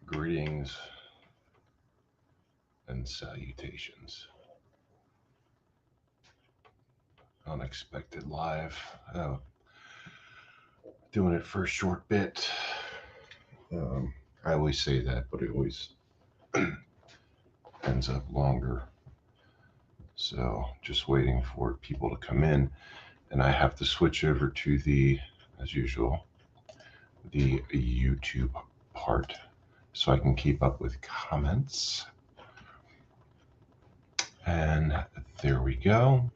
Greetings and salutations. Unexpected live. Uh, Doing it for a short bit. I always say that, but it always ends up longer. So just waiting for people to come in. And I have to switch over to as usual, the YouTube part so I can keep up with comments. And there we go.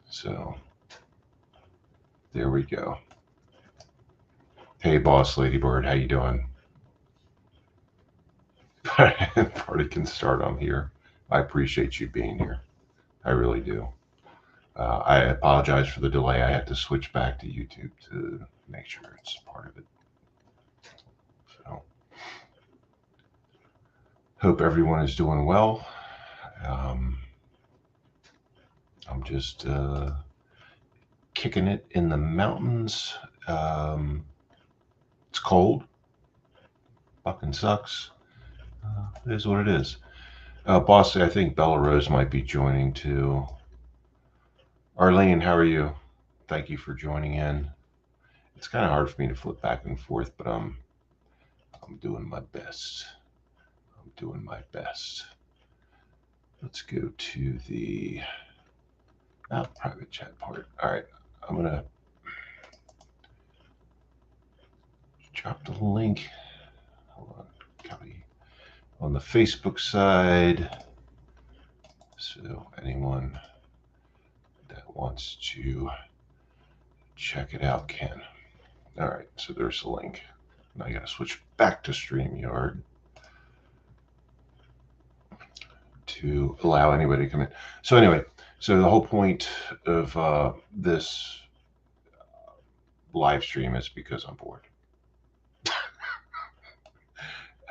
So there we go. Hey, boss, Ladybird, how you doing? Party can start. I'm here. I appreciate you being here. I really do. I apologize for the delay. I had to switch back to YouTube to make sure it's part of it. So, hope everyone is doing well. Um, I'm just kicking it in the mountains. Um, it's cold. Fucking sucks. It is what it is. Bossy, I think Bella Rose might be joining too. Arlene, how are you? Thank you for joining in. It's kind of hard for me to flip back and forth, but I'm doing my best. I'm doing my best. Let's go to the private chat part. All right, I'm gonna drop the link. Hold on, copy on the Facebook side. So anyone that wants to check it out can. All right, so there's the link. Now I gotta switch back to StreamYard to allow anybody to come in. So anyway, so the whole point of this live stream is because I'm bored.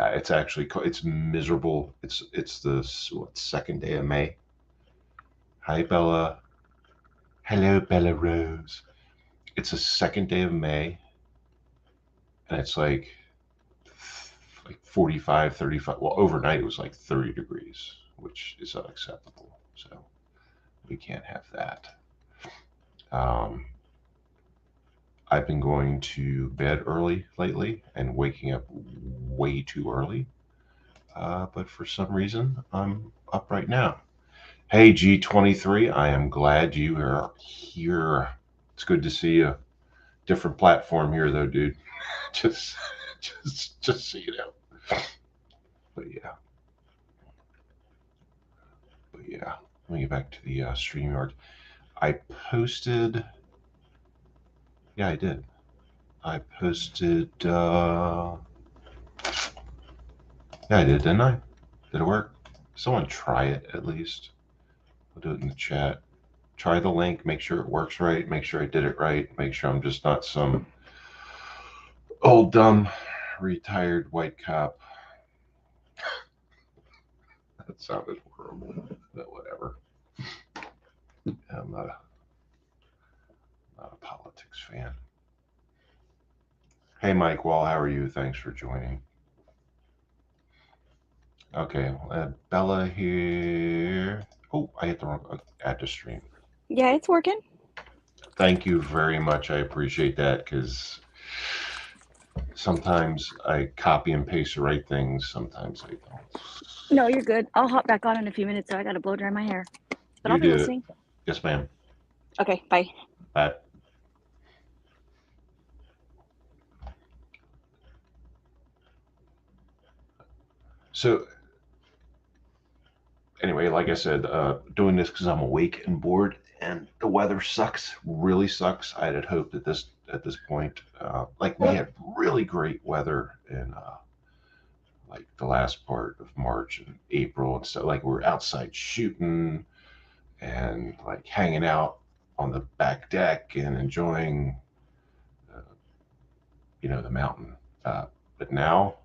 It's actually it's miserable. It's the second day of May. Hi Bella. Hello Bella Rose. It's the second day of May, and it's like 45, 35. Well, overnight it was like 30 degrees, which is unacceptable. So we can't have that. I've been going to bed early lately and waking up way too early. But for some reason, I'm up right now. Hey, G23, I am glad you are here. It's good to see you. Different platform here, though, dude. just, just so you know. But yeah. Let me get back to the StreamYard. I posted. Yeah, I did. I posted. Yeah, I did, didn't I? Did it work? Someone try it at least. I'll do it in the chat. Try the link, make sure it works right, make sure I did it right, make sure I'm just not some old, dumb, retired white cop. That sounded horrible, but whatever. I'm not a politics fan. Hey, Mike Wall, how are you? Thanks for joining. Okay, Bella here. Oh, I hit the wrong add to stream. Yeah, it's working. Thank you very much. I appreciate that because sometimes I copy and paste the right things, sometimes I don't. No, you're good. I'll hop back on in a few minutes, so I gotta blow dry my hair. But I'll You be do it. listening. Yes, ma'am. Okay, bye. Bye. So anyway, like I said, doing this because I'm awake and bored, and the weather sucks. Really sucks. I had hoped at this point, like we had really great weather in like the last part of March and April and stuff. Like we were outside shooting and like hanging out on the back deck and enjoying, uh, the mountain. But now,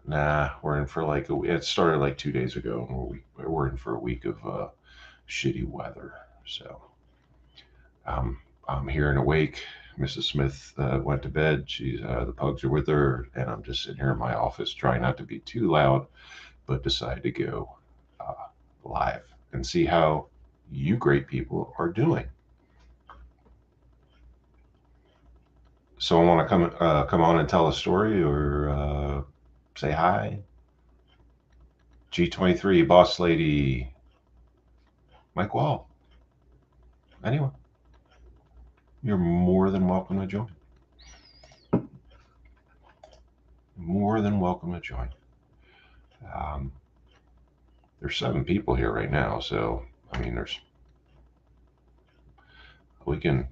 nah, we're in for like it started like 2 days ago, and we're in for a week of shitty weather. So, I'm here and awake. Mrs. Smith went to bed. She's the pugs are with her, and I'm just sitting here in my office trying not to be too loud, but decided to go live and see how you great people are doing. Someone want to come on and tell a story or say hi? G23, Boss Lady, Mike Wall. Anyone? You're more than welcome to join. More than welcome to join. There's 7 people here right now, so I mean, we can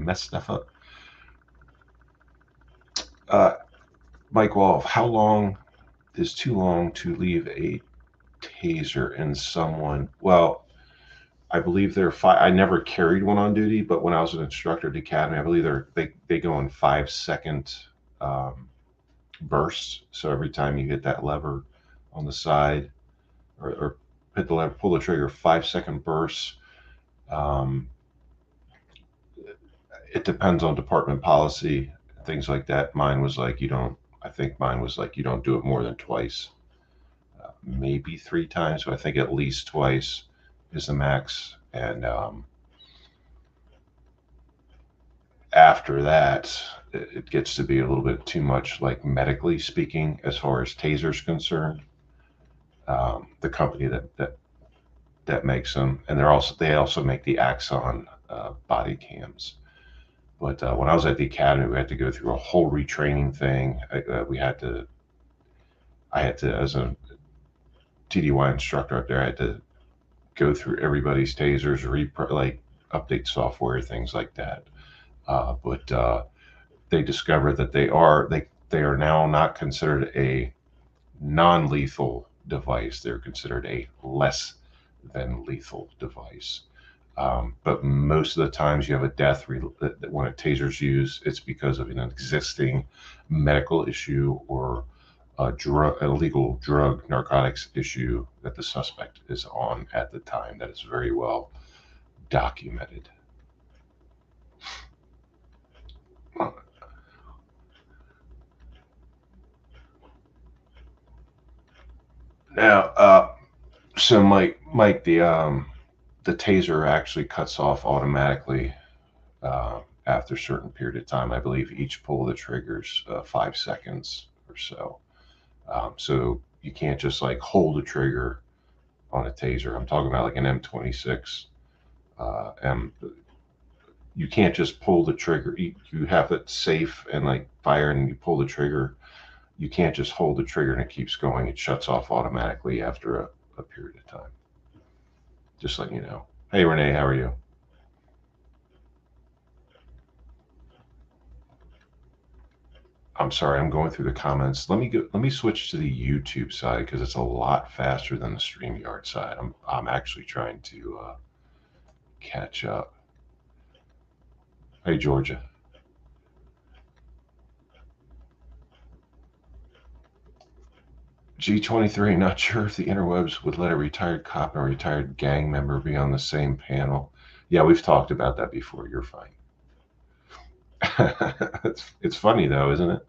mess stuff up. Mike Wolf, how long is too long to leave a taser in someone? Well, I believe they're I never carried one on duty, but when I was an instructor at the academy, I believe they go in 5-second bursts. So every time you hit that lever on the side or hit the lever, pull the trigger, 5-second bursts. It depends on department policy, things like that. I think mine was like, you don't do it more than twice, maybe 3 times, but I think at least twice is the max. And after that, it gets to be a little bit too much, like medically speaking, as far as tasers concerned. The company that makes them, and they also make the Axon body cams. But when I was at the academy, we had to go through a whole retraining thing. I had to, as a TDY instructor up there, I had to go through everybody's tasers, like update software, things like that. But they discovered that they are now not considered a non-lethal device. They're considered a less than lethal device. But most of the times you have a death when a taser's used, it's because of an existing medical issue or a illegal drug narcotics issue that the suspect is on at the time. That is very well documented. Now, so Mike, the taser actually cuts off automatically after a certain period of time. I believe each pull of the triggers 5 seconds or so. So you can't just like hold a trigger on a taser. I'm talking about like an M26. You can't just pull the trigger. You have it safe and like fire, and you pull the trigger. You can't just hold the trigger and it keeps going. It shuts off automatically after a period of time. Just letting you know. Hey, Renee, how are you? I'm sorry, I'm going through the comments. Let me switch to the YouTube side because it's a lot faster than the StreamYard side. I'm actually trying to catch up. Hey, Georgia. G23, not sure if the interwebs would let a retired cop and a retired gang member be on the same panel. Yeah, we've talked about that before. You're fine. It's funny though, isn't it?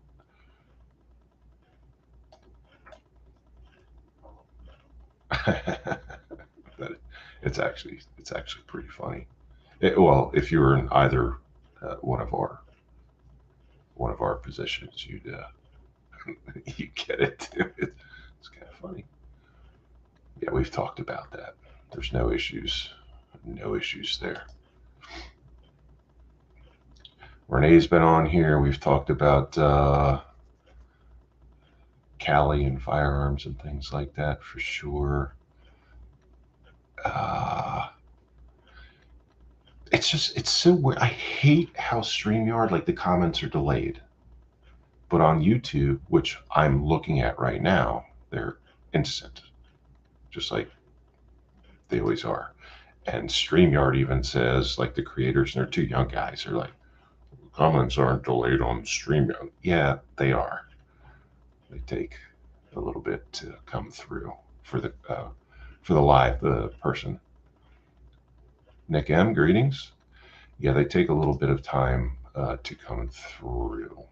It's actually pretty funny. Well, if you were in either one of our positions, you get it too. It's kind of funny. Yeah, we've talked about that. There's no issues there. Renee's been on here. We've talked about Cali and firearms and things like that for sure. It's so weird. I hate how StreamYard, like the comments are delayed. But on YouTube, which I'm looking at right now, they're instant, just like they always are. And StreamYard even says, like the creators and their 2 young guys are like, comments aren't delayed on StreamYard. Yeah, they are. They take a little bit to come through for for the live person. Nick M, greetings. Yeah, they take a little bit of time to come through.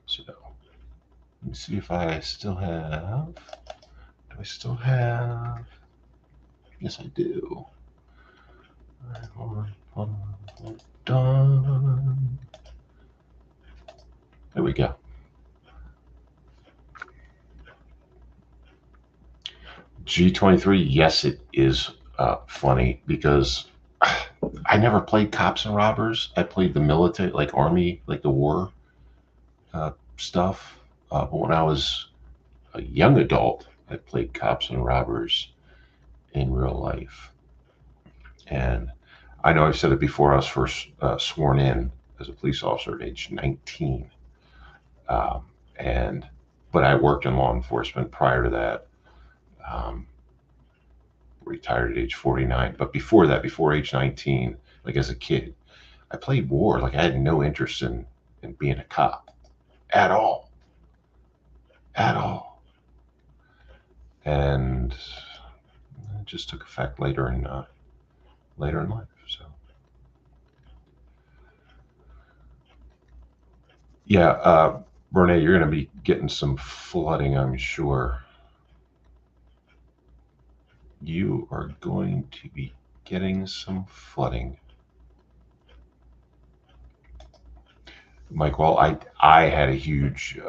So let me see if I still have. Do I still have? Yes, I do. All right, hold on. There we go. G23, yes, it is funny because I never played cops and robbers. I played the military, like army, like the war stuff. But when I was a young adult, I played cops and robbers in real life. And I know I've said it before, I was first sworn in as a police officer at age 19. But I worked in law enforcement prior to that. Retired at age 49. But before that, before age 19, like as a kid, I played war. Like I had no interest in being a cop at all. At all. And it just took effect later in life. So yeah, Renee, you're going to be getting some flooding, I'm sure. You are going to be getting some flooding. Mike, well, I had a huge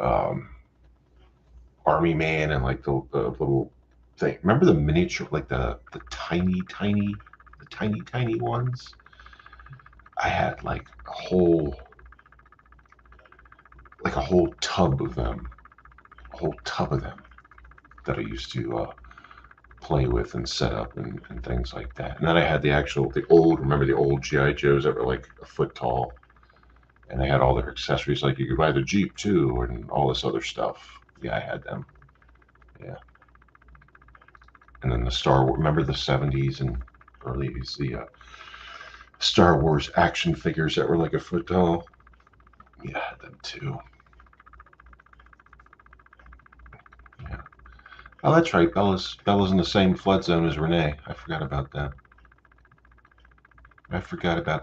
army man and like the little thing. Remember the miniature, like the tiny ones? I had like a whole tub of them. A whole tub of them that I used to play with and set up and things like that. And then I had remember the old G.I. Joes that were like a foot tall, and they had all their accessories, like you could buy the Jeep too and all this other stuff. Yeah, I had them. Yeah. And then the Star Wars, remember the 70s and early 80s, the Star Wars action figures that were like a foot tall? Yeah, I had them too. Yeah. Oh, that's right. Bella's in the same flood zone as Renee. I forgot about that.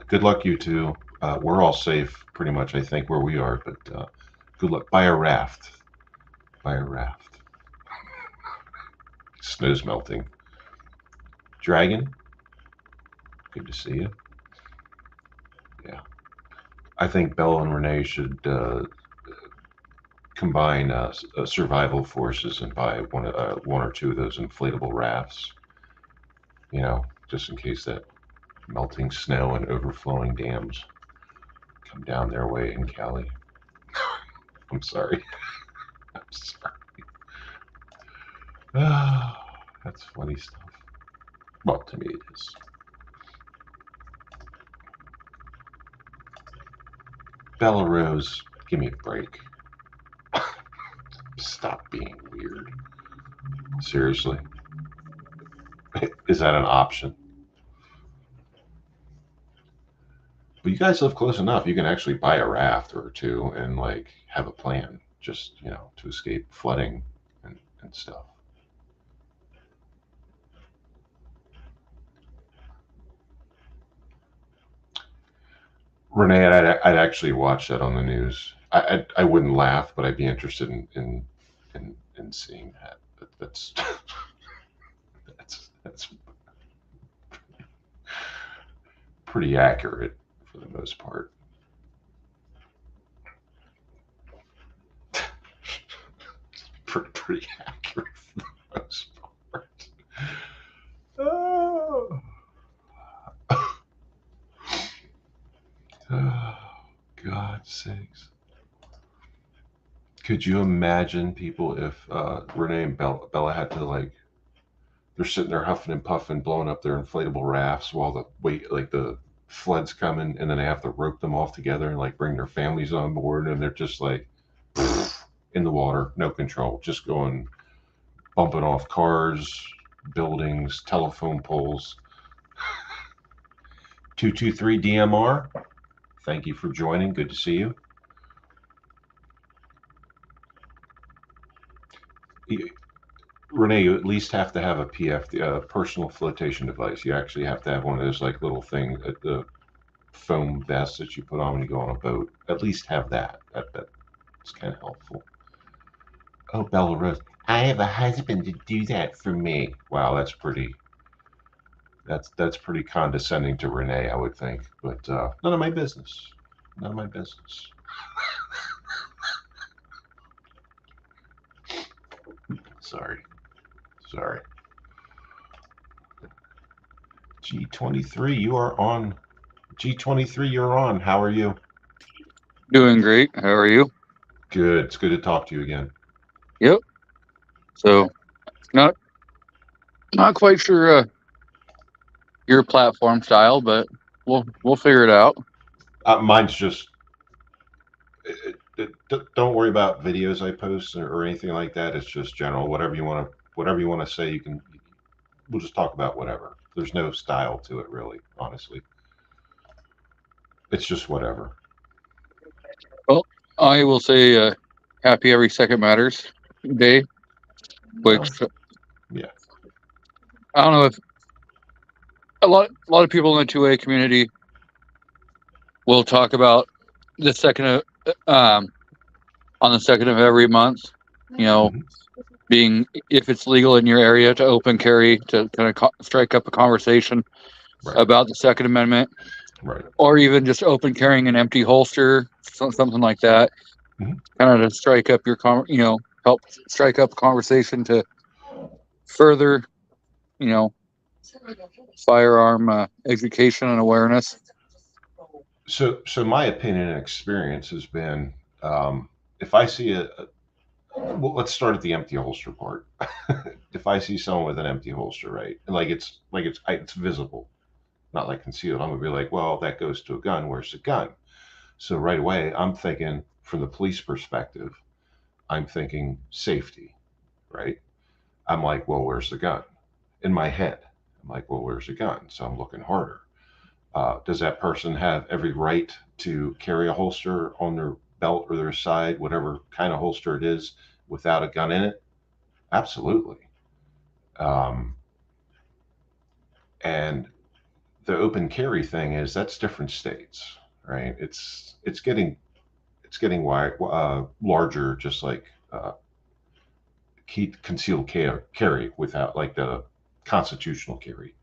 Good luck, you two. We're all safe, pretty much, I think, where we are. But good luck. Buy a raft. Snow's melting. Dragon, good to see you. Yeah. I think Bella and Renee should combine survival forces and buy one or two of those inflatable rafts. You know, just in case that melting snow and overflowing dams come down their way in Cali. I'm sorry. I'm sorry. That's funny stuff. Well, to me it is. Bella Rose, give me a break. Stop being weird. Seriously. Is that an option? But you guys live close enough. You can actually buy a raft or two and like have a plan, just to escape flooding and stuff. Renee, I'd actually watch that on the news. I wouldn't laugh, but I'd be interested in seeing that. That's that's pretty accurate for the most part. Pretty accurate for the most part. Oh. Oh, God's sakes. Could you imagine people if Renee and Bella had to they're sitting there huffing and puffing, blowing up their inflatable rafts while the flood's coming, and then they have to rope them off together and like bring their families on board, and they're just like in the water, no control, just going bumping off cars, buildings, telephone poles. 223 DMR, thank you for joining. Good to see you. Renee, you at least have to have a PFD, personal flotation device. You actually have to have one of those like little thing, the foam vest that you put on when you go on a boat. At least have that. That's kind of helpful. Oh, Bella Rose, I have a husband to do that for me. Wow, that's pretty. That's pretty condescending to Renee, I would think. But none of my business. None of my business. Sorry. Sorry. G23, you are on. G23, you're on. How are you? Doing great. How are you? Good. It's good to talk to you again. Yep. So, not quite sure your platform style, but we'll figure it out. Mine's just. Don't worry about videos I post or anything like that. It's just general. Whatever you want to say, you can. We'll just talk about whatever. There's no style to it, really. Honestly, it's just whatever. Well, I will say happy Every Second Matters Day, which Yeah. I don't know if a lot of people in the 2A community will talk about the second of on the second of every month. You know, being if it's legal in your area to open carry, to kind of strike up a conversation about the Second Amendment, right? Or even just open carrying an empty holster, something like that, kind of to strike up your help strike up a conversation to further, firearm education and awareness. So my opinion and experience has been, if I see well, let's start at the empty holster part. If I see someone with an empty holster, right, and it's visible, not like concealed, I'm gonna be like, well, that goes to a gun. Where's the gun? So right away, I'm thinking from the police perspective, I'm thinking safety, right? I'm like, well, where's the gun? In my head, I'm like, well, where's the gun? So I'm looking harder. Does that person have every right to carry a holster on their belt or their side, whatever kind of holster it is, without a gun in it? Absolutely. And the open carry thing that's different states, right? It's getting wide, larger, just like keep concealed carry without like the constitutional carry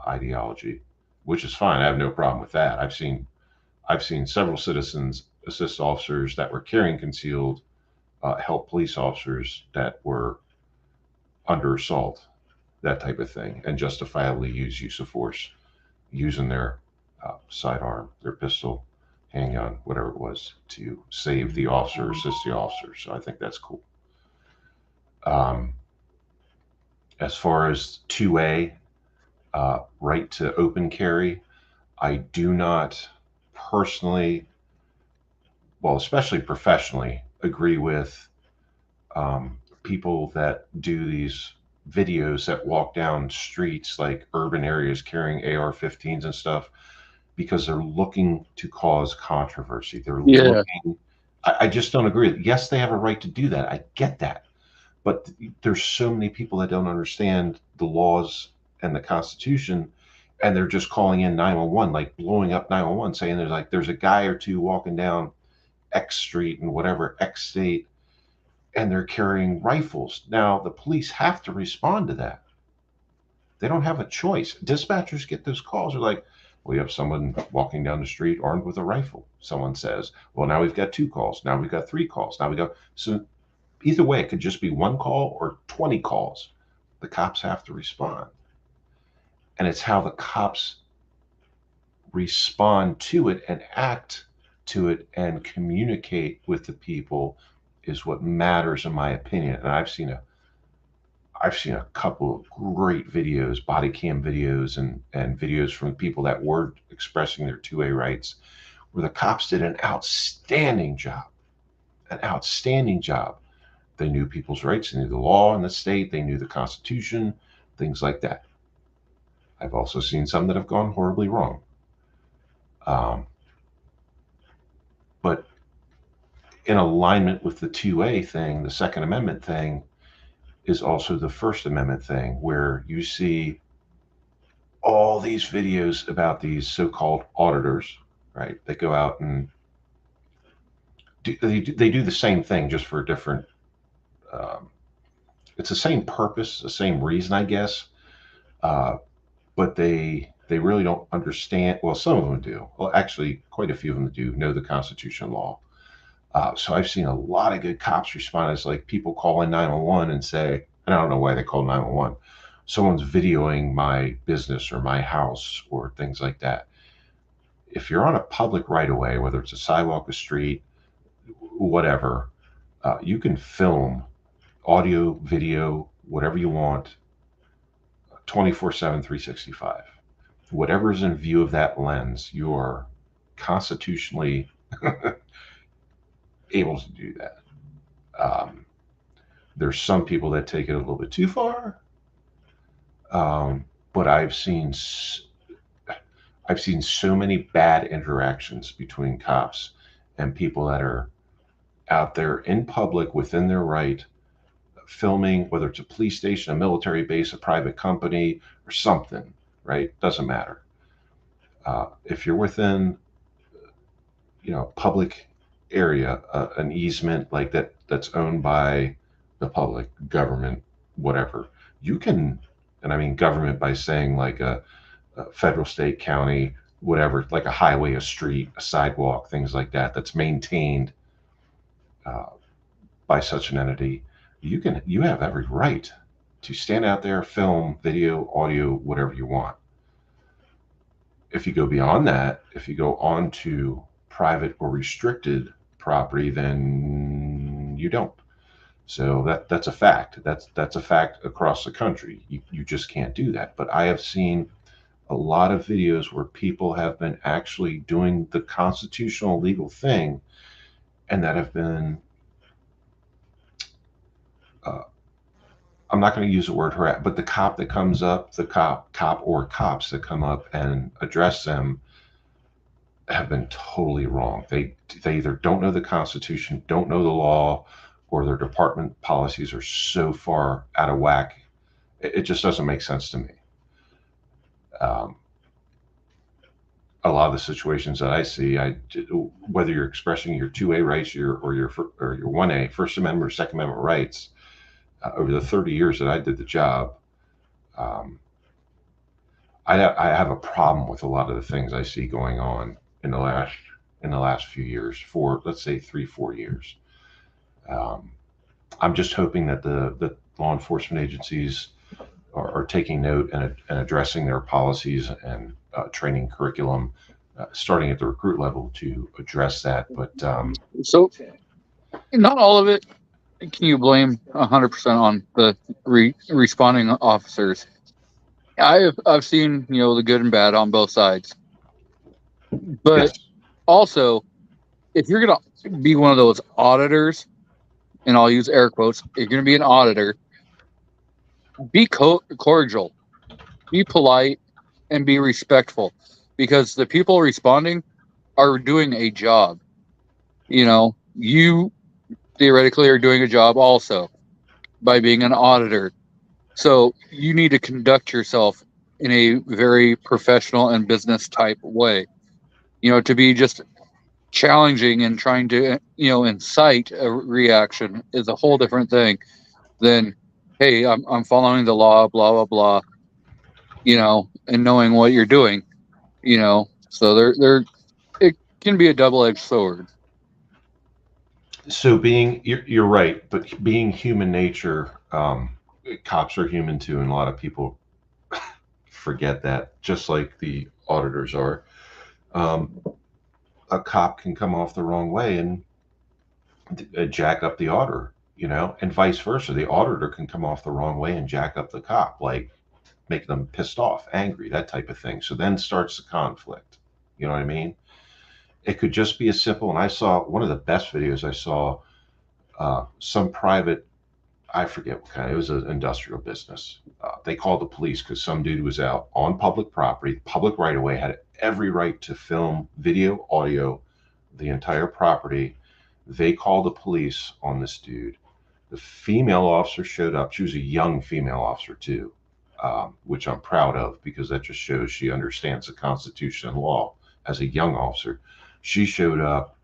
ideology, which is fine. I have no problem with that. I've seen several citizens assist officers that were carrying concealed, help police officers that were under assault, that type of thing, and justifiably use of force, using their sidearm, their pistol, handgun, whatever it was, to save the officer, assist the officer. So I think that's cool. As far as 2A, right to open carry, I do not personally, well, especially professionally, agree with people that do these videos that walk down streets like urban areas carrying AR-15s and stuff, because they're looking to cause controversy. They're looking. I just don't agree. Yes, they have a right to do that. I get that. But there's so many people that don't understand the laws and the Constitution, and they're just calling in 911, like blowing up 911, saying there's a guy or two walking down X street and whatever X state, and they're carrying rifles. Now the police have to respond to that. They don't have a choice. Dispatchers get those calls. They're like, we have someone walking down the street armed with a rifle. Someone says, well, now we've got 2 calls. Now we've got 3 calls. Now we go. So either way, it could just be 1 call or 20 calls. The cops have to respond. And it's how the cops respond to it and act to it and communicate with the people is what matters, in my opinion. And I've seen a couple of great videos, body cam videos and videos from people that were expressing their 2A rights, where the cops did an outstanding job. They knew people's rights, they knew the law in the state, they knew the Constitution, things like that. I've also seen some that have gone horribly wrong. But in alignment with the 2A thing, the Second Amendment thing, is also the First Amendment thing, where you see all these videos about these so-called auditors, right? They go out and they do the same thing, just for a different. Um, it's the same purpose, the same reason, I guess, but they really don't understand. Well, some of them do. Well, actually, quite a few of them do know the Constitution and law. So I've seen a lot of good cops respond as like people call in 911 and say, and I don't know why they call 911. Someone's videoing my business or my house or things like that. If you're on a public right of way, whether it's a sidewalk, a street, whatever, you can film audio, video, whatever you want, 24/7, 365. Whatever is in view of that lens, you are constitutionally able to do that. There's some people that take it a little bit too far, but I've seen so many bad interactions between cops and people that are out there in public within their right, filming, whether it's a police station, a military base, a private company, or something, right? Doesn't matter. If you're within, public area, an easement like that's owned by the public, government, whatever, you can, and I mean government by saying like a federal, state, county, whatever, like a highway, a street, a sidewalk, things like that, that's maintained by such an entity, you have every right to stand out there, film, video, audio, whatever you want. If you go beyond that, if you go on to private or restricted property, then you don't. So that's a fact. That's a fact across the country. You just can't do that. But I have seen a lot of videos where people have been actually doing the constitutional legal thing, and that have been, I'm not going to use the word harass, but the cop that comes up, the cop or cops that come up and address them have been totally wrong. They either don't know the Constitution, don't know the law, or their department policies are so far out of whack. It just doesn't make sense to me. A lot of the situations that I see, whether you're expressing your 2A rights or your 1A, First Amendment or Second Amendment rights, over the 30 years that I did the job, I have a problem with a lot of the things I see going on in the last few years, for let's say 3-4 years. I'm just hoping that the law enforcement agencies are taking note and addressing their policies and training curriculum, starting at the recruit level, to address that. But so not all of it can you blame 100% on the responding officers. I've seen, the good and bad on both sides. But yes. Also, if you're going to be one of those auditors, and I'll use air quotes, if you're going to be an auditor, be cordial, be polite, and be respectful, because the people responding are doing a job. You theoretically are doing a job also by being an auditor. So you need to conduct yourself in a very professional and business type way. To be just challenging and trying to, incite a reaction is a whole different thing than, hey, I'm following the law, blah, blah, blah, and knowing what you're doing, so it can be a double-edged sword. So you're right, but being human nature, cops are human too, and a lot of people forget that, just like the auditors are. A cop can come off the wrong way and jack up the auditor, and vice versa. The auditor can come off the wrong way and jack up the cop, like make them pissed off, angry, that type of thing. So then starts the conflict. You know what I mean? It could just be as simple. And I saw one of the best videos I saw, some private, I forget what kind, it was an industrial business. They called the police because some dude was out on public property, public right of way, had every right to film, video, audio, the entire property. They called the police on this dude. The female officer showed up. She was a young female officer too, which I'm proud of, because that just shows she understands the Constitution and law as a young officer. She showed up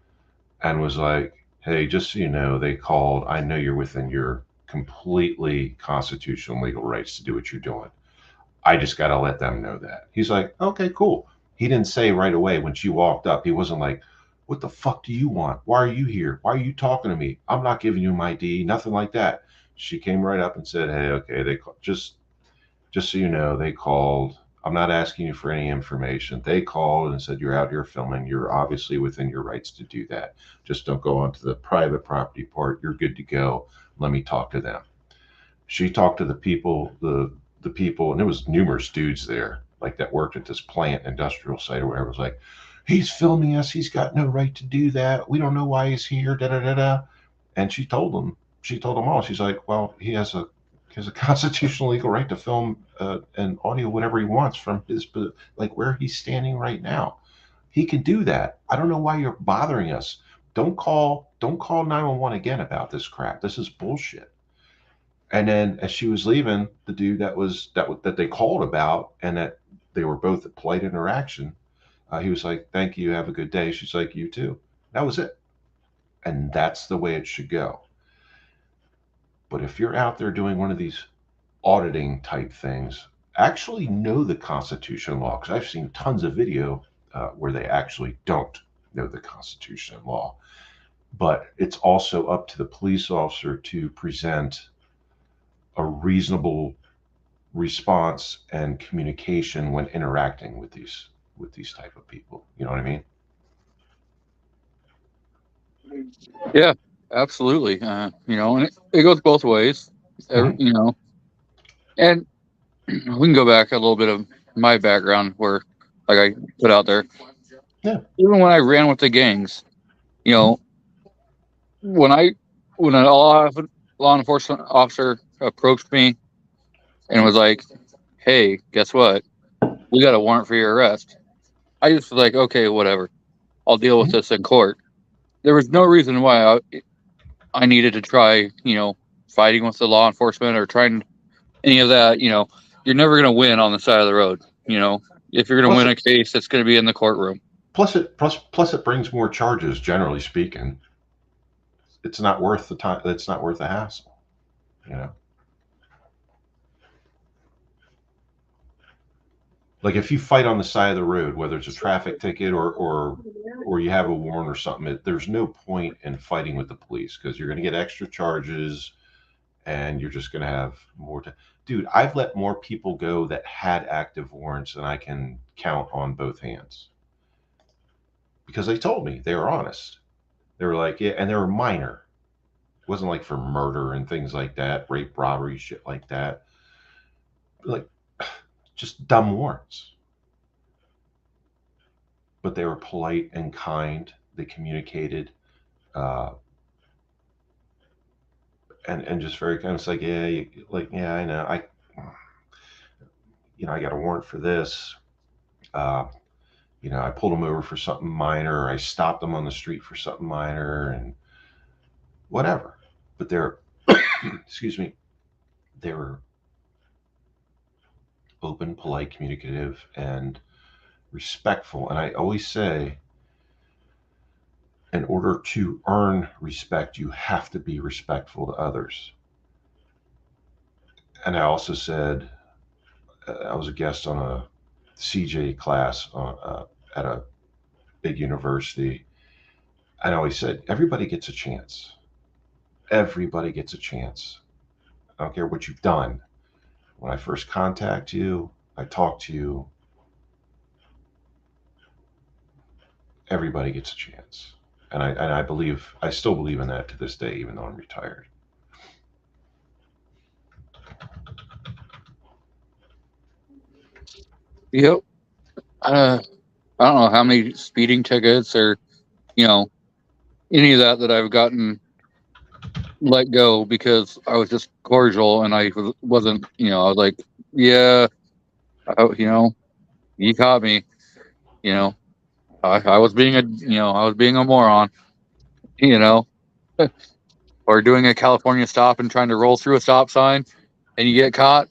and was like, hey, just so you know, they called. I know you're within your completely constitutional legal rights to do what you're doing. I just got to let them know that. He's like, okay, cool. He didn't say right away when she walked up, he wasn't like, what the fuck do you want? Why are you here? Why are you talking to me? I'm not giving you my ID, nothing like that. She came right up and said, hey, okay, they just so you know, they called. I'm not asking you for any information. They called and said, you're out here filming. You're obviously within your rights to do that. Just don't go onto the private property part. You're good to go. Let me talk to them. She talked to the people, the people, and there was numerous dudes there, like that worked at this plant, industrial site or whatever. It was like, he's filming us. He's got no right to do that. We don't know why he's here. Da da da da. And she told them all. She's like, well, he has a constitutional legal right to film and audio whatever he wants from his, like where he's standing right now. He can do that. I don't know why you're bothering us. Don't call 911 again about this crap. This is bullshit. And then as she was leaving, the dude that they called about, and that they were both at polite interaction, he was like, thank you, have a good day. She's like, you too. That was it. And that's the way it should go. But if you're out there doing one of these auditing type things, actually know the Constitution and law, because I've seen tons of video where they actually don't know the Constitution and law. But it's also up to the police officer to present a reasonable response and communication when interacting with these type of people. You know what I mean? Yeah, absolutely. You know, and it goes both ways. Mhm. You know, and we can go back a little bit of my background where, like I put out there. Yeah. Even when I ran with the gangs, you know, when a law enforcement officer approached me and was like, "Hey, guess what? We got a warrant for your arrest." I just was like, "Okay, whatever. I'll deal with this in court." There was no reason why I needed to try, you know, fighting with the law enforcement or trying any of that. You know, you're never going to win on the side of the road. You know, if you're going to win a case, it's going to be in the courtroom. Plus it brings more charges, generally speaking. It's not worth the time. It's not worth the hassle, you know. Like if you fight on the side of the road, whether it's a traffic ticket or you have a warrant or something, there's no point in fighting with the police, because you're going to get extra charges and you're just going to have more to. Dude, I've let more people go that had active warrants than I can count on both hands, because they told me, they were honest. They were like, yeah, and they were minor. It wasn't like for murder and things like that, rape, robbery, shit like that. Like just dumb warrants. But they were polite and kind. They communicated, and just very kind of like, yeah, I know, I got a warrant for this. You know, I pulled them over for something minor. Or I stopped them on the street for something minor, and whatever. But they're, excuse me, they were open, polite, communicative, and respectful. And I always say, in order to earn respect, you have to be respectful to others. And I also said, I was a guest on a CJ class at a big university. And I always said, everybody gets a chance. Everybody gets a chance. I don't care what you've done. When I first contact you, I talk to you, everybody gets a chance. And I still believe in that to this day, even though I'm retired. Yep. I don't know how many speeding tickets or, you know, any of that I've gotten let go because I was just cordial and I wasn't, you know, I was like, yeah, you know, you caught me, you know, I was being a moron, you know, or doing a California stop and trying to roll through a stop sign and you get caught,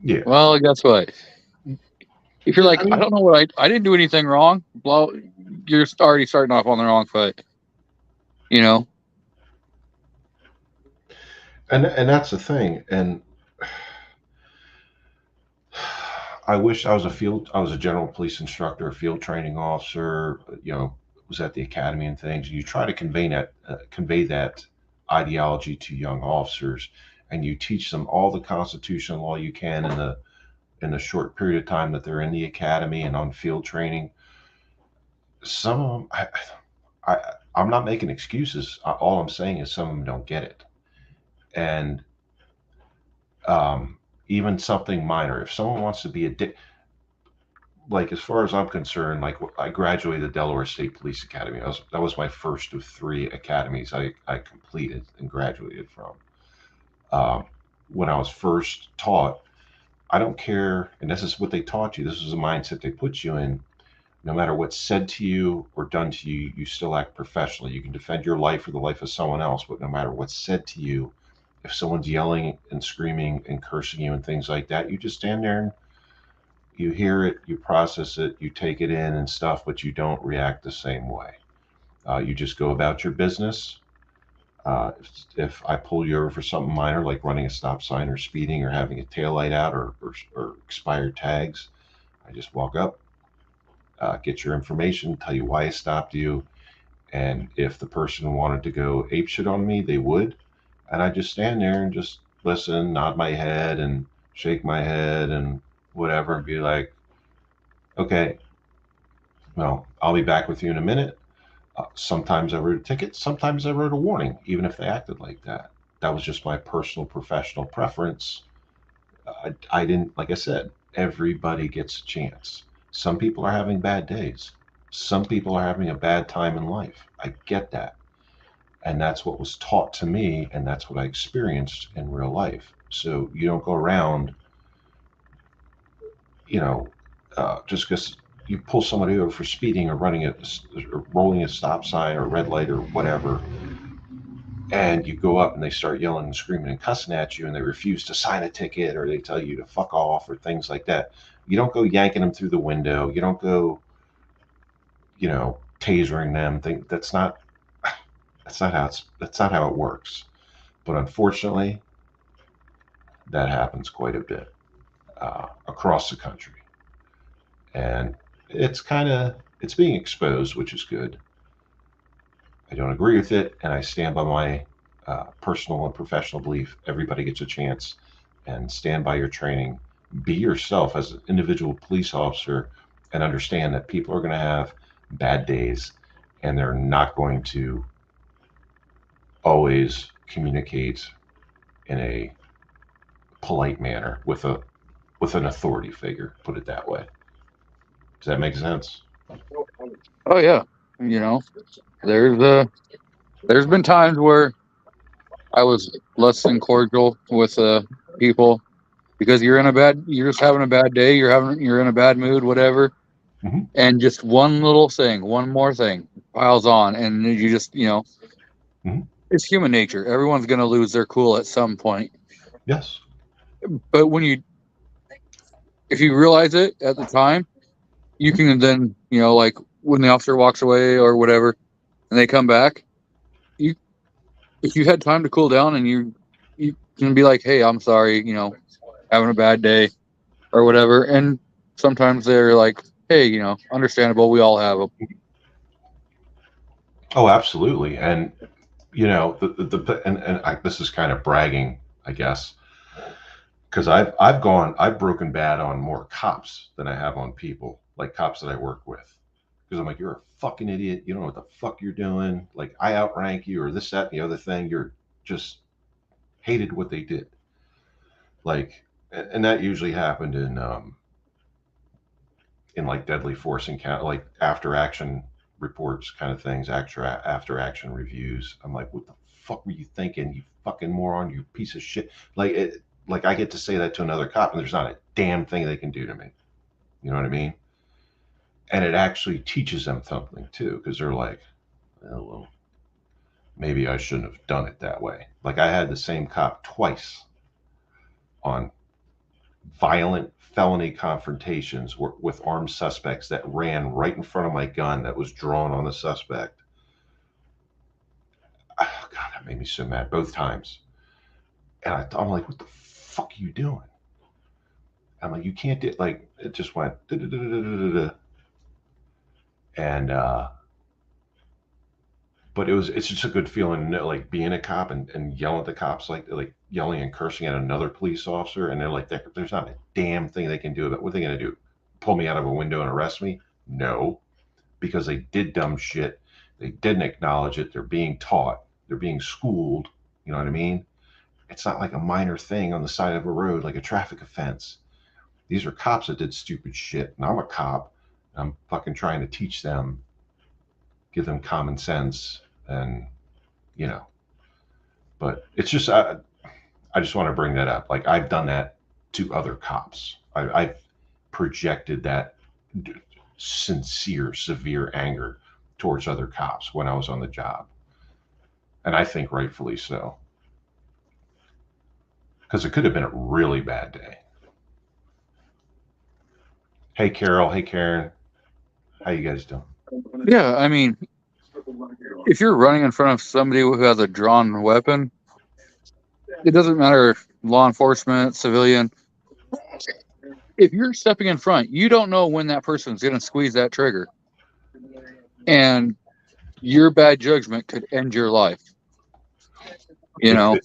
Yeah. well, guess what? If you're like, I mean- I don't know what I didn't do anything wrong, well, you're already starting off on the wrong foot. You know? And that's the thing. And I wish I was a general police instructor, a field training officer, was at the academy and things. You try to convey that ideology to young officers, and you teach them all the constitutional law you can in the short period of time that they're in the academy and on field training. Some of them, I'm not making excuses. All I'm saying is some of them don't get it. And even something minor, if someone wants to be like, as far as I'm concerned, like, I graduated the Delaware State Police Academy. That was my first of 3 academies I completed and graduated from. When I was first taught, I don't care, and this is what they taught you. This is the mindset they put you in. No matter what's said to you or done to you, you still act professionally. You can defend your life or the life of someone else, but no matter what's said to you, if someone's yelling and screaming and cursing you and things like that, you just stand there and you hear it, you process it, you take it in and stuff, but you don't react the same way. You just go about your business. If I pull you over for something minor, like running a stop sign or speeding or having a taillight out or expired tags, I just walk up, get your information, tell you why I stopped you. And if the person wanted to go apeshit on me, they would. And I just stand there and just listen, nod my head and shake my head and whatever, and be like, okay, well, I'll be back with you in a minute. Sometimes I wrote a ticket, sometimes I wrote a warning, even if they acted like that. That was just my personal professional preference. I didn't, like I said, everybody gets a chance. Some people are having bad days. Some people are having a bad time in life. I get that. And that's what was taught to me, and that's what I experienced in real life. So you don't go around, just because you pull somebody over for speeding or or rolling a stop sign or red light or whatever, and you go up and they start yelling and screaming and cussing at you, and they refuse to sign a ticket, or they tell you to fuck off or things like that. You don't go yanking them through the window. You don't go, tasering them. That's not how it works. But unfortunately, that happens quite a bit across the country. And it's being exposed, which is good. I don't agree with it, and I stand by my personal and professional belief. Everybody gets a chance, and stand by your training. Be yourself as an individual police officer, and understand that people are going to have bad days, and they're not going to always communicate in a polite manner with an authority figure. Put it that way. Does that make sense? Oh yeah. There's been times where I was less than cordial with people because you're just having a bad day, you're in a bad mood, whatever. Mm-hmm. And just one little thing, one more thing piles on, and you just, mm-hmm. It's human nature. Everyone's going to lose their cool at some point. Yes. But if you realize it at the time, you can then, like when the officer walks away or whatever, and they come back, if you had time to cool down and you can be like, hey, I'm sorry, having a bad day or whatever. And sometimes they're like, hey, understandable. We all have them. Oh, absolutely. And, this is kind of bragging, I guess, because I've broken bad on more cops than I have on people, like cops that I work with. Because I'm like, you're a fucking idiot. You don't know what the fuck you're doing. Like, I outrank you, or this, that, and the other thing. You're just hated what they did. Like, and that usually happened in like deadly force encounter, like after action reports kind of things, after action reviews. I'm like, what the fuck were you thinking, you fucking moron, you piece of shit? Like I get to say that to another cop, and there's not a damn thing they can do to me. You know what I mean? And it actually teaches them something too, because they're like, oh, well, maybe I shouldn't have done it that way. Like, I had the same cop twice on violent felony confrontations with armed suspects that ran right in front of my gun that was drawn on the suspect. Oh, God, that made me so mad both times. And I'm like, what the fuck are you doing? I'm like, you can't do it. Like, it just went. And, but it's just a good feeling, like being a cop and yelling at the cops, like yelling and cursing at another police officer. And they're like, there's not a damn thing they can do about it. What are they going to do? Pull me out of a window and arrest me? No, because they did dumb shit. They didn't acknowledge it. They're being taught. They're being schooled. You know what I mean? It's not like a minor thing on the side of a road, like a traffic offense. These are cops that did stupid shit. And I'm a cop. I'm fucking trying to teach them, give them common sense. And, you know, but it's just, I just want to bring that up. Like, I've done that to other cops. I've projected that sincere, severe anger towards other cops when I was on the job. And I think rightfully so. Because it could have been a really bad day. Hey, Carol. Hey, Karen. How you guys doing? Yeah, I mean, if you're running in front of somebody who has a drawn weapon, it doesn't matter if law enforcement, civilian. If you're stepping in front, you don't know when that person's going to squeeze that trigger. And your bad judgment could end your life. You know?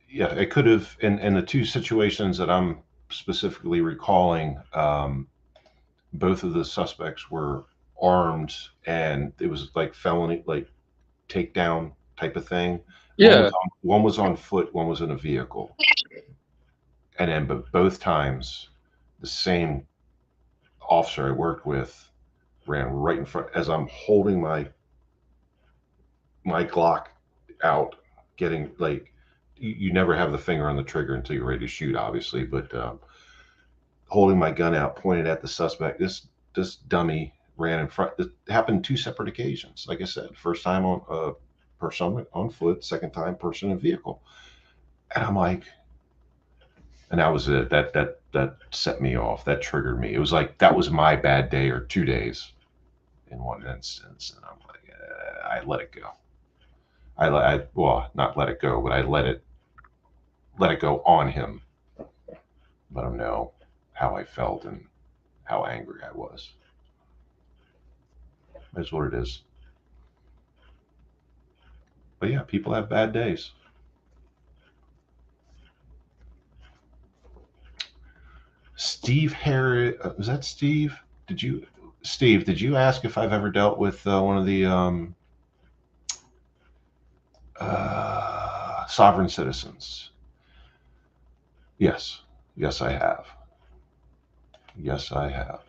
Yeah, it could have. In the two situations that I'm specifically recalling, both of the suspects were armed, and it was like felony, like takedown type of thing. Yeah. One was on foot, one was in a vehicle. And then, but both times, the same officer I worked with ran right in front as I'm holding my Glock out, getting like, you never have the finger on the trigger until you're ready to shoot, obviously, but holding my gun out, pointed at the suspect. This dummy ran in front. It happened 2 separate occasions. Like I said, first time on person on foot, second time person in vehicle. And I'm like, and that was it. That set me off. That triggered me. It was like, that was my bad day or 2 days in one instance. And I'm like, I let it go. Well, not let it go, but I let it go on him. Let him know how I felt and how angry I was. That's what it is. But yeah, people have bad days. Steve Harris, was that Steve? Steve, did you ask if I've ever dealt with one of the sovereign citizens? Yes. Yes, I have. Yes, I have.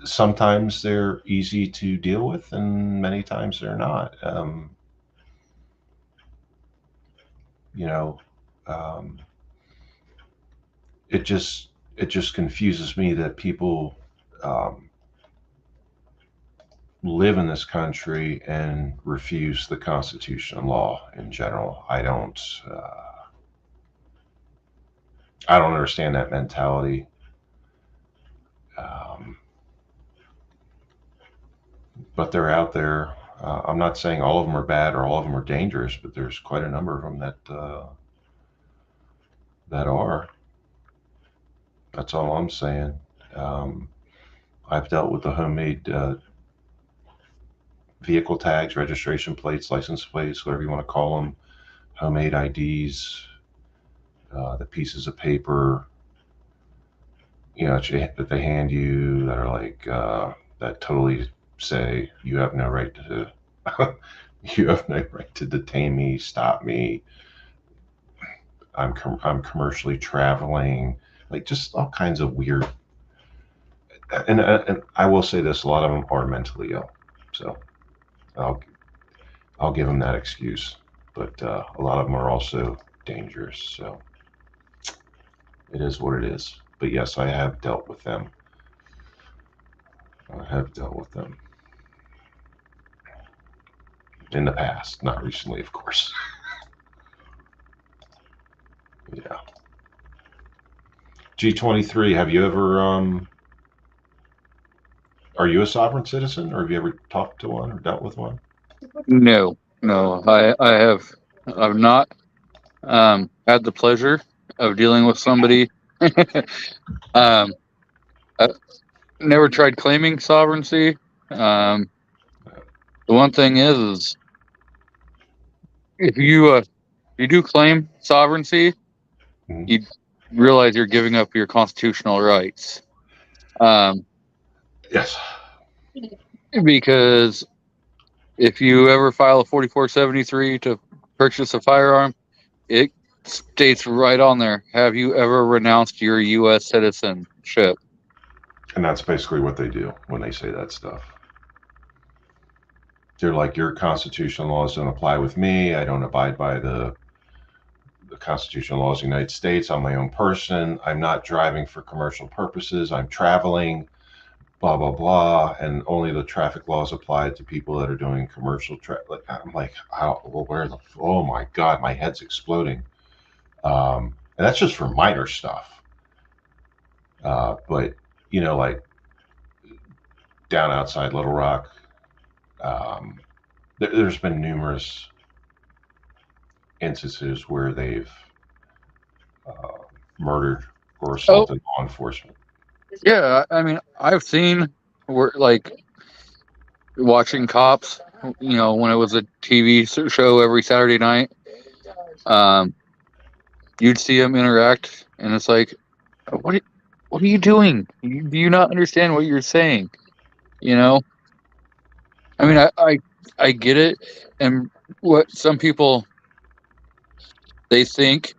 Sometimes they're easy to deal with, and many times they're not. You know, it just confuses me that people live in this country and refuse the Constitution and law in general. I don't understand that mentality. But they're out there. I'm not saying all of them are bad or all of them are dangerous, but there's quite a number of them that are. That's all I'm saying. I've dealt with the homemade vehicle tags, registration plates, license plates, whatever you want to call them, homemade IDs, the pieces of paper, you know, that they hand you that are like, that totally say you have no right to, you have no right to detain me, stop me. I'm commercially traveling, like just all kinds of weird. And I will say this: a lot of them are mentally ill, so I'll give them that excuse. But a lot of them are also dangerous, so it is what it is. But yes, I have dealt with them. I have dealt with them in the past, not recently, of course. Yeah. G23, have you ever, are you a sovereign citizen, or have you ever talked to one or dealt with one? No, no, I've not had the pleasure of dealing with somebody. um, I never tried claiming sovereignty. The one thing is if you do claim sovereignty, Mhm. you realize you're giving up your constitutional rights. Yes. Because if you ever file a 4473 to purchase a firearm, it states right on there, have you ever renounced your U.S. citizenship? And that's basically what they do when they say that stuff. They're like, your constitutional laws don't apply with me. I don't abide by the constitutional laws of the United States. I'm my own person. I'm not driving for commercial purposes. I'm traveling, blah, blah, blah. And only the traffic laws apply to people that are doing commercial traffic. I'm like, oh my God, my head's exploding. And that's just for minor stuff. But, like down outside Little Rock, there's been numerous instances where they've murdered or assaulted law enforcement. Yeah, I mean, I've seen where like watching Cops, when it was a TV show every Saturday night, you'd see them interact, and it's like, what are you doing? Do you not understand what you're saying? I mean, I get it, and what some people they think,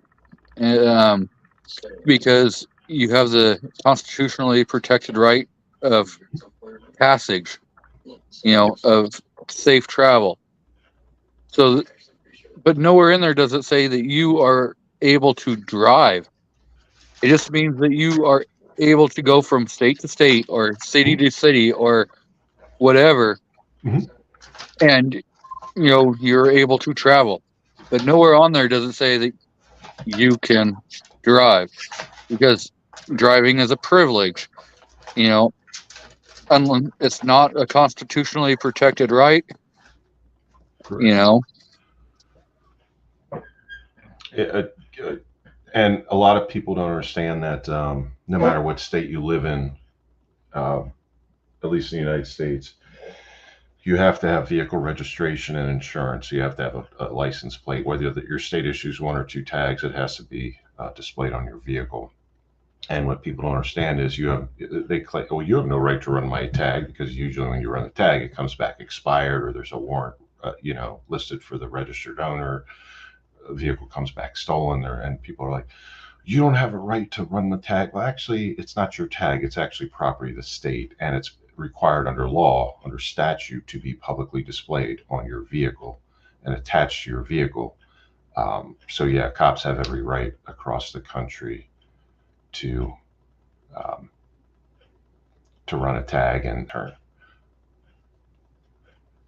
um, because you have the constitutionally protected right of passage, of safe travel. So, but nowhere in there does it say that you are able to drive. It just means that you are able to go from state to state or city to city or whatever, Mhm. and you're able to travel. But nowhere on there does it say that you can drive, because driving is a privilege. It's not a constitutionally protected right. Correct. And a lot of people don't understand that no matter what state you live in, uh, at least in the United States, you have to have vehicle registration and insurance. You have to have a license plate. Whether your state issues one or two tags, it has to be displayed on your vehicle. And what people don't understand is they claim, well, you have no right to run my tag, because usually when you run the tag, it comes back expired, or there's a warrant, listed for the registered owner. A vehicle comes back stolen there, and people are like, you don't have a right to run the tag. Well, actually, it's not your tag. It's actually property of the state, and it's required under law, under statute, to be publicly displayed on your vehicle and attached to your vehicle. So yeah, cops have every right across the country to um, run a tag and turn.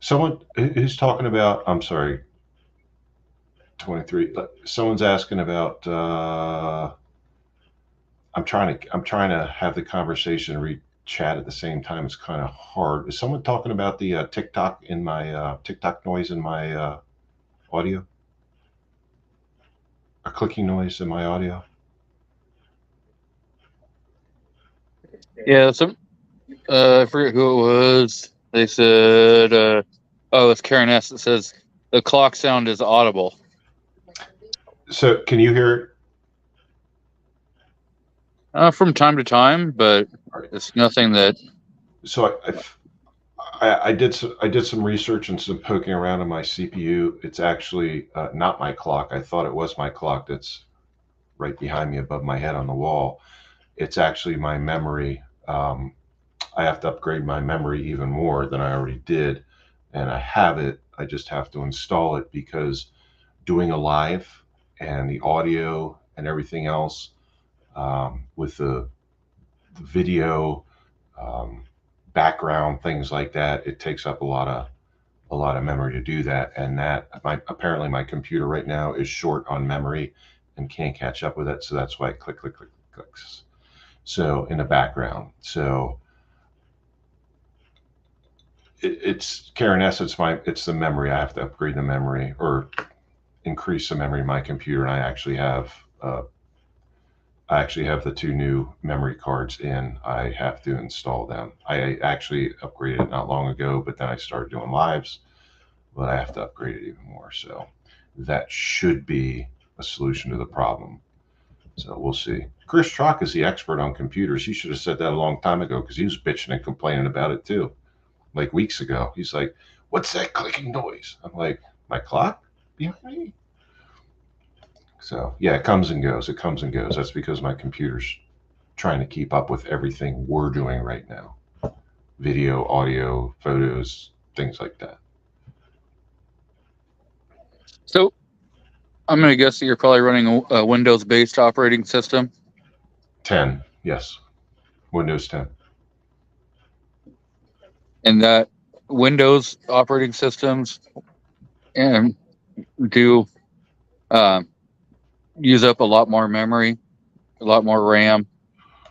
Someone who's talking about, I'm sorry, 23. Someone's asking about. I'm trying to have the conversation read chat at the same time. It's kind of hard. Is someone talking about the TikTok in my TikTok noise in my audio? A clicking noise in my audio? Yeah, I forget who it was. They said, it's Karen S. It says the clock sound is audible. So can you hear it? From time to time, but it's nothing that. So I did some research and some poking around on my CPU. It's actually not my clock. I thought it was my clock that's right behind me above my head on the wall. It's actually my memory. I have to upgrade my memory even more than I already did, and I have it. I just have to install it, because doing a live and the audio and everything else, with the video, background things like that, it takes up a lot of memory to do that. And that apparently my computer right now is short on memory and can't catch up with it. So that's why it clicks. So in the background. So it's Karen S. It's the memory. I have to upgrade the memory or increase the memory in my computer. And I actually have the 2 new memory cards in. I have to install them. I actually upgraded it not long ago, but then I started doing lives, but I have to upgrade it even more. So that should be a solution to the problem. So we'll see. Chris Trock is the expert on computers. He should have said that a long time ago, because he was bitching and complaining about it too, like weeks ago. He's like, "What's that clicking noise?" I'm like, "My clock behind me." So yeah, it comes and goes. It comes and goes. That's because my computer's trying to keep up with everything we're doing right now. Video, audio, photos, things like that. So I'm going to guess that you're probably running a Windows-based operating system. 10, yes. Windows 10. And that Windows operating systems do use up a lot more memory, a lot more RAM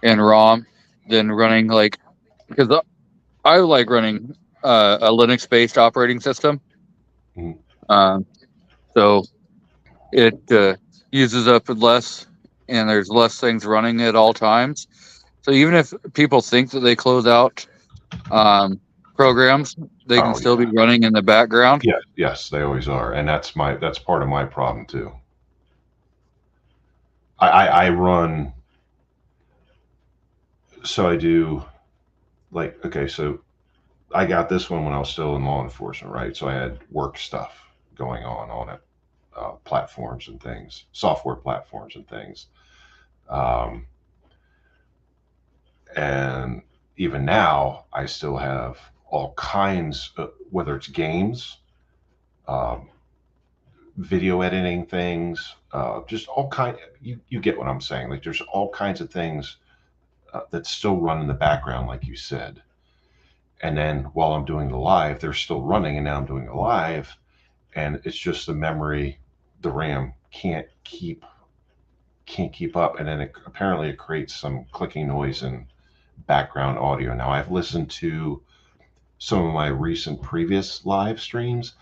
and ROM than running because I like running a Linux-based operating system. Mm-hmm. So it uses up less, and there's less things running at all times. So even if people think that they close out programs, they can still be running in the background. Yes, they always are, and that's part of my problem too. I run, so I do so I got this one when I was still in law enforcement, right? So I had work stuff going on it, platforms and things, software platforms and things. And even now, I still have all kinds of, whether it's games, video editing things, just all kind. You get what I'm saying? Like there's all kinds of things that still run in the background, like you said. And then while I'm doing the live, they're still running, and now I'm doing a live, and it's just the memory, the RAM can't keep up, and then apparently it creates some clicking noise and background audio. Now I've listened to some of my recent previous live streams.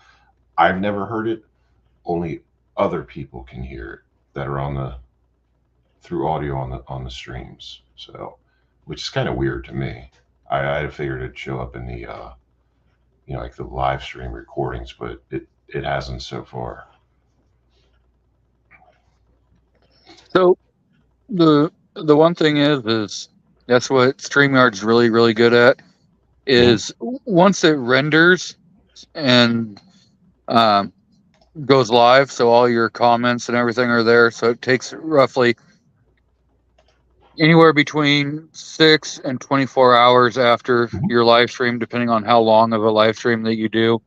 I've never heard it. Only other people can hear it that are through audio on the streams. So, which is kind of weird to me. I figured it'd show up in the like the live stream recordings, but it hasn't so far. So the one thing is that's what StreamYard's really, really good at, is once it renders and goes live, so all your comments and everything are there. So it takes roughly anywhere between 6 and 24 hours after your live stream, depending on how long of a live stream that you do.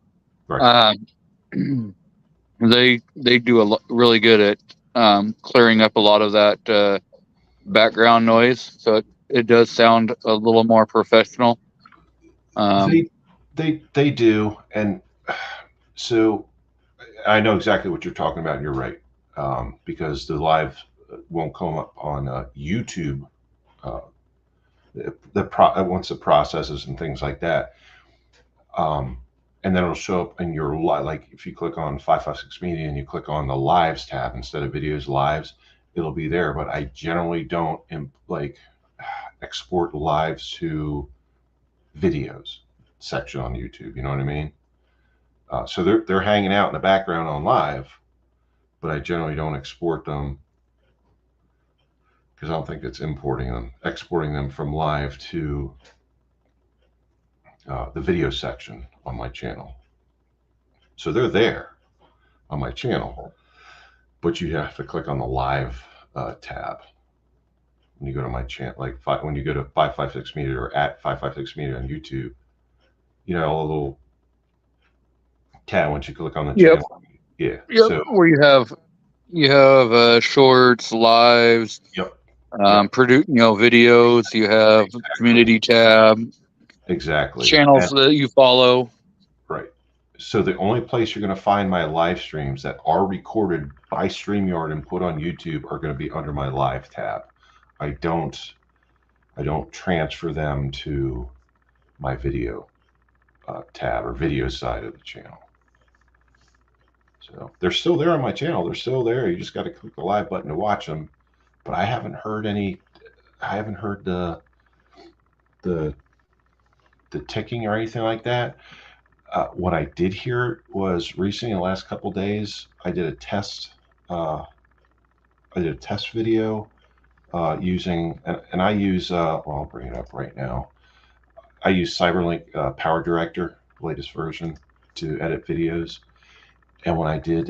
Right. They do really good at clearing up a lot of that background noise, so it does sound a little more professional. They do, and so I know exactly what you're talking about. And you're right, because the live won't come up on YouTube. Once it processes and things like that, and then it'll show up in your like if you click on 556 Media and you click on the lives tab instead of videos lives, it'll be there. But I generally don't export lives to videos section on YouTube. You know what I mean? So they're hanging out in the background on live, but I generally don't export them because I don't think it's exporting them from live to the video section on my channel. So they're there on my channel, but you have to click on the live tab when you go to my channel. Like when you go to 556 Media or at 556 Media on YouTube, a little tab once you click on the channel. Yeah. Yep. So, where you have shorts, lives. Yep. Produce videos. You have community tab, Exactly. channels that you follow. Right. So the only place you're going to find my live streams that are recorded by StreamYard and put on YouTube are going to be under my live tab. I don't transfer them to my video tab or video side of the channel. So they're still there on my channel. They're still there. You just got to click the live button to watch them. But I haven't heard the ticking or anything like that. What I did hear was recently, in the last couple of days, I did a test. I did a test video using, and I use. Well, I'll bring it up right now. I use Cyberlink Power Director, latest version, to edit videos. And when I did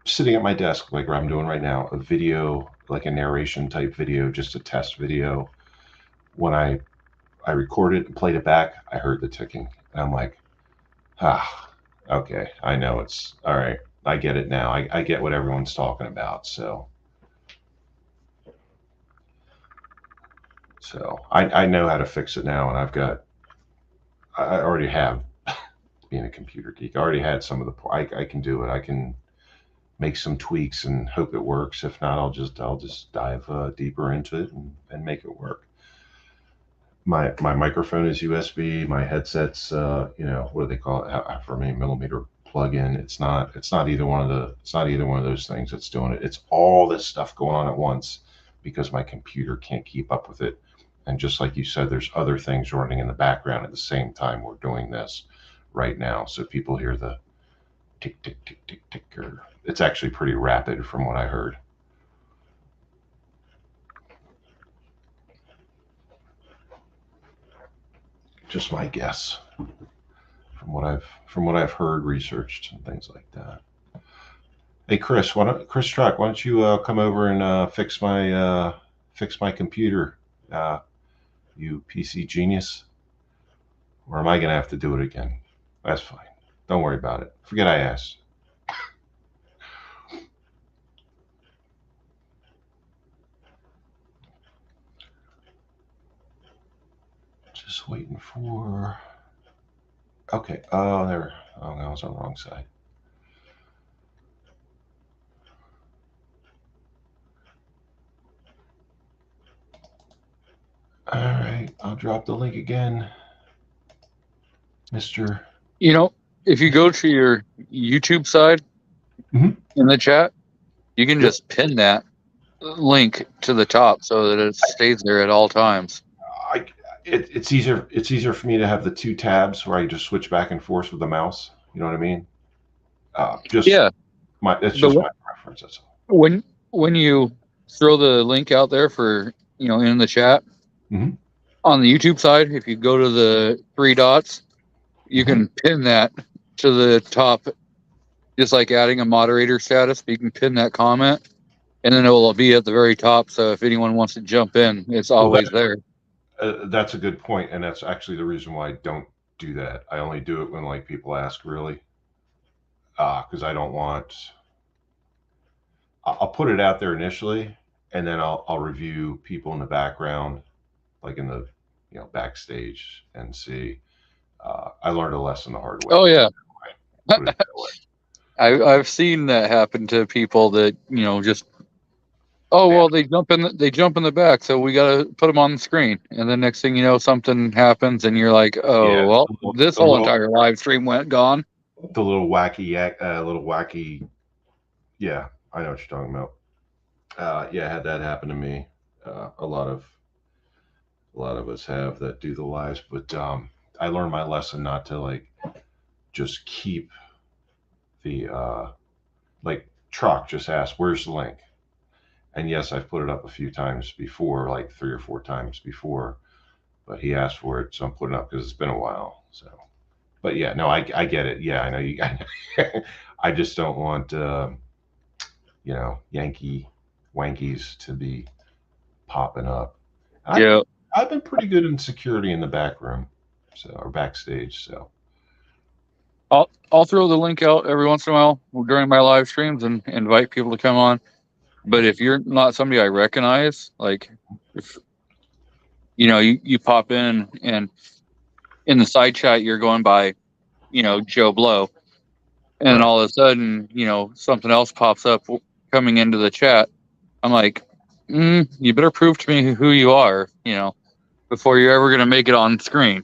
sitting at my desk, like I'm doing right now, a video, like a narration type video, just a test video, when I recorded and played it back, I heard the ticking. And I'm like, okay, I know it's all right. I get it now. I get what everyone's talking about. So I know how to fix it now. And I already have, being a computer geek, I already had some of the, I can do it. I can make some tweaks and hope it works. If not, I'll just dive deeper into it and make it work. My microphone is USB. My headset's, what do they call it? For me, millimeter plug-in. It's not either one of those things that's doing it. It's all this stuff going on at once because my computer can't keep up with it. And just like you said, there's other things running in the background at the same time we're doing this right now. So people hear the tick, tick, tick, tick, tick. It's actually pretty rapid from what I heard. Just my guess from what I've heard, researched, and things like that. Hey, Chris, Chris Truck, why don't you come over and fix my computer, you PC genius? Or am I gonna have to do it again? That's fine. Don't worry about it. Forget I asked. Just waiting for. Okay. Oh, there. Oh, no, I was on the wrong side. All right. I'll drop the link again, Mr. If you go to your YouTube side in the chat, you can just pin that link to the top so that it stays there at all times. It's easier for me to have the two tabs where I just switch back and forth with the mouse. You know what I mean? That's just my preference. That's all. When you throw the link out there for in the chat on the YouTube side, if you go to the three dots, you can pin that to the top, just like adding a moderator status. You can pin that comment, and then it will be at the very top. So if anyone wants to jump in, it's always there. That's a good point, and that's actually the reason why I don't do that. I only do it when like people ask, really, because I don't want. I'll put it out there initially, and then I'll review people in the background, like in the backstage, and see. I learned a lesson the hard way. Oh yeah, I've seen that happen to people that just. Oh well, they jump in the back, so we got to put them on the screen, and then next thing you know, something happens, and you're like, this whole entire live stream went gone. The little wacky, yeah, I know what you're talking about. I had that happen to me. A lot of us have that do the lives, but I learned my lesson not to just keep the Truck just asked, "Where's the link?" And yes, I've put it up a few times before, like 3 or 4 times before, but he asked for it, so I'm putting it up because it's been a while. So, but yeah, no, I get it. Yeah, I know you. I just don't want Yankee wankies to be popping up. I've been pretty good in security in the back room, or backstage. So I'll throw the link out every once in a while during my live streams and invite people to come on. But if you're not somebody I recognize, like you pop in, and in the side chat you're going by, Joe Blow, and then all of a sudden, something else pops up coming into the chat. I'm like, you better prove to me who you are, before you're ever going to make it on screen.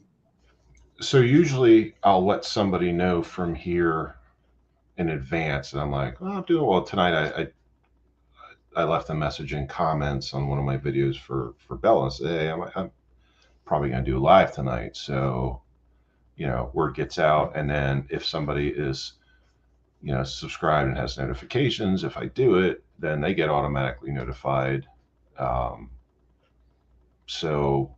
So usually I'll let somebody know from here in advance, and I'm like, I'm doing well tonight. I left a message in comments on one of my videos for Bella and said, hey, I'm probably going to do live tonight. So, word gets out. And then if somebody is, subscribed and has notifications, if I do it, then they get automatically notified. So,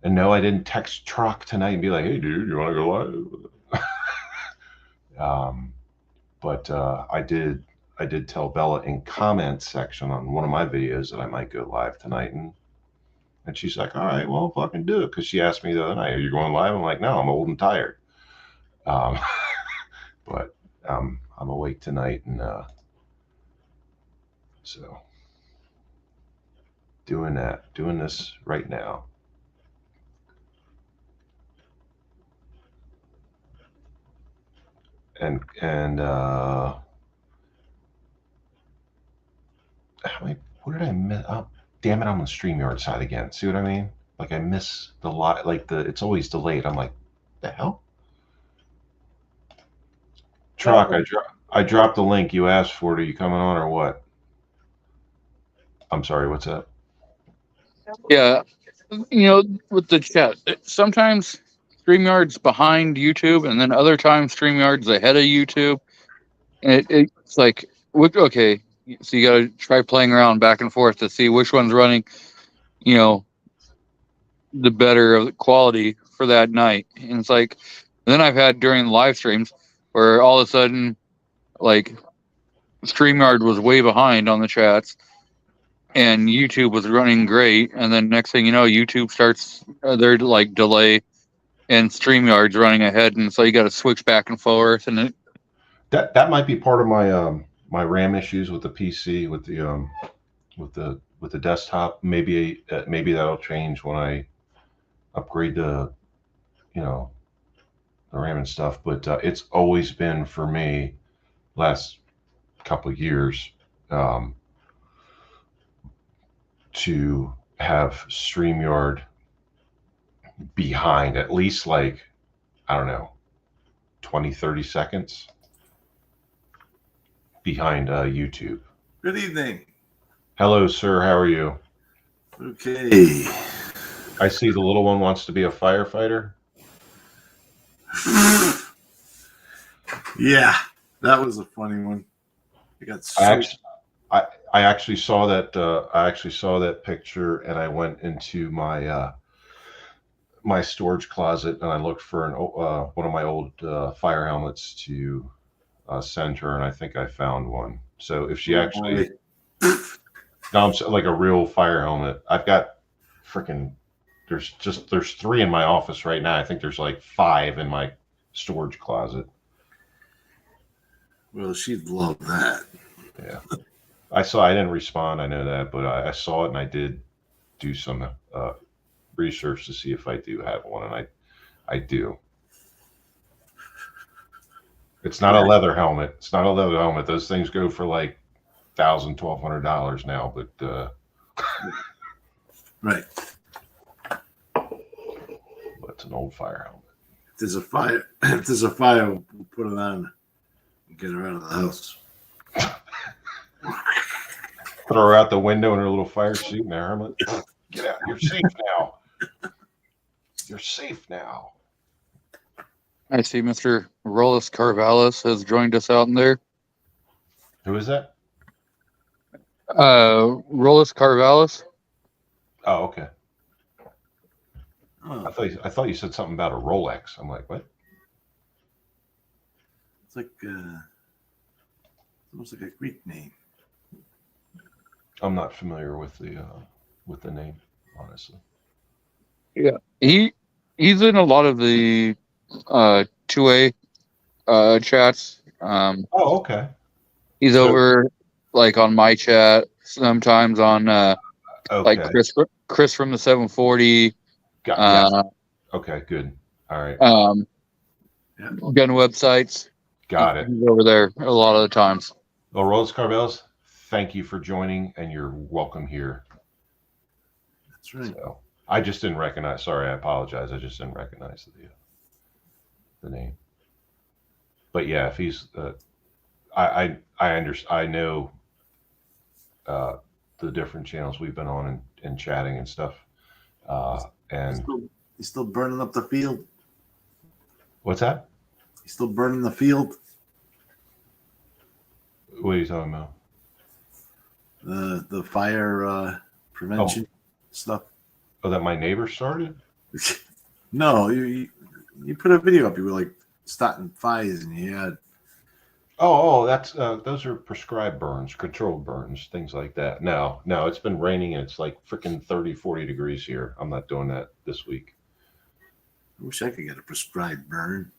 and no, I didn't text Truck tonight and be like, hey, dude, you want to go live? But I did tell Bella in comments section on one of my videos that I might go live tonight, and she's like, all right, well, fucking do it, because she asked me the other night, are you going live? I'm like, no, I'm old and tired. But I'm awake tonight, and so doing this right now. And what did I miss? Oh, damn it, I'm on StreamYard side again. See what I mean? Like I miss the lot, it's always delayed. I'm like, the hell? Truck, I dropped the link you asked for. Are you coming on or what? I'm sorry, what's that? Yeah, with the chat, sometimes StreamYard's behind YouTube, and then other times StreamYard's ahead of YouTube. And it's like, okay, so you got to try playing around back and forth to see which one's running, the better of the quality for that night. And it's like, then I've had during live streams where all of a sudden, like, StreamYard was way behind on the chats, and YouTube was running great. And then next thing you know, YouTube starts their like delay, and StreamYard's running ahead, and so you got to switch back and forth. And that might be part of my my RAM issues with the PC, with the desktop. Maybe that'll change when I upgrade the RAM and stuff. But it's always been for me last couple of years to have StreamYard behind at least, like, I don't know, 20-30 seconds behind YouTube. Good evening. Hello, sir. How are you? Okay. I see the little one wants to be a firefighter. Yeah, that was a funny one. I actually saw that. I actually saw that picture, and I went into my my storage closet, and I looked for one of my old fire helmets to send her, and I think I found one. So if she actually, no, I'm like a real fire helmet. I've got freaking. There's 3 in my office right now. I think there's like 5 in my storage closet. Well, she'd love that. Yeah. I didn't respond, I know that, but I saw it, and I did do some research to see if I do have one, and I do. It's not a leather helmet. It's not a leather helmet. Those things go for like $1,000, $1,200 now, but right. But it's an old fire helmet. If there's a fire, we'll put it on and get her out of the house. Throw her out the window in her little fire suit and her helmet. Get out. You're safe now. You're safe now. I see Mr. Rollis Carvalis has joined us out in there. Who is that? Rollis Carvalis. Oh, okay. Oh, I thought you said something about a Rolex. I'm like, what? it's like almost like a Greek name. I'm not familiar with the name, honestly. Yeah, he's in a lot of the 2A chats. Oh, okay. He's So- over like on my chat, sometimes on Okay. Like Chris from the 740. Got, Uh, okay, good. All right. Gun websites. Got it. He's over there a lot of the times. Well, Rose Carbells, thank you for joining, and you're welcome here. That's right. So, I just didn't recognize. Sorry, I apologize. I just didn't recognize the name. But yeah, if he's, I understand. I know the different channels we've been on and chatting and stuff. And He's still burning up the field. what's that? He's still burning the field. What are you talking about? The fire prevention stuff. Oh, that my neighbor started? No, you put a video up. You were like starting fires, and you had. Oh, that's those are prescribed burns, controlled burns, things like that. No, it's been raining and it's like freaking 30, 40 degrees here. I'm not doing that this week. I wish I could get a prescribed burn.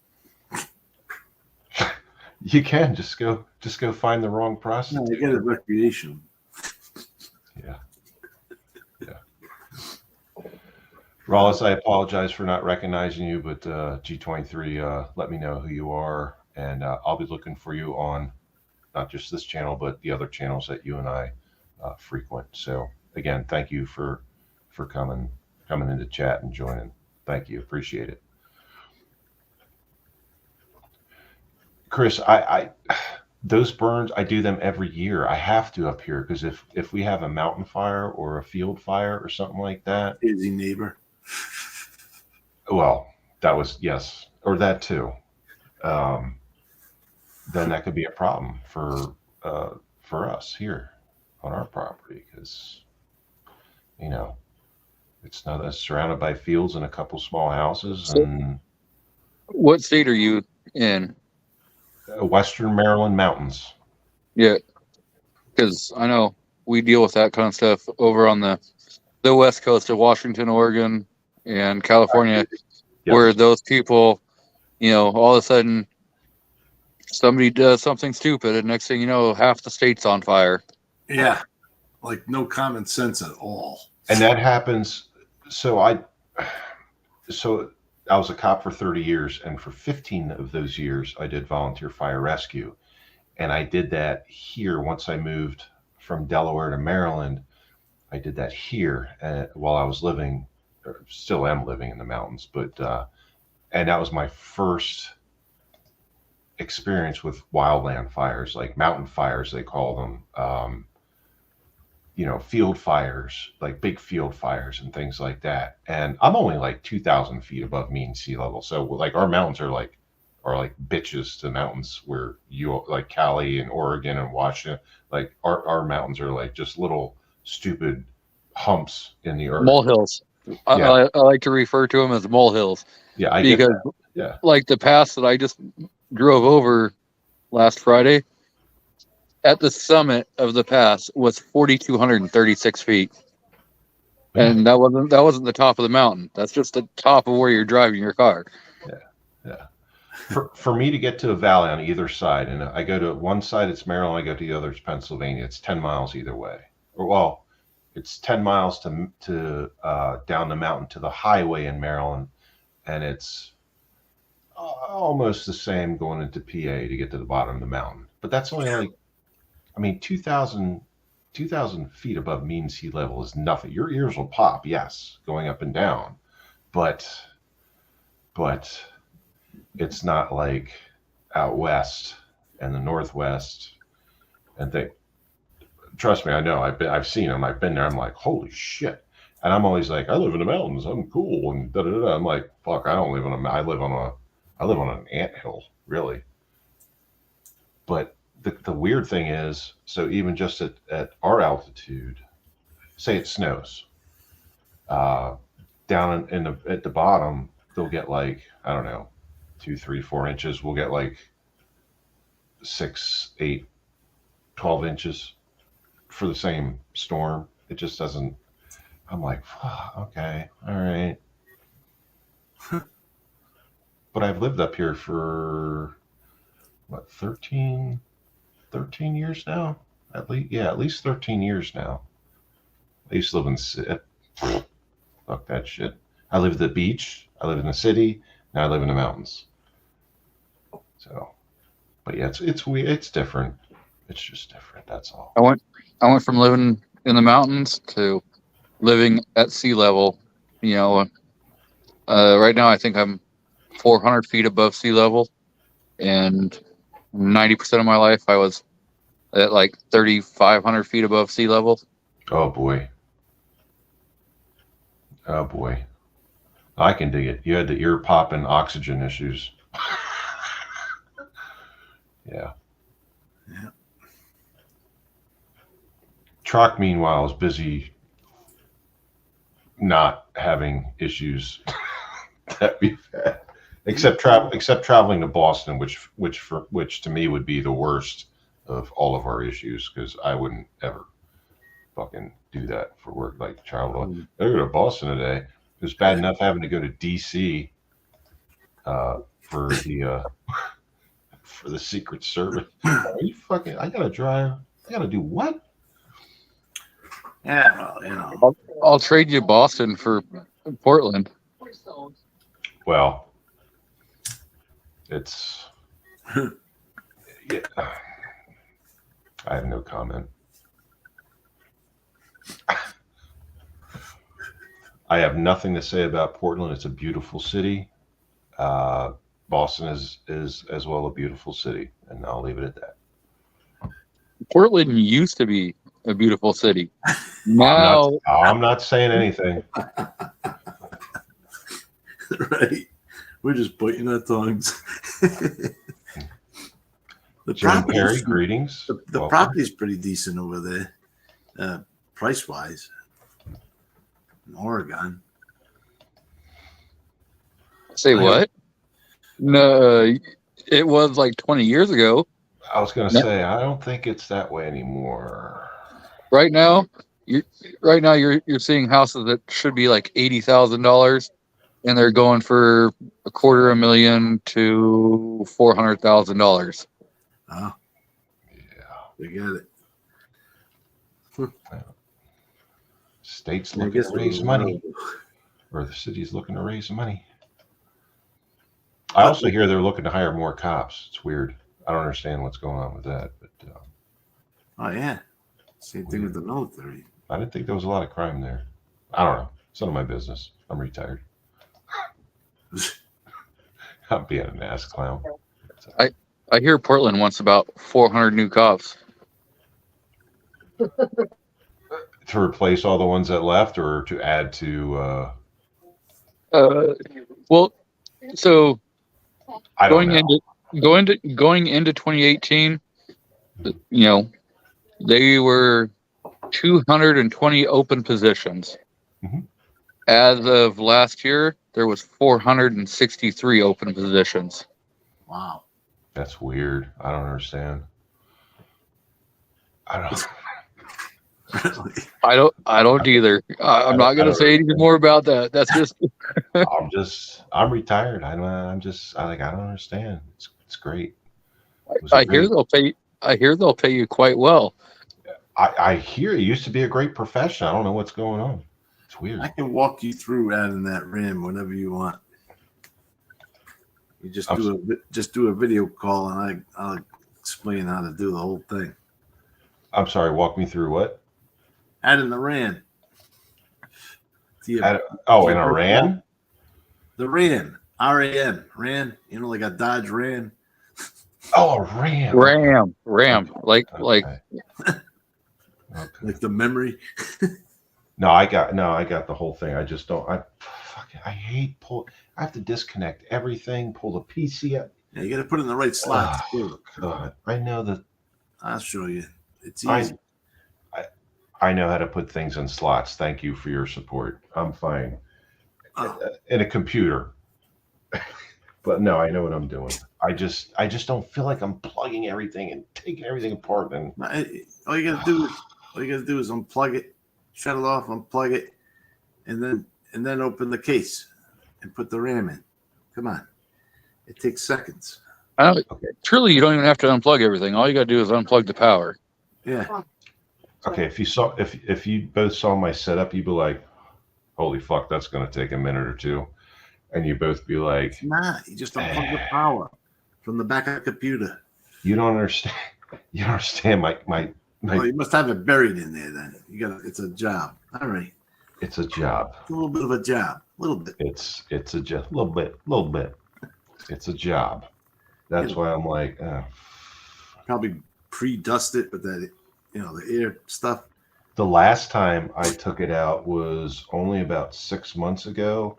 You can just go find the wrong No, prostitute. I get it recreational. Yeah. Rawls, I apologize for not recognizing you, but G23, let me know who you are, and I'll be looking for you on not just this channel, but the other channels that you and I frequent. So again, thank you for coming into chat and joining. Thank you, appreciate it. Chris, I those burns, I do them every year. I have to up here because if we have a mountain fire or a field fire or something like that. Busy neighbor. Well, that was, yes, or that too. Then that could be a problem for us here on our property because, it's not surrounded by fields and a couple small houses. So, and what state are you in? Western Maryland mountains. Yeah, because I know we deal with that kind of stuff over on the west coast of Washington, Oregon, and California, Yep. where those people, all of a sudden somebody does something stupid, and next thing you know, half the state's on fire. Yeah, like no common sense at all. And that happens. So I was a cop for 30 years, and for 15 of those years, I did volunteer fire rescue. And I did that here once I moved from Delaware to Maryland. I did that here while I was living, or still am living in the mountains. But and that was my first experience with wildland fires, like mountain fires, they call them. Field fires, like big field fires and things like that. And I'm only like 2,000 feet above mean sea level. So like our mountains are like bitches to mountains where you like Cali and Oregon and Washington, like our mountains are like just little stupid humps in the earth. Molehills. Yeah. I like to refer to them as molehills. Yeah, I because get that. Yeah. Like the pass that I just drove over last Friday, at the summit of the pass was 4,236 feet. Yeah. And that wasn't the top of the mountain. That's just the top of where you're driving your car. Yeah. For me to get to a valley on either side, and I go to one side, it's Maryland, I go to the other, it's Pennsylvania. It's 10 miles either way. Or well, it's 10 miles to down the mountain to the highway in Maryland, and it's almost the same going into PA to get to the bottom of the mountain. But that's only like, 2,000 feet above mean sea level is nothing. Your ears will pop, yes, going up and down, but it's not like out west and the Northwest. And trust me, I know. I've seen them. I've been there. I'm like, holy shit. And I'm always like, I live in the mountains. I'm cool. And da da da. I'm like, fuck. I don't live on I live on an anthill, really. But the weird thing is, so even just at our altitude, say it snows, down at the bottom, they'll get like, I don't know, 2, 3, 4 inches. We'll get like 6, 8, 12 inches for the same storm. It just doesn't. I'm like, okay, all right. But I've lived up here for what, 13 years now, at least 13 years now. I used to live in the city. Fuck that shit. I live at the beach. I live in the city. Now I live in the mountains. So, but yeah, it's weird. It's different. It's just different. That's all. I went from living in the mountains to living at sea level. You know, right now I think I'm 400 feet above sea level, and 90% of my life I was at like 3,500 feet above sea level. Oh boy. Oh boy. I can dig it. You had the ear popping oxygen issues. Yeah. Yeah. Troc, meanwhile, is busy not having issues that we've had, except traveling to Boston, which to me would be the worst of all of our issues, because I wouldn't ever fucking do that for work. Like travel, I go to Boston today. It was bad enough having to go to DC for the Secret Service. Are you fucking? I gotta drive. I gotta do what? Yeah, well, you know. I'll trade you Boston for Portland. Well, it's yeah. I have no comment. I have nothing to say about Portland. It's a beautiful city. Boston is as well a beautiful city, and I'll leave it at that. Portland used to be a beautiful city. Now I'm not saying anything. Right. We're just biting our tongues. The Jim Perry, property's- greetings. The Welcome. property's pretty decent over there, price wise. In Oregon. say what? No, it was like 20 years ago. I was going to Yep. say, I don't think it's that way anymore. Right now, you're seeing houses that should be like $80,000, and they're going for $250,000 to $400,000. Oh, Yeah. they got it. State's I looking guess to raise money, or the city's looking to raise money. I also hear they're looking to hire more cops. It's weird. I don't understand what's going on with that, but Oh yeah. Same thing with the military. I didn't think there was a lot of crime there. I don't know. It's none of my business. I'm retired. I'm being an ass clown. I hear Portland wants about 400 new cops. To replace all the ones that left, or to add to, Well, so I don't know. going into 2018, you know, they were 220 open positions. Mhm. As of last year, there was 463 open positions. Wow. That's weird. I don't understand. I don't. I don't either. I'm not going to say anything more about that. That's just I'm retired. I don't understand. It's great. It was I great. hear they'll pay you quite well. I hear it used to be a great profession. I don't know what's going on. It's weird. I can walk you through adding that RAM whenever you want. You just do a video call and I'll explain how to do the whole thing. I'm sorry. Walk me through what? Adding the RAM. In Iran? The RAM. RAN. RAN. You know, like a Dodge Ram. Oh, Iran. Ram, like Okay. Like the memory. No, I got the whole thing. I just don't. I hate I have to disconnect everything. Pull the PC up. Yeah, you got to put it in the right slots. Oh, God, I know that. I'll show you. It's easy. I know how to put things in slots. Thank you for your support. I'm fine. Oh. In a computer. But no, I know what I'm doing. I just don't feel like I'm plugging everything and taking everything apart. And All you gotta do is unplug it, shut it off, unplug it, and then open the case and put the RAM in. Come on, it takes seconds. Truly, you don't even have to unplug everything. All you got to do is unplug the power. Yeah, Okay, if you both saw my setup, you'd be like, "Holy fuck, that's gonna take a minute or two," and you both be like, Nah, you just unplug the power from the back of the computer. "You don't understand. You don't understand my Well, you must have it buried in there. Then you got it's a job. All right, It's a job. it's a little bit of a job, a little bit. It's a just little bit. It's a job. That's why I'm like, Probably pre-dust it with that, the air stuff. the last time I took it out was only about 6 months ago,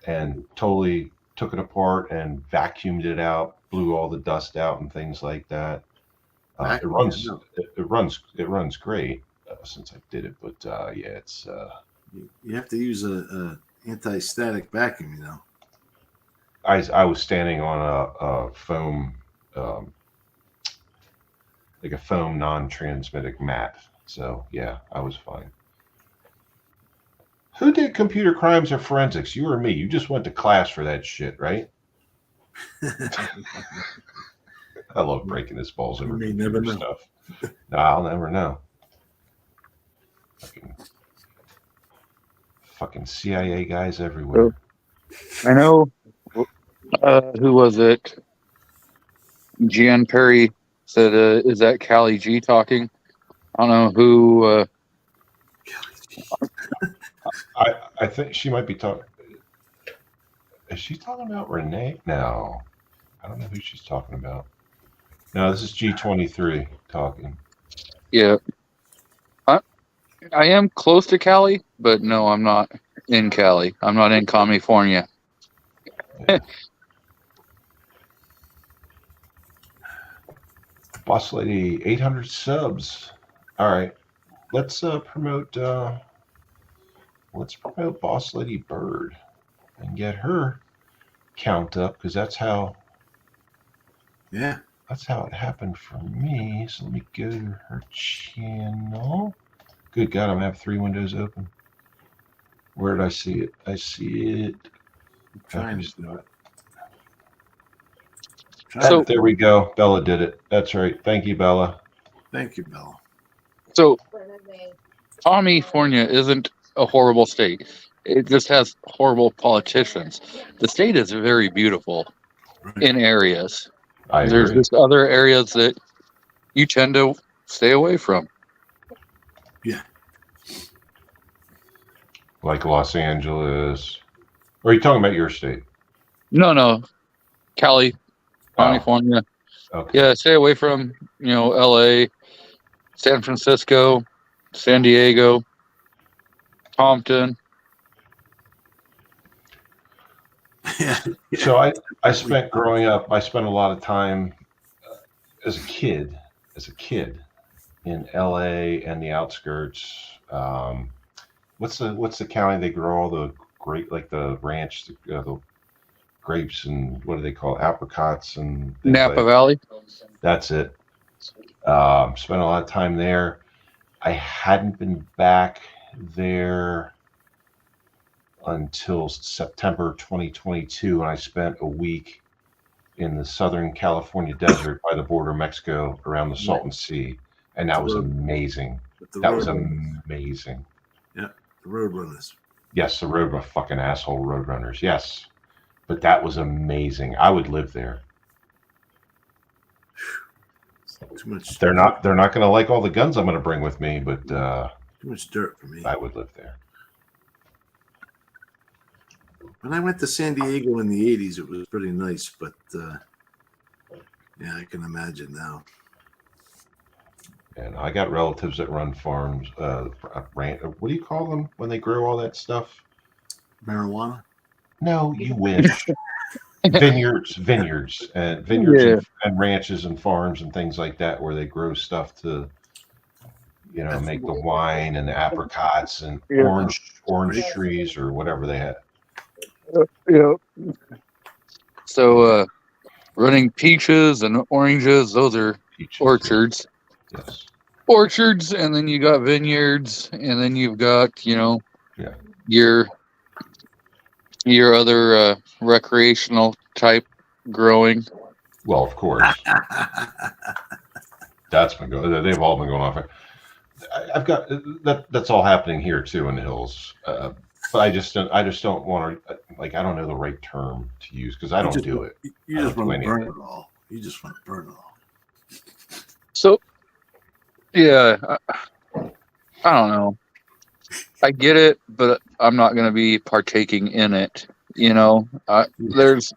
and totally took it apart and vacuumed it out, blew all the dust out and things like that. It runs great since I did it, but yeah, it's You have to use a anti-static vacuum. I was standing on a foam, like a foam non-transmitting mat. So yeah, I was fine. Who did computer crimes or forensics? You or me? You just went to class for that shit, right? I love breaking his balls over You may computer never know. stuff. No, I'll never know. Fucking CIA guys everywhere. I know. Who was it? Gian Perry said, "Is that Callie G talking?" I don't know who. I think she might be talking. Is she talking about Renee? No, I don't know who she's talking about. No, this is G23 talking. Yeah, I am close to Cali, but no, I'm not in Cali. I'm not in California. Yeah. Boss Lady, 800 subs. All right, let's promote Boss Lady Bird and get her count up, because that's how it happened for me. So let me go to her channel. Good God, I'm gonna have 3 windows open. Where did I see it? I see it. Trying to do it. So- There we go. Bella did it. That's right. Thank you, Bella. Thank you, Bella. So, California isn't a horrible state. It just has horrible politicians. The state is very beautiful Right. in areas. I There's agree. just other areas that you tend to stay away from. Like Los Angeles. Or are you talking about your state? No, Cali, Oh, California. okay. Yeah, stay away from LA, San Francisco, San Diego, Compton. Yeah. So I spent growing up, I spent a lot of time as a kid in LA and the outskirts. What's the county they grow all the grape, like the ranch, the grapes, and what do they call it? Apricots and things Napa like. Valley. That's it. Spent a lot of time there. I hadn't been back there until September 2022, and I spent a week in the Southern California desert by the border of Mexico around the Salton Sea, and that was amazing. That was amazing. The Roadrunners. Yes, the fucking asshole Roadrunners. Yes, but that was amazing. I would live there. Too much. They're not going to like all the guns I'm going to bring with me, but Too much dirt for me. I would live there. When I went to San Diego in the 80s, it was pretty nice, but yeah, I can imagine now. And I got relatives that run farms. What do you call them when they grow all that stuff? Marijuana? No, you wish. vineyards and ranches and farms and things like that, where they grow stuff to, make the wine and the apricots and orange trees or whatever they had. Yeah. So, running peaches and oranges, those are Peaches. orchards. Yes. Orchards, and then you got vineyards, and then you've got, your other recreational type growing. Well, of course. That's been going. They've all been going on for. I've got that. That's all happening here too in the hills. But I just don't want to. Like, I don't know the right term to use because I don't do it. You I just don't want do to burn anything. it all. You just want to burn it all. So, yeah, I don't know. I get it, but I'm not going to be partaking in it. You know, there's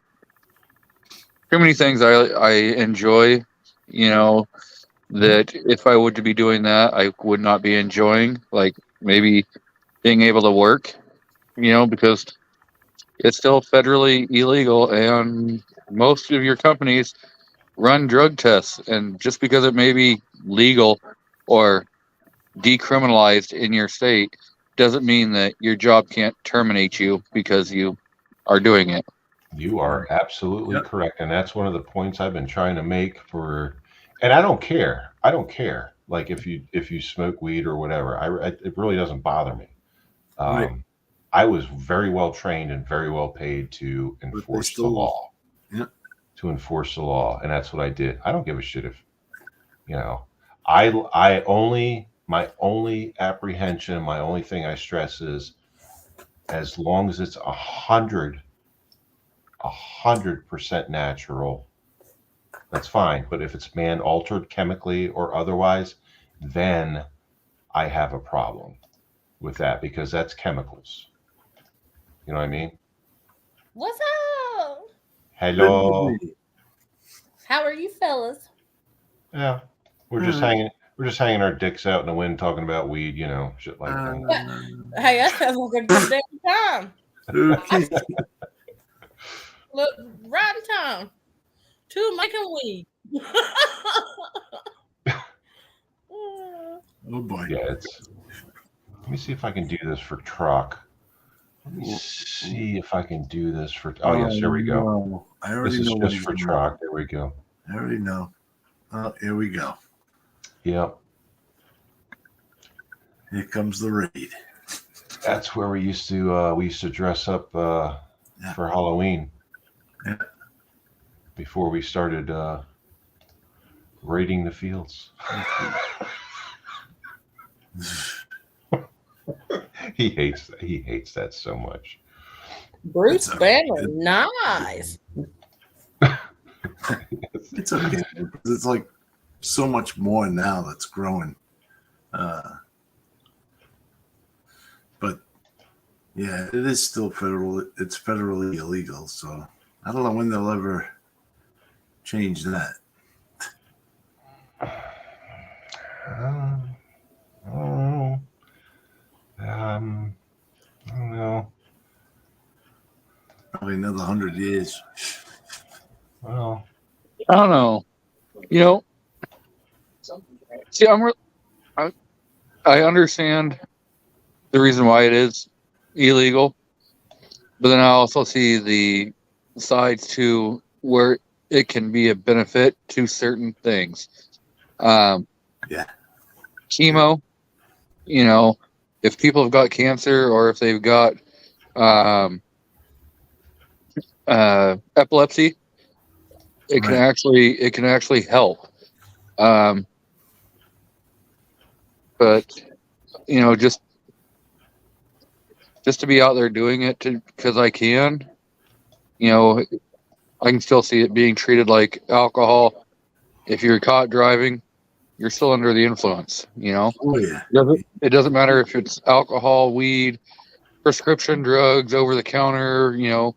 too many things I enjoy, you know, that if I were to be doing that, I would not be enjoying. Like maybe being able to work, you know, because it's still federally illegal, and most of your companies run drug tests. And just because it may be legal or decriminalized in your state doesn't mean that your job can't terminate you because you are doing it. You are absolutely Yep. correct, and that's one of the points I've been trying to make for. And I don't care. I don't care. Like if you smoke weed or whatever, it really doesn't bother me. Right. I was very well trained and very well paid to enforce the still- law. Yep. To enforce the law, and that's what I did. I don't give a shit if, you know, I only my only apprehension, my only thing I stress is, as long as it's 100% natural, that's fine. But if it's man altered chemically or otherwise, then I have a problem with that because that's chemicals. You know what I mean? What's up? Hello. How are you fellas? Yeah. We're just hanging our dicks out in the wind talking about weed, you know, shit like that. Hey, that sounds like a good damn time. Okay. Look, right in time. Two making weed. Oh boy. Yeah, let me see if I can do this for truck. Let me see if I can do this for. Oh yes, here we go. No. I already This is know what just he's for doing. truck. There we go. I already know. Oh, here we go. Yep, Here comes the raid. that's where we used to dress up for Halloween. Yeah. Before we started raiding the fields. He hates that so much. Bruce It's Banner, nice. It's okay. It's like so much more now that's growing. But yeah, it is still federal. It's federally illegal. So I don't know when they'll ever change that. I don't know. Probably another 100 years. Well, I don't know. You know, see, I understand the reason why it is illegal, but then I also see the sides to where it can be a benefit to certain things. Yeah. Chemo, you know, if people have got cancer or if they've got epilepsy, it can actually help. But you know, just to be out there doing it because I can, you know, I can still see it being treated like alcohol. If you're caught driving, you're still under the influence, you know. Oh yeah. It doesn't matter if it's alcohol, weed, prescription drugs, over the counter, you know.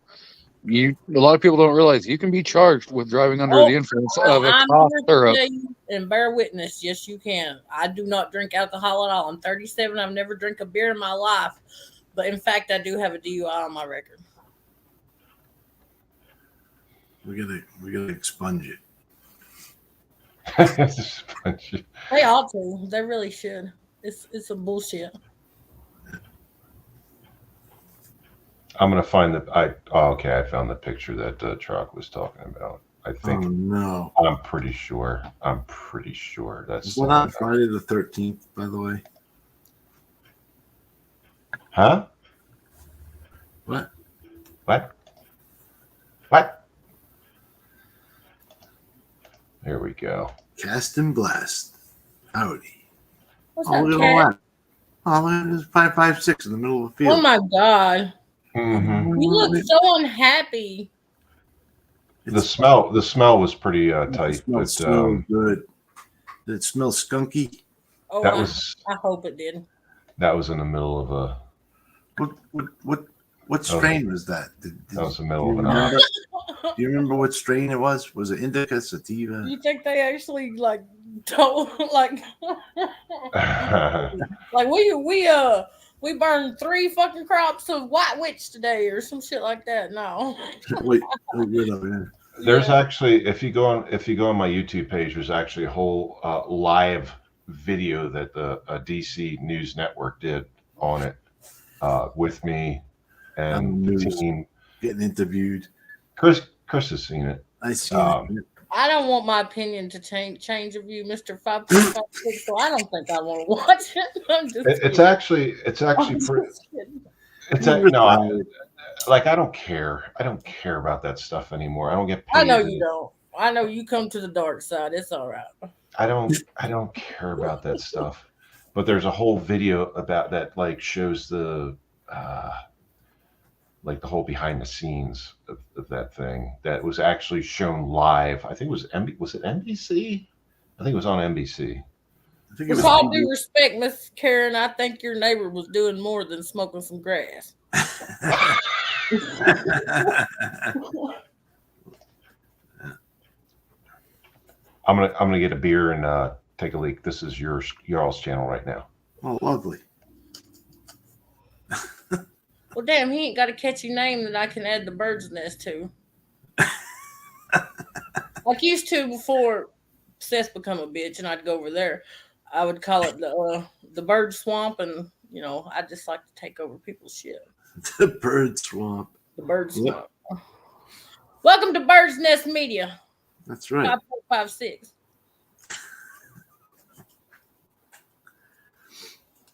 A lot of people don't realize you can be charged with driving under the influence of a I'm cough here to syrup. tell you and bear witness. Yes, you can. I do not drink alcohol at all. I'm 37. I've never drank a beer in my life. But in fact, I do have a DUI on my record. We gotta expunge it. They ought to. They really should. It's some bullshit. I'm gonna find okay, I found the picture that Truck was talking about. I think Oh no. I'm pretty sure that's Is that on Friday the 13th, by the way? Huh? What? There we go. Cast and Blast. Howdy. What's Oh, up, look at all Cat? that. Oh, look, there's 556 in the middle of the Oh field. my God. Hmm. You look so unhappy. The smell was pretty It tight, smells but so good. Did it smell skunky? Oh, that was I hope it did. in the middle of a What strain was that? that was the middle do of you an remember? Do you remember what strain it was? Was it indica, sativa? You think they actually like told like like we burned 3 fucking crops of white witch today or some shit like that? No. Wait, good over there. There's Yeah. actually, if you go on my YouTube page, there's actually a whole live video that a DC News Network did on it with me and the News. team. Getting interviewed. Chris has seen it. I see. I don't want my opinion to change of you, Mr. 556, so I don't think I want to watch it. I'm just It's kidding. actually I'm pretty. just kidding. I don't care. I don't care about that stuff anymore. I don't get paid. I know you don't. I know you come to the dark side. It's all right. I don't care about that stuff. But there's a whole video about that, like shows the like the whole behind the scenes of that thing that was actually shown live. I think it was was it NBC? I think it was on NBC. I think it With was all due respect, Miss Karen, I think your neighbor was doing more than smoking some grass. I'm gonna get a beer and take a leak. This is y'all's channel right now. Oh, lovely. Well, damn, he ain't got a catchy name that I can add the bird's nest to. Like used to before Seth become a bitch and I'd go over there. I would call it the bird swamp, and you know, I just like to take over people's shit. The bird swamp. The bird Yep. swamp. Welcome to Bird's Nest Media. That's right. 5456.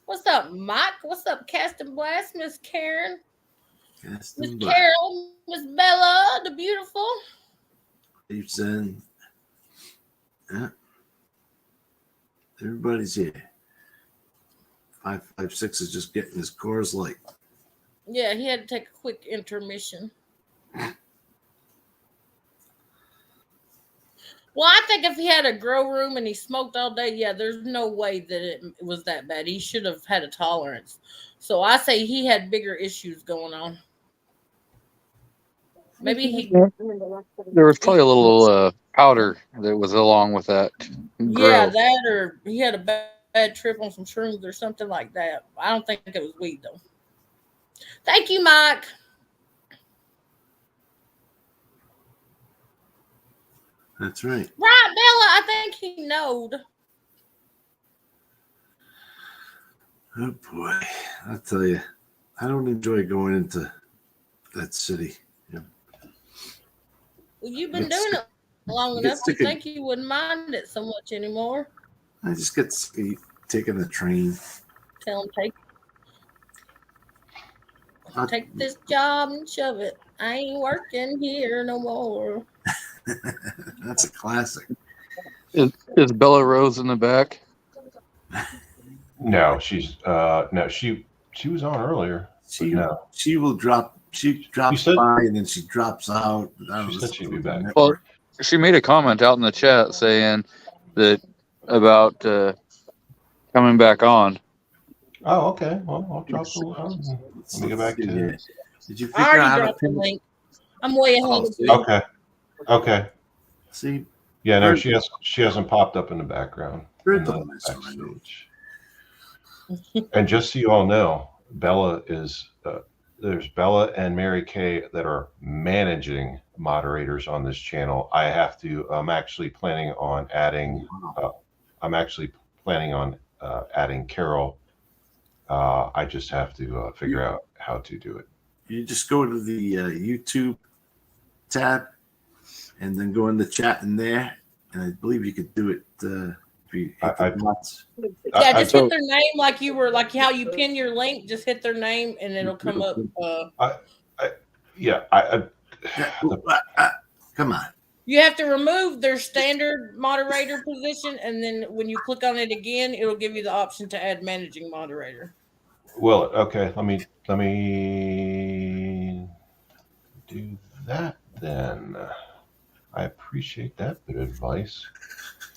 What's up, Mike? What's up, Cast and Blast, Miss Karen, Cast Miss and Blast. Carol, Miss Bella, the beautiful. Keeps in. Yeah. Everybody's here. 556 is just getting his Coors Light. Yeah, he had to take a quick intermission. Well, I think if he had a grow room and he smoked all day, yeah, there's no way that it was that bad. He should have had a tolerance. So I say he had bigger issues going on. Maybe he, There was probably a little powder that was along with that. yeah, grow. that or he had a bad trip on some shrooms or something like that. I don't think it was weed though. Thank you, Mike. That's right. Right, Bella, I think he knowed. Oh boy. I'll tell you, I don't enjoy going into that city. Yeah. Well, you've been It's- doing it long it enough. gets I sick of- think you wouldn't mind it so much anymore. I just get sick of taking the train. Tell him I- take this job and shove it. I ain't working here no more. That's a classic. Is Bella Rose in the back? No, she's no, she was on earlier. She No. she will drop. She drops said- by and then she drops out. I don't She know, said she'd be back. Well, she made a comment out in the chat saying that about coming back on. Oh, okay. Well, I'll drop the. Let me go back to. Yeah. Did you I figure out already how to dropped the pin? link. I'm way ahead Oh, of see? you. Okay. Okay. See, Yeah, no, Heard- she hasn't popped up in the background. heard in the the last one, I know. backstage. And just so you all know, Bella is there's Bella and Mary Kay that are managing moderators on this channel. I have to. I'm actually planning on adding. Adding Carol. I just have to figure out how to do it. You just go to the YouTube tab and then go in the chat in there, and I believe you could do it. If you hit the dots. Yeah, just so- hit their name like you were like how you pin your link. Just hit their name and it'll come up. Yeah, Come on. You have to remove their standard moderator position, and then when you click on it again, it'll give you the option to add managing moderator. Well, okay. Let me do that then. I appreciate that bit of advice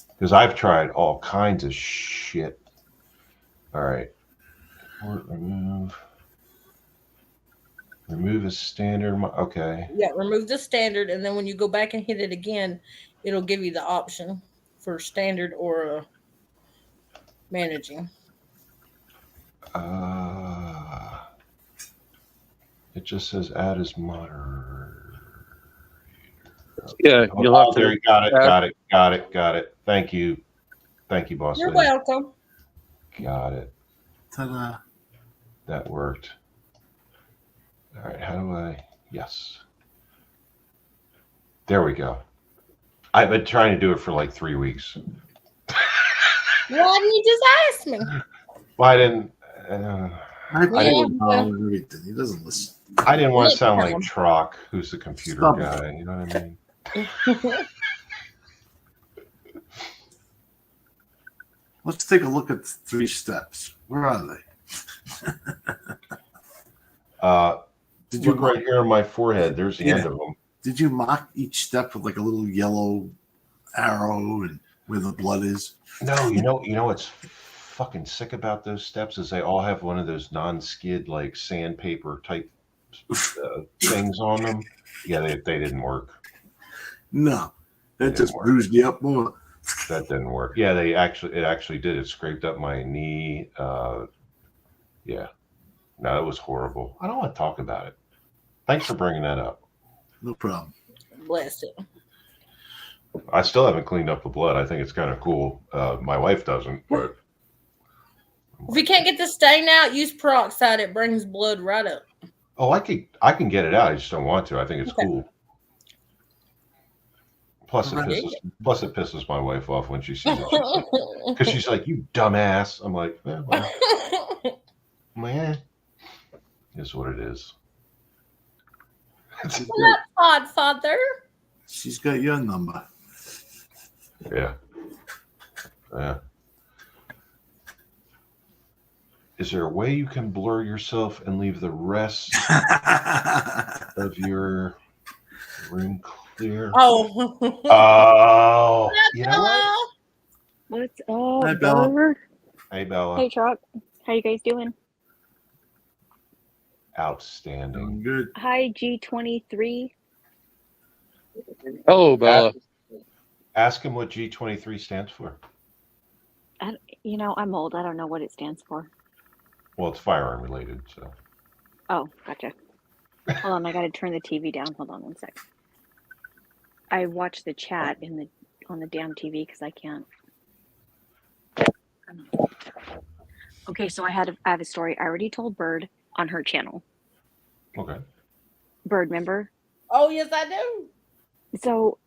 because I've tried all kinds of shit. All right. Remove a standard. Okay. Yeah, remove the standard, and then when you go back and hit it again, it'll give you the option for standard or managing. It just says add as moderator. Yeah, you'll have there to. you got it. Thank you, boss You're lady. welcome. Got it. Ta-da. That worked. All right, how do I? Yes. There we go. I've been trying to do it for like 3 weeks. Why didn't you just ask me? Well, I didn't. I Yeah. told him everything. He doesn't listen. I didn't want to Nick, sound tell like him. Trock, who's the computer Stop it. guy. You know what I mean? Let's take a look at the 3 steps. Where are they? Did you Look right here on my forehead. There's the end Yeah. of them. Did you mark each step with like a little yellow arrow and where the blood is? No, you know what's fucking sick about those steps is they all have one of those non-skid like sandpaper type things on them. Yeah, they didn't work. No, that It just didn't work. bruised you up more. That didn't work. Yeah, it actually did. It scraped up my knee. Yeah, no, it was horrible. I don't want to talk about it. Thanks for bringing that up. No problem. Bless it. I still haven't cleaned up the blood. I think it's kind of cool. My wife doesn't, but If you can't get the stain out, use peroxide. It brings blood right up. oh, I can get it out. I just don't want to. I think it's Okay. cool. Plus, Right. it pisses my wife off when she sees it. Because she's like, "You dumbass." I'm like, "Yeah, well, man, is what it is." Odd father. She's got your number. Yeah. Is there a way you can blur yourself and leave the rest of your room clear? Oh. Oh, you know what? What's up, Hi, Bella. Bird? Hey, Bella. Hey, Truck. How you guys doing? Outstanding. Doing good. Hi, G23. Hello, Bella. Ask him what G23 stands for. You know, I'm old. I don't know what it stands for. Well, it's firearm related, so. Oh, gotcha. Hold on, I gotta turn the TV down. Hold on one sec. I watch the chat on the damn TV because I can't. Okay, so I have a story. I already told Bird on her channel. Okay. Bird, remember? Oh, yes, I do. So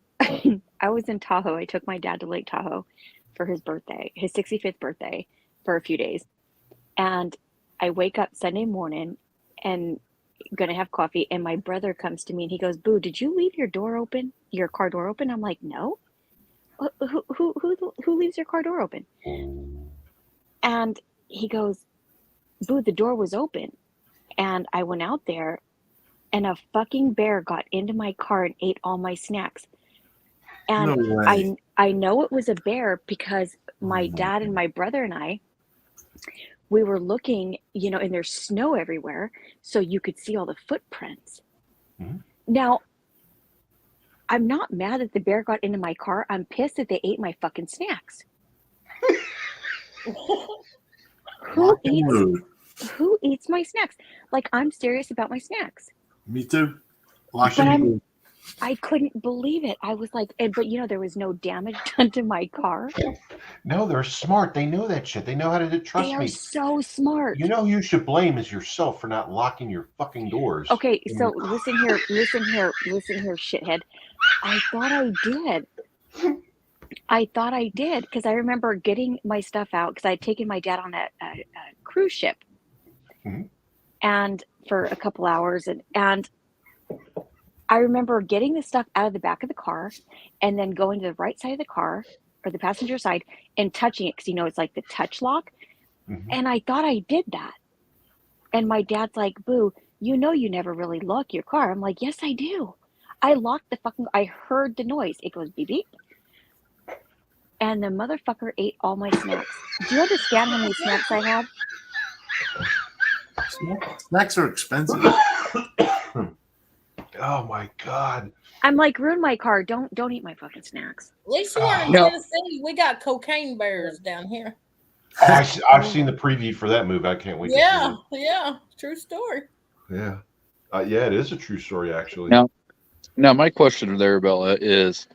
I was in Tahoe. I took my dad to Lake Tahoe for his birthday, his 65th birthday, for a few days. And I wake up Sunday morning and gonna have coffee, and my brother comes to me and he goes, "Boo, did you leave your door open? Your car door open?" I'm like, "No. Who leaves your car door open?" Ooh. And he goes, "Boo, the door was open." And I went out there and a fucking bear got into my car and ate all my snacks. And No way. I know it was a bear because my dad and my brother and I, we were looking, and there's snow everywhere, so you could see all the footprints. Mhm. Now, I'm not mad that the bear got into my car. I'm pissed that they ate my fucking snacks. Lock and load. Who eats my snacks? Like, I'm serious about my snacks. Me too. Lock But and load. I couldn't believe it. I was like, but there was no damage done to my car. No, they're smart. They know that shit. They know how to trust They are me. so smart. You know who you should blame is yourself for not locking your fucking doors. Okay, so listen here, shithead. I thought I did because I remember getting my stuff out because I'd taken my dad on a cruise ship, Mhm. and for a couple hours, and I remember getting the stuff out of the back of the car and then going to the right side of the car or the passenger side and touching it because it's like the touch lock. Mhm. And I thought I did that. And my dad's like, Boo, you never really lock your car. I'm like, yes, I do. I locked I heard the noise. It goes beep beep. And the motherfucker ate all my snacks. Do you understand how many snacks I had? Snacks are expensive. Oh my God. I'm like, ruin my car. Don't eat my fucking snacks. At least you weren't in No. Tennessee. We got cocaine bears down here. Oh, I've seen the preview for that movie. I can't wait to Yeah, see yeah. True story. it. Yeah. Yeah, it is a true story, actually. No. Now, my question there, Bella, is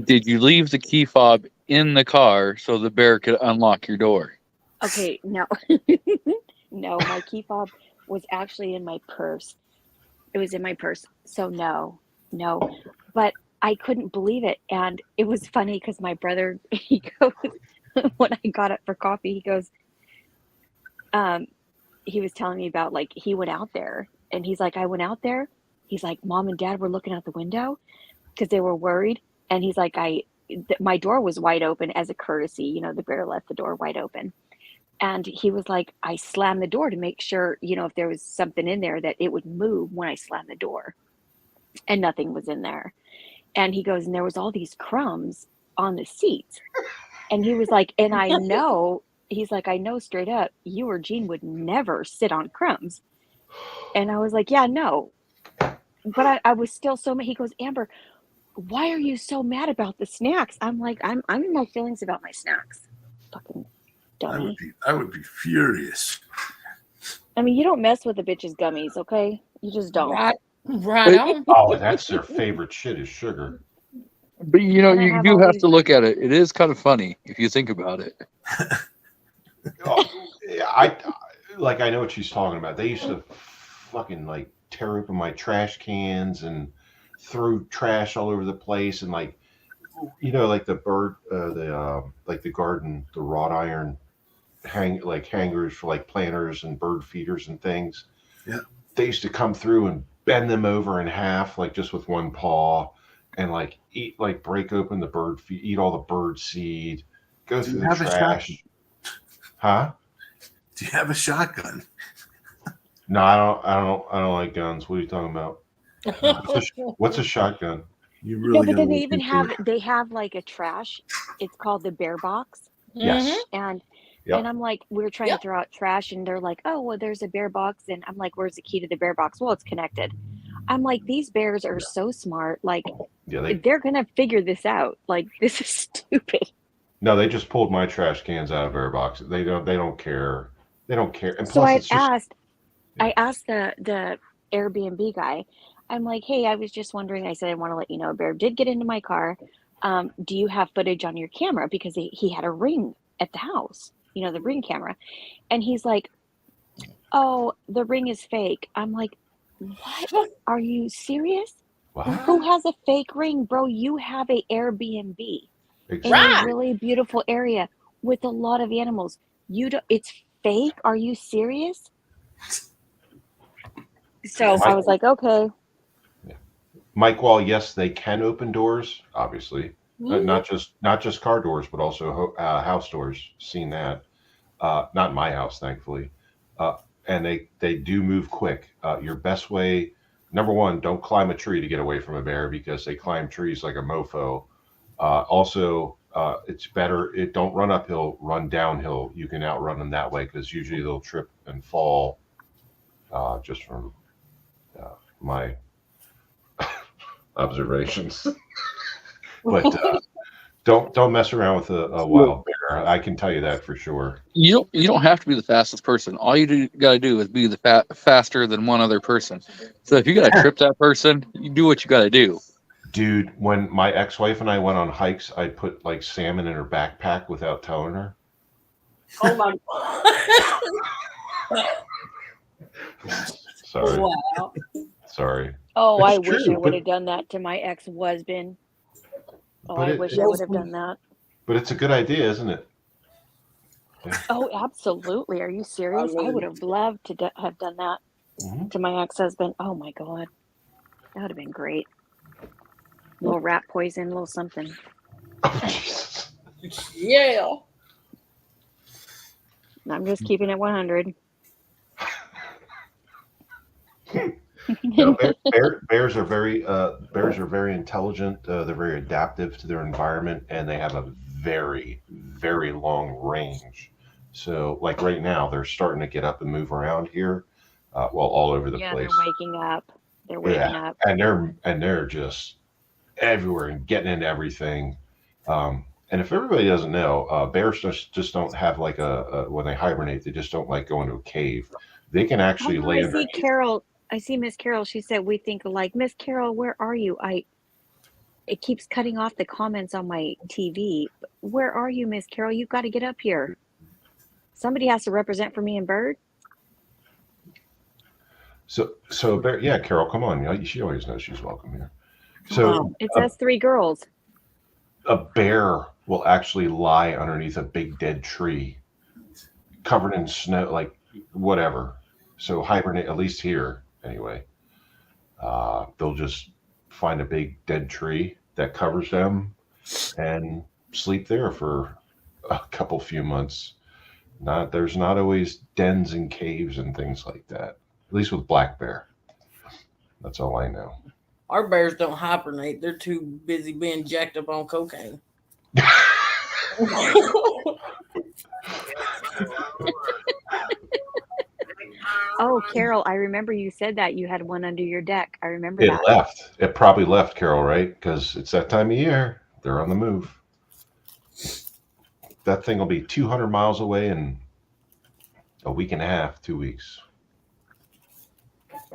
did you leave the key fob in the car so the bear could unlock your door? Okay, no. No, my key fob was actually in my purse. It was in my purse. So no. But I couldn't believe it. And it was funny because my brother, he goes, when I got up for coffee, he goes, he was telling me about like he went out there and he's like, I went out there. He's like, Mom and Dad were looking out the window because they were worried. And he's like, my door was wide open as a courtesy. The bear left the door wide open. And he was like, I slammed the door to make sure, if there was something in there that it would move when I slammed the door. And nothing was in there. And he goes, and there was all these crumbs on the seats. And he was like, and I know, he's like, I know straight up, you or Gene would never sit on crumbs. And I was like, yeah, no. But I was still so mad. He goes, Amber, why are you so mad about the snacks? I'm like, I'm in my feelings about my snacks. Fucking dummy. I would be furious. I mean, you don't mess with the bitch's gummies, okay? You just don't. Right on. Oh, that's their favorite shit is sugar. But And I you have do all have these- to look at it. It is kind of funny if you think about it. Oh, yeah, I know what she's talking about. They used to fucking like tear open my trash cans and throw trash all over the place and like like the bird like the garden, the wrought iron hangers for like planters and bird feeders and things. Yeah. They used to come through and bend them over in half like just with one paw and like break open the bird feed, eat all the bird seed, go through the have a trash. Huh? Do you have a shotgun? No, I don't like guns. What are you talking about? What's a shotgun? You No, really but then gotta they look into it. have like a trash. It's called the bear box. Yes. And Yep. and I'm like, we're trying Yep. to throw out trash and they're like, oh, well, there's a bear box. And I'm like, where's the key to the bear box? Well, it's connected. I'm like, these bears are so smart. Like, Yeah, they're going to figure this out. Like, this is stupid. no, they just pulled my trash cans out of their box. They don't care. They don't care. And So plus, I it's just asked the Airbnb guy, I'm like, hey, I was just wondering, I said, I want to let you know a bear did get into my car. Do you have footage on your camera? Because he had a ring at the house, the Ring camera. And he's like, oh, the ring is fake. I'm like, what? Are you serious? What? Who has a fake ring, bro? You have a Airbnb in Exactly. Right. a really beautiful area with a lot of animals. It's fake? Are you serious? So I was like, okay. Mike, while yes, they can open doors, obviously, Mhm. not just car doors, but also house doors. Seen that. Not in my house, thankfully. And they do move quick. Your best way, number one, don't climb a tree to get away from a bear because they climb trees like a mofo. Also, it's better. Don't run uphill, run downhill. You can outrun them that way because usually they'll trip and fall. Just from my observations. But don't mess around with a wild bear. I can tell you that for sure. You don't have to be the fastest person. All you got to do is be the faster than one other person. So if you got to trip that person, you do what you got to do. Dude, when my ex-wife and I went on hikes, I put like salmon in her backpack without telling her. Oh my Sorry. Wow. Sorry. Oh, It's I wish true, I would but- have done that to my ex-husband. Oh, But I it- wish I would have done that. But it's a good idea, isn't it? Oh, absolutely. Are you serious? I would have loved to have done that Mhm. to my ex-husband. Oh my God. That would have been great. Little rat poison, little something. Oh, Jesus. Yeah. I'm just keeping it 100. No, bears are very intelligent. They're very adaptive to their environment, and they have a very, very long range. So, like right now, they're starting to get up and move around here, well, all over the Yeah, place. they're waking up. They're waking up. And they're just everywhere and getting into everything. And if everybody doesn't know, bears just don't have like a when they hibernate, they just don't like go into a cave. They can actually Oh, lay I see underneath. Carol. I see Miss Carol. She said we think alike. Miss Carol, where are you? It keeps cutting off the comments on my TV. Where are you, Miss Carol? You've got to get up here. Somebody has to represent for me and Bird. So bear, yeah, Carol, come on. She always knows she's welcome here. So It says 3 girls. a bear will actually lie underneath a big dead tree covered in snow, like whatever. So hibernate, at least here anyway. They'll just find a big dead tree that covers them and sleep there for a few months. There's not always dens and caves and things like that. At least with black bear. That's all I know. Our bears don't hibernate. They're too busy being jacked up on cocaine. Oh, Carol, I remember you said that you had one under your deck. I remember It that. left. It probably left, Carol, right? Because it's that time of year. They're on the move. That thing will be 200 miles away in a week and a half, 2 weeks.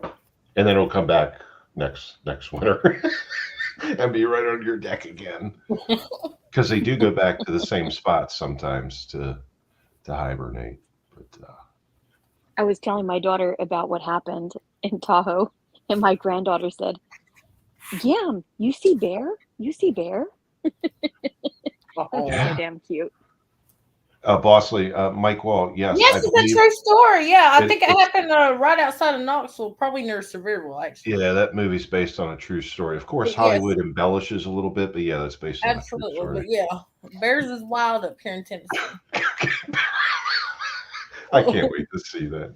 And then it'll come back next winter and be right on your deck again. Because they do go back to the same spots sometimes to hibernate. But I was telling my daughter about what happened in Tahoe, and my granddaughter said, "Yam, you see bear? You see bear?" Oh. Yeah. So damn cute. Bosley, Mike Wall, yes. Yes, I it's believe, a true story. Yeah, I think it it's- happened right outside of Knoxville, probably near Sevierville, actually. yeah, that movie's based on a true story. Of course, Yes. Hollywood embellishes a little bit, but yeah, that's based on a true Absolutely. story. But yeah, bears is wild up here in Tennessee. I can't wait to see that.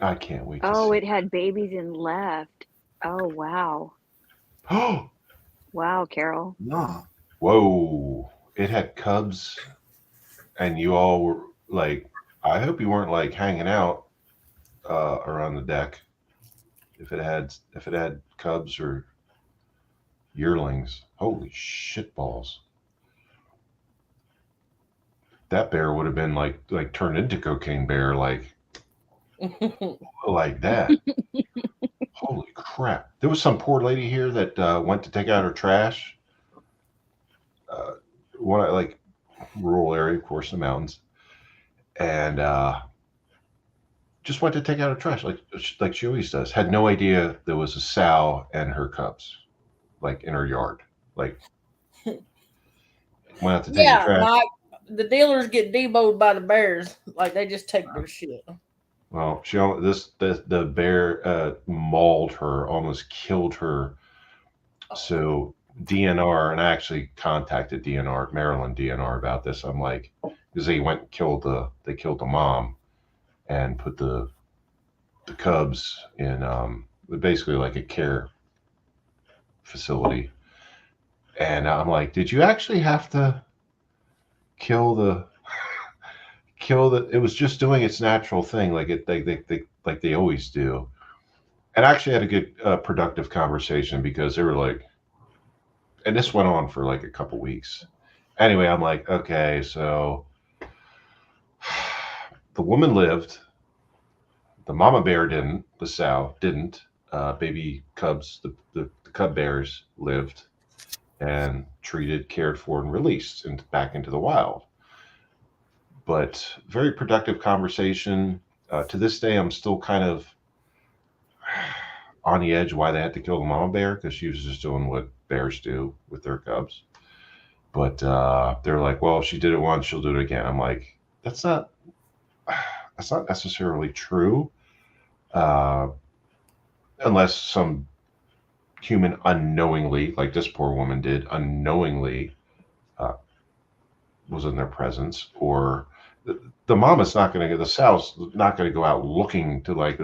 I can't wait to Oh, see it had babies and left. Oh, wow. Oh, Wow, Carol. No. whoa. It had cubs, and you all were like, I hope you weren't like hanging out around the deck if it had cubs or yearlings. Holy shit balls. That bear would have been like turned into Cocaine Bear like that. Holy crap. There was some poor lady here that went to take out her trash. One like rural area, of course, the mountains. And just went to take out her trash like she always does. Had no idea there was a sow and her cubs like in her yard. Like went out to take Yeah, the trash. like the dealers get deboed by the bears. Like they just take their shit. Well, the bear mauled her, almost killed her. So DNR, and I actually contacted Maryland DNR about this. I'm like, because they went and killed the mom and put the cubs in basically like a care facility. And I'm like, did you actually have to kill the it was just doing its natural thing like they always do. And I actually had a good productive conversation because they were like, and this went on for like a couple weeks. Anyway, I'm like, okay, so the woman lived, the mama bear didn't, the sow didn't, baby cubs, the cub bears lived and treated, cared for, and released back into the wild. But very productive conversation. To this day, I'm still kind of on the edge why they had to kill the mama bear, because she was just doing what bears do with their cubs. But they're like, well, if she did it once, she'll do it again. I'm like, that's not necessarily true. unless some human unknowingly, like this poor woman did, unknowingly was in their presence, or the mama's not going to get, the sow's not going to go out looking to like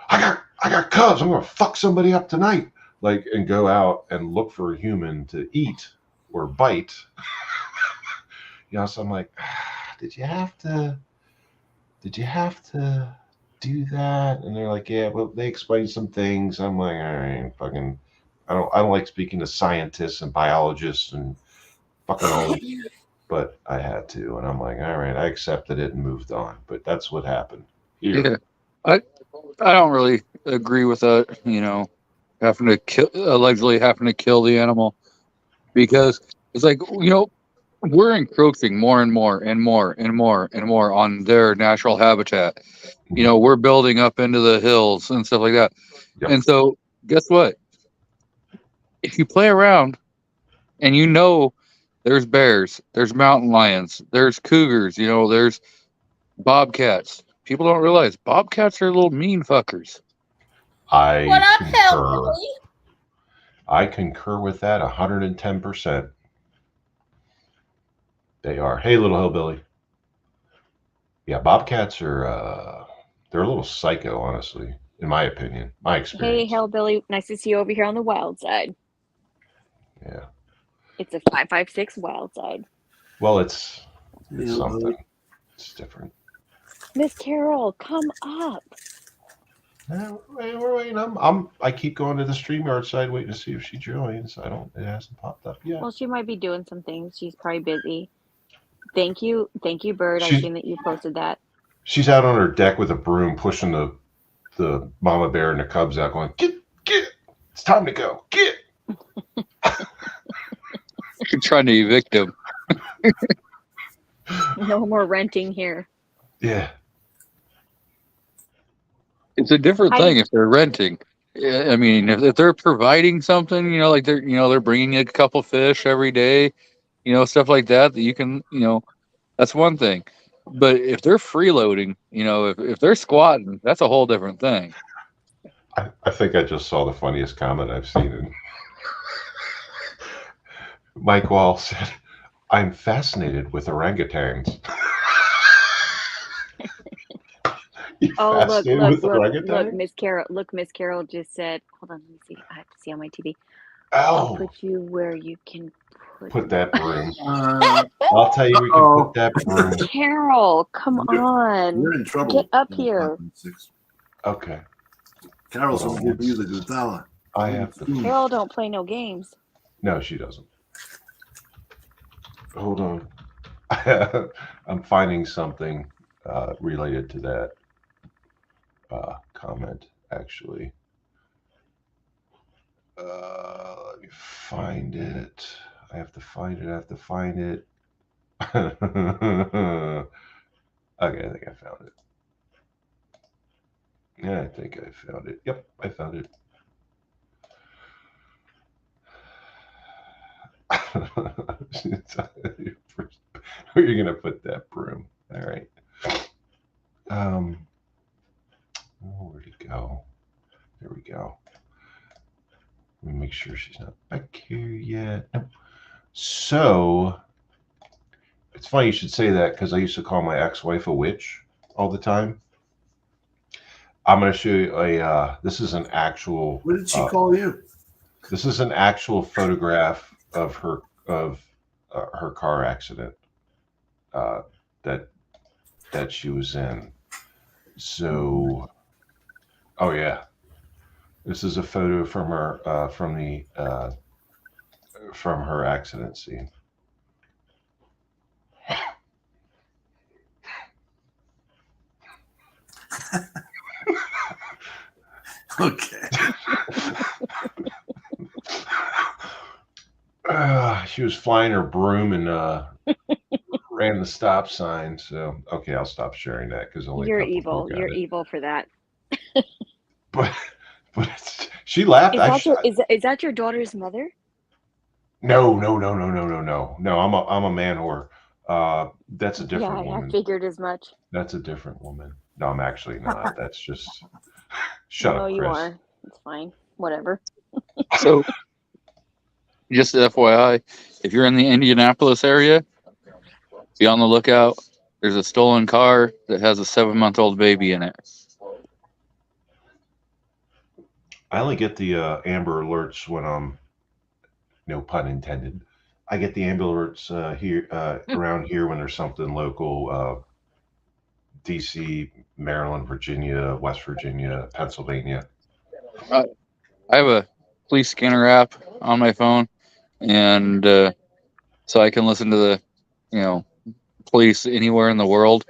I got cubs, I'm going to fuck somebody up tonight, like, and go out and look for a human to eat or bite. So I'm like, did you have to do that? And they're like, yeah, well, they explained some things. I'm like, all right, fucking, I don't like speaking to scientists and biologists and fucking all this shit, but I had to, and I'm like, all right, I accepted it and moved on. But that's what happened here. Yeah, I don't really agree with that. Having to allegedly having to kill the animal, because it's like, we're encroaching more and more and more and more and more on their natural habitat. We're building up into the hills and stuff like that. Yep. And so guess what? If you play around and there's bears, there's mountain lions, there's cougars, there's bobcats. People don't realize bobcats are little mean fuckers. What up, Hillbilly? I concur with that 110%. They are. Hey, little hillbilly. Yeah, bobcats are, they're a little psycho, honestly, in my opinion, my experience. Hey, Hellbilly, nice to see you over here on the wild side. Yeah. It's a 556 wild side. Well, it's something. It's different. Miss Carol, come up. We're waiting. I keep going to the StreamYard side waiting to see if she joins. It hasn't popped up yet. Well, she might be doing some things. She's probably busy. Thank you, Bird. I've seen that you posted that. She's out on her deck with a broom, pushing the mama bear and the cubs out, going, get, it's time to go, get. You're trying to evict him. No more renting here. Yeah. It's a different thing if they're renting. I mean, if they're providing something, like they're bringing you a couple fish every day, stuff like that you can, that's one thing. But if they're freeloading, if they're squatting, that's a whole different thing. I think I just saw the funniest comment I've seen. And Mike Wall said, "I'm fascinated with orangutans." Oh, look, Miss Carol. Look, Miss Carol just said, hold on, let me see. I have to see on my TV. I'll put you where you can put that broom. I'll tell you, we can put that broom. Carol, come on. You're in trouble. Get up here. Okay. Carol's going to give you the Gutala. I have to. Carol don't play no games. No, she doesn't. Hold on. I'm finding something related to that comment, actually. Let me find it. I have to find it. Okay, I think I found it. Yeah, I think I found it. Yep, I found it. Where are you gonna put that broom? All right. Where'd it go? There we go. Let me make sure she's not back here yet. Nope. So it's funny you should say that, because I used to call my ex-wife a witch all the time. I'm going to show you this is an actual. What did she call you? This is an actual photograph of her car accident that she was in. So, oh yeah, this is a photo from her from her accident scene. Okay. She was flying her broom and ran the stop sign. So, okay, I'll stop sharing that because only you're evil. You're evil for that. But she laughed. Is that your daughter's mother? No. I'm a man whore. That's a different woman. I figured as much. That's a different woman. No, I'm actually not. That's just shut up, Chris. It's fine. Whatever. So, just FYI, if you're in the Indianapolis area, be on the lookout. There's a stolen car that has a 7-month-old baby in it. I only get the Amber Alerts when I'm, no pun intended. I get the Amber Alerts here around here when there's something local, DC, Maryland, Virginia, West Virginia, Pennsylvania. I have a police scanner app on my phone, and so I can listen to the, police anywhere in the world.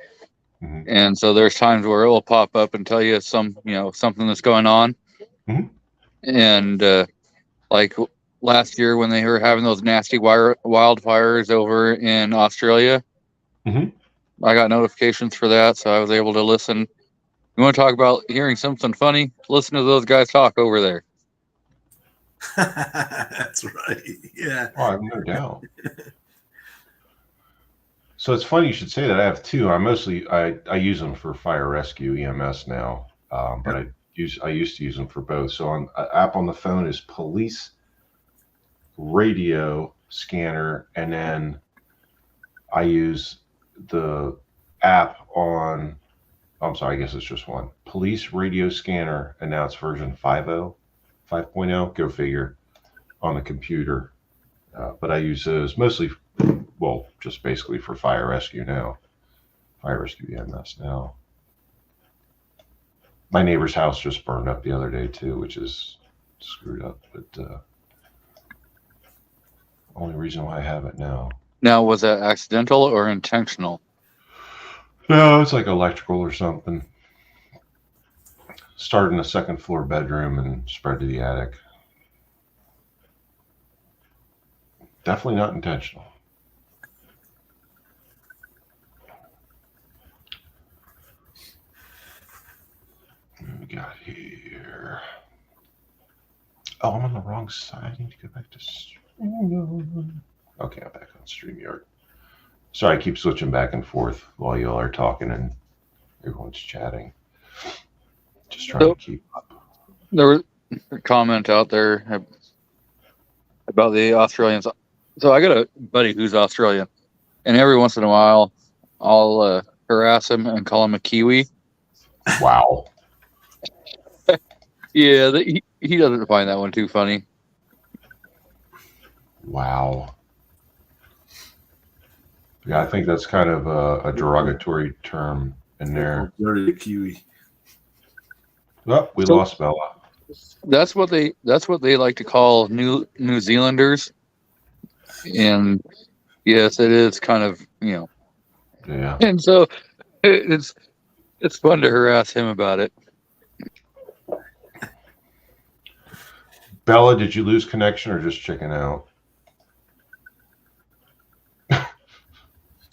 Mhm. And so there's times where it will pop up and tell you something that's going on. Mhm. And like last year when they were having those nasty wildfires over in Australia, Mhm. I got notifications for that, so I was able to listen. You want to talk about hearing something funny? Listen to those guys talk over there. That's right. Yeah. Oh, I have no doubt. So it's funny you should say that. I have two. I use them for fire rescue EMS now, but I used to use them for both. So on app on the phone is police radio scanner, and then I use the app on. I'm sorry, I guess it's just one. Police radio scanner, and now it's version 5.0. Go figure. On the computer, but I use those mostly. Well, just basically for fire rescue now. Fire rescue EMS now. My neighbor's house just burned up the other day too, which is screwed up. But only reason why I have it now. Now, was that accidental or intentional? No, it's like electrical or something. Started in a second floor bedroom and spread to the attic. Definitely not intentional. What we got here? Oh, I'm on the wrong side. I need to go back to Okay, I'm back on StreamYard. Sorry, I keep switching back and forth while y'all are talking and everyone's chatting. Just trying to keep up. There was a comment out there about the Australians. So I got a buddy who's Australian, and every once in a while, I'll harass him and call him a Kiwi. Wow. Yeah, he doesn't find that one too funny. Wow. Yeah, I think that's kind of a derogatory term in there. Dirty Kiwi. Oh, we lost Bella. That's what they like to call New Zealanders. And yes, it is kind of, Yeah. And so it's fun to harass him about it. Bella, did you lose connection or just chicken out?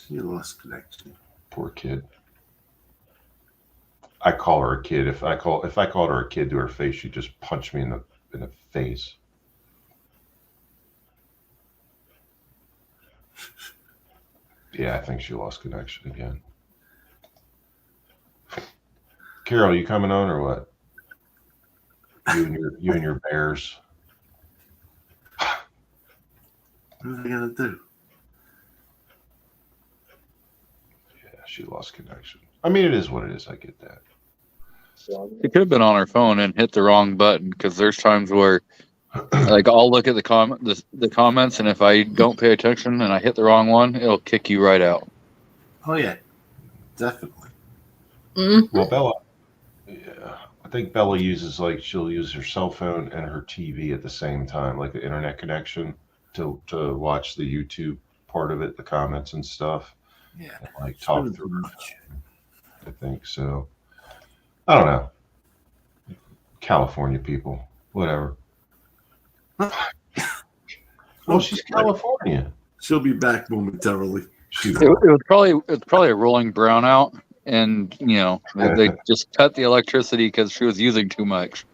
You lost connection. Poor kid. I call her a kid. If I called her a kid to her face, she'd just punch me in the face. Yeah, I think she lost connection again. Carol, you coming on or what? You and your bears. What are they gonna do? Yeah, she lost connection. I mean, it is what it is. I get that. It could have been on her phone and hit the wrong button, because there's times where, like, I'll look at the comments, and if I don't pay attention and I hit the wrong one, it'll kick you right out. Oh yeah, definitely. Mhm. Well, Bella, yeah, I think Bella uses, like, she'll use her cell phone and her TV at the same time, like the internet connection, to watch the YouTube part of it, the comments and stuff, Yeah. and, like, talk through it. I think so. I don't know. California people, whatever. Well, she's California. She'll be back momentarily. Shoot. It was probably a rolling brownout, and they just cut the electricity because she was using too much.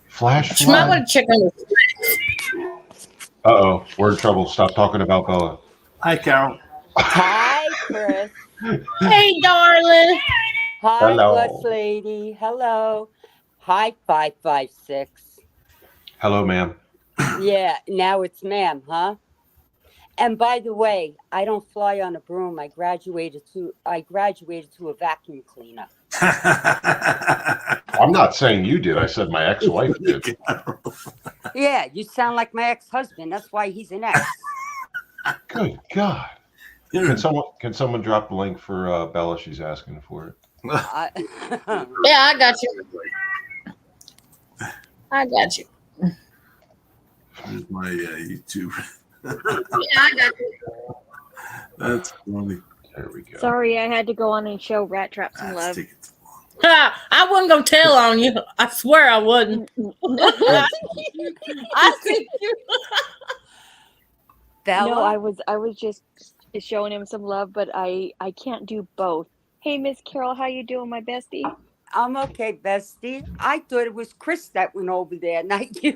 Flash She might flood. want to check on the Uh-oh, we're in trouble. Stop talking about Bella. Hi, Carol. Hi, Chris. Hey, darling. Hi, Hello. Blush Lady. Hello. Hi, 556. Hello, ma'am. Yeah, now it's ma'am, huh? And by the way, I don't fly on a broom. I graduated to a vacuum cleaner. I'm not saying you did. I said my ex-wife did. Yeah, you sound like my ex-husband. That's why he's an ex. Good God. Can someone drop the link for Bella? She's asking for it. I- Yeah, I got you. I got you. Here's my YouTube. Yeah, I got you. That's funny. There we go. Sorry, I had to go on and show Rat Trap some That's love. taking too I wasn't gonna tell on you. I swear I wasn't. I see you. Bella, No, I was just showing him some love, but I can't do both. Hey, Miss Carol, how you doing, my bestie? I'm okay, bestie. I thought it was Chris that went over there, not you.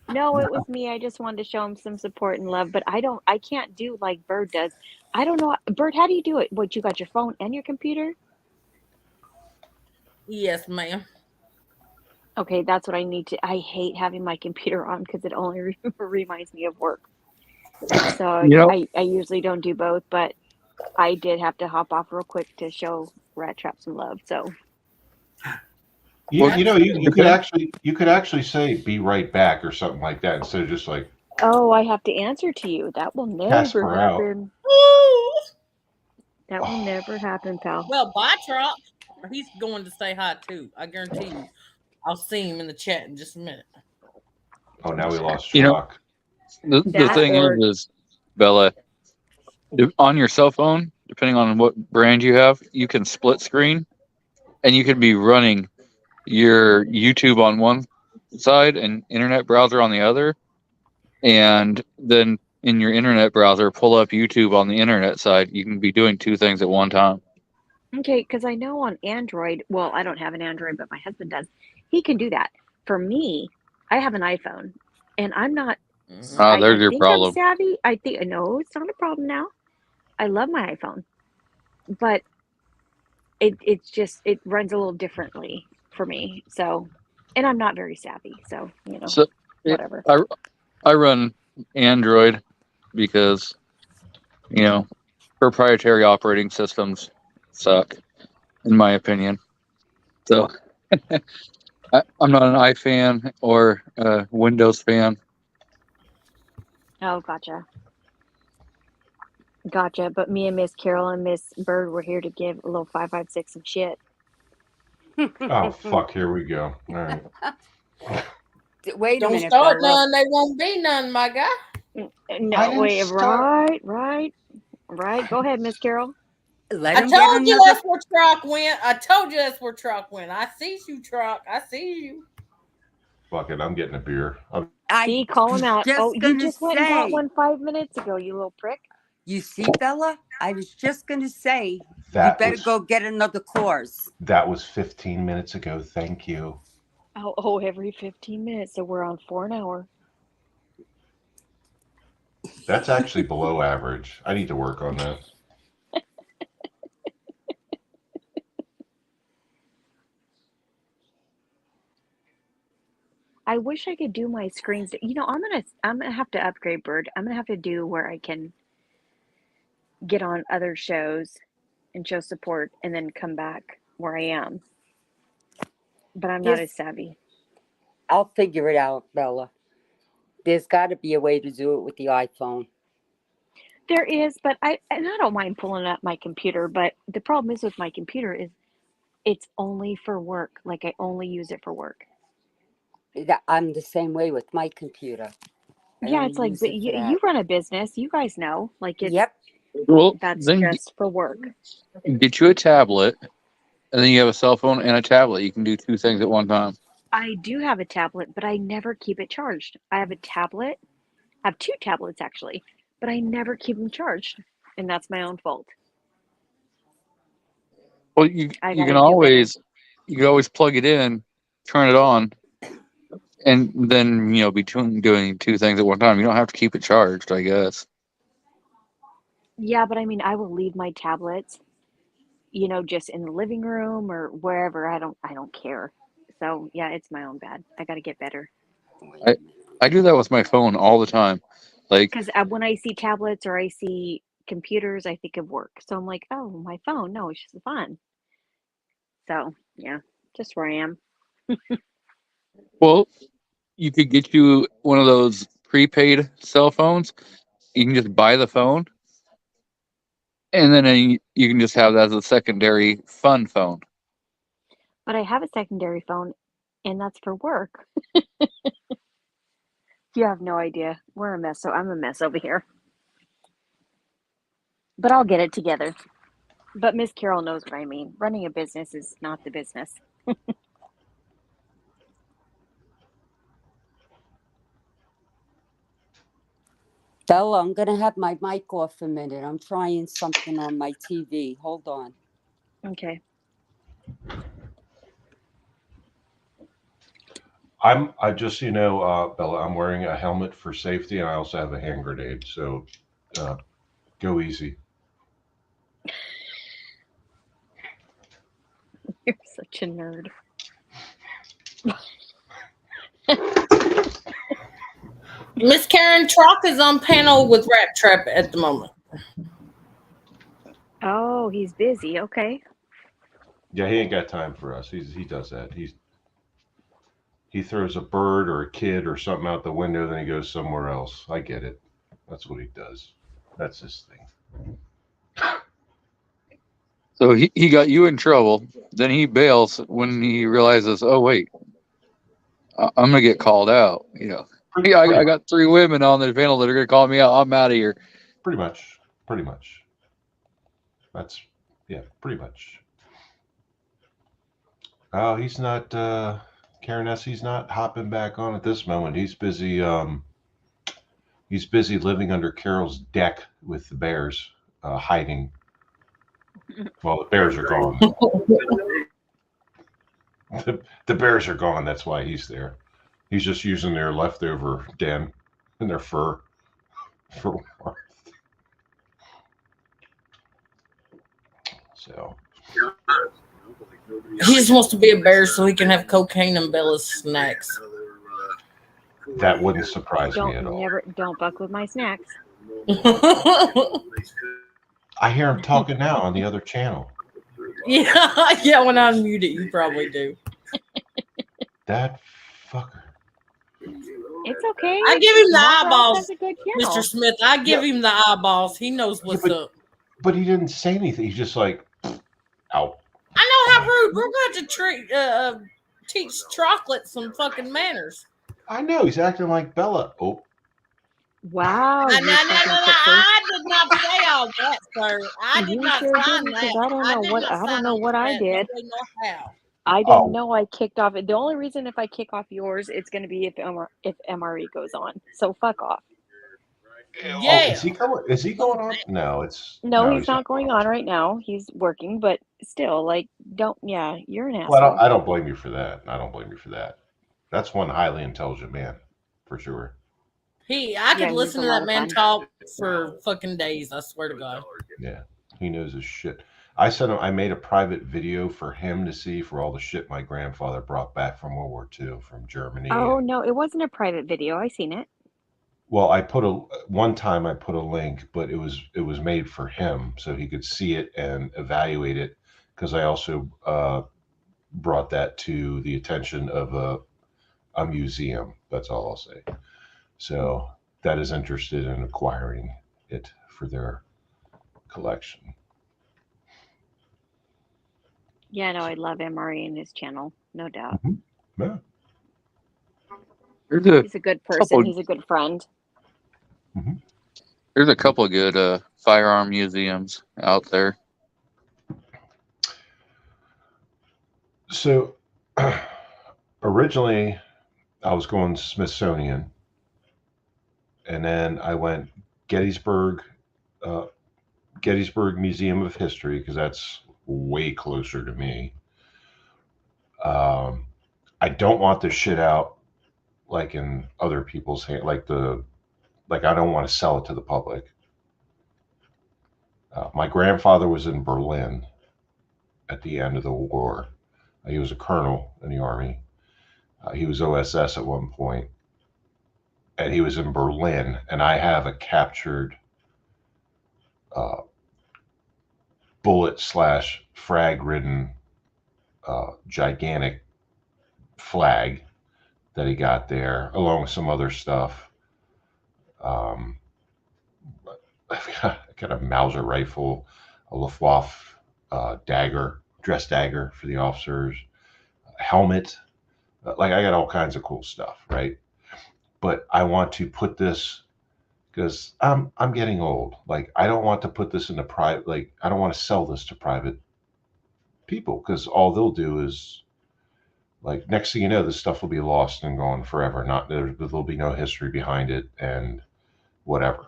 No, it was me. I just wanted to show him some support and love, but I can't do like Bird does. I don't know. Bird, how do you do it? What, you got your phone and your computer? Yes, ma'am. Okay, that's what I need to. I hate having my computer on because it only reminds me of work. So You know, I usually don't do both, but I did have to hop off real quick to show Rat Trap some love. So You Well, know, you could okay. actually say "be right back" or something like that instead of just like oh, I have to answer to you. That will never Casper out. happen. Ooh. That will never happen, pal. Well, bye, Trop. He's going to say hi too. I guarantee you. I'll see him in the chat in just a minute. Oh, now we lost You know, Schrock. the That thing or is, Bella, on your cell phone, depending on what brand you have, you can split screen, and you can be running your YouTube on one side and internet browser on the other, and then in your internet browser pull up YouTube on the internet side. You can be doing two things at one time. okay, because I know on Android, well, I don't have an Android, but my husband does. He can do that. For me, I have an iPhone, and I'm not. There's I your think I'm problem. savvy. I think no, it's not a problem now. I love my iPhone, but it's just it runs a little differently for me. So, and I'm not very savvy. So So whatever. I run Android because proprietary operating systems suck, in my opinion. So I'm not an iFan or a Windows fan. Oh, gotcha. But me and Miss Carol and Miss Bird were here to give a little 556 some shit. Oh fuck! Here we go. All right. Wait a Don't minute, start Bella. none. They won't be none, my guy. No, wait, start. right. Go ahead, Miss Carol. Let I him get told you another. that's where Truck went. I told you that's where Truck went. I see you, Truck. I see you. Fuck it. I'm getting a beer. See, call him out. Oh, you gonna just went and got say, one 5 minutes ago, you little prick. you see, Bella? I was just gonna say, you That better was go get another course. that was 15 minutes ago. Thank you. Oh, every 15 minutes. So we're on 4 an hour. That's actually below average. I need to work on that. I wish I could do my screens. I'm gonna have to upgrade Bird. I'm gonna have to do where I can get on other shows and show support and then come back where I am. But I'm not as savvy. I'll figure it out, Bella. There's got to be a way to do it with the iPhone. There is, but I don't mind pulling up my computer, but the problem is with my computer is it's only for work. Like I only use it for work. I'm the same way with my computer. Yeah, it's like, but you run a business. You guys know, like it's Well, that's then just for work. get you a tablet, and then you have a cell phone and a tablet. You can do two things at one time. I do have a tablet, but I never keep it charged. I have a tablet. I have 2 tablets actually, but I never keep them charged, and that's my own fault. Well, you I can gotta do always plug it in, turn it on, and then between doing two things at one time, you don't have to keep it charged, I guess. Yeah, but I mean, I will leave my tablets you know, just in the living room or wherever. I don't care. So yeah, it's my own bad. I got to get better. I do that with my phone all the time. Like, Because when I see tablets or I see computers, I think of work. So I'm like, oh, my phone. No, it's just fun. So yeah, just where I am. well, you could get you one of those prepaid cell phones. You can just buy the phone, and then you can just have that as a secondary fun phone. But I have a secondary phone, and that's for work. You have no idea. We're a mess. So I'm a mess over here. But I'll get it together. But Miss Carol knows what I mean. Running a business is not the business. Bella, I'm gonna have my mic off a minute. I'm trying something on my TV. Hold on. Okay. I just, so you know, Bella, I'm wearing a helmet for safety, and I also have a hand grenade. So go easy. You're such a nerd. Miss Karen Trock is on panel with Rat Trap at the moment. Oh, he's busy. Okay. Yeah, he ain't got time for us. He does that. He throws a bird or a kid or something out the window, then he goes somewhere else. I get it. That's what he does. That's his thing. So he got you in trouble. Then he bails when he realizes, oh wait, I'm gonna get called out. You know, Pretty, I got 3 women on the panel that are gonna call me out. I'm out of here. pretty much. Pretty much. That's, yeah, pretty much. Oh, he's not, Karen S., he's not hopping back on at this moment. He's busy living under Carol's deck with the bears, hiding. Well, the bears are gone. The bears are gone. That's why he's there. He's just using their leftover den and their fur for warmth. So He just wants to be a bear so he can have cocaine and Bella's snacks. that wouldn't surprise me at all. Don't fuck with my snacks. I hear him talking now on the other channel. yeah. When I unmute it, you probably do. That fucker. It's okay. I give him the Mom eyeballs, has a good channel. Mr. Smith. I give him the eyeballs. He knows what's up. But he didn't say anything. He's just like, out. I know how rude. We're going to teach chocolate some fucking manners. I know. He's acting like Bella. Oh, Wow. No, you fucking tipster. I did not say all that, sir. I did You not sure sign didn't, that. 'cause I don't know what I did. No way, no how. I Oh. didn't know I kicked off. The only reason if I kick off yours, it's going to be if MRE goes on. So fuck off. Oh, Yeah. is he going on? No, No, he's not going on right now. He's working, but still, like, you're an asshole. Well, I don't blame you for that. That's one highly intelligent man, for sure. I could he's listen a to lot that of man fun. talk for fucking days. I swear to God. Yeah, he knows his shit. I made a private video for him to see for all the shit my grandfather brought back from World War II, from Germany. Oh, no, it wasn't a private video. I seen it. Well, one time I put a link, but it was made for him so he could see it and evaluate it, because I also brought that to the attention of a museum. That's all I'll say. So that is interested in acquiring it for their collection. Yeah, no, I love MRE and his channel, no doubt. Yeah. He's a good person. He's a good friend. There's a couple of good firearm museums out there. So originally I was going Smithsonian, and then I went Gettysburg Museum of History, because that's way closer to me. I don't want this shit out like in other people's hands, like I don't want to sell it to the public. My grandfather was in Berlin, at the end of the war. He was a colonel in the Army. He was OSS at one point, and he was in Berlin. And I have a captured bullet / frag ridden gigantic flag that he got there, along with some other stuff. I got a Mauser rifle, a Luftwaffe dress dagger for the officers, a helmet. Like, I got all kinds of cool stuff, right? But I want to put this, because I'm getting old. Like, I don't want to put this into private. Like, I don't want to sell this to private people, because all they'll do is, like, next thing you know, this stuff will be lost and gone forever. There'll be no history behind it and whatever.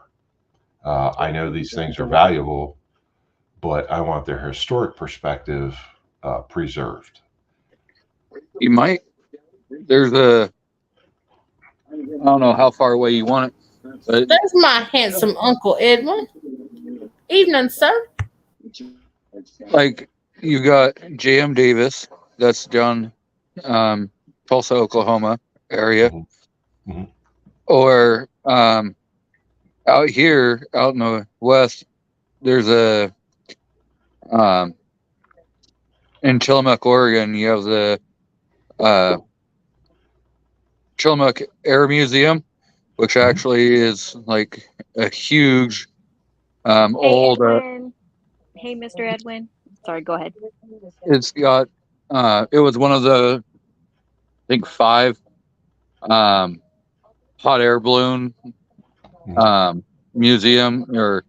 I know these things are valuable, but I want their historic perspective preserved. You might. There's I don't know how far away you want it, but There's my handsome Uncle Edwin. Evening, sir. like you got J.M. Davis, that's down Tulsa, Oklahoma area, Mhm. or out here, out in the west, there's a in Tillamook, Oregon, you have the Tillamook Air Museum, which actually is like a huge old. Edwin. Hey, Mr. Edwin. Sorry, go ahead. It's got it was one of the, I think, 5 hot air balloon museum, or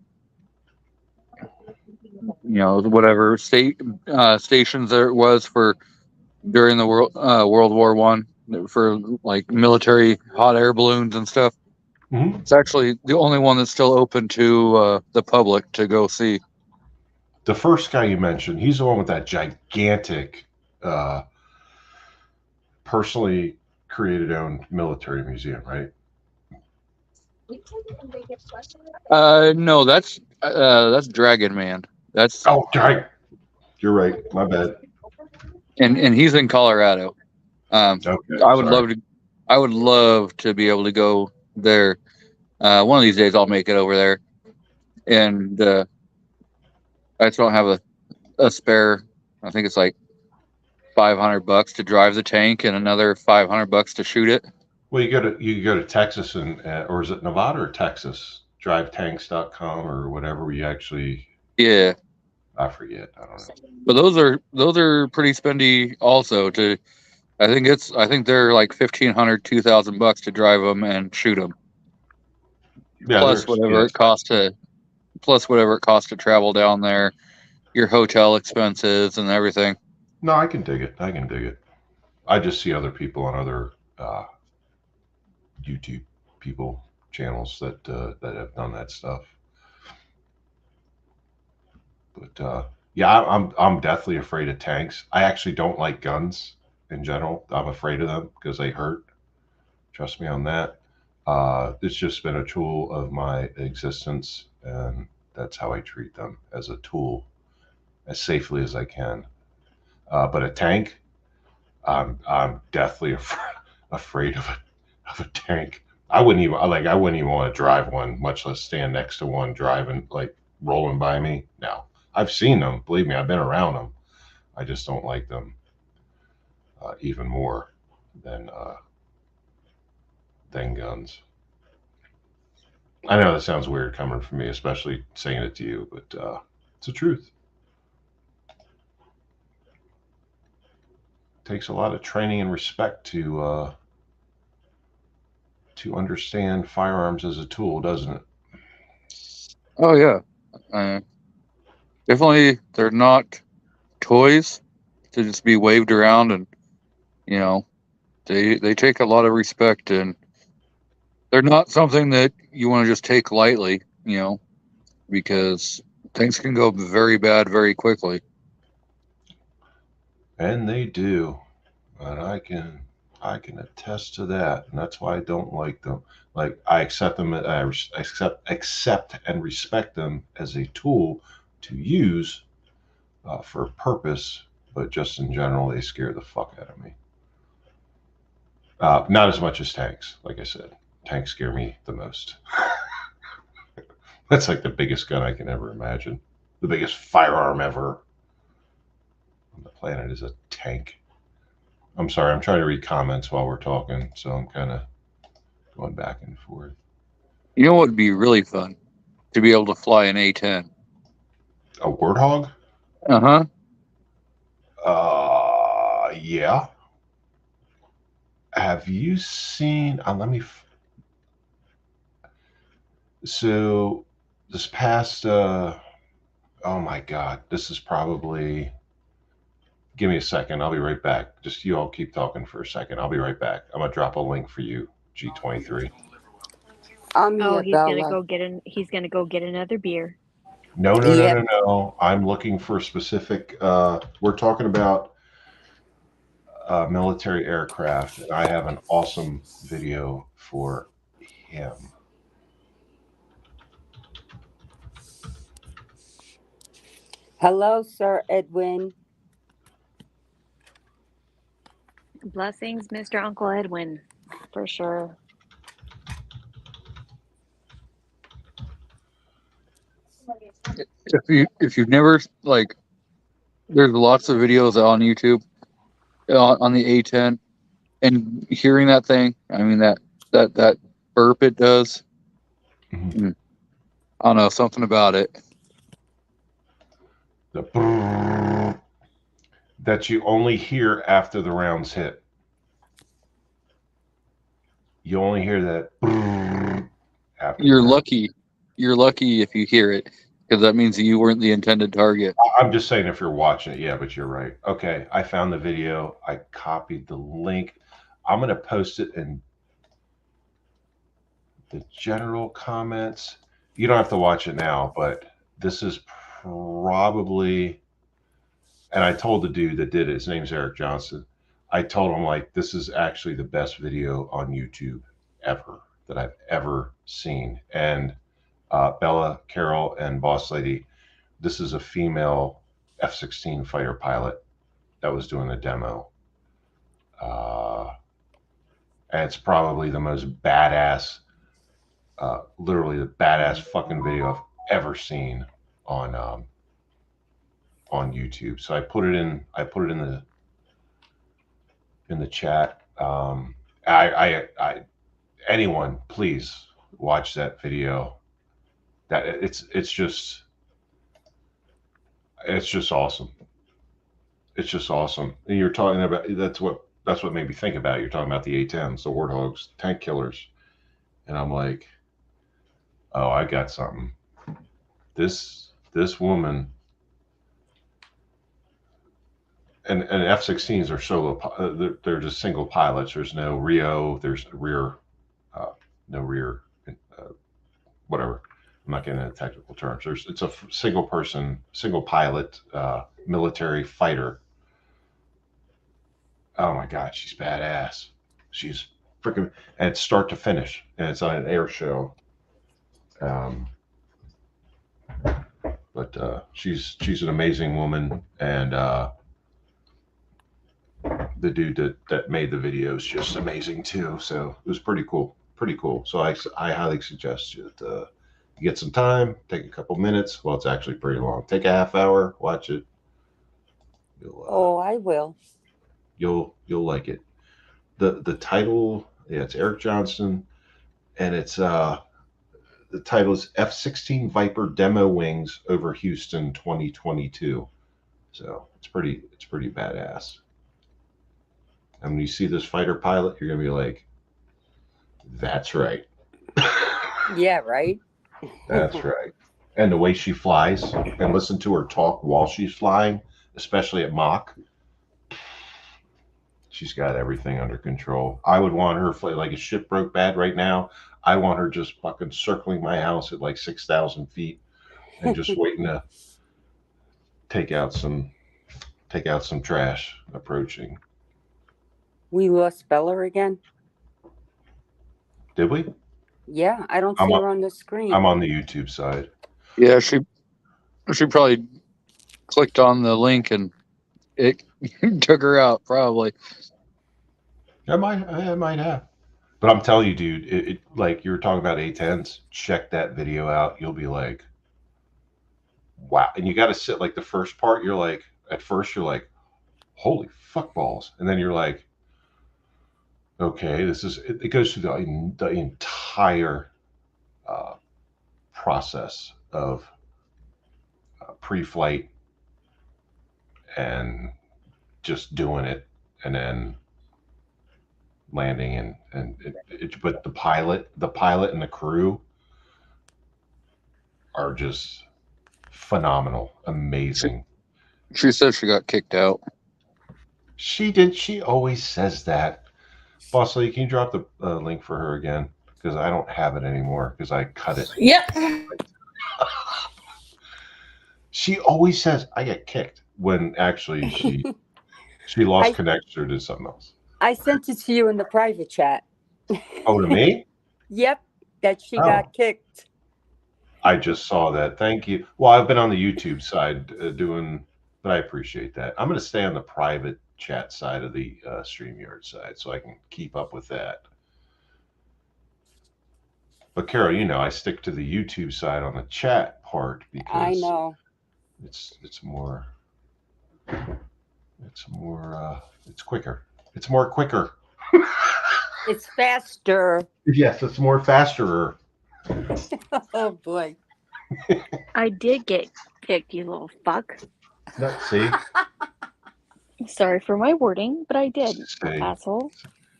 whatever stations there was for during the World War One, for like military hot air balloons and stuff. Mhm. It's actually the only one that's still open to the public to go see. The first guy you mentioned, he's the one with that gigantic, personally created owned military museum, right? No, that's Dragon Man. That's Oh, right. You're right. My bad. and he's in Colorado. Okay. I would love to be able to go there. One of these days I'll make it over there, and I just don't have a spare. I think it's like $500 to drive the tank and another $500 to shoot it. Well, you go to Texas or is it Nevada or Texas? Drivetanks.com or whatever. We actually, Yeah, I forget. I don't know. but those are pretty spendy also. I think they're like $1,500, $2,000 to drive them and shoot them. Yeah, Plus whatever it costs to travel down there, your hotel expenses and everything. No, I can dig it. I just see other people on other YouTube channels that have done that stuff. But yeah, I'm deathly afraid of tanks. I actually don't like guns in general. I'm afraid of them because they hurt. Trust me on that. It's just been a tool of my existence, and that's how I treat them, as a tool, as safely as I can. But a tank, I'm deathly afraid of a tank. I wouldn't even want to drive one, much less stand next to one driving, like rolling by me. No, I've seen them. Believe me, I've been around them. I just don't like them even more than guns. I know that sounds weird coming from me, especially saying it to you, but it's the truth. It takes a lot of training and respect to understand firearms as a tool, doesn't it? Oh yeah, definitely. They're not toys to just be waved around, and they take a lot of respect, and they're not something that you want to just take lightly, because things can go very bad very quickly. And they do, and I can attest to that, and that's why I don't like them. Like, I accept them, I accept and respect them as a tool to use, for a purpose, but just in general, they scare the fuck out of me. Not as much as tanks, like I said. Tanks scare me the most. That's like the biggest gun I can ever imagine. The biggest firearm ever on the planet is a tank. I'm sorry, I'm trying to read comments while we're talking, so I'm kind of going back and forth. You know what would be really fun? To be able to fly an A-10. A Warthog? Uh-huh. Yeah. Have you seen? So this past. Oh my God! This is probably. Give me a second. I'll be right back. Just you all keep talking for a second. I'll be right back. I'm gonna drop a link for you, G23. I'm Oh, here, he's gonna Bella. go get He's gonna go get another beer. No. Yeah. I'm looking for specific. We're talking about military aircraft, and I have an awesome video for him. Hello, Sir Edwin. Blessings, Mr. Uncle Edwin, for sure. If you've never, like, there's lots of videos on YouTube on the A-10, and hearing that thing, I mean, that burp it does. Mm-hmm. I don't know, something about it. The brrrr that you only hear after the rounds hit. You only hear that brrrr after. You're lucky if you hear it, because that means that you weren't the intended target. I'm just saying if you're watching it, yeah, but you're right. Okay, I found the video. I copied the link. I'm going to post it in the general comments. You don't have to watch it now, but this is probably, and I told the dude that did it, his name's Eric Johnson. I told him, like, this is actually the best video on YouTube ever that I've ever seen. And Bella, Carol, and Boss Lady, this is a female F-16 fighter pilot that was doing the demo. And it's probably the most badass, literally the badass fucking video I've ever seen on YouTube. So I put it in the chat. Anyone, please watch that video. That it's just awesome. It's just awesome. And you're talking about, that's what made me think about it. You're talking about the A-10s, the Warthogs, tank killers. And I'm like, oh, I got something. This woman, and F-16s are solo, they're just single pilots. There's no RIO, there's no rear, whatever. I'm not getting into technical terms. It's a single pilot, military fighter. Oh my God, she's badass. She's freaking, and it's start to finish, and it's on an air show. But she's an amazing woman, and the dude that made the video is just amazing too. So it was pretty cool. So I highly suggest you to get some time, take a couple minutes. Well, it's actually pretty long. Take a half hour, watch it. I will. You'll like it. The title, yeah, it's Eric Johnson, and it's the title is F-16 Viper Demo Wings over Houston 2022. So it's pretty badass. And when you see this fighter pilot, you're gonna be like, that's right. Yeah, right. That's right. And the way she flies, and listen to her talk while she's flying, especially at Mach. She's got everything under control. I would want her fly like a ship broke bad right now. I want her just fucking circling my house at like 6,000 feet and just waiting to take out some trash approaching. We lost Bella again. Did we? Yeah, I don't see her on the screen. I'm on the YouTube side. Yeah, she probably clicked on the link and it took her out. Probably. I might have. But I'm telling you, dude, it like you were talking about A10s. Check that video out. You'll be like, wow. And you got to sit like the first part. You're like, at first you're like, holy fuck balls, and then you're like, okay, this is. It goes through the entire process of pre-flight and just doing it, and then landing but the pilot and the crew are just phenomenal, amazing. She said she got kicked out. She did. She always says that. Boss Lady, can you drop the link for her again? Because I don't have it anymore because I cut it. Yep. She always says I get kicked when actually she lost connection to something else. I sent it to you in the private chat. Oh, to me? Yep, that she got kicked. I just saw that. Thank you. Well, I've been on the YouTube side doing, but I appreciate that. I'm going to stay on the private chat side of the StreamYard side so I can keep up with that. But Carol, you know, I stick to the YouTube side on the chat part because I know. it's quicker. It's more quicker. It's faster. Yes, it's more faster. Oh boy. I did get kicked, you little fuck. See? Sorry for my wording, but I did, See? asshole.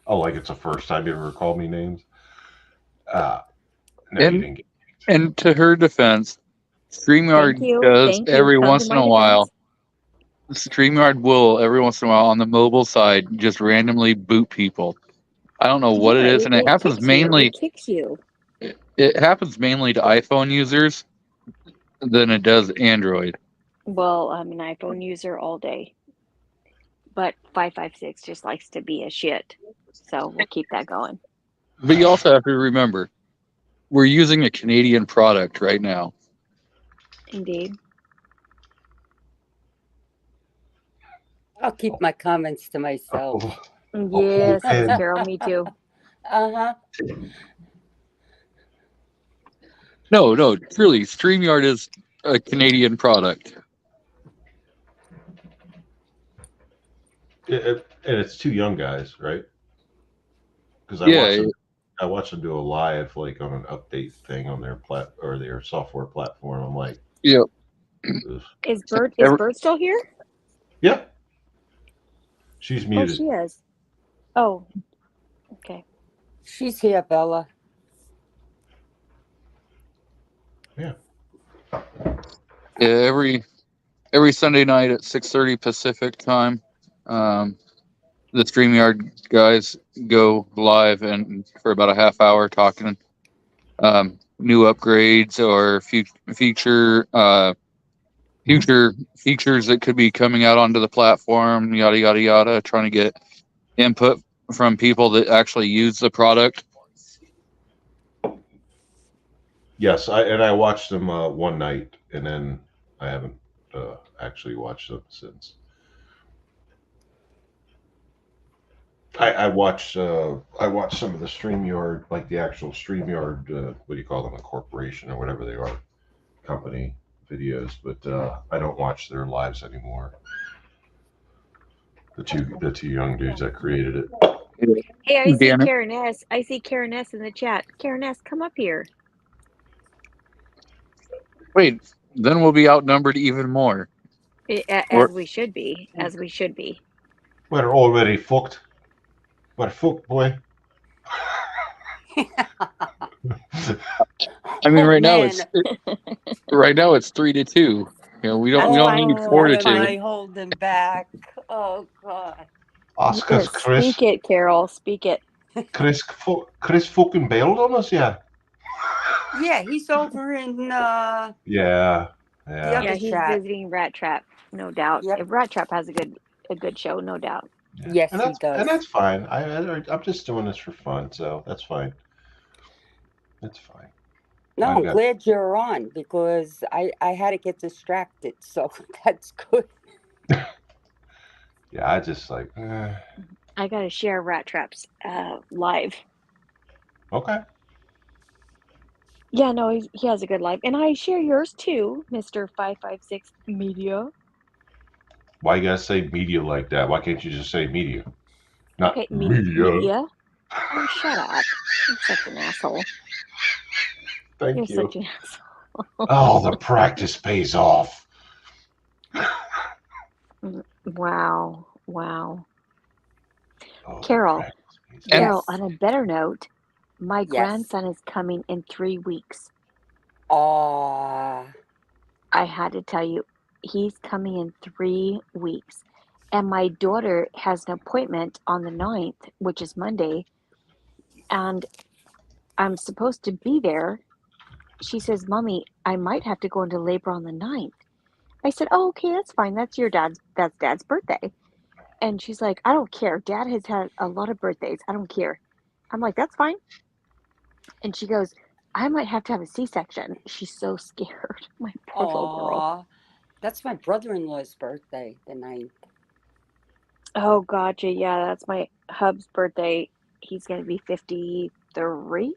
Oh, like it's the first time you ever called me names? No, you didn't get kicked. And to her defense, StreamYard Thank you. does Thank you. every Come once to in my a while. defense. StreamYard will every once in a while on the mobile side just randomly boot people. I don't know what it Yeah, is, and it happens kicks you. mainly. It kicks you. It happens mainly to iPhone users than it does Android. Well, I'm an iPhone user all day, but 556 just likes to be a shit. So we'll keep that going. But you also have to remember, we're using a Canadian product right now. Indeed. I'll keep my comments to myself. Yes, and- Carol, me too. Uh-huh. No, truly, StreamYard is a Canadian product. And it's two young guys, right? Because I watched them do a live, like on an update thing on their or their software platform. I'm like, Yep. ugh. Is Bert still here? Yeah, she's Oh, muted. she is. Oh, okay. She's here, Bella. Yeah, every Sunday night at 6:30 Pacific time, the StreamYard guys go live and for about a half hour talking new upgrades or future features that could be coming out onto the platform, yada yada yada, trying to get input from people that actually use the product. Yes, I watched them one night, and then I haven't actually watched them since. I watched some of the StreamYard, like the actual StreamYard, what do you call them, a corporation or whatever they are, company videos, but I don't watch their lives anymore. The two young dudes that created it. Hey, I see Damn it. Karen S. I see Karen S. in the chat. Karen S., come up here. Wait, then we'll be outnumbered even more. As we should be. As we should be. We're already fucked. We're fucked, boy. I mean, right now Man. it's 3-2. You know, we don't need 4-2. I hold him back. Oh God. Oscar's Yes, Chris. speak it, Carol. Speak it. Chris fucking bailed on us, yeah. Yeah, he's over in Yeah. Yeah. Yeah, he's Trap. visiting Rat Trap, no doubt. Yep. If Rat Trap has a good show, no doubt. Yes, and he that's, does. And that's fine. I'm just doing this for fun, so that's fine. It's fine. No, I I'm got- glad you're on because I had to get distracted. So that's good. Yeah, I just like, I gotta share Rat Traps live. okay. Yeah, no, he has a good live, and I share yours too, Mister 556 Media. Why you gotta say media like that? Why can't you just say media? Not Okay, media. media. Oh, shut up! You're such an asshole. Thank You're you. such an asshole. Oh, the practice pays off. Wow, wow. Oh, the Carol, practice pays off. Carol. Yes. On a better note, my Yes. grandson is coming in 3 weeks. Aw. I had to tell you, he's coming in 3 weeks. And my daughter has an appointment on the 9th, which is Monday, and I'm supposed to be there. She says, Mommy, I might have to go into labor on the 9th. I said, Oh, okay, that's fine. That's dad's birthday. And she's like, I don't care. Dad has had a lot of birthdays. I don't care. I'm like, that's fine. And she goes, I might have to have a C-section. She's so scared. My poor little girl. Aw. That's my brother-in-law's birthday, the 9th. Oh, gotcha. Yeah, that's my hub's birthday. He's going to be 53.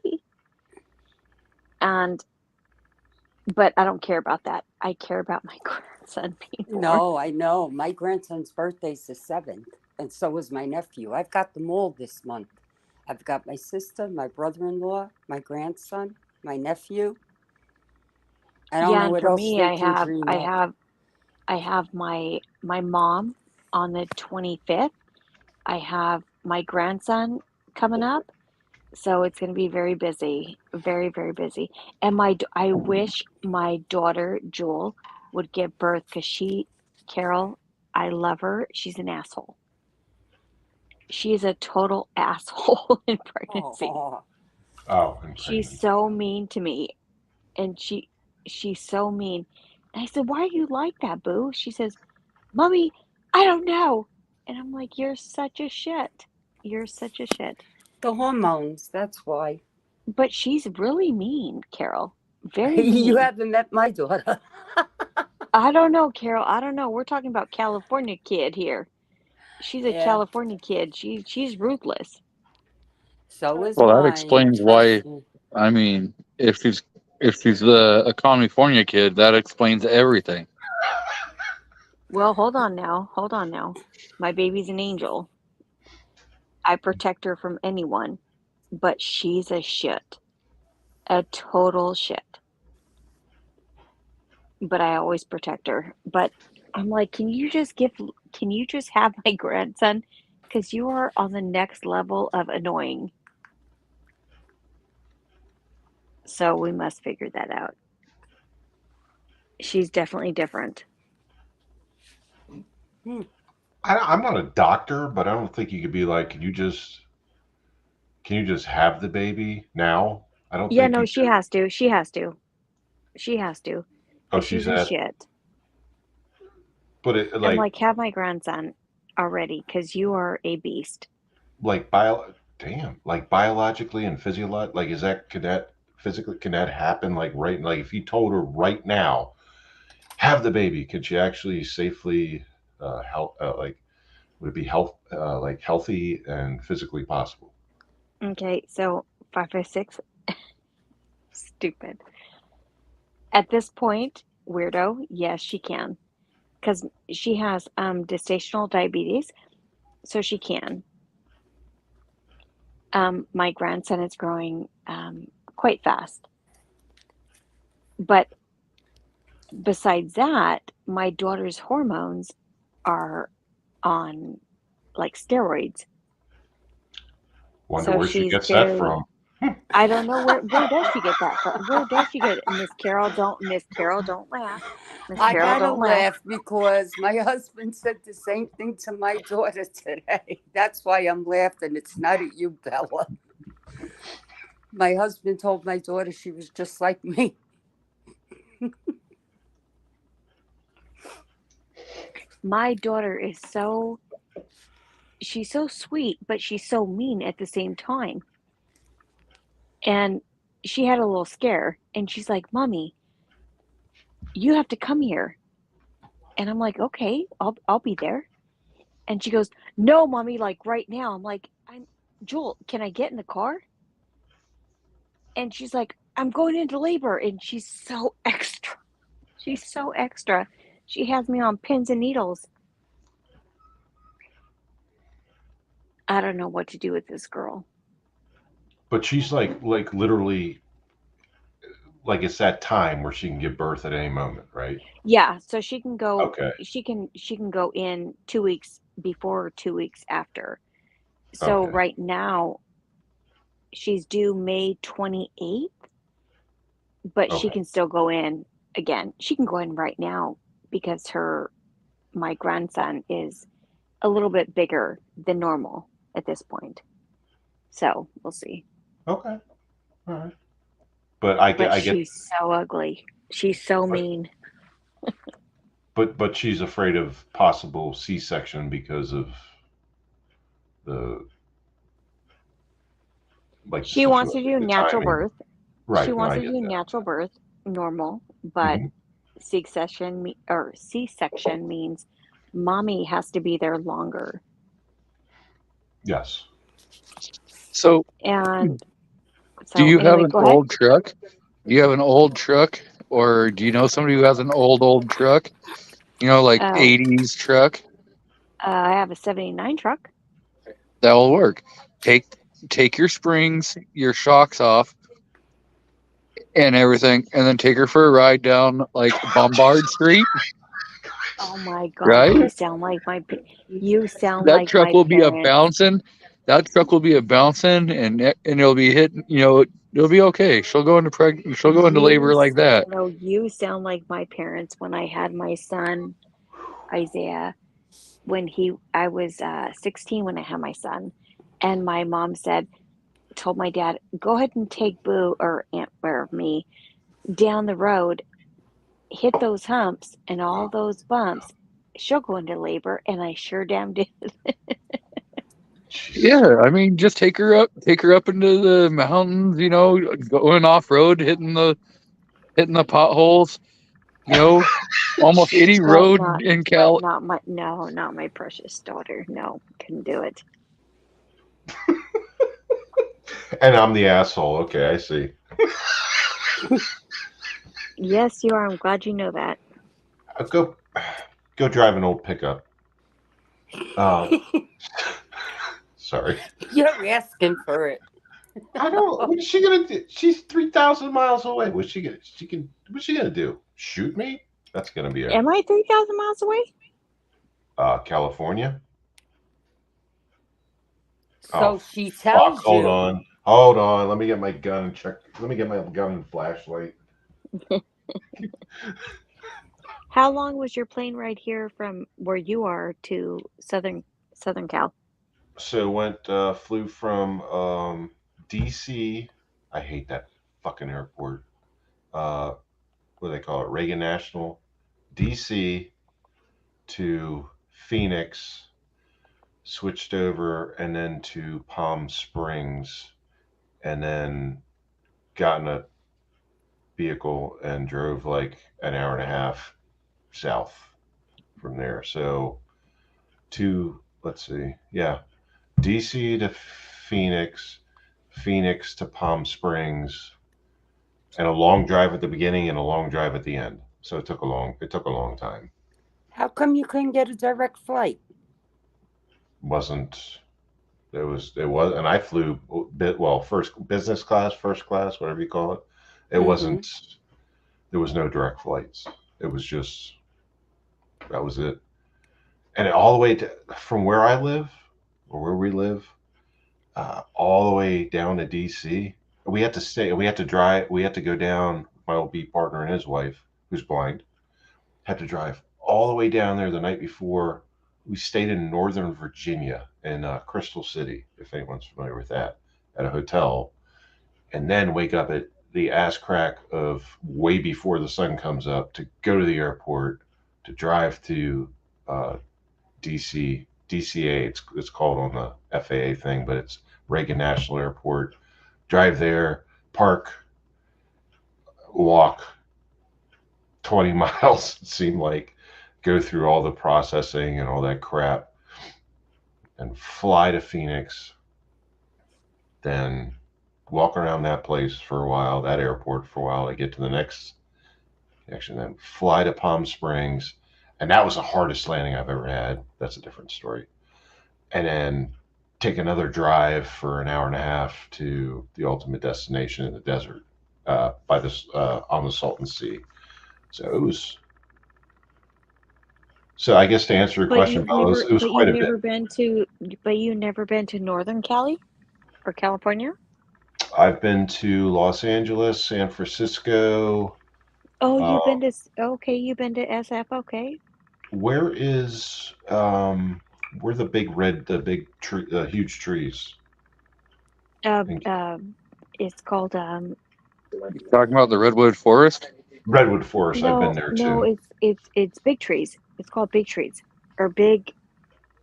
But I don't care about that. I care about my grandson being born. No, I know. My grandson's birthday's the 7th, and so is my nephew. I've got them all this month. I've got my sister, my brother-in-law, my grandson, my nephew. I don't Yeah, know and what for else me, they I can have dream I up. have I have my mom on the 25th. I have my grandson coming up. So it's going to be very busy, very, very busy. And I wish my daughter Jewel would give birth because Carol, I love her. She's an asshole. She is a total asshole in pregnancy. Aw. Oh, and She's pregnant. so mean to me, and she's so mean. And I said, "Why are you like that, Boo?" She says, "Mommy, I don't know." And I'm like, "You're such a shit. You're such a shit." The hormones, that's why. But she's really mean, Carol. Very You mean. haven't met my daughter. I don't know, Carol. I don't know. We're talking about California kid here. She's a Yeah. California kid. She's ruthless. So is Well, that mine. explains trust why. me. I mean, if she's a California kid, that explains everything. Well, hold on now. Hold on now. My baby's an angel. I protect her from anyone, but she's a shit. A total shit. But I always protect her. But I'm like, can you just have my grandson? Because you are on the next level of annoying. So we must figure that out. She's definitely different. I'm not a doctor, but I don't think you could be like, can you just have the baby now? I don't Yeah, think no, you she can. has to. She has to. She has to. Oh, 'Cause she's she's a at, shit. but it I'm like like, have my grandson already, because you are a beast. like like biologically and physiologically, like could that physically can that happen like right, like if you told her right now have the baby, could she actually safely like would it be healthy and physically possible? Okay, so 556, stupid. At this point, weirdo, yes, she can. Because she has gestational diabetes, so she can. My grandson is growing quite fast. But besides that, my daughter's hormones are on like steroids. Wonder So where she she's gets that very, from. I don't know where does she get that from? Where does she get it? Miss Carol, don't laugh. Miss I Carol, gotta don't laugh. laugh because my husband said the same thing to my daughter today. That's why I'm laughing. It's not at you, Bella. My husband told my daughter she was just like me. My daughter is she's so sweet, but she's so mean at the same time. And she had a little scare, and she's like, "Mommy, you have to come here." And I'm like, "Okay, I'll be there." And she goes, "No, Mommy, like right now." I'm like, Joel, can I get in the car?" And she's like, "I'm going into labor." And she's so extra. She's so extra. She has me on pins and needles. I don't know what to do with this girl. But she's like literally, like it's that time where she can give birth at any moment, right? Yeah, so she can go. Okay. She can go in 2 weeks before or 2 weeks after. So Okay. right now, she's due May 28th, but she Okay. can still go in again. She can go in right now because my grandson is a little bit bigger than normal at this point. So we'll see. Okay. All right. But I But get she's so ugly. She's so But- mean. but she's afraid of possible C-section because of the like She wants to situation, do the natural timing. birth. Right. She No, wants I to get do that. natural birth, normal, but Mhm. C-section means mommy has to be there longer. Yes. So, And do you have anyway, an go ahead. old truck? Do you have an old truck, or do you know somebody who has an old truck? You know, like Oh. 80s truck. I have a 79 truck. That will work. Take your springs, your shocks off, and everything, and then take her for a ride down like Bombard Street. Oh my God, Right? you sound like my That truck will be a parents. bouncing. That truck will be a bouncing, and it'll be hitting. You know, it'll be okay. She'll go into labor like that. No, you sound like my parents when I had my son Isaiah. I was 16 when I had my son, and my mom told my dad, "Go ahead and take Boo or Aunt or me down the road, hit those humps and all those bumps. She'll go into labor," and I sure damn did. Yeah, I mean, just take her up into the mountains. You know, going off road, hitting the potholes. You know, almost any But road not, in but Cal. not my precious daughter. No, couldn't do it. And I'm the asshole. Okay, I see. Yes, you are. I'm glad you know that. Go drive an old pickup. Sorry. You're asking for it. I don't. What's she gonna do? She's 3,000 miles away. What's she gonna do? Shoot me? That's gonna be Am I 3,000 miles away? California. So Oh, she tells Fuck, hold you. on. Let me get my gun and check. Let me get my gun and flashlight. How long was your plane ride here from where you are to Southern Cal? So flew from DC. I hate that fucking airport. What do they call it? Reagan National. DC to Phoenix, switched over, and then to Palm Springs, and then got in a vehicle and drove like an hour and a half south from there. So let's see, yeah, DC to Phoenix, Phoenix to Palm Springs, and a long drive at the beginning and a long drive at the end. So it took a long time. How come you couldn't get a direct flight? It was, and I flew first business class, first class, whatever you call it. It wasn't, there was no direct flights. It was just, that was it. And all the way from where I live, or where we live, all the way down to DC. We had to go down, my old beat partner and his wife, who's blind, had to drive all the way down there the night before. We stayed in Northern Virginia in Crystal City, if anyone's familiar with that, at a hotel, and then wake up at the ass crack of way before the sun comes up to go to the airport, to drive to DCA. It's called on the FAA thing, but it's Reagan National Airport. Drive there, park walk 20 miles, it seemed like, go through all the processing and all that crap, and fly to Phoenix, then walk around that place for a while, that airport for a while, to get to the next connection, then fly to Palm Springs. And that was the hardest landing I've ever had. That's a different story. And then take another drive for an hour and a half to the ultimate destination in the desert, by this on the Salton Sea. So it was. So I guess to answer your But question, you've Bella, never, it was but quite you've a bit. never been to, but you've never been to Northern Cali or California? I've been to Los Angeles, San Francisco. Oh, Uh, you've been to, okay, you've been to SF, okay. where is where the big tree, huge trees? Uh, In it's called, You talking about the redwood forest? Redwood Forest. I've been no, there no, too. it's Big Trees. It's called Big Trees or Big,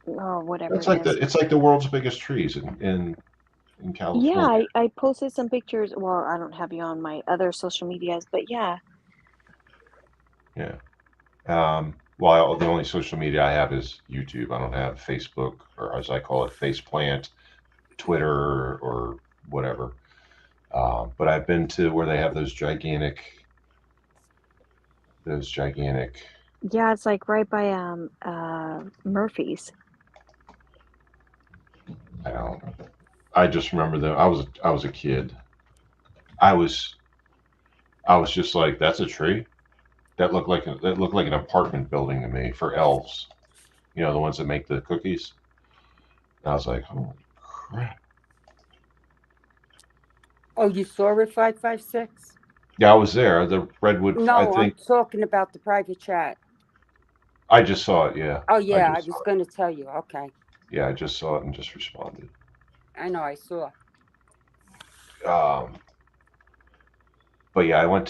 oh, whatever It's it like is. the world's biggest trees in Yeah, California. I posted some pictures. Well, I don't have you on my other social medias, but yeah. Yeah. Well, the only social media I have is YouTube. I don't have Facebook, or as I call it, Faceplant, Twitter, or whatever. But I've been to where they have those gigantic. Yeah, it's like right by Murphy's. I don't. I just remember that I was a kid. I was I was just like, that's a tree. That looked like an apartment building to me for elves. You know, the ones that make the cookies. And I was like, holy crap. Oh, you saw it 556? Yeah, I was there. The redwood. I No, I'm think talking about the private chat. I just saw it. Yeah, Oh, I yeah, I just was saw it. going to tell you. Okay. Yeah, I just saw it and just responded. I know, I saw. Um, but yeah, I went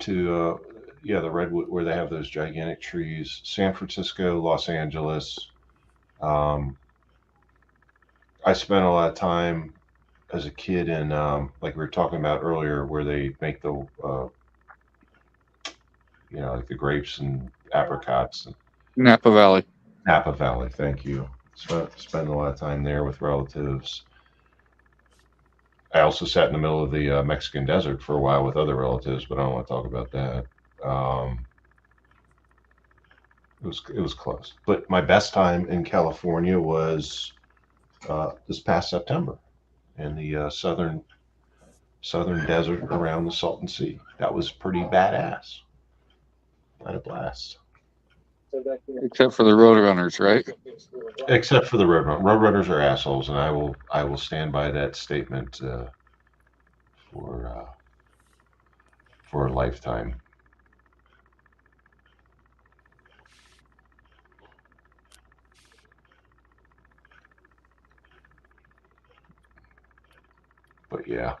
to yeah, the redwood where they have those gigantic trees. San Francisco, Los Angeles. Um, I spent a lot of time as a kid in like we were talking about earlier, where they make the you know, like the grapes and apricots and Napa Valley. Napa Valley. Thank you. Spend a lot of time there with relatives. I also sat in the middle of the Mexican desert for a while with other relatives, but I don't want to talk about that. It was close. But my best time in California was this past September in the southern desert around the Salton Sea. That was pretty badass. I had a blast. Except for the Roadrunners, right? Except for the Roadrunners. Roadrunners are assholes, and I will stand by that statement for uh, for a lifetime. But yeah,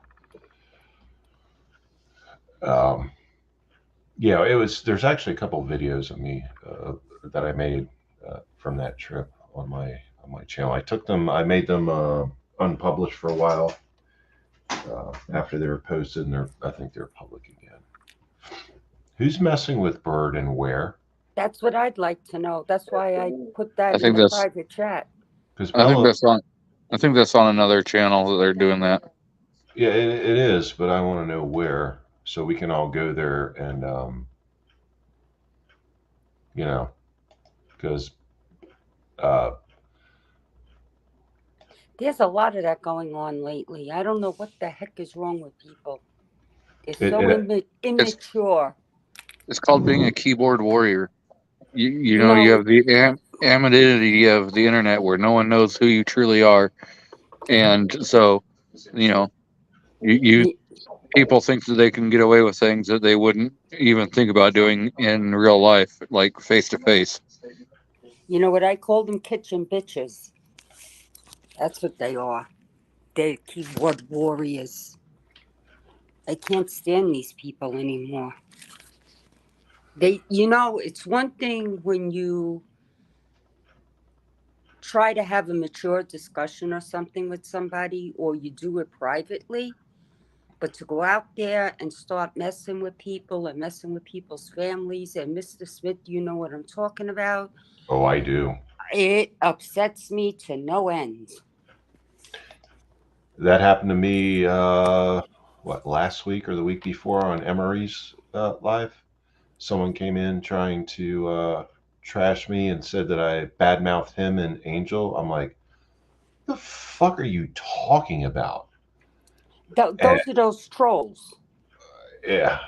um, yeah, it was. There's actually a couple of videos of me that I made from that trip on my channel. I took them. I made them unpublished for a while after they were posted, and I think they're public again. Who's messing with Bird and where? That's what I'd like to know. That's why I put that I in think the that's private chat. Because I think Bella, that's on I think that's on another channel that they're doing that. yeah, it is, but I want to know where so we can all go there and you know, because uh, There's a lot of that going on lately. I don't know what the heck is wrong with people. They're it, so it It's immature. it's called being a keyboard warrior. You know, you No, have the anonymity of the internet where no one knows who you truly are, and so you know you y- people think that they can get away with things that they wouldn't even think about doing in real life, like face to face. you know what I call them? Kitchen bitches. That's what they are. They're keyboard warriors. I can't stand these people anymore. It's one thing when you try to have a mature discussion or something with somebody, or you do it privately. But to go out there and start messing with people and messing with people's families, and Mr. Smith, you know what I'm talking about. Oh, I do. It upsets me to no end. That happened to me, last week or the week before on MRE's live. Someone came in trying to trash me and said that I badmouthed him and Angel. I'm like, the fuck are you talking about? Those are those trolls. Yeah.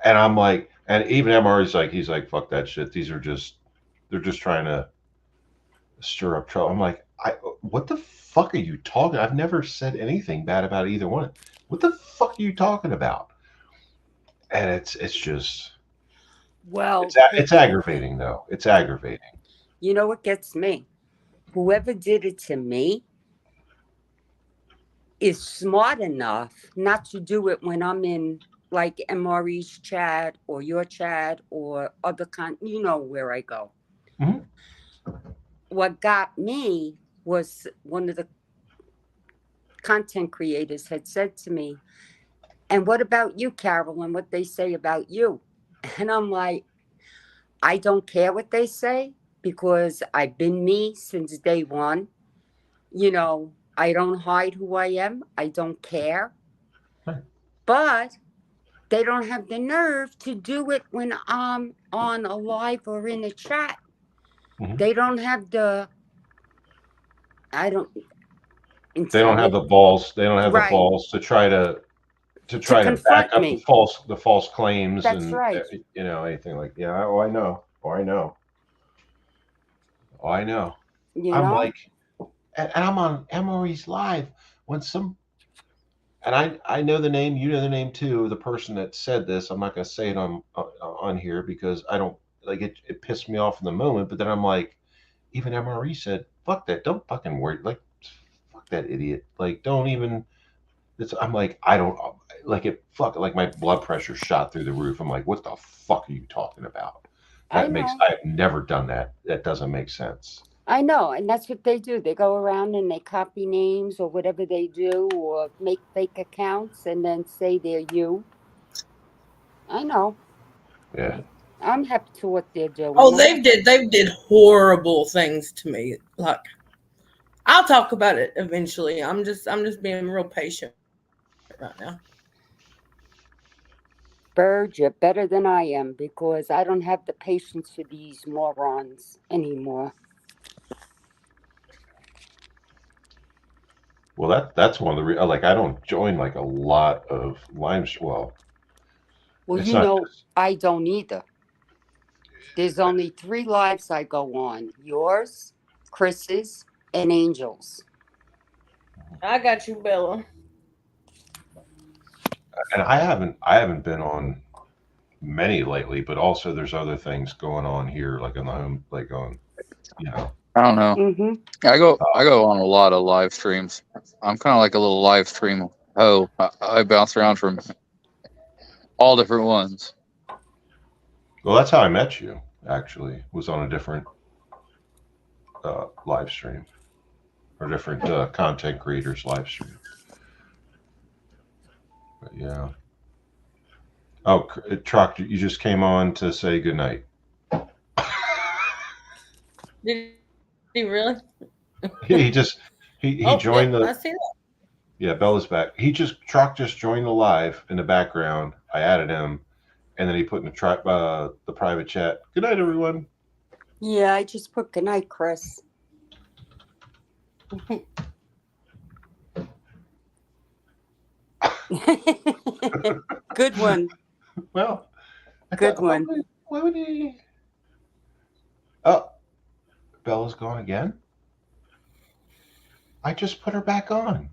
And I'm like, and even MRE's like, he's like, fuck that shit. They're just trying to stir up trouble. I'm like, what the fuck are you talking? I've never said anything bad about either one. What the fuck are you talking about? And it's just, Well, it's aggravating though. It's aggravating. you know what gets me? Whoever did it to me is smart enough not to do it when I'm in like MRE's chat or your chat or other you know where I go. Mhm. What got me was one of the content creators had said to me, and what about you, Carol, and what they say about you? And I'm like, I don't care what they say because I've been me since day one. You know, I don't hide who I am. I don't care. Right. But they don't have the nerve to do it when I'm on a live or in a chat. Mhm. They don't have the, They don't have the balls. They don't have the Right. balls to try to confront back up me. the false claims. That's and right. anything like, yeah, oh, I know. Oh, I know. Oh, I know. You I'm know? like, and I'm on MRE's live when and I know the name, you know the name too, of the person that said this. I'm not going to say it on here because I don't like it. It pissed me off in the moment, but then I'm like, even MRE said, "Fuck that! Don't fucking worry. Like, fuck that idiot. Like, don't even." I'm like, I don't like it. Fuck, like my blood pressure shot through the roof. I'm like, what the fuck are you talking about? I I've never done that. That doesn't make sense. I know, and that's what they do. They go around and they copy names or whatever they do, or make fake accounts and then say they're you. I know. Yeah. I'm happy to what they're doing. Oh, they've did horrible things to me. Like, I'll talk about it eventually. I'm just being real patient right now. Bird, you're better than I am because I don't have the patience for these morons anymore. Well, that's one of the like I don't join like a lot of live. Well, it's you not know, just, I don't either. There's only 3 lives I go on: yours, Chris's, and Angel's. I got you, Bella. and I haven't been on many lately, but also there's other things going on here, like on the home, like on, I don't know. Mm-hmm. I go on a lot of live streams. I'm kind of like a little live stream hoe. I bounce around from all different ones. Well, that's how I met you. Actually, was on a different live stream or different content creators live stream. But yeah. Oh, Truck, you just came on to say goodnight. Did he really? he joined I the. see that. Yeah, Bella's back. Truck just joined the live in the background. I added him, and then he put in the private chat. Good night, everyone. Yeah, I just put good night, Chris. Good one. Well, Good one. Why would he? Oh, Bella's gone again. I just put her back on.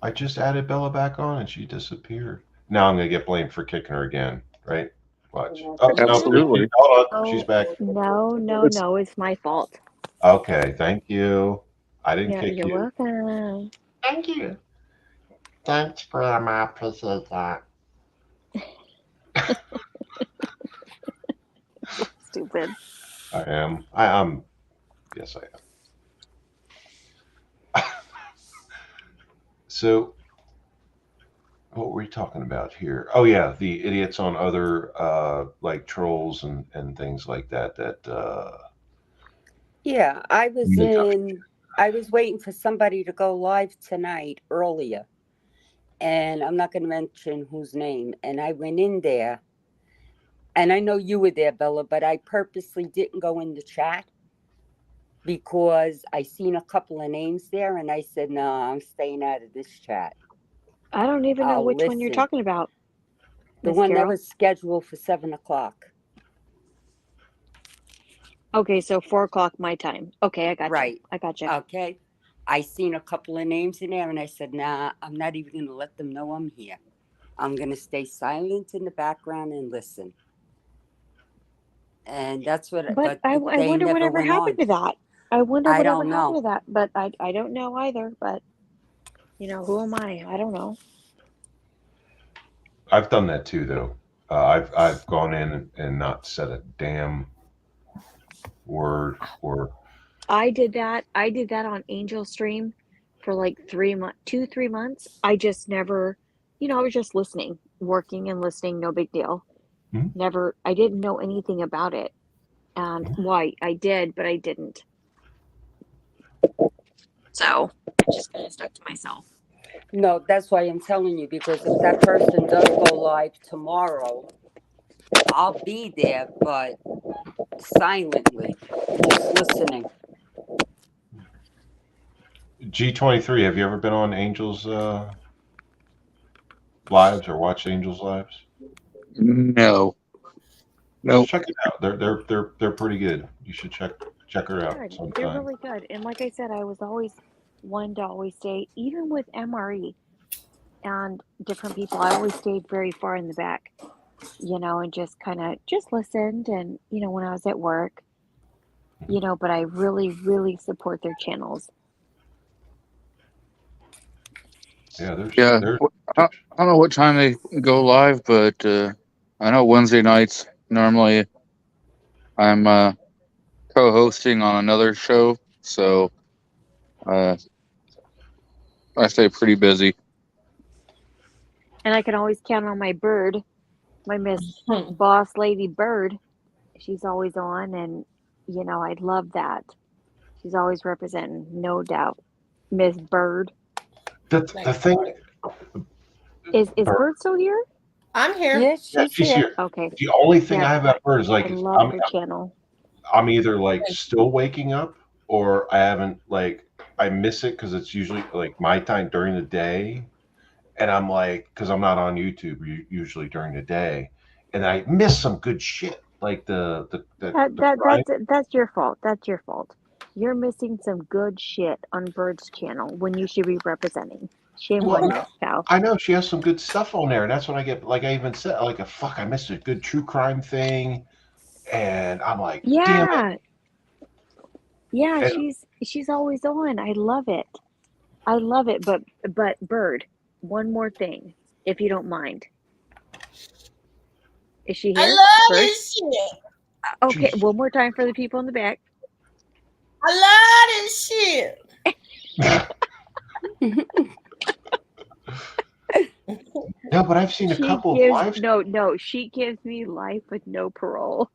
I just added Bella back on, and she disappeared. Now I'm gonna get blamed for kicking her again, right? Watch. Oh, Absolutely. No, hold on. Oh, She's back. No, it's my fault. Okay, thank you. I didn't Yeah, kick you're you. welcome. Thank you. Thanks, Grandma. I appreciate that. Stupid. I am. I'm. Yes, I am. So, what were we talking about here? Oh yeah, the idiots on other like trolls and things like that. Yeah, Yeah. I was waiting for somebody to go live tonight earlier. And I'm not going to mention whose name. And I went in there, and I know you were there, Bella, but I purposely didn't go in the chat because I seen a couple of names there, and I said, no, I'm staying out of this chat. I don't even know I'll which one you're listen. talking about. The Miss one that Carol? was scheduled for 7:00. Okay, so 4 o'clock my time. Okay, I got Right. you. I got you. Okay. I seen a couple of names in there, and I said, nah, I'm not even going to let them know I'm here. I'm going to stay silent in the background and listen. And that's what, But I they wonder never whatever went happened on. to that. I wonder I whatever don't happened know. to that. But I don't know either. But who am I? I don't know. I've done that too, though. I've gone in and not said a damn word or. I did that. I did that on Angel Stream for like 3 months. I just never, I was just listening, working and listening, no big deal. Mhm. Never, I didn't know anything about it. And why I did, but I didn't. So I just kind of stuck to myself. No, that's why I'm telling you, because if that person does go live tomorrow, I'll be there, but silently, just listening. G23, have you ever been on Angels lives or watched Angels lives? No. Nope. Check it out. They're pretty good. You should check her out Good. They're sometime. really good. And like I said, I was always one to always stay, even with MRE and different people, I always stayed very far in the back, and just kind of just listened. And, when I was at work, but I really, really support their channels. Yeah, Yeah. I don't know what time they go live, but I know Wednesday nights normally I'm co-hosting on another show, so I stay pretty busy. And I can always count on my bird, my Miss Boss Lady Bird. She's always on, and I love that. She's always representing, no doubt. Miss Bird. The thing Is Bird still here? I'm here. Yes, yeah, she's here. Okay. The only thing Yeah, I have about her is like I love her channel. I'm either like still waking up or I haven't I miss it because it's usually like my time during the day, and I'm like because I'm not on YouTube usually during the day, and I miss some good shit like the That's your fault. That's your fault. You're missing some good shit on Bird's channel when you should be representing. Shame on you, pal. I know she has some good stuff on there, and that's what I get. Like I even said, like I missed a good true crime thing, and I'm like, damn it. Yeah, And she's always on. I love it. I love it. But Bird, one more thing, if you don't mind. Is she here? I love Bird? this shit. Okay, Jeez. one more time for the people in the back. I love this shit. No, but I've seen a couple of lives. No, she gives me life with no parole.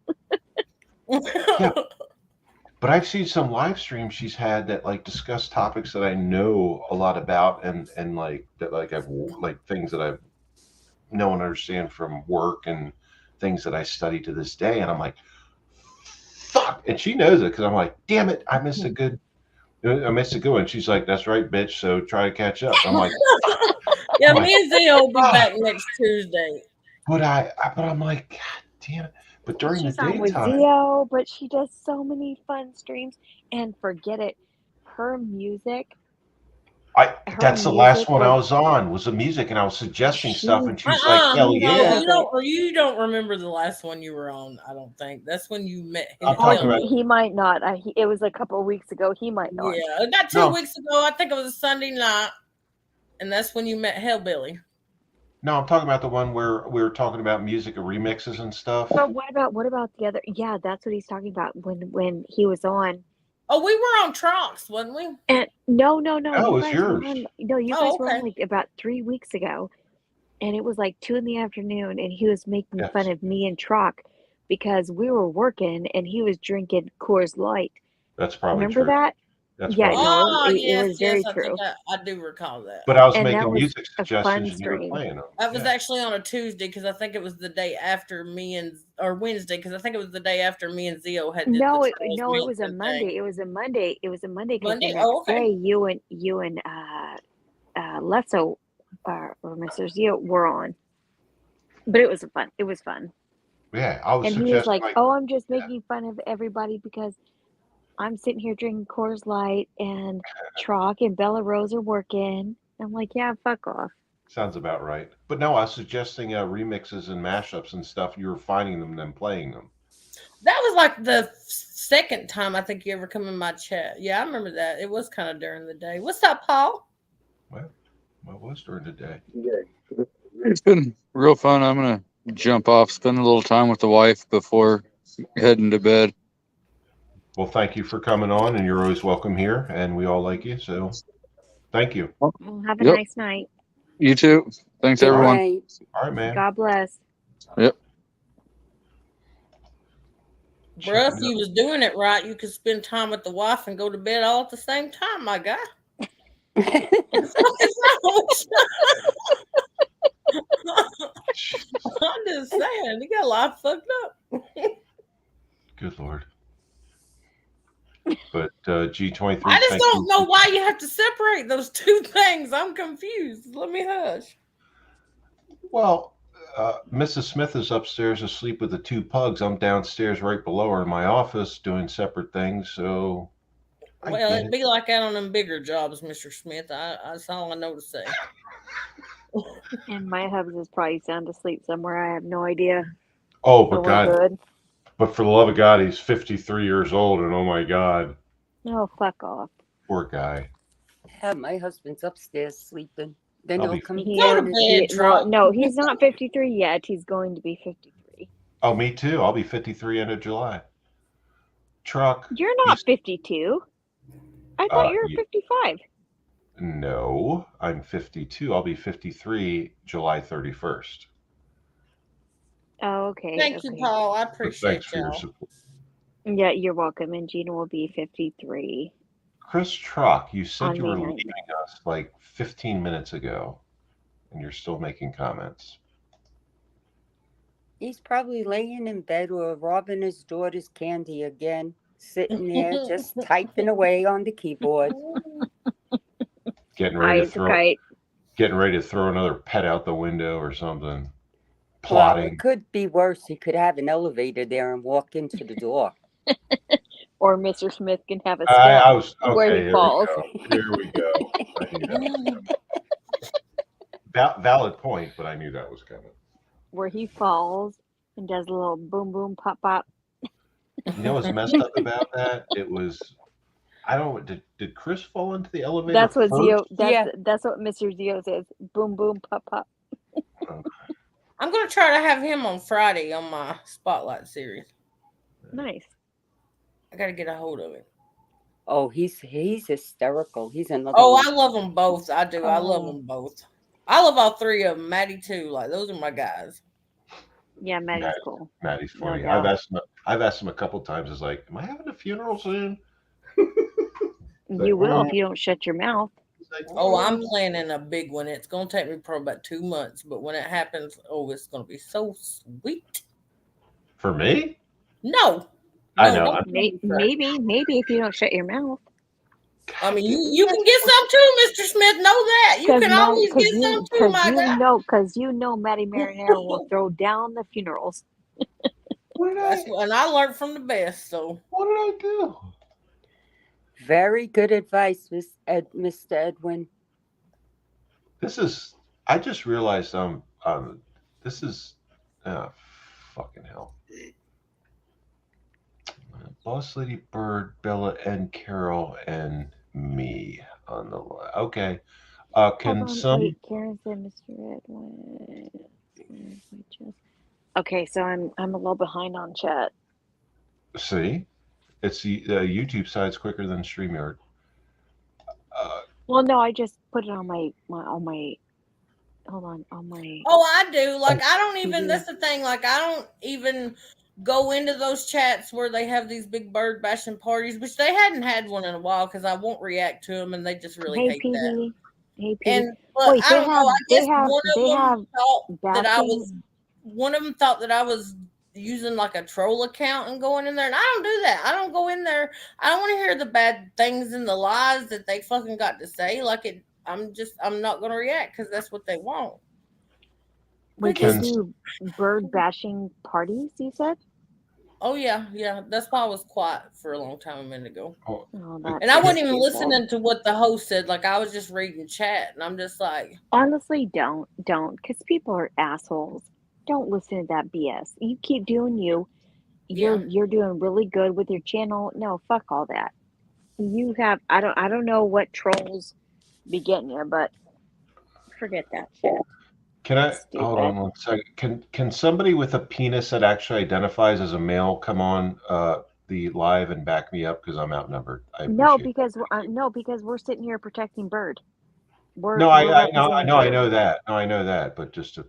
Yeah. But I've seen some live streams she's had that like discuss topics that I know a lot about and like that I've like things that I've know and understand from work and things that I study to this day, and I'm like, fuck, and she knows it because I'm like, damn it, I missed a good one. She's like, that's right, bitch. So try to catch up. I'm like, yeah, me and Zio will be back next Tuesday. but I'm like, god damn it. But during She's the on with daytime, Zio, but she does so many fun streams. And forget it, her music. that's the last one I was on was the music, and I was suggesting stuff, and she's like, hell yeah. You don't remember the last one you were on. I don't think that's when you met him. I'm talking about. He might not. It was a couple of weeks ago. He might not. Yeah, not 2 weeks ago. I think it was a Sunday night, and that's when you met Hellbilly. No, I'm talking about the one where we were talking about music and remixes and stuff. But what about the other? Yeah, that's what he's talking about when he was on. Oh, we were on trucks, wasn't we? And no, No, you it was guys were yours. on. No, you Oh, guys were on okay. like about 3 weeks ago, and it was like 2 in the afternoon, and he was making fun Yes, of me and Trock because we were working, and he was drinking Coors Light. that's probably Remember true. that? That's Yeah, probably true. no, Oh, it yes, was very I think true. I do recall that. But I was And that making was music a fun suggestions and you were stream. playing them. That was Yeah. actually on a Tuesday because I think it was the day after or Wednesday because I think it was the day after me and Zio had did the No, Charles it was a Manson Monday. thing. It was a Monday. It was a Monday because the Monday? next Oh, okay. day you and Lesso or Mr. Zio were on. But it was fun. Yeah, I was And he was suggesting like, like, "Oh, I'm just yeah, making fun of everybody because I'm sitting here drinking Coors Light and Trock and Bella Rose are working." I'm like, "Yeah, fuck off." sounds about right. But no, I was suggesting remixes and mashups and stuff. You were finding them and then playing them. That was like the second time I think you ever come in my chat. Yeah, I remember that. It was kind of during the day. What's up, Paul? Well, what was during the day? It's been real fun. I'm gonna jump off, spend a little time with the wife before heading to bed. Well, thank you for coming on, and you're always welcome here, and we all like you. So, thank you. Well, have a Yep. nice night. You too. Thanks, Good everyone. night. All right, man. God bless. Yep. Bruh, if you was doing it right, you could spend time with the wife and go to bed all at the same time, my guy. What's wrong with you? I'm just saying, you got a lot fucked up. Good Lord. But G23, I just thank don't you. know why you have to separate those two things. I'm confused. Let me hush. Well, Mrs. Smith is upstairs asleep with the two pugs. I'm downstairs right below her in my office doing separate things. So, I Well, get it'd it. be like that on them bigger jobs, Mr. Smith. That's all I know to say. And my hubs is probably sound asleep somewhere. I have no idea. Oh, So but we're God, good. but for the love of God, he's 53 years old, and oh my God, Oh, fuck off. poor guy. Yeah, my husband's upstairs sleeping. Then I'll he'll be- come He Go to down and bed, Trump. no, he's not 53 yet. He's going to be 53. Oh, me too. I'll be 53 end of July. Truck. You're not 52. I thought you were 55. No, I'm 52. I'll be 53 July 31st. Oh, okay. Thank you, okay. Paul. I But appreciate thanks for your y'all. support. Yeah, you're welcome. And Gina will be 53. Chris Truck, you said On you May were 9th. leaving us like 15 minutes ago, and you're still making comments. he's probably laying in bed or robbing his daughter's candy again, sitting there just typing away on the keyboard. Getting ready to Eyes throw, kite. getting ready to throw another pet out the window or something. Well, Plotting. it could be worse. He could have an elevator there and walk into the door. Or Mr. Smith can have a I step was where okay. he Here falls. we go. Here we go. I knew that was coming. Valid point, but I knew that was coming. Where he falls and does a little boom, boom, pop, pop. You know what's messed up about that? It was, I don't know, did Chris fall into the elevator That's what first? Zio. Yeah. That's what Mr. Zio says. Boom, boom, pop, pop. I'm going to try to have him on Friday on my Spotlight series. Nice. I got to get a hold of him. Oh, he's hysterical. He's another Oh, one. I love them both. I do. I love Oh. them both. I love all three of them. Maddie too. Like those are my guys. Yeah, Maddie's Maddie. cool. Maddie's No funny. doubt. I've asked him a couple times. It's like, am I having a funeral soon? You will if you don't shut your mouth. He's like, Oh, I'm planning a big one. It's going to take me probably about 2 months, but when it happens, oh, it's going to be so sweet. For me? No, I know. don't Maybe if you don't shut your mouth. I mean, you can get some too, Mr. Smith. Know that you can always get some too, my guy. Because you know Maddie Marinero will throw down the funerals. And I learned from the best. So What did I do? Very good advice, Mr. Edwin. This is. I just realized. This is. Fucking hell. Boss Lady Bird, Bella, and Carol, and me on the line. Okay. Can Hold on, some? wait, Karen said Mr. Edwin. Okay, so I'm a little behind on chat. See? It's the YouTube side's quicker than StreamYard. Well, no, I just put it on my hold on my. Oh, I do. Like, I don't even, Mhm. that's the thing. Like, I don't even go into those chats where they have these big bird bashing parties, which they hadn't had one in a while because I won't react to them and they just really Hey hate that. PD, hey PD. And, but Wait, I don't know. I guess one of they them have thought that I bashing. was, one of them thought that I was using like a troll account and going in there. And I don't do that. I don't go in there. I don't want to hear the bad things and the lies that they fucking got to say. Like, I'm not going to react because that's what they want. Wait, They they just, do bird bashing parties, you said? oh yeah. That's why I was quiet for a long time a minute ago. Oh, Oh, that's And I wasn't even inexcusable. listening to what the host said. Like, I was just reading chat, and I'm just like, Honestly, don't, because people are assholes. Don't listen to that BS. You keep doing you. You're doing really good with your channel. No, fuck all that. You have I don't know what trolls be getting you, but forget that shit. can I Stupid. hold on one second? Can somebody with a penis that actually identifies as a male come on the live and back me up because I'm outnumbered? I No, appreciate because we're sitting here protecting Bird. No, We're I know, representing I Bird. know that. No, I know that, but just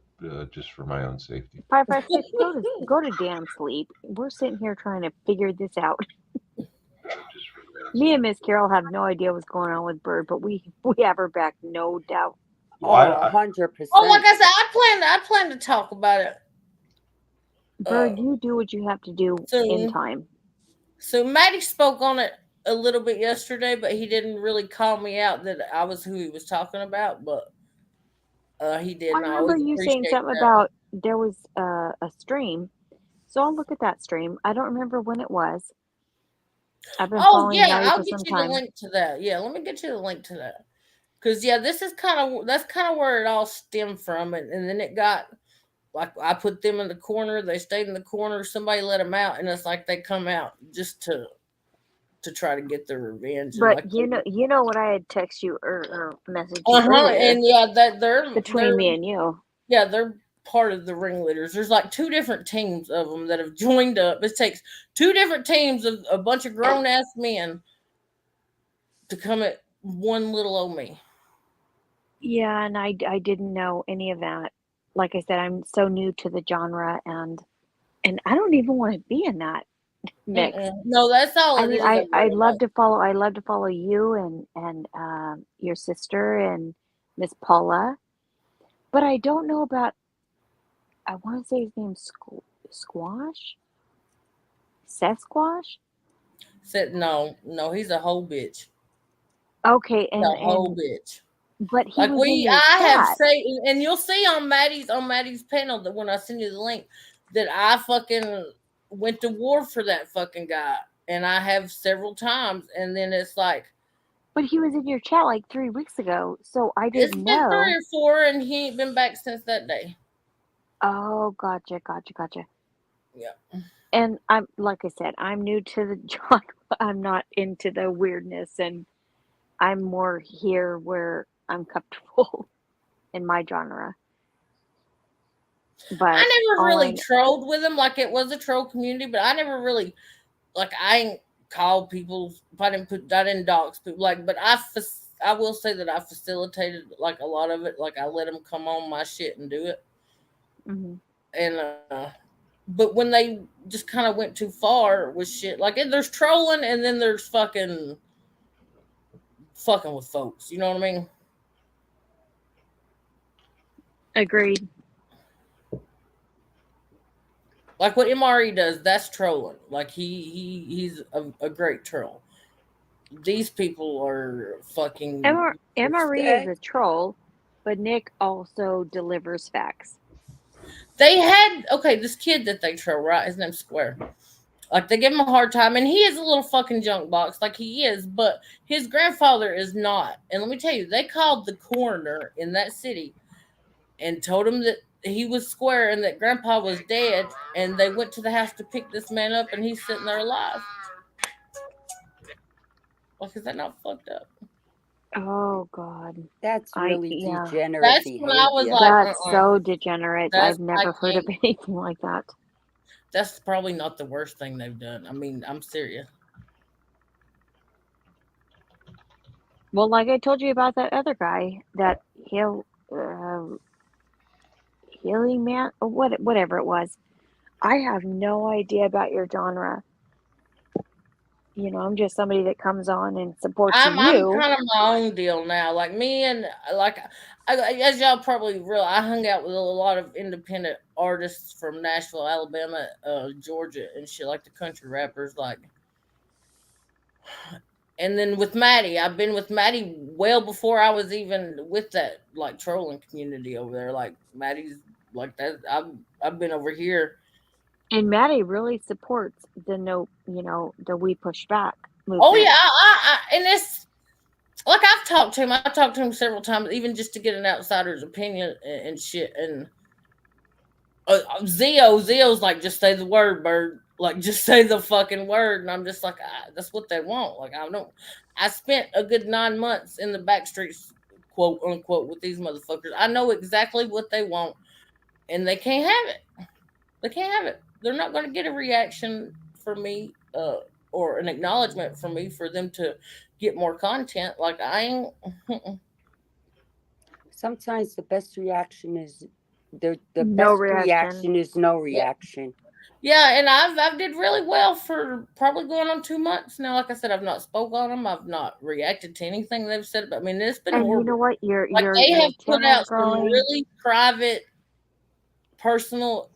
for my own safety. 556, go to damn sleep. We're sitting here trying to figure this out. Just for my own Me and Miss Carol have no idea what's going on with Bird, but we have her back, no doubt. Well, Oh, I- 100%. oh, like I said, I plan to talk about it Bird, you do what you have to do in soon. time. So Maddie spoke on it a little bit yesterday, but he didn't really call me out that I was who he was talking about. But he did. I And I remember always you saying appreciate something that. about there was a stream. So I'll look at that stream. I don't remember when it was. I've been Oh following yeah, Maddie I'll for get some you the time. link to that. Yeah, let me get you the link to that. Because yeah, this is that's kind of where it all stemmed from, and then it got like I put them in the corner. They stayed in the corner. Somebody let them out, and it's like they come out just to try to get their revenge. And But like you know what I had text you or messaged you uh-huh, earlier and yeah, that between me and you. yeah, they're part of the ringleaders. There's like two different teams of them that have joined up. It takes two different teams of a bunch of grown ass men to come at one little old me. Yeah, and I didn't know any of that. Like I said, I'm so new to the genre, and I don't even want to be in that mix. No, that's all I it mean, is. I love to follow you and your sister and Miss Paula, but I don't know about. I want to say his name's Squash, Sasquatch. Said no, he's a whole bitch. Okay, A whole bitch. but he Like was in your I have chat. say, and you'll see on Maddie's panel that when I send you the link, that I fucking went to war for that fucking guy, and I have several times, and then it's like But he was in your chat like 3 weeks ago, so I it's didn't been know. 3 or 4, and he ain't been back since that day. Oh, gotcha. Yeah. And I'm like I said, I'm new to the genre. I'm not into the weirdness, and I'm more here where I'm comfortable in my genre. But I never all really trolled with him. Like, it was a troll community, but I never really, like, I ain't called people. I didn't dox people. Like, but I will say that I facilitated like a lot of it. Like, I let them come on my shit and do it. Mhm. And but when they just kind of went too far with shit, like there's trolling and then there's fucking with folks. You know what I mean? Agreed. Like what MRE does, that's trolling. Like he's a great troll. These people are fucking. MRE is a troll, but Nick also delivers facts. They had this kid that they troll, right? His name's Square. Like they give him a hard time, and he is a little fucking junk box, like he is. But his grandfather is not. And let me tell you, they called the coroner in that city and told him that he was Square and that Grandpa was dead. And they went to the house to pick this man up, and he's sitting there alive. Like, is that not fucked up? Oh God, That's really degenerate That's behavior. when I was like, that's so degenerate. I've never heard of anything like that. That's probably not the worst thing they've done. I mean, I'm serious. Well, like I told you about that other guy, that uh, healing man, or whatever it was. I have no idea about your genre. You know, I'm just somebody that comes on and supports I'm you. kind of my own deal now. Like me and like as y'all probably realize, I hung out with a lot of independent artists from Nashville, Alabama, Georgia, and shit, like the country rappers. Like, and then with Maddie, I've been with Maddie well before I was even with that like trolling community over there. Like Maddie's like that. I've been over here. And Maddie really supports the the We Push Back movement. Oh yeah, and it's like I've talked to him. I talked to him several times, even just to get an outsider's opinion and shit. And Zio's like, just say the word, bird. Like, just say the fucking word. And I'm just like, that's what they want. Like, I spent a good 9 months in the back streets, quote unquote, with these motherfuckers. I know exactly what they want, and they can't have it. They can't have it. They're not going to get a reaction from me, or an acknowledgement from me for them to get more content. Like, I ain't. Sometimes the best reaction is the No best reaction is no reaction. Yeah, and I've did really well for probably going on 2 months now. Like I said, I've not spoke on them. I've not reacted to anything they've said. But I mean, it's been And horrible. you know what? They have put out some growing. really private, personal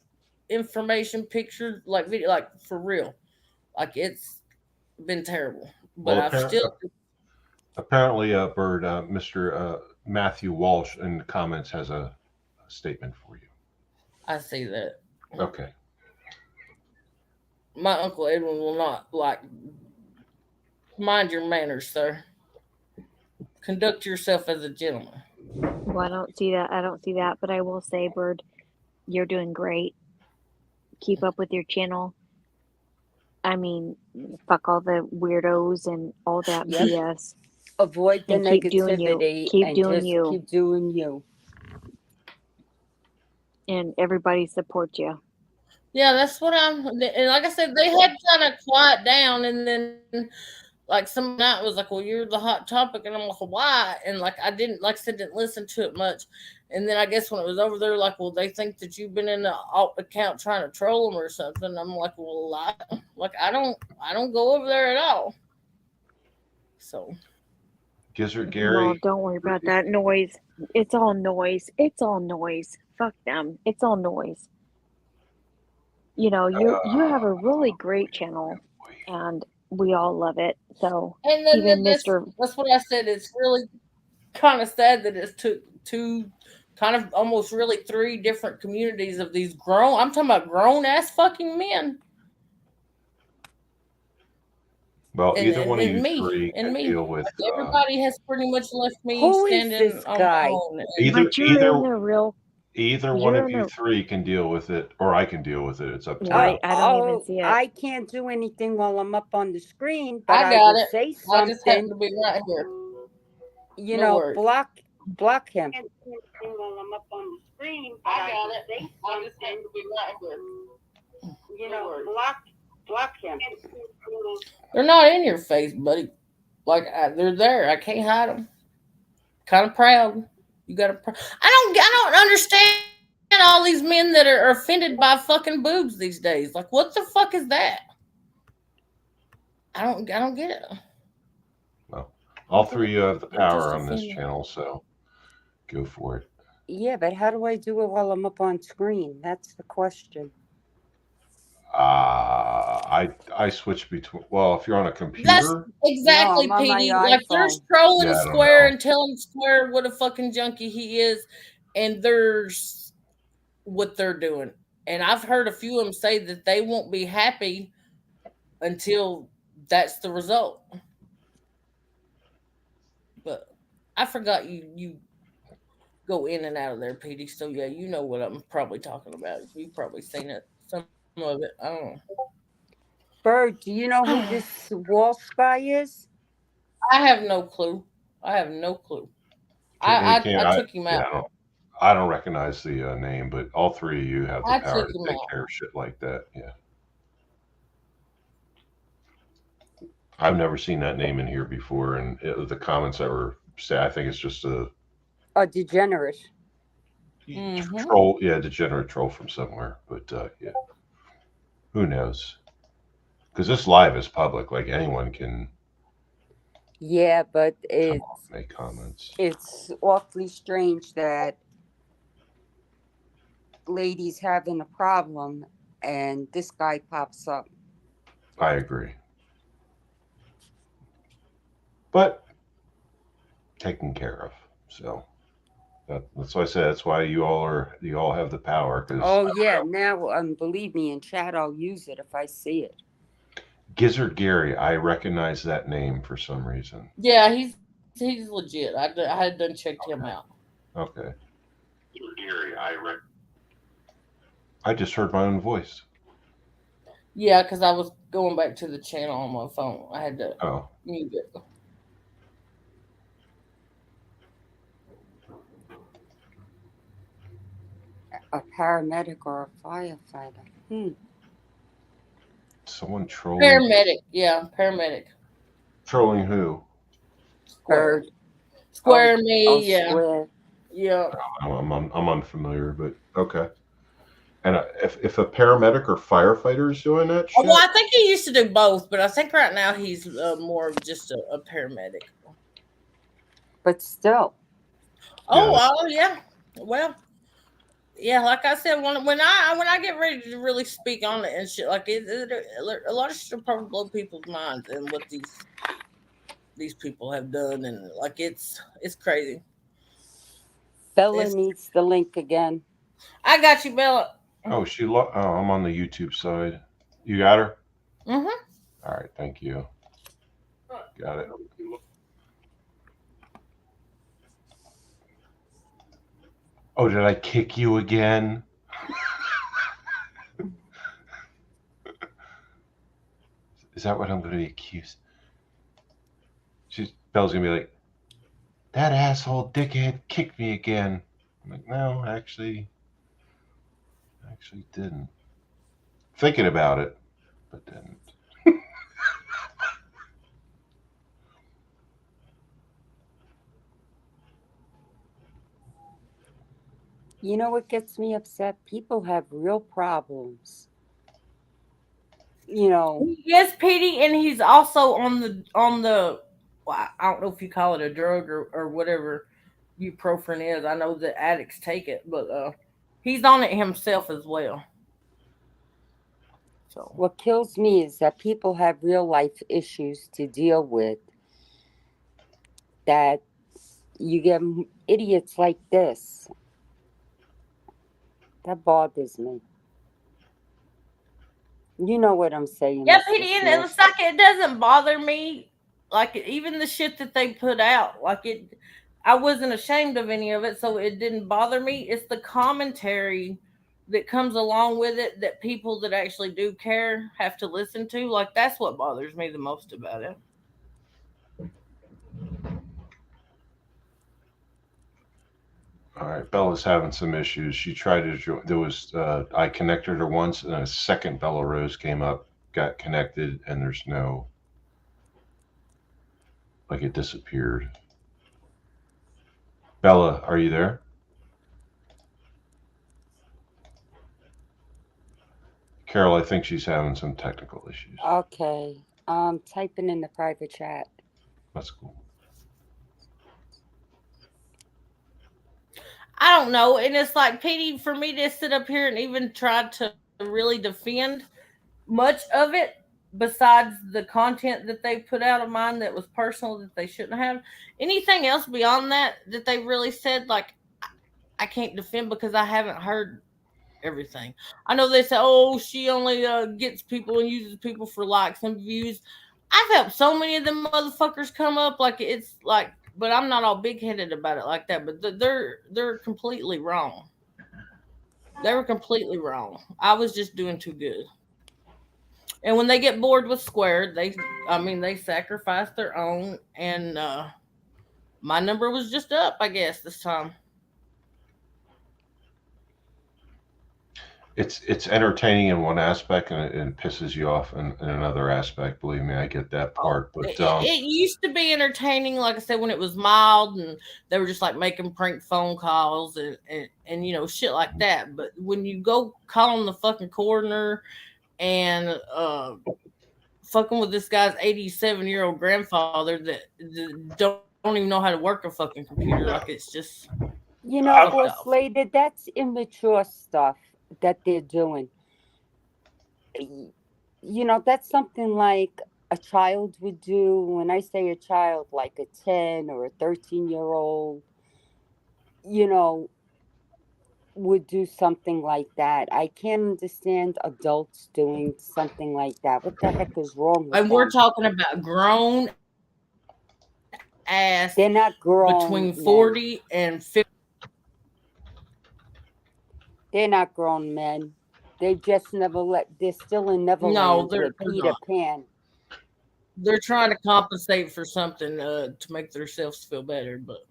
information pictures, like video, like for real. Like, it's been terrible. But Well, I've still. apparently, Bird, Mr. Matthew Walsh in the comments has a statement for you. I see that. Okay. My Uncle Edwin will not, like, mind your manners, sir. Conduct yourself as a gentleman. Well, I don't see that, but I will say, Bird, you're doing great. Keep up with your channel. I mean, fuck all the weirdos and all that Yep. BS. Avoid the And keep doing you. negativity Keep and doing just you. keep doing you. And everybody supports you. Yeah, that's what and like I said, they had kind of quiet down, and then like some night was like, well, you're the hot topic, and I'm like, why? And like I didn't, like I said, didn't listen to it much. And then I guess when it was over there, like, well, they think that you've been in the alt account trying to troll them or something. I'm like, well, I don't go over there at all. So Gizzard Gary. Well, don't worry about that noise. It's all noise. It's all noise. Fuck them. It's all noise. You know, you have a really great channel, and we all love it. So and then even that's Mr. what I said. It's really kind of sad that it's took two, kind of almost really 3 different communities of these grown. I'm talking about grown ass fucking men. Well, And- either one of and you me, three and can me. deal with. Everybody has pretty much left me Who is standing this on guy? my own. Either But you're in either a real. either one you're of in you a- three can deal with it, or I can deal with it. It's up to Right. you. I don't even see it. I can't do anything while I'm up on the screen, but I I got will it. say I just happen something. to be right here. You No know, worries. block him. While I'm up on the screen, but I I got will it. say I just happen something. to be right here. You No know, worries. block him. They're not in your face, buddy. Like they're there. I can't hide them. Kind of proud. You got to. I don't understand all these men that are offended by fucking boobs these days. Like, what the fuck is that? I don't get it. All three of you have the They're just power on this offended. channel, so go for it. Yeah, but how do I do it while I'm up on screen? That's the question. I switch between. Well, if you're on a That's computer, exactly, No, I'm on my Petey. Like, there's iPhone. trolling Yeah, I don't Square know. and telling Square what a fucking junkie he is, and there's what they're doing. And I've heard a few of them say that they won't be happy until that's the result. But I forgot you go in and out of there, Petey. So yeah, you know what I'm probably talking about. You've probably seen it, some of it. I don't know. Bird, do you know who this wall spy is? I have no clue. I have no clue. I took him yeah, out. I don't recognize the name, but all three of you have the I power took to him take out. care of shit like that. Yeah. I've never seen that name in here before, and the comments that were said, I think it's just a degenerate. troll, degenerate troll from somewhere. But yeah, who knows? Because this live is public, like anyone can Yeah, but come off, make comments. it's awfully strange that ladies having a problem and this guy pops up. I agree, but taken care of. So that's why I said that's why you all have the power. Because Oh yeah, now believe me, in chat I'll use it if I see it. Gizzard Gary, I recognize that name for some reason. Yeah, he's legit. I had done checked him out. Okay. Gary, I just heard my own voice. Yeah, because I was going back to the channel on my phone. I had to mute it. A paramedic or a firefighter. Someone trolling. Paramedic, yeah, paramedic. Trolling who? Square. Square me, yeah. Square. Yeah. I'm unfamiliar, but okay. And if a paramedic or firefighter is doing that shit? Well, I think he used to do both, but I think right now he's more of just a paramedic. But still. Oh yeah. Well, yeah, like I said, when I get ready to really speak on it and shit, like a lot of shit will probably blow people's minds and what these people have done, and like it's crazy. Bella needs the link again. I got you, Bella. Oh, I'm on the YouTube side. You got her? Mm-hmm. All right, thank you. Got it. Oh, did I kick you again? Is that what I'm going to be accused? Bella's going to be like, that asshole dickhead kicked me again. I'm like, no, actually didn't. Thinking about it, but didn't. You know what gets me upset? People have real problems. You know. Yes, Petey, and he's also on the well, I don't know if you call it a drug or whatever ibuprofen is. I know that addicts take it, but he's on it himself as well. So what kills me is that people have real life issues to deal with, that you get idiots like this. That bothers me. You know what I'm saying? Yeah, Petey, and it's like it doesn't bother me. Like even the shit that they put out, I wasn't ashamed of any of it, so it didn't bother me. It's the commentary that comes along with it that people that actually do care have to listen to. Like that's what bothers me the most about it. All right, Bella's having some issues. She tried to join. I connected her once, and a second Bella Rose came up, got connected, and there's no, like it disappeared. Bella, are you there? Carol, I think she's having some technical issues. Okay. Typing in the private chat. That's cool. I don't know. And it's like, Petey, for me to sit up here and even try to really defend much of it, besides the content that they put out of mine that was personal that they shouldn't have, anything else beyond that they really said, like, I can't defend because I haven't heard everything. I know they say, oh, she only gets people and uses people for likes and views. I've helped so many of them motherfuckers come up, like it's like, but I'm not all big headed about it like that. But they're completely wrong. They were completely wrong. I was just doing too good. And when they get bored with Square, they sacrifice their own, and my number was just up, I guess, this time. it's entertaining in one aspect and it pisses you off in another aspect. Believe me, I get that part. But It used to be entertaining, like I said, when it was mild and they were just like making prank phone calls and you know, shit like that. But when you go calling the fucking coroner and fucking with this guy's 87-year-old grandfather that don't even know how to work a fucking computer, like it's just You know, fucked Boss up. Lady, that's immature stuff that they're doing. You know, that's something like a child would do. When I say a child, like a 10 or a 13-year-old, you know, would do something like that. I can't understand adults doing something like that. What the heck is wrong with And we're them? talking about grown ass They're not grown between men. 40 and 50. They're not grown men. They just they're still in No, Neverland they're with Peter not. Pan. They're trying to compensate for something to make themselves feel better, but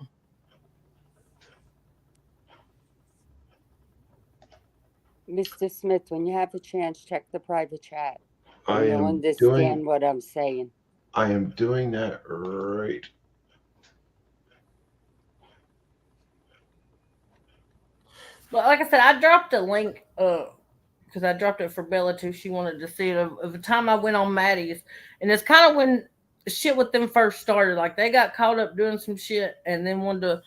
Mr. Smith, when you have a chance, check the private chat. I And you'll am understand doing what I'm saying. I am doing that right. But like I said, I dropped a link because I dropped it for Bella too. She wanted to see it of the time I went on Maddie's, and it's kind of when shit with them first started. Like they got caught up doing some shit, and then wanted to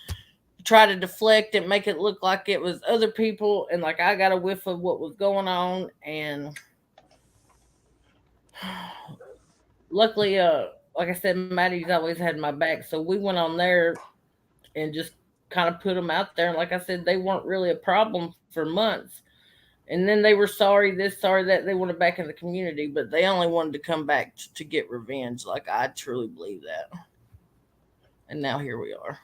try to deflect and make it look like it was other people, and like I got a whiff of what was going on, and luckily, like I said, Maddie's always had my back, so we went on there and just kind of put them out there. And like I said, they weren't really a problem for months. And then they were sorry this, sorry that. They wanted back in the community, but they only wanted to come back to get revenge. Like I truly believe that. And now here we are.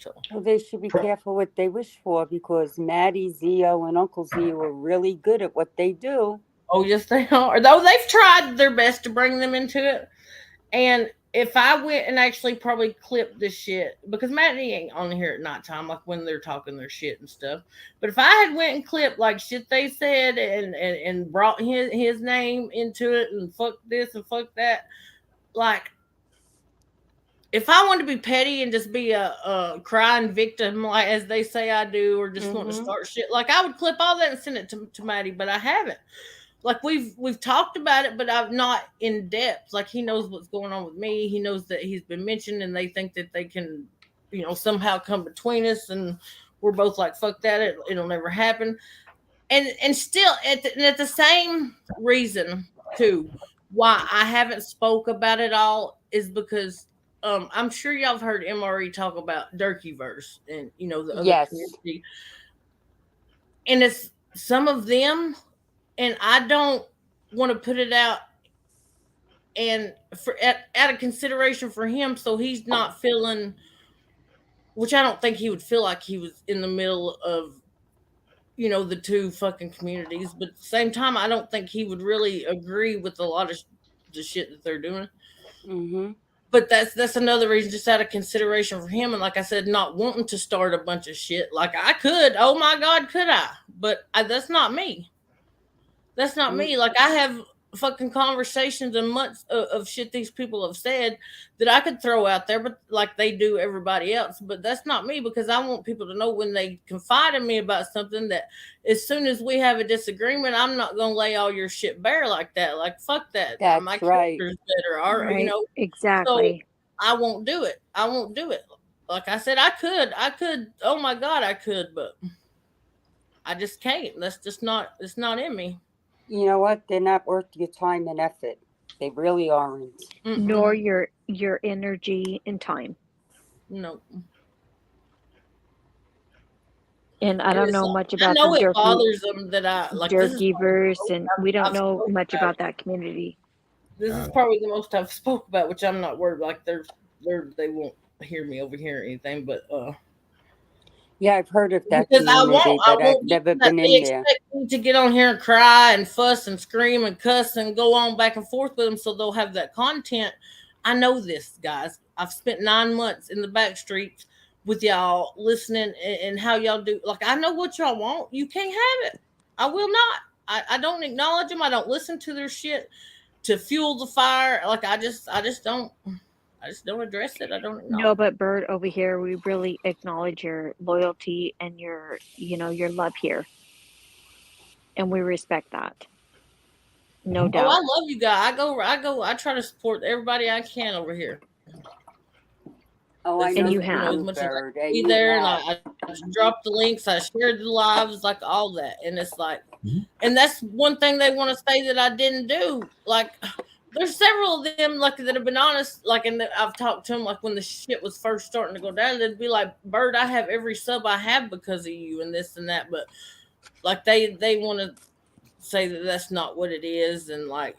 So Well, they should be careful what they wish for, because Maddie, Zio, and Uncle Zio are really good at what they do. oh yes, they are. Though they've tried their best to bring them into it. And if I went and actually probably clipped this shit, because Maddie ain't on here at nighttime, like when they're talking their shit and stuff. But if I had went and clipped like shit they said and brought his name into it and fuck this and fuck that, like if I wanted to be petty and just be a crying victim, like as they say I do, or just want to start shit, like I would clip all that and send it to Maddie, but I haven't. Like we've talked about it, but I've not in depth. Like he knows what's going on with me. He knows that he's been mentioned, and they think that they can, you know, somehow come between us, and we're both like, fuck that, it'll never happen. And still at the same reason too why I haven't spoke about it all is because I'm sure y'all have heard MRE talk about Durkeyverse and you know the other Yes. community, and it's some of them. And I don't want to put it out and out of consideration for him, so he's not feeling, which I don't think he would feel like he was in the middle of, you know, the two fucking communities. But at the same time, I don't think he would really agree with a lot of the shit that they're doing. Mm-hmm. But that's another reason, just out of consideration for him. And like I said, not wanting to start a bunch of shit. Like I could, oh my God, could I? But that's not me. That's not me. Like I have fucking conversations and months of shit these people have said that I could throw out there, but like they do everybody else. But that's not me, because I want people to know when they confide in me about something that as soon as we have a disagreement, I'm not gonna lay all your shit bare like that. Like fuck that. That's My right. character's better, or Right, you know. exactly. So I won't do it. I won't do it. Like I said, I could. Oh my God, I could, but I just can't. That's just not. It's not in me. You know what? They're not worth your time and effort. They really aren't. Nor your energy and time. No. And I don't know much about I know the it bothers them that I like Durkeyverse, and we don't I've know spoken much about about that community. This is probably the most I've spoke about, which I'm not worried. Like they won't hear me over here or anything, but Yeah, I've heard of that because community, but I've never been in there. Expect me to get on here and cry and fuss and scream and cuss and go on back and forth with them, so they'll have that content. I know this, guys. I've spent 9 months in the back streets with y'all, listening and how y'all do. Like I know what y'all want. You can't have it. I will not. I don't acknowledge them. I don't listen to their shit to fuel the fire. Like I just don't address it. I don't acknowledge. No, but Bird over here, we really acknowledge your loyalty and your, your love here. And we respect that. No Oh, doubt. I love you guys. I try to support everybody I can over here. Oh, I And know you that have. As much as I Bird, can and be you there, and have. I dropped the links, I shared the lives, like all that. And it's like, Mhm. and that's one thing they want to say that I didn't do. Like, there's several of them like that have been honest. Like, and I've talked to them like when the shit was first starting to go down, they'd be like, "Bird, I have every sub I have because of you, and this and that." But like they want to say that that's not what it is, and like,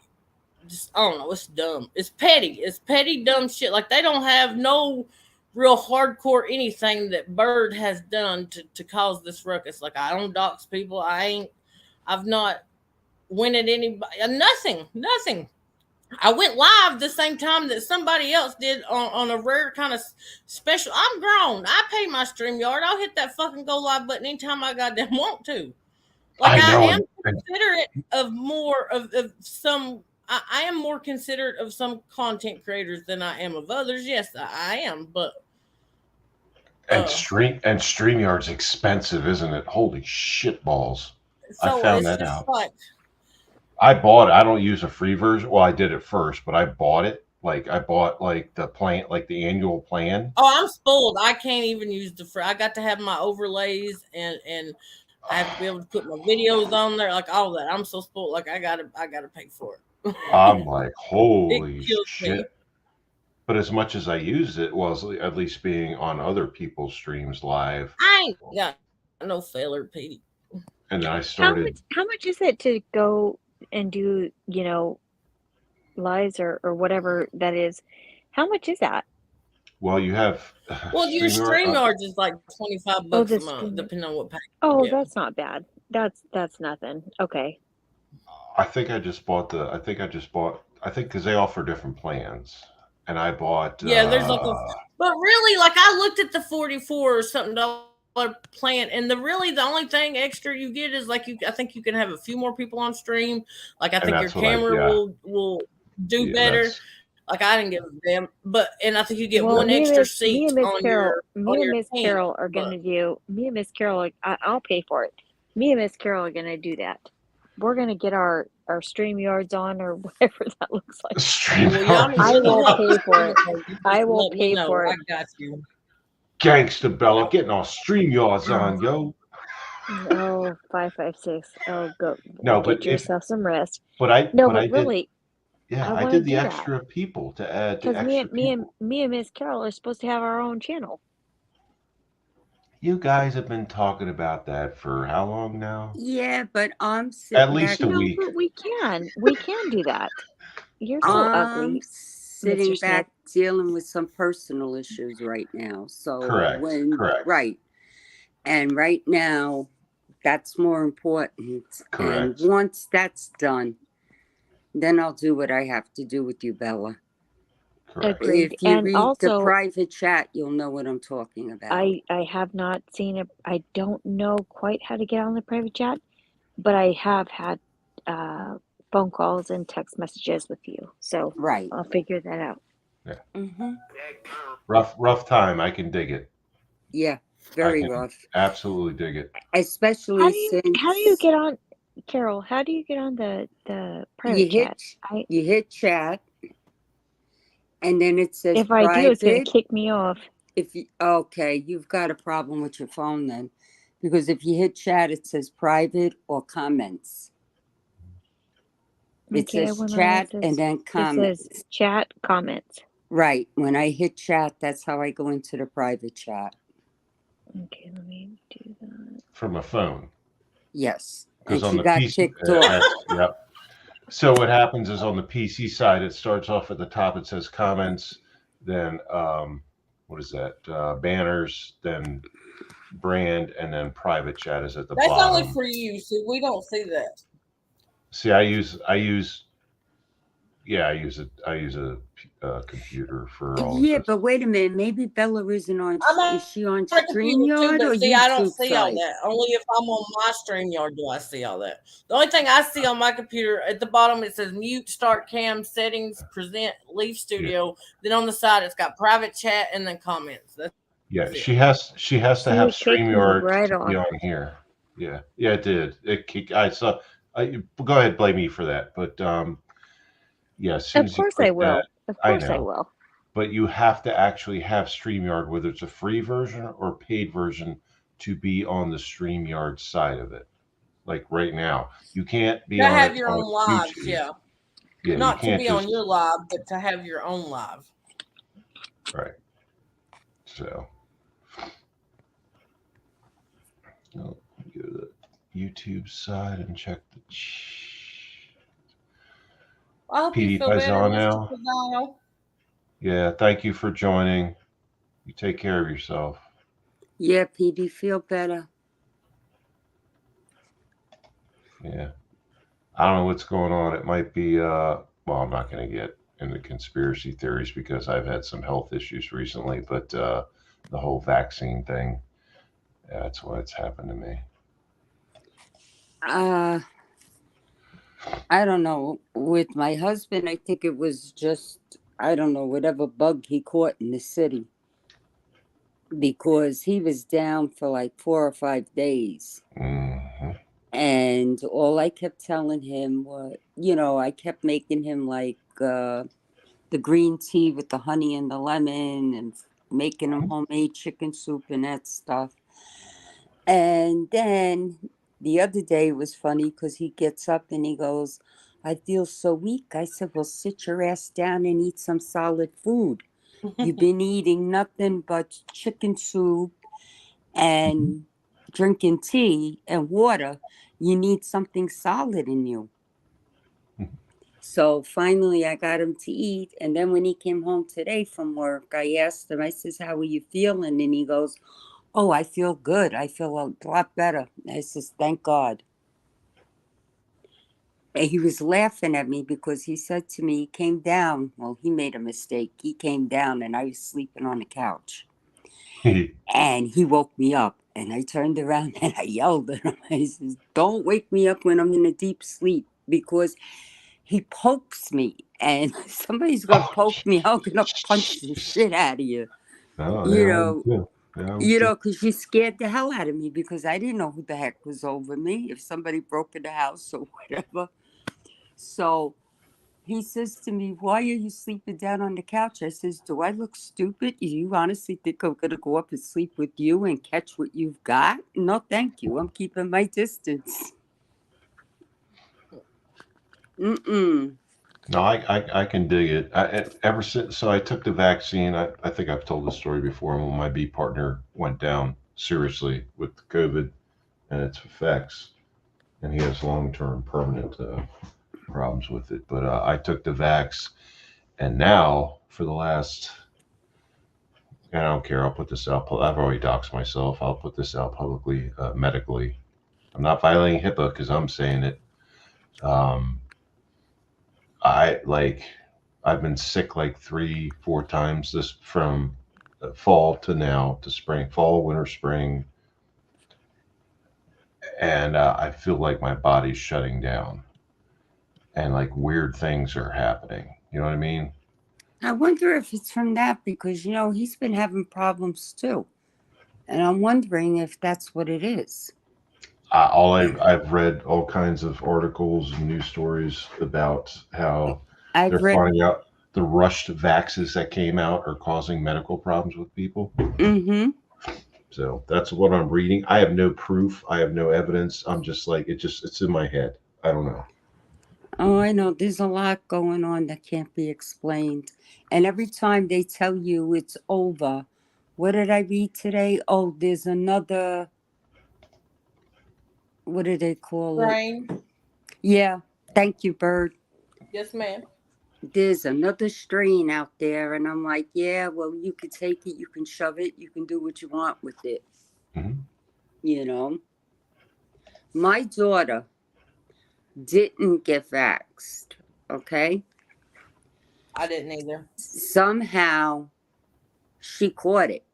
just I don't know, it's dumb. It's petty, dumb shit. Like they don't have no real hardcore anything that Bird has done to cause this ruckus. Like I don't dox people. I've not went at anybody. Nothing. I went live the same time that somebody else did on a rare kind of special. I'm grown. I pay my StreamYard. I'll hit that fucking go live button anytime I goddamn want to. Like I am considerate of more of some. I am more considerate of some content creators than I am of others. Yes, I am, but And StreamYard's expensive, isn't it? Holy shit balls. so I found it's that just out. like I bought it. I don't use a free version. Well, I did it first, but I bought it. Like I bought like the plan, like the annual plan. oh, I'm spoiled. I can't even use the free. I got to have my overlays and I have to be able to put my videos on there, like all that. I'm so spoiled. Like I gotta pay for it. I'm like, holy It kills me. shit. But as much as I used it, was at least being on other people's streams live. I ain't got no failure, Petey. And then I started. How much is it to go and do, lives or whatever that is? How much is that? Well, you have. Well, your StreamYard is like $25 Oh, a the month, Stream- depending on what package. Oh, you get. that's not bad. That's nothing. Okay. I think I just bought. I think because they offer different plans, and I bought. Yeah, there's like but really, like I looked at the $44 or something plan, and the only thing extra you get is like I think you can have a few more people on stream. Like I think your that's what I- camera will do Yeah, better. that's- Like I didn't give a damn, and I think you get Well, one me and extra Miss- seat me and Miss on Carol, your me on and your Miss team, Carol are but- gonna do. Me and Miss Carol, I'll pay for it. Me and Miss Carol are gonna do that. We're gonna get our StreamYards on or whatever that looks like. Well, y'all need I to will know pay for it. Just I will let me pay know. for I it. got you. Gangsta Bella getting all StreamYards on, yo. Oh, 556. Oh, go. No, get but yourself some rest. But I But did. really, Yeah, I I wanna did the do that. extra people to add the because me extra and people. me and Miss Carol are supposed to have our own channel. You guys have been talking about that for how long now? Yeah, but I'm sitting At least back. a week. But we can do that. You're so I'm ugly. sitting Mr. back dealing with some personal issues right now. So Correct. right. And right now that's more important. Correct. And once that's done, then I'll do what I have to do with you, Bella. Correct. Agreed. If you And read also, the private chat, you'll know what I'm talking about. I have not seen it. I don't know quite how to get on the private chat, but I have had phone calls and text messages with you. So Right. I'll figure that out. Mm-hmm. Rough time. I can dig it. Yeah, very can- rough. Absolutely dig it. Especially How do you since get on, Carol? How do you get on the private you chat? hit chat, and then it says If I do, it's going private. to kick me off. Okay, you've got a problem with your phone then, because if you hit chat, it says private or comments. It Okay, I says went on, chat it and says- then comments. It says chat comments. Right. When I hit chat, that's how I go into the private chat. Okay, let me do that. From a phone. Yes. Because And on she the got PC, kicked off. yep. So what happens is on the PC side, it starts off at the top. It says comments, then what is that? Banners, then brand, and then private chat is at the That's bottom. only for you, so we don't see that. See, I use Yeah, I use a computer for all of Yeah, this. but wait a minute. Maybe Bella isn't on. I'm on Is she on a computer too, StreamYard or but see, I don't YouTube see all side? that. Only if I'm on my StreamYard do I see all that. The only thing I see on my computer at the bottom it says mute, start cam, settings, present, leave studio. Then on the side it's got private chat and then comments. That's Yeah, it. she has to See, have it kicked me StreamYard right to be off. on here. Yeah, yeah, it did. I saw. Go ahead, blame me for that. But yeah, as soon Of as you course I click that, will. Of I course I know. will. But you have to actually have StreamYard, whether it's a free version or paid version, to be on the StreamYard side of it. Like right now, you can't be To on have it your on own lives, YouTube. yeah. Yeah, you Not to can't be on just your live, but to have your own live. right. So, go to the YouTube side and check the. I hope you PD feel better, Paisan Mr. now. Pisano. Yeah, thank you for joining. You take care of yourself. Yeah, PD, feel better. Yeah. I don't know what's going on. It might be well, I'm not gonna get into conspiracy theories because I've had some health issues recently, but the whole vaccine thing, that's what's happened to me. I don't know. With my husband, I think it was just, I don't know, whatever bug he caught in the city. Because he was down for like 4 or 5 days. Mm-hmm. And all I kept telling him was, I kept making him like the green tea with the honey and the lemon and making him homemade chicken soup and that stuff. And then the other day it was funny because he gets up and he goes, I feel so weak. I said, well, sit your ass down and eat some solid food. You've been eating nothing but chicken soup and drinking tea and water. You need something solid in you. So finally I got him to eat. And then when he came home today from work, I asked him, I says, how are you feeling? And he goes, oh, I feel good. I feel a lot better. I says, thank God. And he was laughing at me because he said to me, he came down. Well, he made a mistake. He came down and I was sleeping on the couch. And he woke me up. And I turned around and I yelled at him. I says, don't wake me up when I'm in a deep sleep because he pokes me. And somebody's going to poke me. I'm going to punch the shit out of you. Oh, You yeah, know, yeah, because you scared the hell out of me because I didn't know who the heck was over me, if somebody broke in the house or whatever. So he says to me, why are you sleeping down on the couch? I says, do I look stupid? You honestly think I'm going to go up and sleep with you and catch what you've got? No, thank you. I'm keeping my distance. Mm-mm. No, I can dig it. Ever since, so I took the vaccine. I think I've told this story before. When my B partner went down seriously with COVID and its effects, and he has long-term permanent problems with it. But I took the vax, and now for the last, and I don't care. I'll put this out. I've already doxed myself. I'll put this out publicly, medically. I'm not violating HIPAA because I'm saying it. I've been sick like 3-4 times this from fall to now to spring, fall, winter, spring. And I feel like my body's shutting down and like weird things are happening. You know what I mean? I wonder if it's from that because, he's been having problems too. And I'm wondering if that's what it is. I've read all kinds of articles and news stories about how they're finding out the rushed vaxes that came out are causing medical problems with people. Mm-hmm. So that's what I'm reading. I have no proof. I have no evidence. I'm just like, it's in my head. I don't know. Oh, I know. There's a lot going on that can't be explained. And every time they tell you it's over, what did I read today? Oh, there's another, what do they call it? Rain. Yeah. Thank you, Bird. Yes, ma'am. There's another strain out there. And I'm like, yeah, well, you can take it. You can shove it. You can do what you want with it. Mm-hmm. My daughter didn't get vaxxed, okay? I didn't either. Somehow she caught it,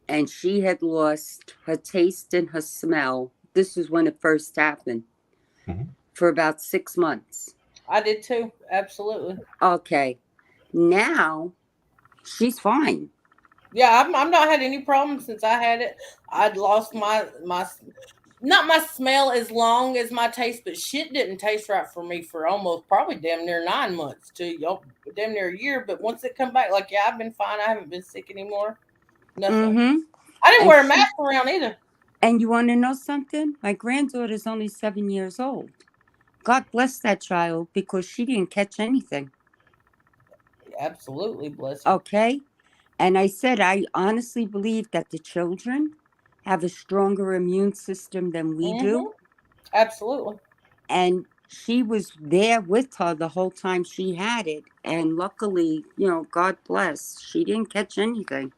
and she had lost her taste and her smell. This was when it first happened, Mhm. for about 6 months. I did too. Absolutely. Okay. Now she's fine. Yeah, I'm not had any problems since I had it. I'd lost my not my smell as long as my taste, but shit didn't taste right for me for almost probably damn near 9 months to damn near a year. But once it come back, like yeah, I've been fine. I haven't been sick anymore. Nothing. Mm-hmm. I didn't And wear a she- mask around either. And you want to know something? My granddaughter's only 7 years old. God bless that child because she didn't catch anything. Absolutely, bless you. Okay? And I said, I honestly believe that the children have a stronger immune system than we do. Absolutely. And she was there with her the whole time she had it. And luckily, you know, God bless, she didn't catch anything.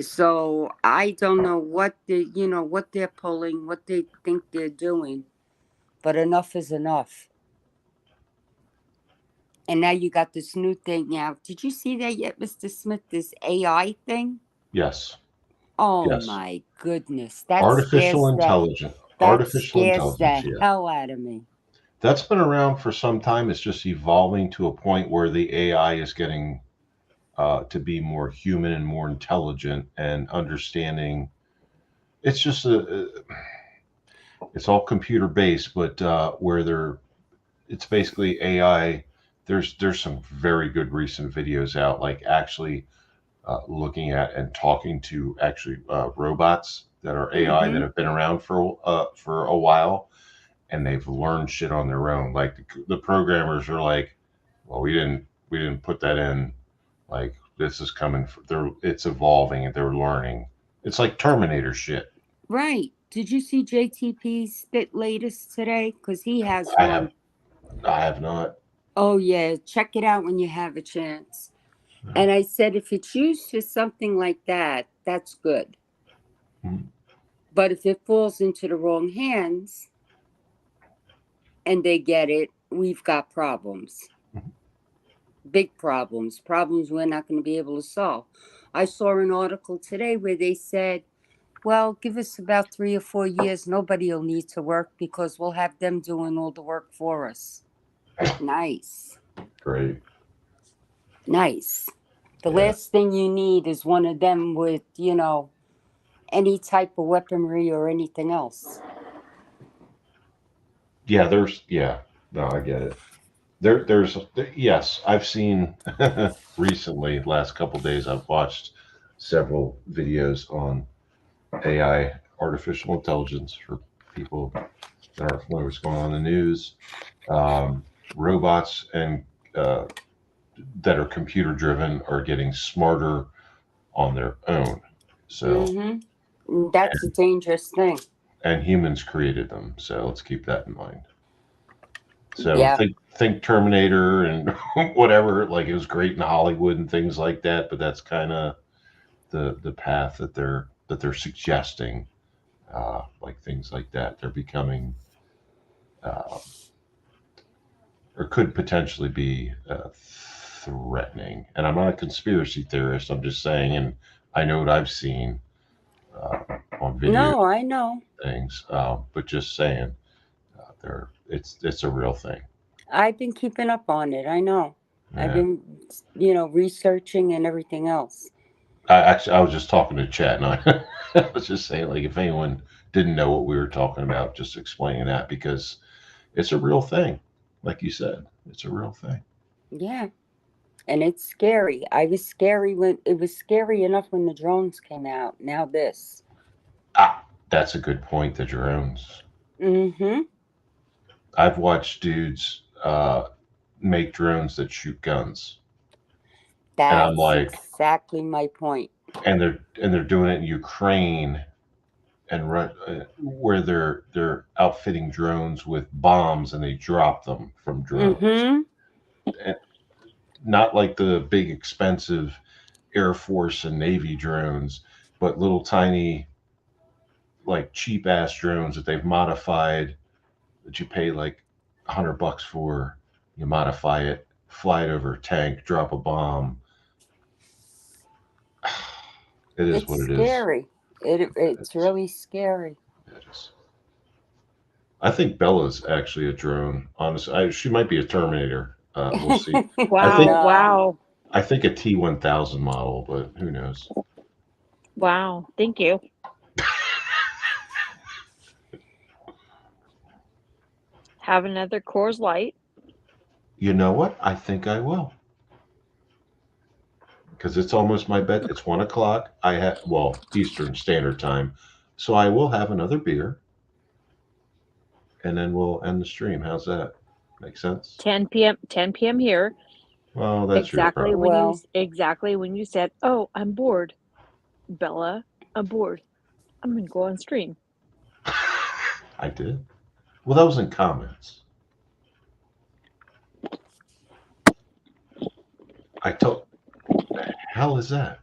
So I don't know what what they're pulling, what they think they're doing, but enough is enough. And now you got this new thing out. Did you see that yet, Mr. Smith? This AI thing? Yes. Oh Yes. my goodness, that Artificial scares intelligence. that Artificial scares the intelligence. Yeah. hell out of me. That's been around for some time. It's just evolving to a point where the AI is getting to be more human and more intelligent and understanding. It's just it's all computer based, but it's basically AI. There's some very good recent videos out, like actually looking at and talking to actually robots that are AI that have been around for a while, and they've learned shit on their own. Like the programmers are like, well, we didn't put that in. Like this is coming. It's evolving and they're learning. It's like Terminator shit. Right. Did you see JTP's latest today? Because he has I one. have not. Oh, yeah. Check it out when you have a chance. And I said, if it's used for something like that, that's good. Mhm. But if it falls into the wrong hands and they get it, we've got problems. Big problems. Problems we're not going to be able to solve. I saw an article today where they said, well, give us about 3 or 4 years. Nobody will need to work because we'll have them doing all the work for us. Nice. Great. Nice. The Yeah. last thing you need is one of them with, any type of weaponry or anything else. Yeah, no, I get it. Yes, I've seen recently, last couple of days, I've watched several videos on AI, artificial intelligence, for people that aren't familiar with what's going on in the news. Robots and that are computer driven are getting smarter on their own. So, That's a dangerous thing. and humans created them. So let's keep that in mind. So Yeah. think Terminator and whatever, like it was great in Hollywood and things like that, but that's kind of the path that they're suggesting, like things like that. They're becoming, or could potentially be threatening. And I'm not a conspiracy theorist. I'm just saying, and I know what I've seen on video No, I know. things, but just saying, it's a real thing. I've been keeping up on it. I know. Yeah. I've been, researching and everything else. I was just talking to chat, and I was just saying, like, if anyone didn't know what we were talking about, just explaining that, because it's a real thing. Like you said, it's a real thing. Yeah. And it's scary. It was scary enough when the drones came out. Now this. That's a good point, the drones. Mm-hmm. I've watched dudes make drones that shoot guns. That's And I'm like, exactly my point. And they're doing it in Ukraine, and where they're outfitting drones with bombs, and they drop them from drones. And not like the big expensive Air Force and Navy drones, but little tiny, like cheap ass drones that they've modified, that you pay like $100 for, You modify it, fly it over a tank, drop a bomb. It is It's what it is. scary. It's really scary. It is. I think Bella's actually a drone. Honestly, she might be a Terminator. We'll see. Wow. think- Wow. I think a T1000 model, but who knows? Wow. Thank you. Have another Coors Light. You know what? I think I will. Because it's almost my bed. It's 1 o'clock. Eastern Standard Time. So I will have another beer. And then we'll end the stream. How's that? Make sense? 10 p.m. 10 p.m. here. Well, that's your Exactly problem. when exactly when you said, "Oh, I'm bored." Bella, I'm bored. I'm gonna go on stream. I did. Well, that was in comments. I told. What the hell is that?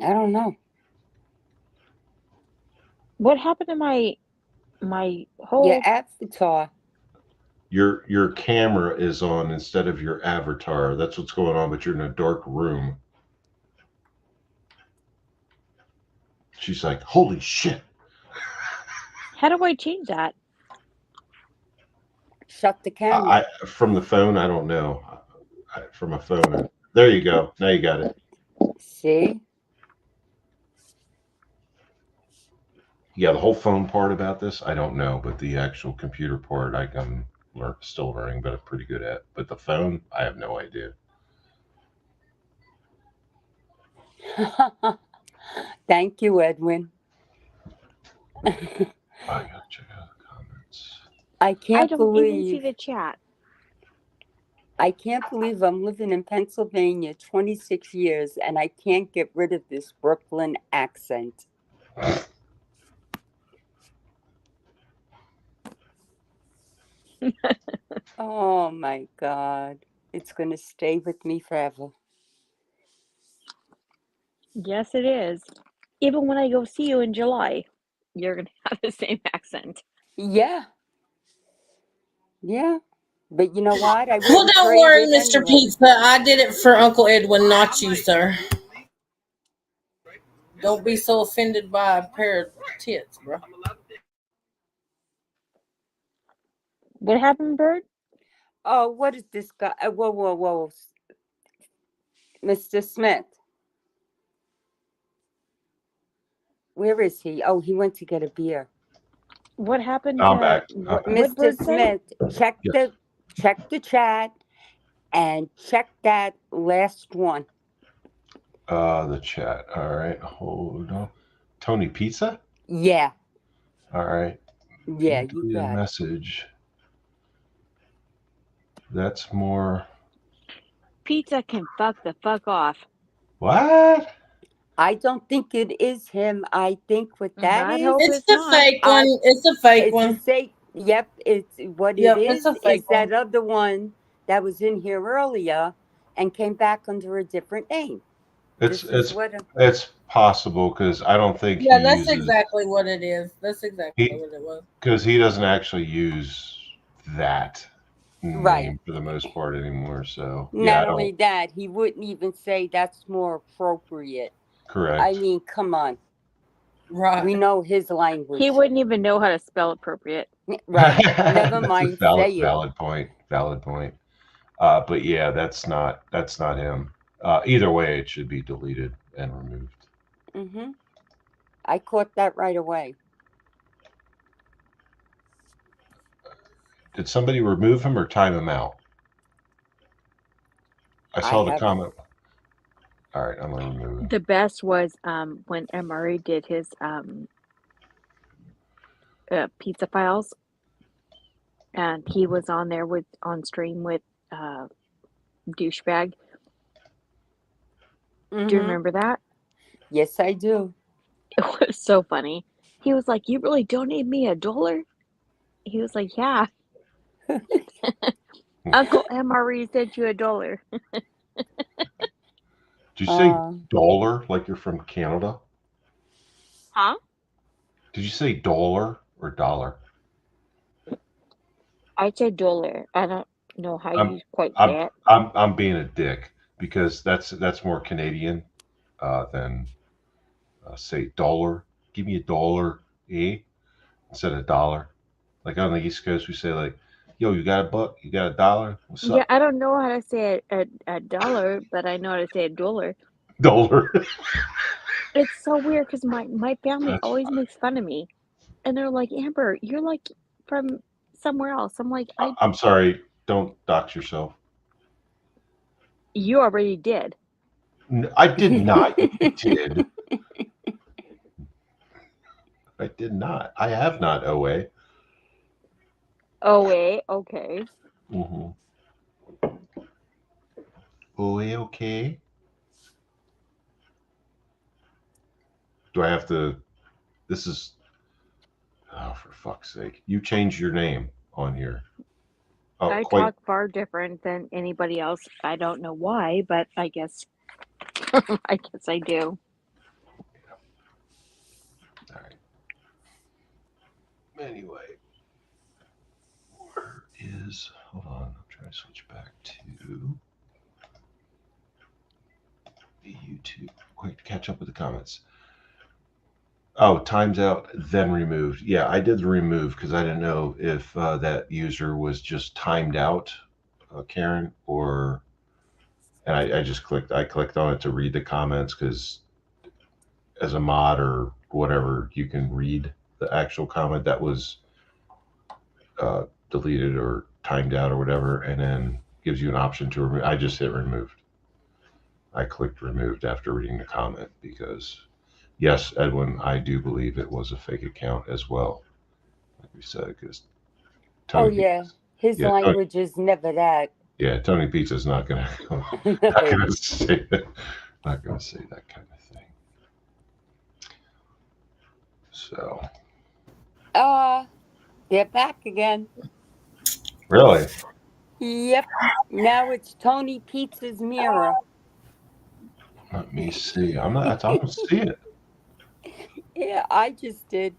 I don't know. What happened to my whole? Your avatar. Your camera is on instead of your avatar. That's what's going on, but you're in a dark room. She's like, holy shit. How do I change that? Shut the camera. From the phone, I don't know. From a phone. There you go. Now you got it. See? Yeah, the whole phone part about this, I don't know, but the actual computer part, I'm still learning, but I'm pretty good at. But the phone, I have no idea. Thank you, Edwin. I gotta check out the comments. I can't don't even see believe the chat. I can't believe I'm living in Pennsylvania 26 years and I can't get rid of this Brooklyn accent. Oh my God. It's going to stay with me forever. Yes, it is. Even when I go see you in July, you're gonna have the same accent. Yeah. Yeah. But you know what? I Well, wouldn't don't trade worry, it Mr. anyway. Pizza. I did it for Uncle Edwin, not you, sir. Don't be so offended by a pair of tits, bro. What happened, Bird? Oh, what is this guy? Whoa. Mr. Smith. Where is he? Oh, he went to get a beer. What happened I'm to back. what Mr. Bird say? Smith, check the chat and check that last one. The chat. All right, hold on. Tony Pizza? Yeah. All right. Yeah, Can't you read a got it. message. That's more. Pizza can fuck the fuck off. What? I don't think it is him. I think what that I is. hope It's it's the not. fake one. It's a fake It's one. the same. Yep. It's what Yep, it it's is. a fake one. That other one that was in here earlier and came back under a different name. It's This is it's what. it's possible because I don't think Yeah, he that's uses exactly what it is. That's exactly what it was. because he doesn't actually use that name Right. for the most part anymore. So Not yeah, I only don't. that, he wouldn't even say that's more appropriate. Correct. I mean, come on. Right. We know his language. He wouldn't even know how to spell appropriate. Right. Never That's mind. a Say it. valid point. Valid point. But yeah, that's not him. Either way, it should be deleted and removed. Mm-hmm. I caught that right away. Did somebody remove him or time him out? I saw the comment. All right, I'm gonna remove him. The best was when Murray did his pizza files, and he was on there on stream with douchebag. Mm-hmm. Do you remember that? Yes, I do. It was so funny. He was like, "You really donate me $1?" He was like, "Yeah." Uncle MRE sent you $1. Did you say dollar like you're from Canada? Huh? Did you say dollar or dollar? I'd say dollar. I don't know how I'm you quite I'm say it. I'm being a dick because that's more Canadian than say dollar. Give me a dollar, instead of dollar. Like on the East Coast, we say like, "Yo, you got a buck? You got a dollar? What's Yeah, up, I don't know how to say a dollar, but I know how to say a dollar. dollar?" It's so weird because my family That's always fine. makes fun of me, and they're like, Amber, you're like from somewhere else. I'm like, I'm sorry. Don't dox yourself. you already did. I did not. You did. I did not. I have not. OA. Oh wait, okay. Mm-hmm. OA. Okay. Do I have to? This is. Oh, for fuck's sake! You changed your name on here. Oh, I quite. talk far different than anybody else. I don't know why, but I guess I guess I do. All right. Anyway, where is? Hold on. I'm trying to switch back to the YouTube. Quick to catch up with the comments. Oh, times out, then removed. Yeah, I did the remove because I didn't know if that user was just timed out, Karen, or and I just clicked. I clicked on it to read the comments because as a mod or whatever, you can read the actual comment that was deleted or timed out or whatever, and then gives you an option to remove. I just hit removed. I clicked removed after reading the comment because, yes, Edwin, I do believe it was a fake account as well. Like we said, because Oh Tony, yeah, his yeah, Tony, language is never that. yeah, Tony Pizza's not gonna No. say that, not gonna say that kind of thing. So They're back again. really, Yep. Now it's Tony Pizza's mirror. let me see. I'm not. I don't see it. Yeah, I just did.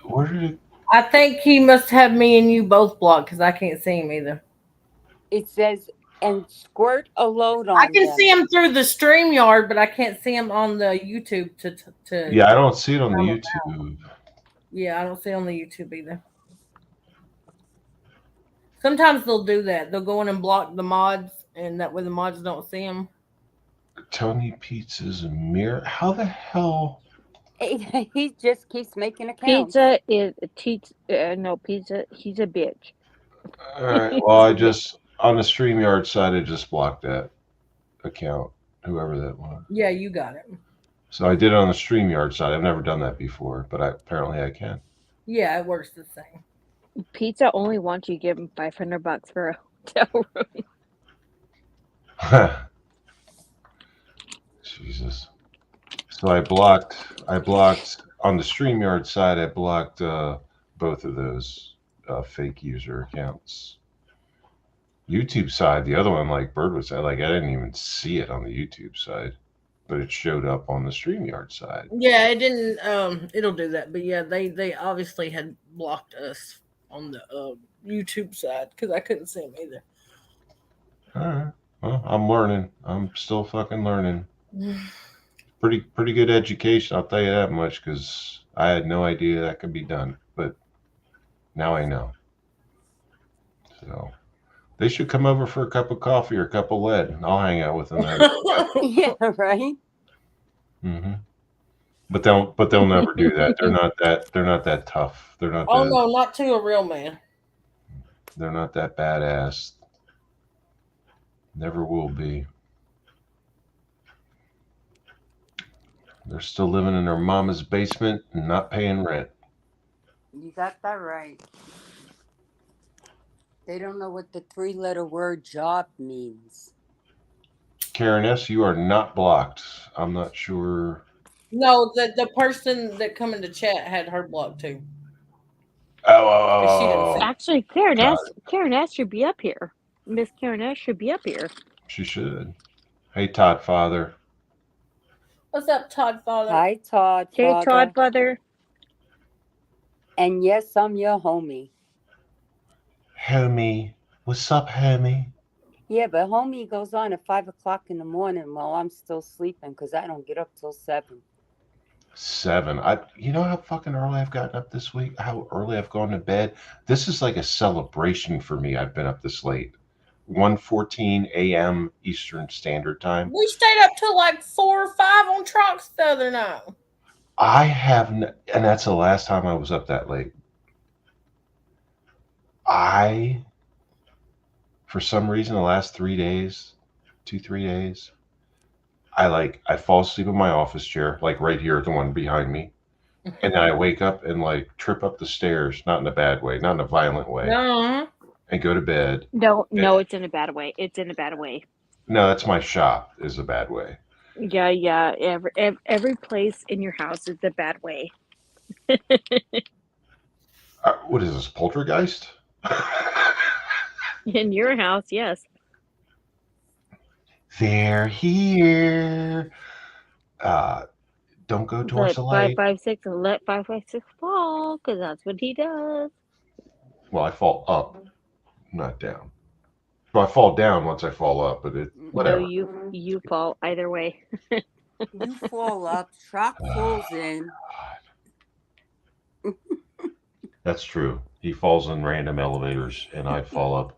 Where did it? I think he must have me and you both blocked because I can't see him either. It says, and squirt a load on I can them. see him through the StreamYard, but I can't see him on the YouTube to Yeah, I don't see it on the YouTube. Yeah, I don't see it on the YouTube either. Sometimes they'll do that. They'll go in and block the mods, and that way the mods don't see them. Tony Pizza's mirror. How the hell? He just keeps making accounts. Pizza is no pizza. He's a bitch. All right. Well, I just on the StreamYard side, I just blocked that account, whoever that was. Yeah, you got it. So I did it on the StreamYard side. I've never done that before, but apparently I can. Yeah, it works the same. Pizza only wants you to give him $500 for a hotel room. Jesus. So I blocked on the StreamYard side. I blocked both of those fake user accounts. YouTube side, the other one, like Bird was like, I didn't even see it on the YouTube side, but it showed up on the StreamYard side. Yeah, it didn't. It'll do that, but yeah, they obviously had blocked us on the YouTube side because I couldn't see them either. All right. Well, I'm learning. I'm still fucking learning. Pretty good education, I'll tell you that much, because I had no idea that could be done, but now I know. So they should come over for a cup of coffee or a cup of lead. I'll hang out with them. Yeah, right. Mm-hmm. But they'll never do that. They're not that tough. They're not. Oh no, not to a real man. They're not that badass. Never will be. They're still living in their mama's basement and not paying rent. You got that right. They don't know what the 3-letter word job means. Karen S., you are not blocked. I'm not sure. No, the person that come into chat had her blocked too. Oh. Actually, Karen S should be up here. Miss Karen S should be up here. She should. Hey, Todd Father. What's up, Todd Father? Hi, Todd. Hey, Father. Todd Father. And yes, I'm your homie. homie. What's up, homie? Yeah, but homie goes on at 5 o'clock in the morning while I'm still sleeping because I don't get up till 7. 7. You know how fucking early I've gotten up this week? How early I've gone to bed? This is like a celebration for me. I've been up this late. 1:14 a.m. Eastern Standard Time. We stayed up till like 4 or 5 on trucks the other night. I have, and that's the last time I was up that late. For some reason, the last 3 days, 2-3 days, I fall asleep in my office chair, like right here, the one behind me. And then I wake up and like trip up the stairs, not in a bad way, not in a violent way, No. and go to bed. No, it's in a bad way. It's in a bad way. No, that's my shop is a bad way. Yeah. Every place in your house is a bad way. What is this, poltergeist? In your house, yes. They're here. Don't go towards the light. 556 and let 556 fall, because that's what he does. Well, I fall up, not down. Well, I fall down once I fall up, but whatever. No, you fall either way. You fall up, truck falls in. That's true. He falls in random elevators, and I fall up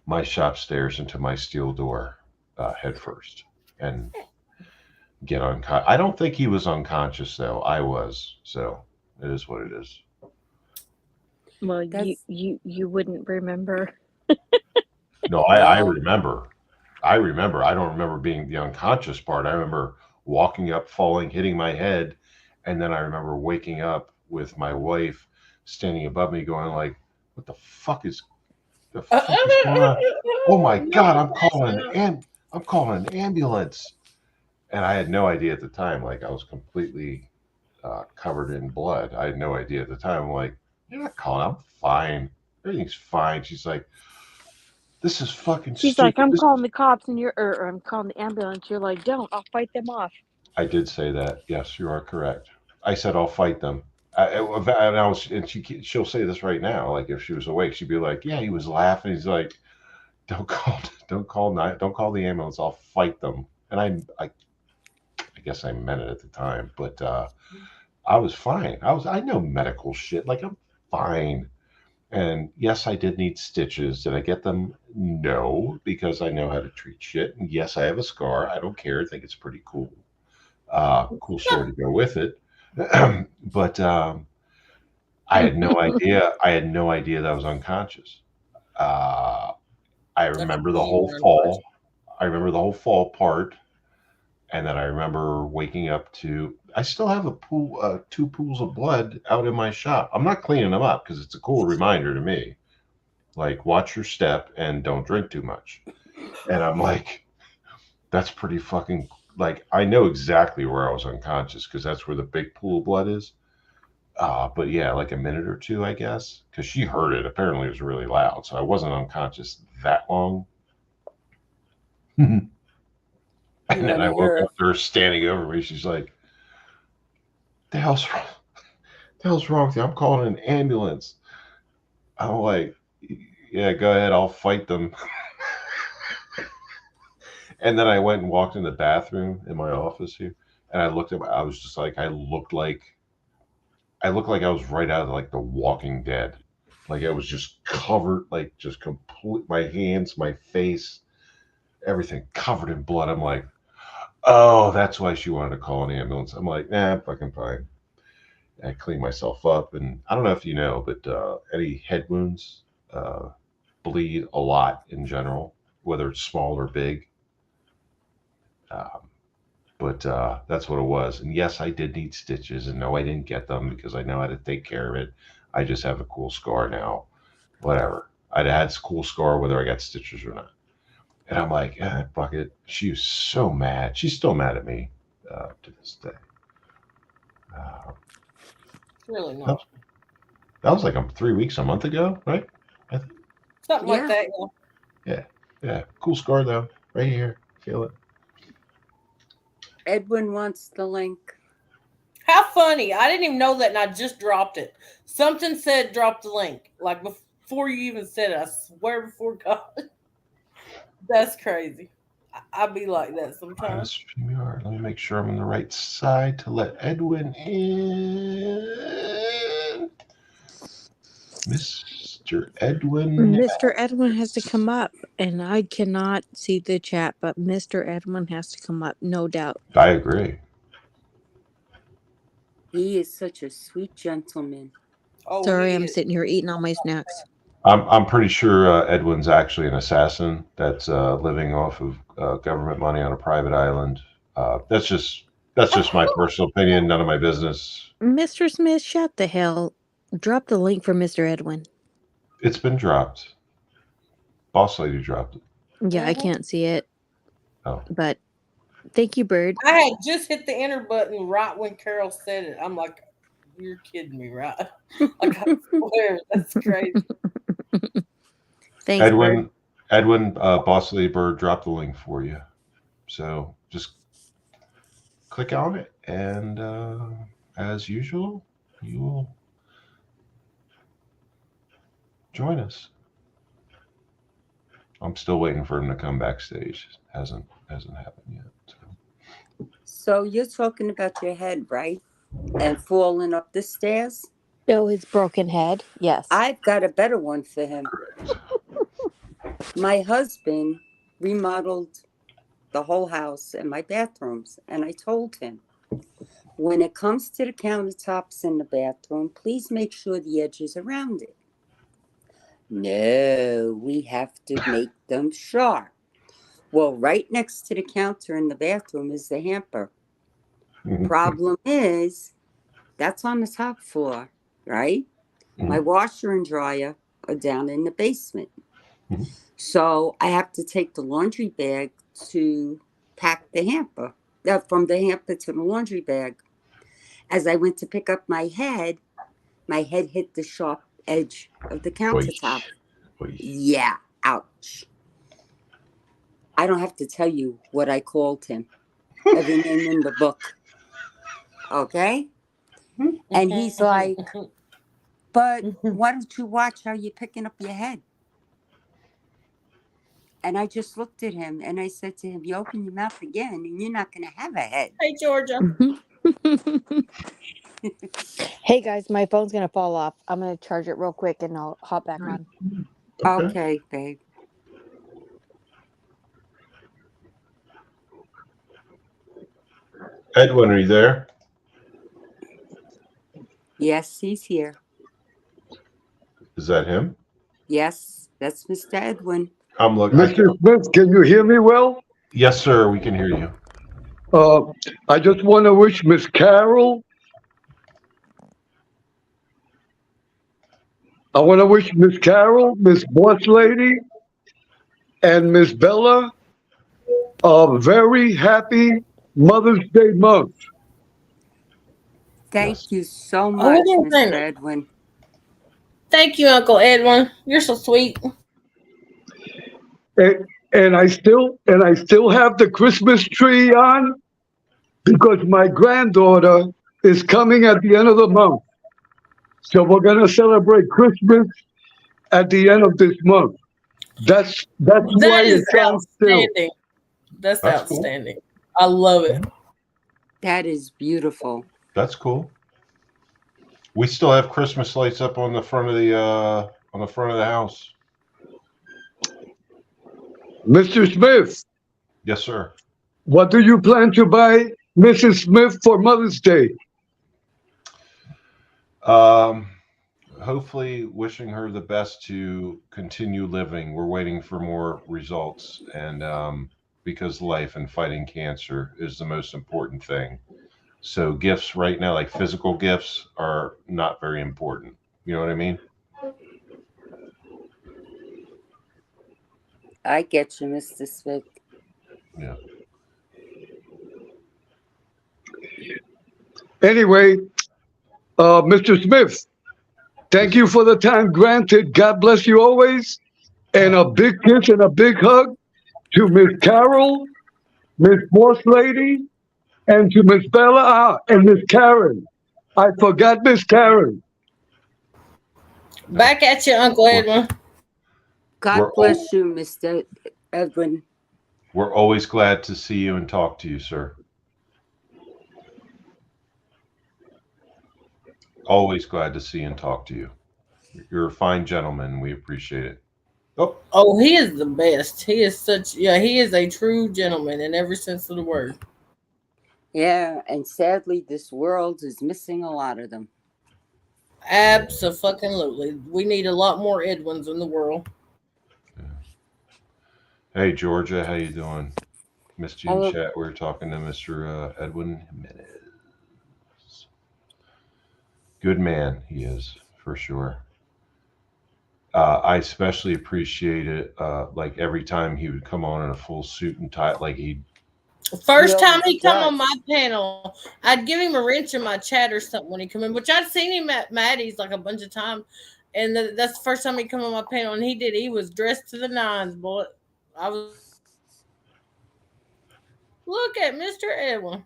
my shop stairs into my steel door head first and get unconscious. I don't think he was unconscious, though. I was, so it is what it is. Well, you wouldn't remember. No, I remember. I don't remember being the unconscious part. I remember walking up, falling, hitting my head, and then I remember waking up with my wife standing above me going like, what the fuck is going on? Oh my God, I'm calling an ambulance. And I had no idea at the time, like I was completely covered in blood. I had no idea at the time. I'm like, you're not calling, I'm fine. Everything's fine. She's like, this is fucking She's stupid. like, I'm calling the cops and or I'm calling the ambulance. You're like, don't, I'll fight them off. I did say that. Yes, you are correct. I said, I'll fight them. And she'll say this right now. Like if she was awake, she'd be like, yeah, he was laughing. He's like, don't call the ambulance. I'll fight them. And I guess I meant it at the time, but I was fine. I know medical shit. Like I'm fine. And yes, I did need stitches. Did I get them? No, because I know how to treat shit. And yes, I have a scar. I don't care. I think it's pretty cool. Cool story to go with it. But I had no idea. I had no idea that I was unconscious. I remember the whole fall. I remember the whole fall part. And then I remember waking up to, I still have a pool, 2 pools of blood out in my shop. I'm not cleaning them up because it's a cool reminder to me. Like, watch your step and don't drink too much. And I'm like, that's pretty fucking, like, I know exactly where I was unconscious because that's where the big pool of blood is. But yeah, like a minute or 2, I guess, because she heard it. Apparently it was really loud. So I wasn't unconscious that long. And then I woke up to her standing over me. She's like, the hell's wrong with you? I'm calling an ambulance. I'm like, yeah, go ahead. I'll fight them. And then I went and walked in the bathroom in my office here. And I looked at I was just like, I looked like I was right out of like The Walking Dead. Like I was just covered, like just complete, my hands, my face, everything covered in blood. I'm like, oh, that's why she wanted to call an ambulance. I'm like, nah, I'm fucking fine. I clean myself up. And I don't know if you know, but any head wounds bleed a lot in general, whether it's small or big. But that's what it was. And yes, I did need stitches. And no, I didn't get them because I know how to take care of it. I just have a cool scar now. Whatever. I'd had a cool scar whether I got stitches or not. And I'm like, fuck it. She was so mad. She's still mad at me to this day. Really not. That was like 3 weeks, a month ago, right? Something like that. Yeah. Cool scar though. Right here. Feel it. Edwin wants the link. How funny. I didn't even know that and I just dropped it. Something said drop the link like before you even said it. I swear before God. That's crazy. I be like that sometimes. StreamYard. Let me make sure I'm on the right side to let Edwin in. Mr. Edwin. Mr. Edwin has to come up, and I cannot see the chat, but Mr. Edwin has to come up, no doubt. I agree. He is such a sweet gentleman. Oh, Sorry, he I'm is. sitting here eating all my snacks. I'm pretty sure Edwin's actually an assassin that's living off of government money on a private island. That's just my personal opinion. None of my business. Mr. Smith, shut the hell. Drop the link for Mr. Edwin. It's been dropped. Boss lady dropped it. Yeah, I can't see it. Oh. But thank you, Bird. I had just hit the enter button right when Carol said it. I'm like, you're kidding me, right? Like, I swear, that's crazy. Thanks, Bird. Edwin, Boss Lady Bird dropped the link for you. So just click on it, and as usual, you will join us. I'm still waiting for him to come backstage. Hasn't happened yet. So you're talking about your head, right? And falling up the stairs? Oh, his broken head. Yes. I've got a better one for him. Correct. My husband remodeled the whole house and my bathrooms, and I told him, when it comes to the countertops in the bathroom, please make sure the edges are rounded. No, we have to make them sharp. Well, right next to the counter in the bathroom is the hamper. Problem is, that's on the top floor, right? My washer and dryer are down in the basement. So I have to take the laundry bag to pack the hamper, from the hamper to the laundry bag. As I went to pick up my head hit the sharp edge of the countertop. Yeah, ouch. I don't have to tell you what I called him. Every name in the book. Okay? And he's like, but why don't you watch how you're picking up your head? And I just looked at him and I said to him, you open your mouth again and you're not going to have a head. Hey, Georgia. Hey, guys, my phone's going to fall off. I'm going to charge it real quick and I'll hop back on. Okay, babe. Edwin, are you there? Yes, he's here. Is that him? Yes, that's Mr. Edwin. I'm looking. Mr. Smith, can you hear me well? Yes, sir. We can hear you. I just want to wish Miss Carol. I want to wish Miss Carol, Miss Boss Lady, and Miss Bella a very happy Mother's Day month. Thank you so much, Oh, Mr. Edwin. Thank you, Uncle Edwin. You're so sweet. And I still have the Christmas tree on because my granddaughter is coming at the end of the month. So we're gonna celebrate Christmas at the end of this month. That's That why is it's on still. outstanding. That's That's cool. outstanding. I love it. That is beautiful. That's cool. We still have Christmas lights up on the front of the house. Mr. Smith, Yes, sir. what do you plan to buy Mrs. Smith for Mother's Day? Hopefully wishing her the best to continue living. We're waiting for more results, and because life and fighting cancer is the most important thing. So gifts right now, like physical gifts, are not very important. You know what I mean? I get you, Mr. Smith. Yeah. Anyway, Mr. Smith, thank you for the time granted. God bless you always. And a big kiss and a big hug to Miss Carol, Miss Boss Lady, and to Miss Bella and Miss Karen. I forgot Miss Karen. Back at you, Uncle Edwin. God We're bless you, Mr. Edwin. We're always glad to see you and talk to you, sir. Always glad to see and talk to you. You're a fine gentleman. We appreciate it. Oh, Oh, he is the best. He is he is a true gentleman in every sense of the word. Yeah, and sadly, this world is missing a lot of them. Absolutely. We need a lot more Edwins in the world. hey, Georgia. How you doing? Missed you in Hello. chat. We were talking to Mr. Edwin Jimenez. Good man he is, for sure. I especially appreciate it. Like every time he would come on in a full suit and tie, like he First He time he always come on does. my panel, I'd give him a wrench in my chat or something when he come in, which I'd seen him at Maddie's like a bunch of times. And that's the first time he come on my panel, and he was dressed to the nines, boy. I was look at Mr. Edwin.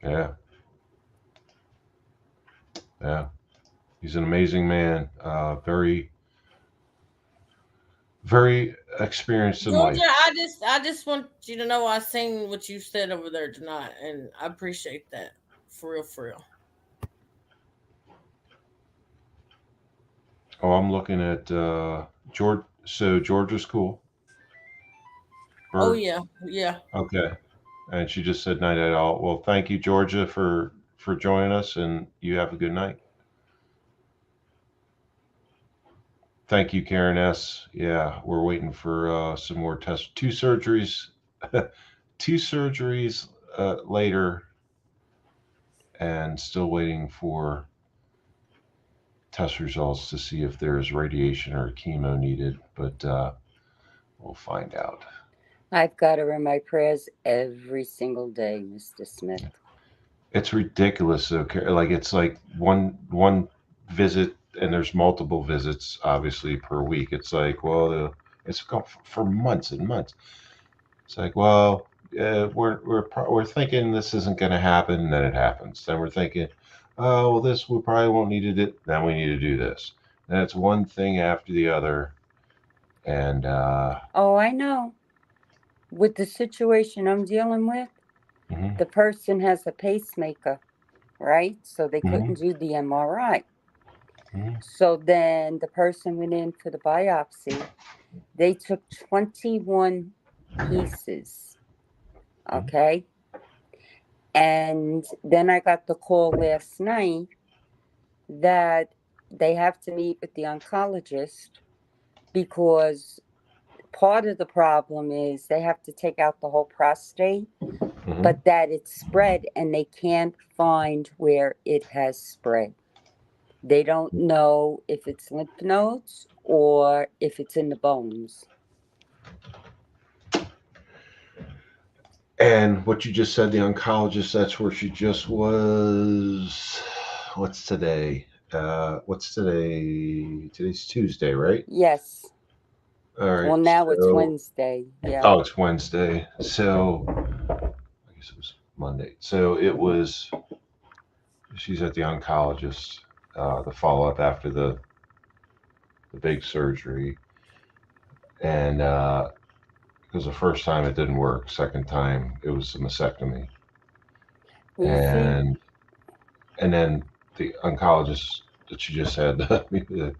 Yeah. Yeah. He's an amazing man. Very, very experienced in Georgia, life. I just want you to know I seen what you said over there tonight, and I appreciate that. For real, for real. Oh, I'm looking at George. So Georgia's cool. Oh Or yeah, yeah. okay. And she just said night at all. Well, thank you, Georgia, for joining us, and you have a good night. Thank you, Karen S. Yeah, we're waiting for some more tests. Two surgeries, two surgeries later, and still waiting for test results to see if there's radiation or chemo needed. But we'll find out. I've got her in my prayers every single day, Mr. Smith. It's ridiculous. Okay, like it's like one visit, and there's multiple visits, obviously per week. It's like, well, it's gone for months and months. It's like, well, we're thinking this isn't going to happen, and then it happens. Then we're thinking, oh, well, this we probably won't need it. Then we need to do this. And it's one thing after the other, and Oh, I know. With the situation I'm dealing with, mhm, the person has a pacemaker, right? So they mhm, couldn't do the MRI. mhm. So then the person went in for the biopsy. They took 21 pieces, okay? And then I got the call last night that they have to meet with the oncologist because part of the problem is they have to take out the whole prostate, Mhm. but that it's spread and they can't find where it has spread. They don't know if it's lymph nodes or if it's in the bones. And what you just said, the oncologist, that's where she just was. What's today? What's today? Today's Tuesday, right? Yes. All right. Well, now it's So, Wednesday. Yeah. oh, it's Wednesday. So, I guess it was Monday. So it was, she's at the oncologist, the follow up after the big surgery. And because the first time it didn't work, second time it was a mastectomy. Well, you see, And then the oncologist that she just had, the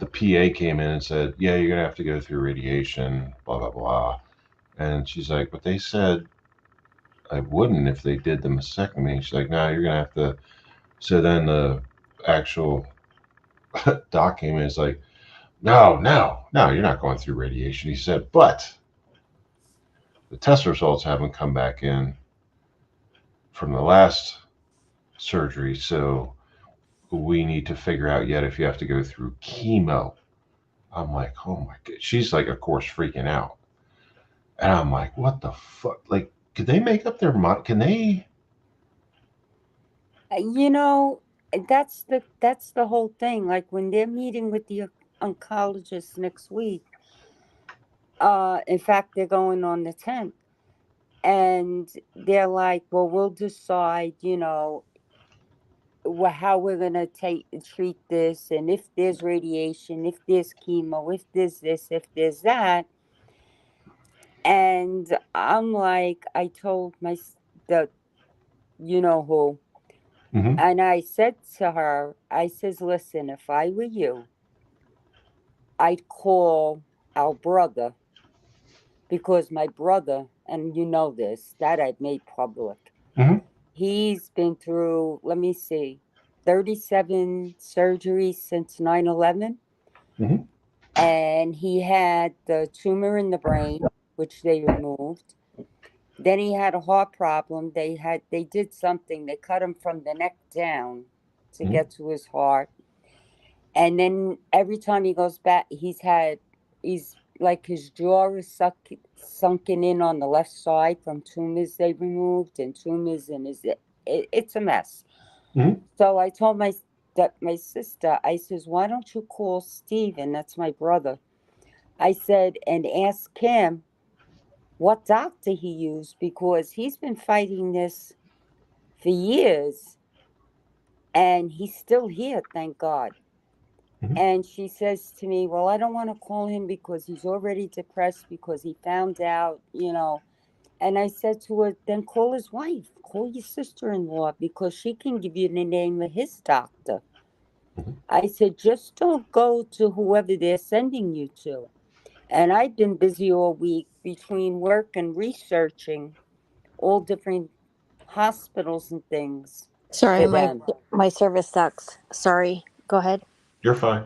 PA came in and said, "Yeah, you're gonna have to go through radiation, blah blah blah." And she's like, "But they said I wouldn't if they did the mastectomy." She's like, "No, you're gonna have to." So then the actual doc came in and is like, "No, you're not going through radiation." He said, "But the test results haven't come back in from the last surgery, so we need to figure out yet if you have to go through chemo." I'm like, oh my God. She's like, of course, freaking out. And I'm like, what the fuck? Like, could they make up their mind? Can they? you know, that's the whole thing. Like when they're meeting with the oncologist next week, in fact, they're going on the 10th. And they're like, well, we'll decide, how we're gonna treat this, and if there's radiation, if there's chemo, if there's this, if there's that. And I'm like, I told the you know who, Hmm. and I said to her, I says, listen, if I were you, I'd call our brother, because my brother, and you know this, that I've made public. Hmm. He's been through, let me see, 37 surgeries since 9/11. Hmm. And he had the tumor in the brain, which they removed. Then he had a heart problem. They did something. They cut him from the neck down to Mhm. get to his heart. And then every time he goes back, he's like his jaw is sunken in on the left side from tumors they removed, and tumors in his. It's a mess. Mhm. So I told my sister, I says, why don't you call Steven? That's my brother. I said, and ask him what doctor he used, because he's been fighting this for years and he's still here, thank God. Mhm. And she says to me, well, I don't want to call him because he's already depressed because he found out, And I said to her, then call his wife, call your sister-in-law, because she can give you the name of his doctor. Mhm. I said, just don't go to whoever they're sending you to. And I've been busy all week between work and researching all different hospitals and things Sorry, for my them. my service sucks. Sorry. Go ahead. You're fine.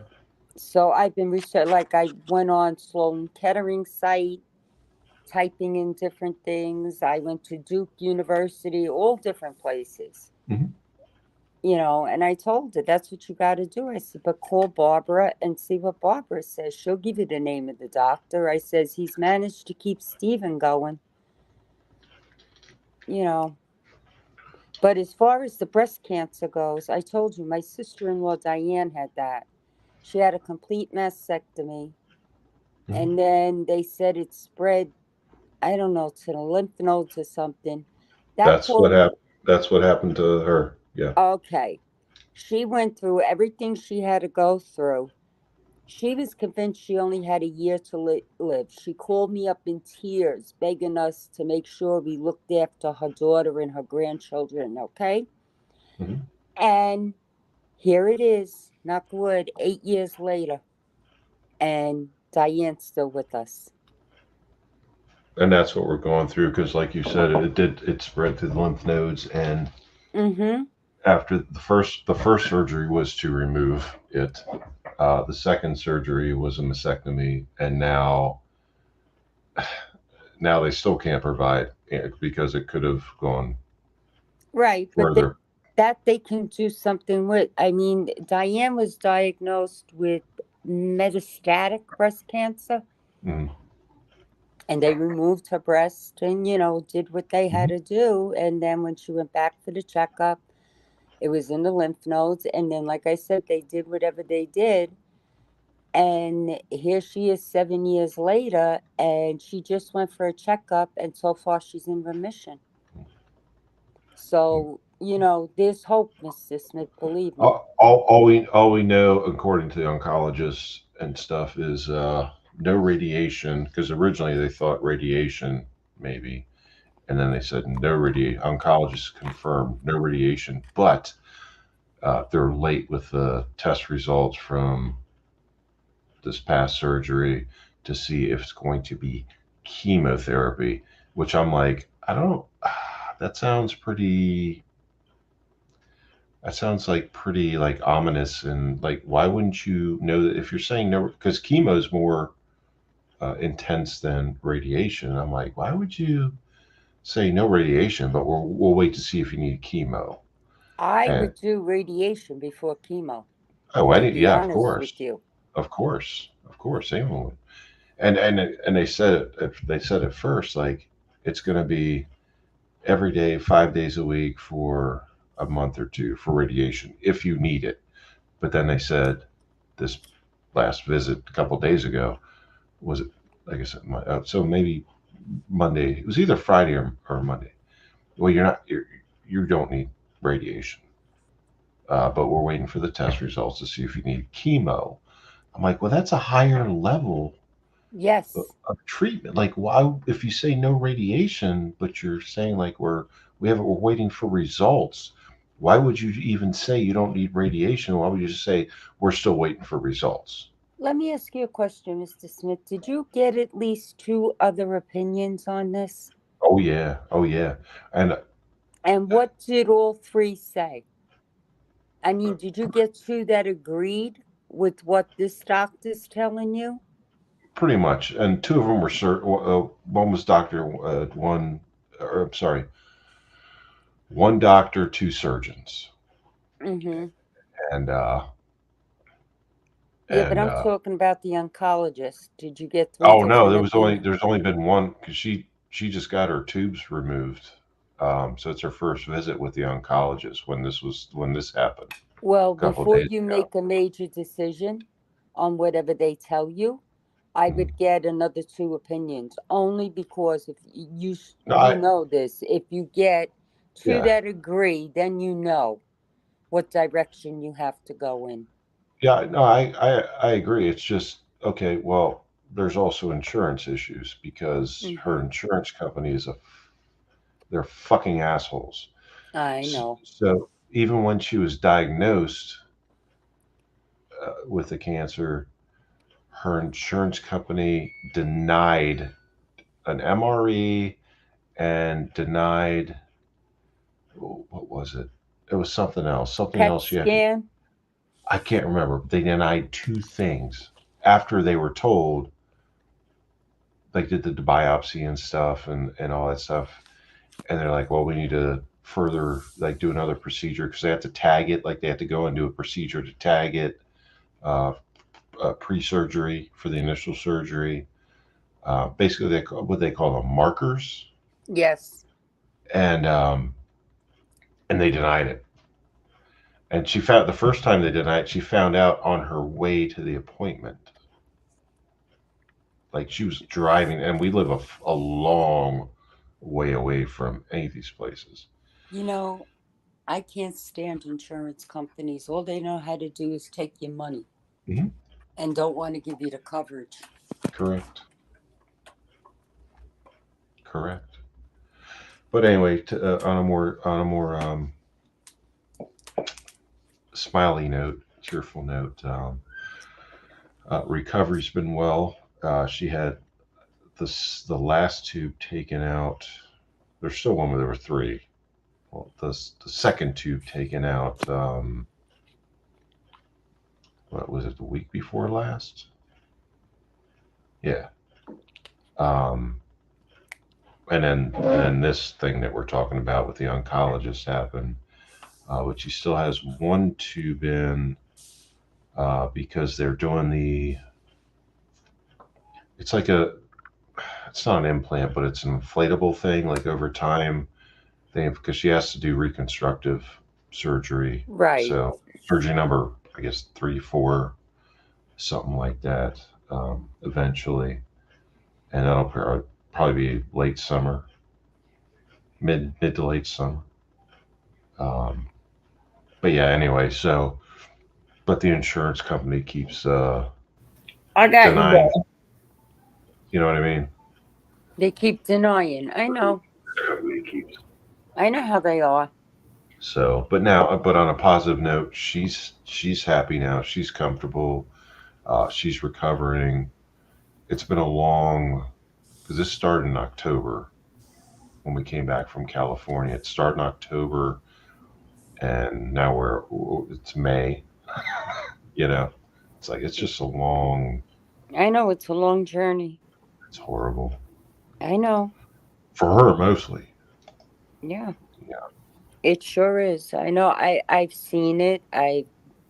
So I've been researching, like I went on Sloan Kettering site, typing in different things. I went to Duke University, all different places. Mhm. And I told her, that's what you got to do. I said, but call Barbara and see what Barbara says. She'll give you the name of the doctor. I says, he's managed to keep Steven going. But as far as the breast cancer goes, I told you, my sister-in-law, Diane, had that. She had a complete mastectomy. Mhm. And then they said it spread, I don't know, to the lymph nodes or something. That That's what poor, happened. That's what happened to her. Yeah. okay. She went through everything she had to go through. She was convinced she only had a year to live. She called me up in tears, begging us to make sure we looked after her daughter and her grandchildren, okay? Mhm. And here it is, knock wood, 8 years later. And Diane's still with us. And that's what we're going through because, like you said, it spread to the lymph nodes, and Mm-hmm. after the first surgery was to remove it. The second surgery was a mastectomy, and now they still can't provide it because it could have gone Right, but further. that they can do something with. I mean, Diane was diagnosed with metastatic breast cancer, Mhm. and they removed her breast and, did what they had to do. And then when she went back for the checkup, it was in the lymph nodes. And then, like I said, they did whatever they did. And here she is 7 years later, and she just went for a checkup, and so far she's in remission. So, there's hope, Mr. Smith, believe me. All we know, according to the oncologists and stuff, is no radiation. Because originally they thought radiation, maybe, and then they said no radiation. Oncologists confirmed no radiation, but they're late with the test results from this past surgery to see if it's going to be chemotherapy. Which I'm like, I don't. That sounds pretty. That sounds like pretty like ominous, and like why wouldn't you know that if you're saying no? Because chemo is more intense than radiation. I'm like, why would you say no radiation, but we'll wait to see if you need chemo? I And would do radiation before chemo, oh, to be yeah, of honest course, with you. of course, anyone would. And they said at first like it's going to be every day, 5 days a week for a month or two for radiation if you need it. But then they said this last visit a couple of days ago was it like I said, so maybe Monday. It was either Friday or Monday. Well, you don't need radiation. but we're waiting for the test results to see if you need chemo. I'm like, well, that's a higher level Yes. of treatment. Like, why, if you say no radiation, but you're saying like we're waiting for results, why would you even say you don't need radiation? Why would you just say we're still waiting for results? Let me ask you a question, Mr. Smith. Did you get at least 2 other opinions on this? Oh yeah, and And what did all 3 say? I mean, did you get 2 that agreed with what this doctor's telling you? pretty much. And 2 of them were one was doctor, one doctor, 2 surgeons, Mm-hmm. and Yeah, but and I'm talking about the oncologist. Did you get 3 oh no, different opinions? there's only been one because she just got her tubes removed. So it's her first visit with the oncologist when this happened Well, a couple of before days you ago. make a major decision on whatever they tell you, I Mhm. would get another 2 opinions, only because if you No, know this, if you get 2 yeah, that agree, then you know what direction you have to go in. yeah, no, I agree. It's just okay. Well, there's also insurance issues because her Mm-hmm. insurance company they're fucking assholes. I know. So even when she was diagnosed with the cancer, her insurance company denied an MRE and denied, what was it? It was something else. Something PET else. Yeah, scan? I can't remember. They denied 2 things after they were told, like did the biopsy and stuff and all that stuff. And they're like, well, we need to further like do another procedure because they have to tag it. Like they have to go and do a procedure to tag it, uh, pre-surgery for the initial surgery. Basically, what they call them markers, Yes. and they denied it. And she found the first time they denied it, she found out on her way to the appointment. Like she was driving, and we live a long way away from any of these places. You know, I can't stand insurance companies. All they know how to do is take your money Mhm. and don't want to give you the coverage. Correct. Correct. But anyway, on a more smiley note, cheerful note, recovery's been well. She had the last tube taken out. There's still one where there were 3. Well, the second tube taken out. What was it? The week before last? Yeah. Um, and then this thing that we're talking about with the oncologist happened, but she still has 1 tube in because they're doing it's like it's not an implant, but it's an inflatable thing. Like over time, because she has to do reconstructive surgery. Right. So surgery number, I guess 3, 4, something like that, eventually, and that'll probably be late summer, mid to late summer. But yeah, anyway, so but the insurance company keeps I got you, denying. bro. You know what I mean? They keep denying. I know. I know how they are. So, but on a positive note, she's happy now. She's comfortable. She's recovering. It's been a long, because this started in October when we came back from California. It started in October, and now it's May. You know, it's like it's just a long. I know it's a long journey. It's horrible I know. for her mostly. Yeah. Yeah. It sure is. I know. I've seen it. I,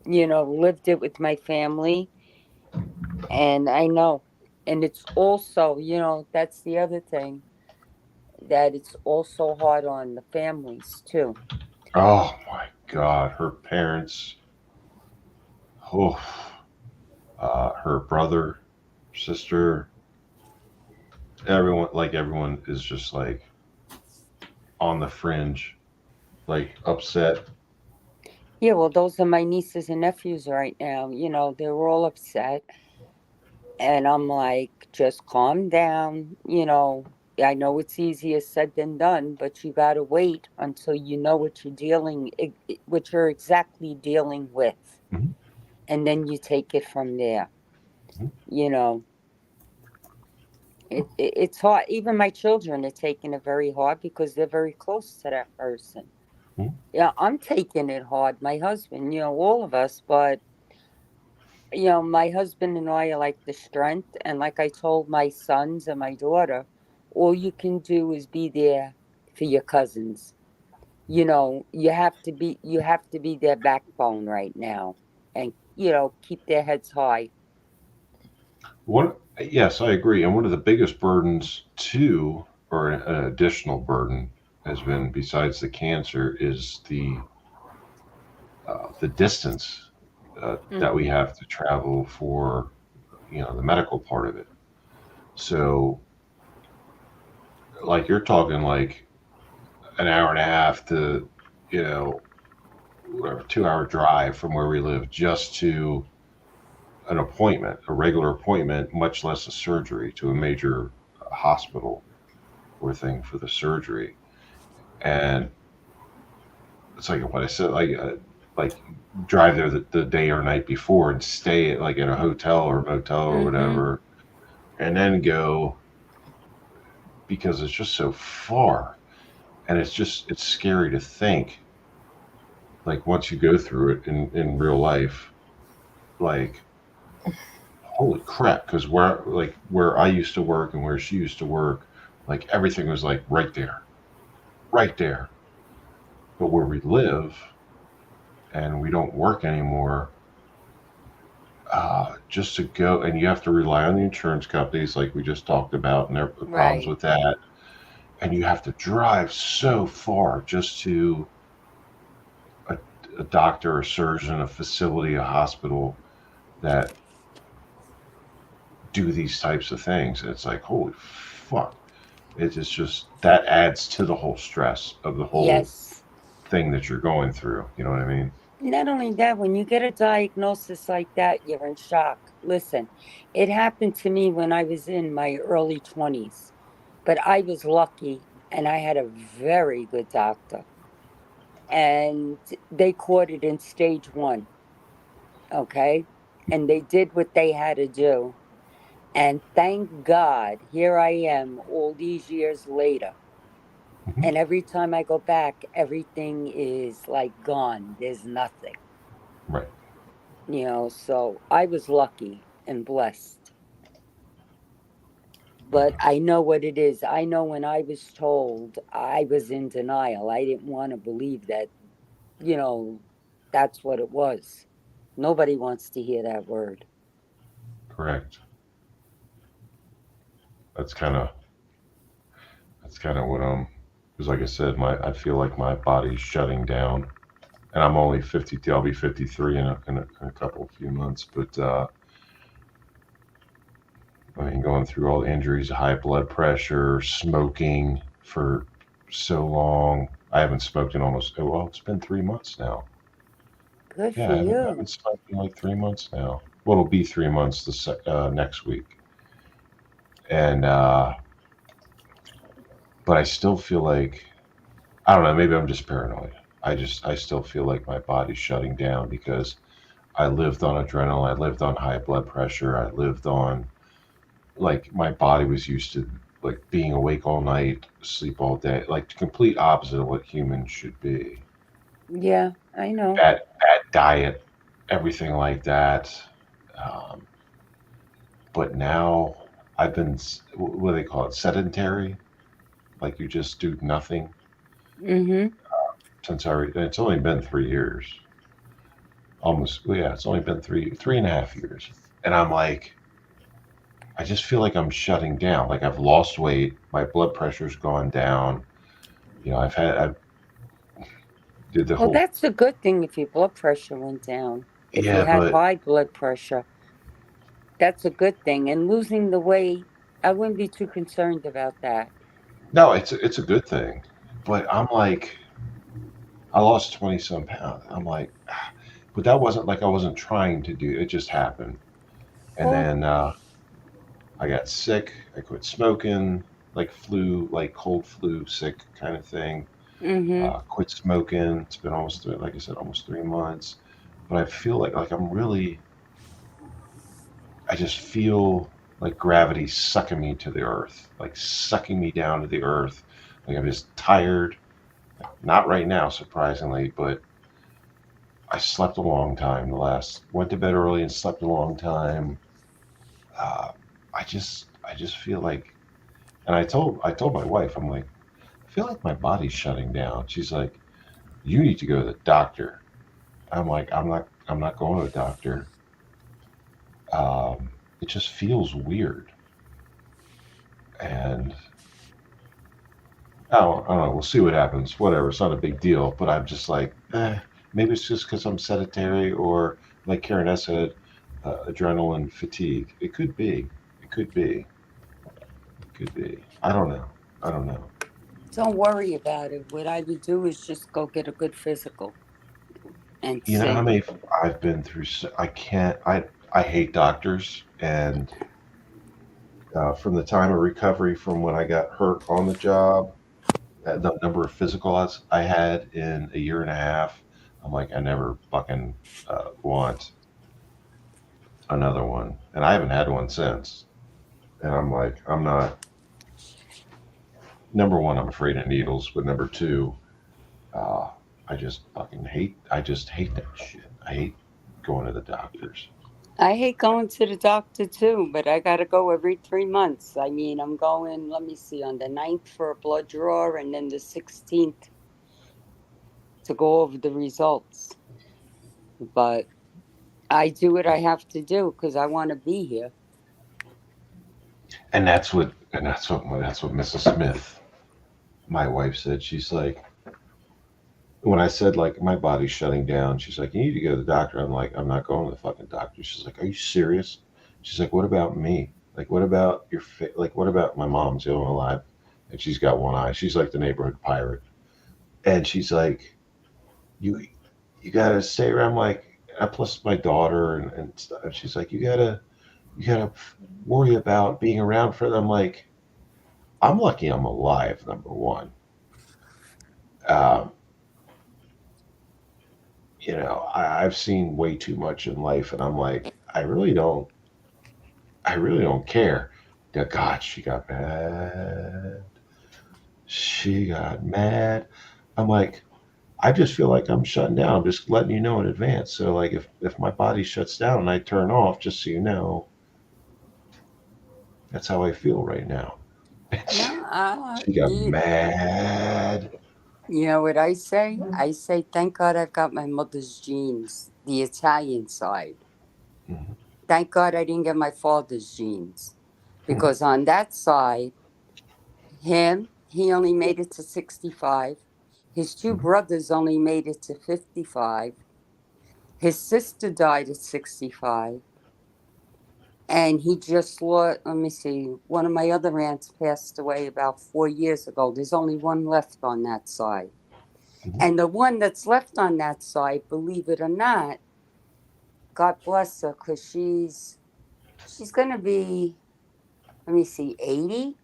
lived it with my family, and I know. And it's also, that's the other thing, that it's also hard on the families too. Oh my God, her parents. Oh, her brother, sister, everyone is just like on the fringe, like upset. Yeah, well, those are my nieces and nephews right now. You know, they're all upset. And I'm like, just calm down. You know, I know it's easier said than done, but you got to wait until you know what what you're exactly dealing with. Mhm. And then you take it from there. Mhm. You know, it's hard. Even my children are taking it very hard because they're very close to that person. Mhm. Yeah, I'm taking it hard. My husband, you know, all of us, but you know, my husband and I are like the strength. And like I told my sons and my daughter, all you can do is be there for your cousins. You know, you have to be their backbone right now, and you know, keep their heads high. Yes, I agree. And one of the biggest burdens too, or an additional burden, has been besides the cancer is the distance that we Hmm. have to travel for, the medical part of it. So, like you're talking like an hour and a half to, you know, whatever 2 hour drive from where we live just to an appointment, a regular appointment, much less a surgery to a major hospital or thing for the surgery. And it's like what I said, like drive there the day or night before and stay at like in a hotel or motel or Hmm. whatever, and then go because it's just so far, and it's scary to think like once you go through it in real life, like holy crap, because where I used to work and where she used to work, like everything was like right there, but where we live and we don't work anymore, just to go and you have to rely on the insurance companies like we just talked about and their problems Right. with that, and you have to drive so far just to a, a doctor, a surgeon, a facility, a hospital that do these types of things. And it's like holy fuck, it's just that adds to the whole stress of the whole Yes. thing that you're going through, you know what I mean? Not only that, when you get a diagnosis like that, you're in shock. Listen, it happened to me when I was in my early 20s, but I was lucky and I had a very good doctor. And they caught it in stage one, okay? And they did what they had to do. And thank God, here I am all these years later. Mhm. And every time I go back, everything is like gone. There's nothing, Right. you know. So I was lucky and blessed. But I know what it is. I know when I was told, I was in denial. I didn't want to believe that, you know, that's what it was. Nobody wants to hear that word. Correct. That's kind of what because like I said, I feel like my body's shutting down, and I'm only 52. I'll be 53 in a couple few months, but I mean, going through all the injuries, high blood pressure, smoking for so long. I haven't smoked in almost, well, it's been 3 months now. Good Yeah, for I haven't you. smoked in like 3 months now. Well, it'll be 3 months next week. And, but I still feel like, I don't know, maybe I'm just paranoid. I still feel like my body's shutting down because I lived on adrenaline. I lived on high blood pressure. I lived on, like, my body was used to, like, being awake all night, sleep all day, like, the complete opposite of what humans should be. Yeah, I know. Bad diet, everything like that. Um, but now I've been, what do they call it? Sedentary. Like you just do nothing Mm-hmm. it's only been 3 years. Almost, well, yeah, it's only been 3.5 years. And I'm like, I just feel like I'm shutting down. Like I've lost weight. My blood pressure's gone down. I did the Well, whole, that's a good thing if your blood pressure went down. If you yeah, had but high blood pressure, that's a good thing. And losing the weight, I wouldn't be too concerned about that. no, it's a good thing. But I'm like, I lost 20 some pounds. I'm like, but that wasn't like I wasn't trying to do it, just happened. And Well, then I got sick. I quit smoking, like flu, like cold flu, sick kind of thing. mm-hmm. Quit smoking. It's been almost, like I said, almost 3 months. But I feel like I'm really, I just feel like gravity sucking me to the earth, like sucking me down to the earth. Like I'm just tired. Not right now, surprisingly, but I slept a long time. Went to bed early and slept a long time. Uh, I just feel like, and I told my wife, I'm like, I feel like my body's shutting down. She's like, you need to go to the doctor. I'm like, I'm not going to the doctor. It just feels weird, and I don't know. We'll see what happens. Whatever. It's not a big deal. But I'm just like, maybe it's just because I'm sedentary, or like Karen S said, adrenaline fatigue. It could be. It could be. It could be. I don't know. I don't know. Don't worry about it. What I would do is just go get a good physical and You know how see. many I've been through? I can't. I hate doctors, and from the time of recovery from when I got hurt on the job, the number of physicals I had in a year and a half, I'm like, I never fucking want another one, and I haven't had one since. And I'm like, I'm not. Number one, I'm afraid of needles, but number two, uh, I just fucking hate. I just hate that shit. I hate going to the doctors. I hate going to the doctor too, but I gotta go every 3 months. I mean, I'm going, let me see, on the 9th for a blood draw and then the 16th to go over the results. But I do what I have to do because I want to be here. And that's what Mrs. Smith, my wife, said. She's like, when I said like my body's shutting down, she's like, you need to go to the doctor. I'm like, I'm not going to the fucking doctor. She's like, are you serious? She's like, what about me? Like, what about like, what about my mom's the only one alive, and she's got one eye. She's like the neighborhood pirate, and she's like, you you gotta stay around. I'm like, plus my daughter and stuff. And she's like, you gotta worry about being around for them. Like, I'm lucky I'm alive. Number one. Um, I've seen way too much in life, and I'm like, I really don't care. Yeah, God, she got mad. She got mad. I'm like, I just feel like I'm shutting down. I'm just letting you know in advance. So like, if my body shuts down and I turn off, just so you know, that's how I feel right now. No, She got mad. you know what I say? I say, thank God I've got my mother's genes, the Italian side. Mhm. Thank God I didn't get my father's genes. Because on that side, he only made it to 65. His two Mhm. brothers only made it to 55. His sister died at 65. And he just lost, let me see, one of my other aunts passed away about 4 years ago. There's only one left on that side. Mhm. And the one that's left on that side, believe it or not, God bless her, because she's going to be, let me see, 80.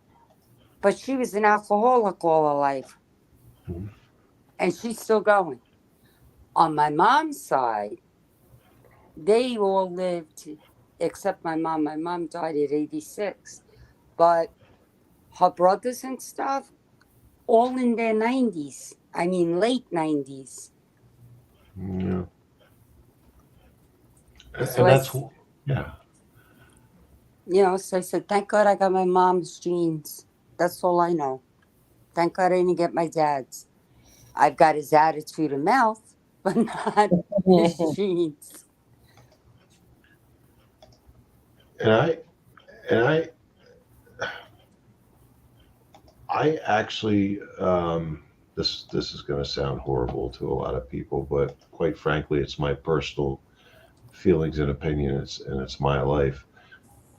But she was an alcoholic all her life. Mhm. And she's still going. On my mom's side, they all lived, except my mom. My mom died at 86. But her brothers and stuff, all in their 90s. I mean, late 90s. Yeah. So And that's, yeah. so I said, thank God I got my mom's genes. That's all I know. Thank God I didn't get my dad's. I've got his attitude and mouth, but not his genes. And I actually, this is going to sound horrible to a lot of people, but quite frankly, it's my personal feelings and opinions, and it's my life.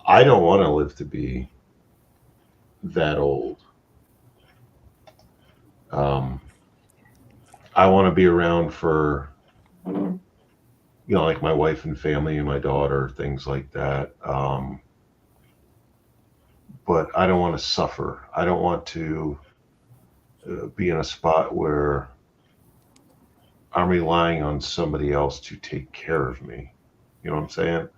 I don't want to live to be that old. Um, I want to be around for, like my wife and family and my daughter, things like that. But I don't want to suffer. I don't want to be in a spot where I'm relying on somebody else to take care of me. You know what I'm saying?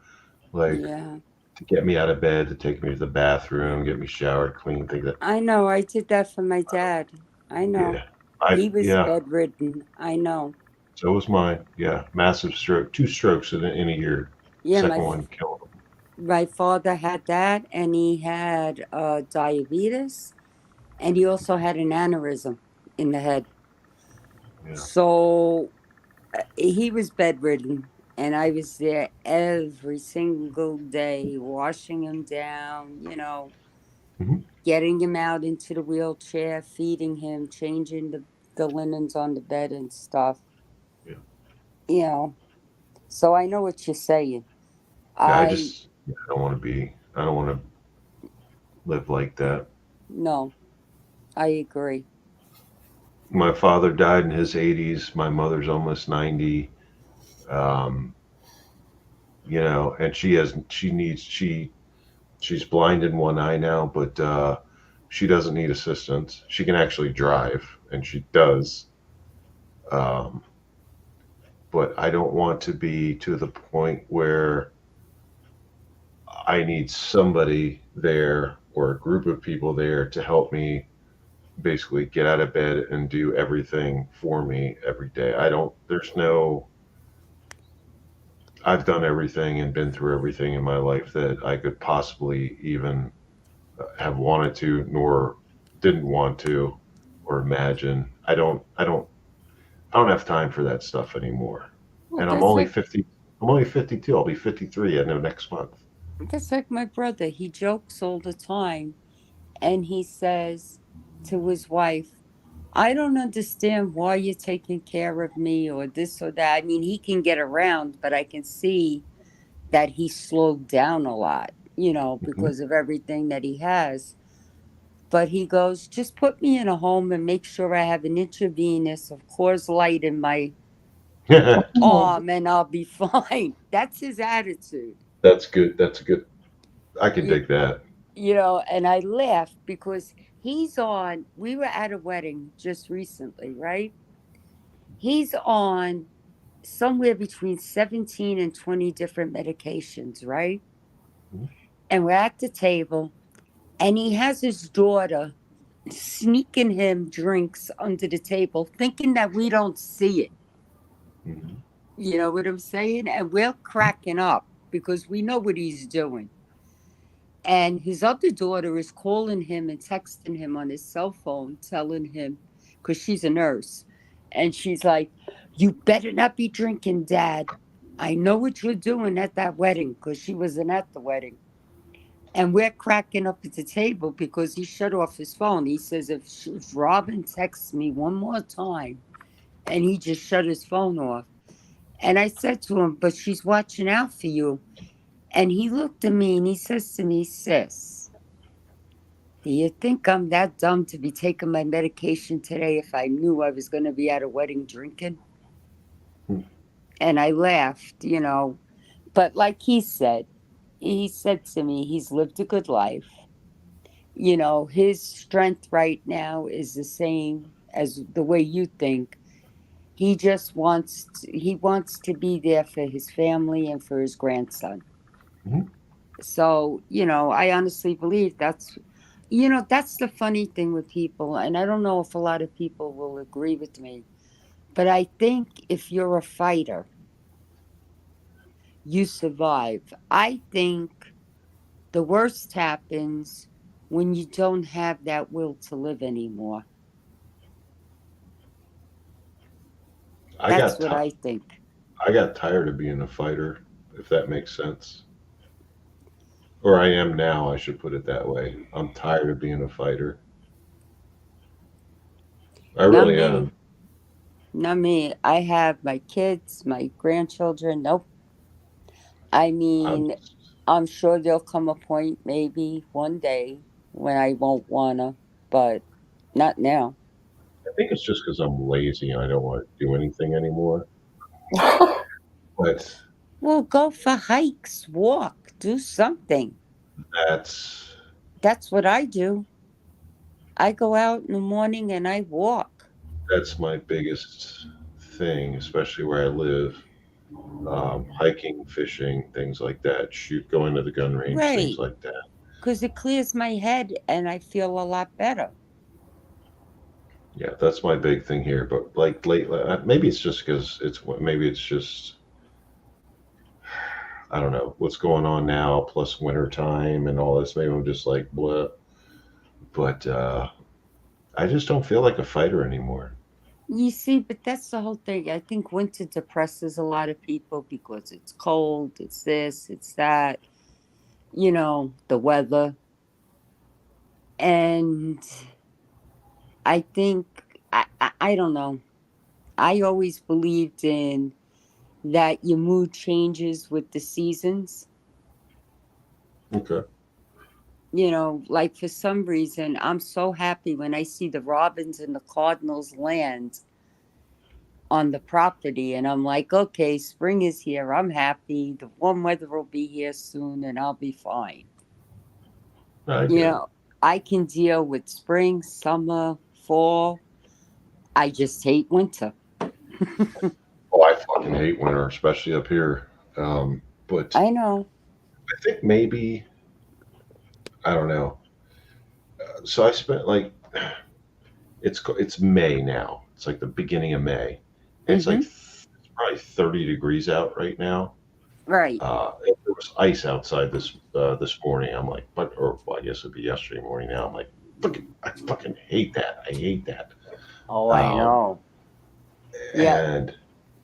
Like, Yeah. to get me out of bed, to take me to the bathroom, get me showered, clean, things like I know. I did that for my dad. I know. yeah. He was Yeah, bedridden. I know. so was mine. Yeah, massive stroke, 2 strokes in a year. Yeah, Second one killed him. my father had that, and he had diabetes, and he also had an aneurysm in the head. Yeah. So he was bedridden, and I was there every single day, washing him down, Mhm. getting him out into the wheelchair, feeding him, changing the linens on the bed and stuff. Yeah. You know, so I know what you're saying. Yeah, I I just I don't want to live like that. No, I agree. My father died in his 80s. My mother's almost 90. Um, and she's blind in one eye now, but she doesn't need assistance. She can actually drive, and she does. Um, but I don't want to be to the point where I need somebody there or a group of people there to help me basically get out of bed and do everything for me every day. I've done everything and been through everything in my life that I could possibly even have wanted to, nor didn't want to, or imagine. I don't have time for that stuff anymore. Well, And that's like 50. I'm only 52. I'll be 53 at the next month. my brother. He jokes all the time, and he says to his wife, "I don't understand why you're taking care of me or this or that." I mean, he can get around, but I can see that he slowed down a lot, Mhm. because of everything that he has. But he goes, "Just put me in a home and make sure I have an intravenous of Coors Light in my arm, and I'll be fine." That's his attitude. That's good. That's a good. I can You, dig that. and I laugh because we were at a wedding just recently, right? He's on somewhere between 17 and 20 different medications, right? Mhm. And we're at the table, and he has his daughter sneaking him drinks under the table, thinking that we don't see it. Mhm. You know what I'm saying? And we're cracking up because we know what he's doing. And his other daughter is calling him and texting him on his cell phone, telling him, because she's a nurse, and she's like, "You better not be drinking, Dad. I know what you're doing at that wedding," because she wasn't at the wedding. And we're cracking up at the table because he shut off his phone. He says, if Robin texts me one more time, and he just shut his phone off. And I said to him, "But she's watching out for you." And he looked at me and he says to me, "Sis, do you think I'm that dumb to be taking my medication today if I knew I was going to be at a wedding drinking?" Hmm. And I laughed, But like he said to me, he's lived a good life. His strength right now is the same as the way you think. He wants to be there for his family and for his grandson. Mhm. So, I honestly believe that's the funny thing with people. And I don't know if a lot of people will agree with me, but I think if you're a fighter, you survive. I think the worst happens when you don't have that will to live anymore. I That's got what ti- I think. I got tired of being a fighter, if that makes sense. Or I am now, I should put it that way. I'm tired of being a fighter. I Not really me. am. Not me. I have my kids, my grandchildren. Nope. I I'm mean, I'm sure there'll come a point, maybe one day, when I won't wanna, but not now. I think it's just because I'm lazy and I don't want to do anything anymore. But Well, go for hikes, walk, do something. that's That's what I do. I go out in the morning and I walk. that's my biggest thing, especially where I live. Hiking, fishing, things like that. Going to the gun range, things Right. like that. Because it clears my head and I feel a lot better. Yeah, that's my big thing here. But like lately, maybe it's just because maybe it's just I don't know what's going on now, plus winter time and all this. Maybe I'm just like blah. But I just don't feel like a fighter anymore. You see, but that's the whole thing. I think winter depresses a lot of people because it's cold, it's this, it's that, the weather. And I think, I don't know. I always believed in that your mood changes with the seasons. Okay. Like for some reason, I'm so happy when I see the Robins and the Cardinals land on the property. And I'm like, okay, spring is here. I'm happy. The warm weather will be here soon and I'll be fine. I get it. I can deal with spring, summer, fall. I just hate winter. Oh, I fucking hate winter, especially up here. But I know. I think maybe I don't know. So I spent like it's May now. It's like the beginning of May. It's like it's probably 30 degrees out right now. Right. There was ice outside this morning. I'm like, well, I guess it'd be yesterday morning now. I'm like, I fucking hate that. I hate that. Oh, I know. Yeah. And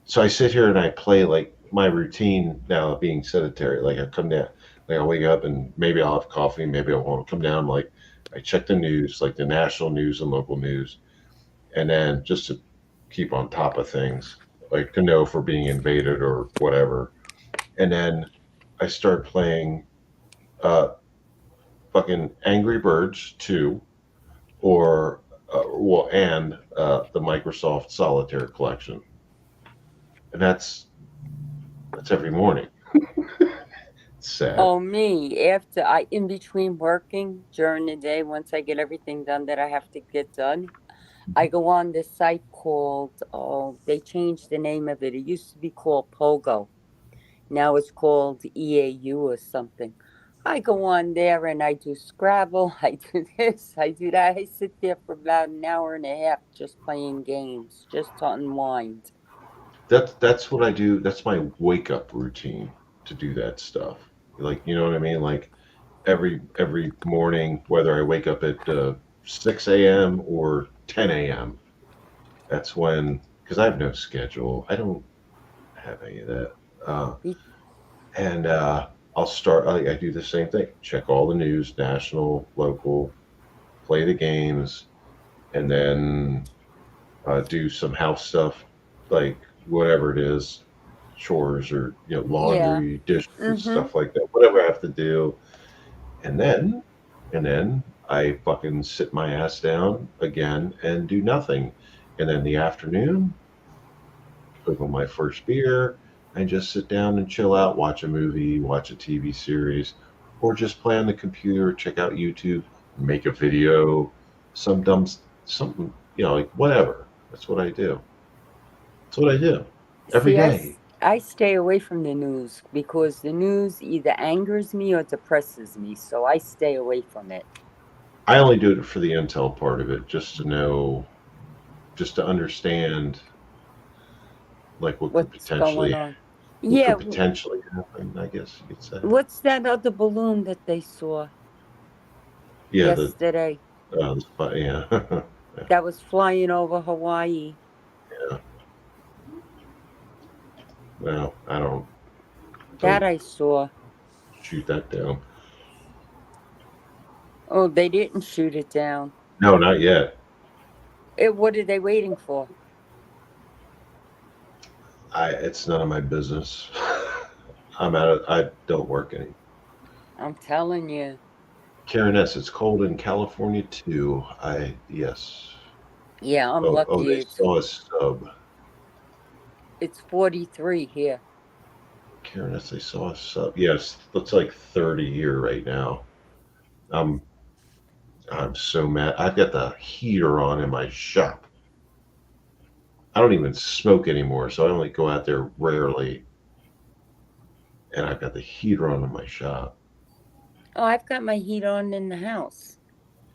so I sit here and I play like my routine now of being sedentary. Like I come down, like I'll wake up and maybe I'll have coffee, maybe I won't come down. Like I check the news, like the national news and local news, and then just to keep on top of things, like to know if we're being invaded or whatever. And then I start playing fucking Angry Birds 2 or the Microsoft Solitaire collection. And that's every morning. It's sad. Oh, me. After in between working during the day, once I get everything done that I have to get done, I go on this site called, they changed the name of it. It used to be called Pogo. Now it's called EAU or something. I go on there and I do Scrabble. I do this, I do that. I sit there for about an hour and a half just playing games, just to unwind. That's what I do. That's my wake up routine to do that stuff. Like, you know what I mean? Like every morning, whether I wake up at 6 a.m. or 10 a.m. That's when, because I have no schedule. I don't have any of that. And I'll start, I do the same thing. Check all the news, national, local, play the games, and then do some house stuff, like whatever it is, chores or laundry, dishes, stuff like that. Whatever I have to do, and then I fucking sit my ass down again and do nothing. And then the afternoon, open my first beer and just sit down and chill out, watch a movie, watch a TV series, or just play on the computer, check out YouTube, make a video, something, like whatever. That's what I do. That's what I do every day. I stay away from the news because the news either angers me or depresses me, so I stay away from it. I only do it for the intel part of it, just to know, just to understand, like what could potentially happen, I guess you could say. What's that other balloon that they saw yesterday? Yeah. That was flying over Hawaii. Yeah. Well, I don't. That I saw. Shoot that down. Oh, they didn't shoot it down. No, not yet. What are they waiting for? It's none of my business. I don't work any. I'm telling you. Karen S., it's cold in California too. Yes. Yeah, I'm Oh, lucky. they saw a sub. It's 43 here. Karen, if they saw a sub. Yes, looks like 30 here right now. I'm so mad. I've got the heater on in my shop. I don't even smoke anymore, so I only go out there rarely. And I've got the heater on in my shop. Oh, I've got my heat on in the house.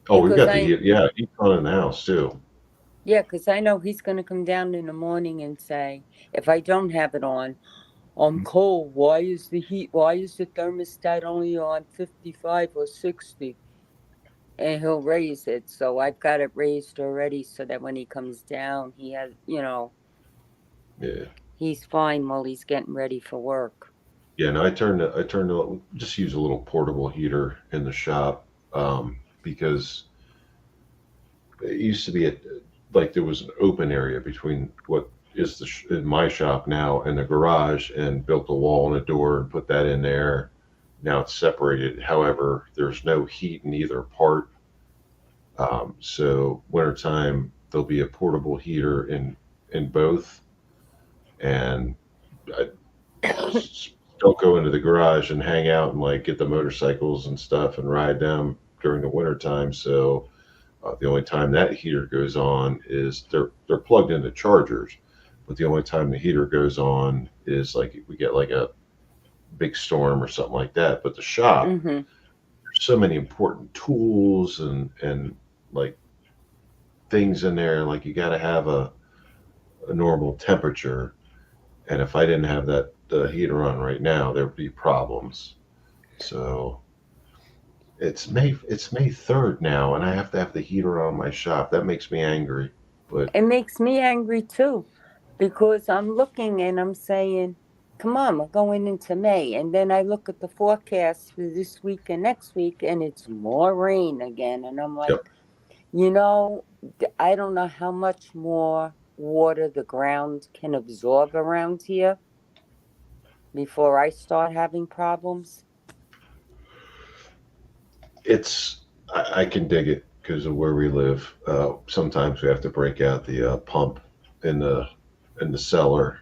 Oh, we've Because got the I, heat. Yeah, heat's on in the house too. yeah, because I know he's going to come down in the morning and say, if I don't have it on, I'm cold. Why is the thermostat only on 55 or 60? And he'll raise it. So I've got it raised already so that when he comes down, he has, Yeah. he's fine while he's getting ready for work. Yeah, no, I just use a little portable heater in the shop because it used to be like there was an open area between what is in my shop now and the garage, and built a wall and a door and put that in there. Now it's separated. However, there's no heat in either part. So wintertime there'll be a portable heater in both, and I don't go into the garage and hang out and like get the motorcycles and stuff and ride them during the wintertime. So the only time that heater goes on is they're plugged into chargers, but the only time the heater goes on is like we get like a big storm or something like that. But the shop, Mm-hmm. there's so many important tools and like things in there. Like you got to have a normal temperature, and if I didn't have the heater on right now, there'd be problems. So it's May 3rd now, and I have to have the heater on my shop. That makes me angry. But It makes me angry too, because I'm looking and I'm saying, come on, we're going into May. And then I look at the forecast for this week and next week, and it's more rain again. And I'm like, yep. I don't know how much more water the ground can absorb around here before I start having problems. I can dig it because of where we live. Sometimes we have to break out the pump in the cellar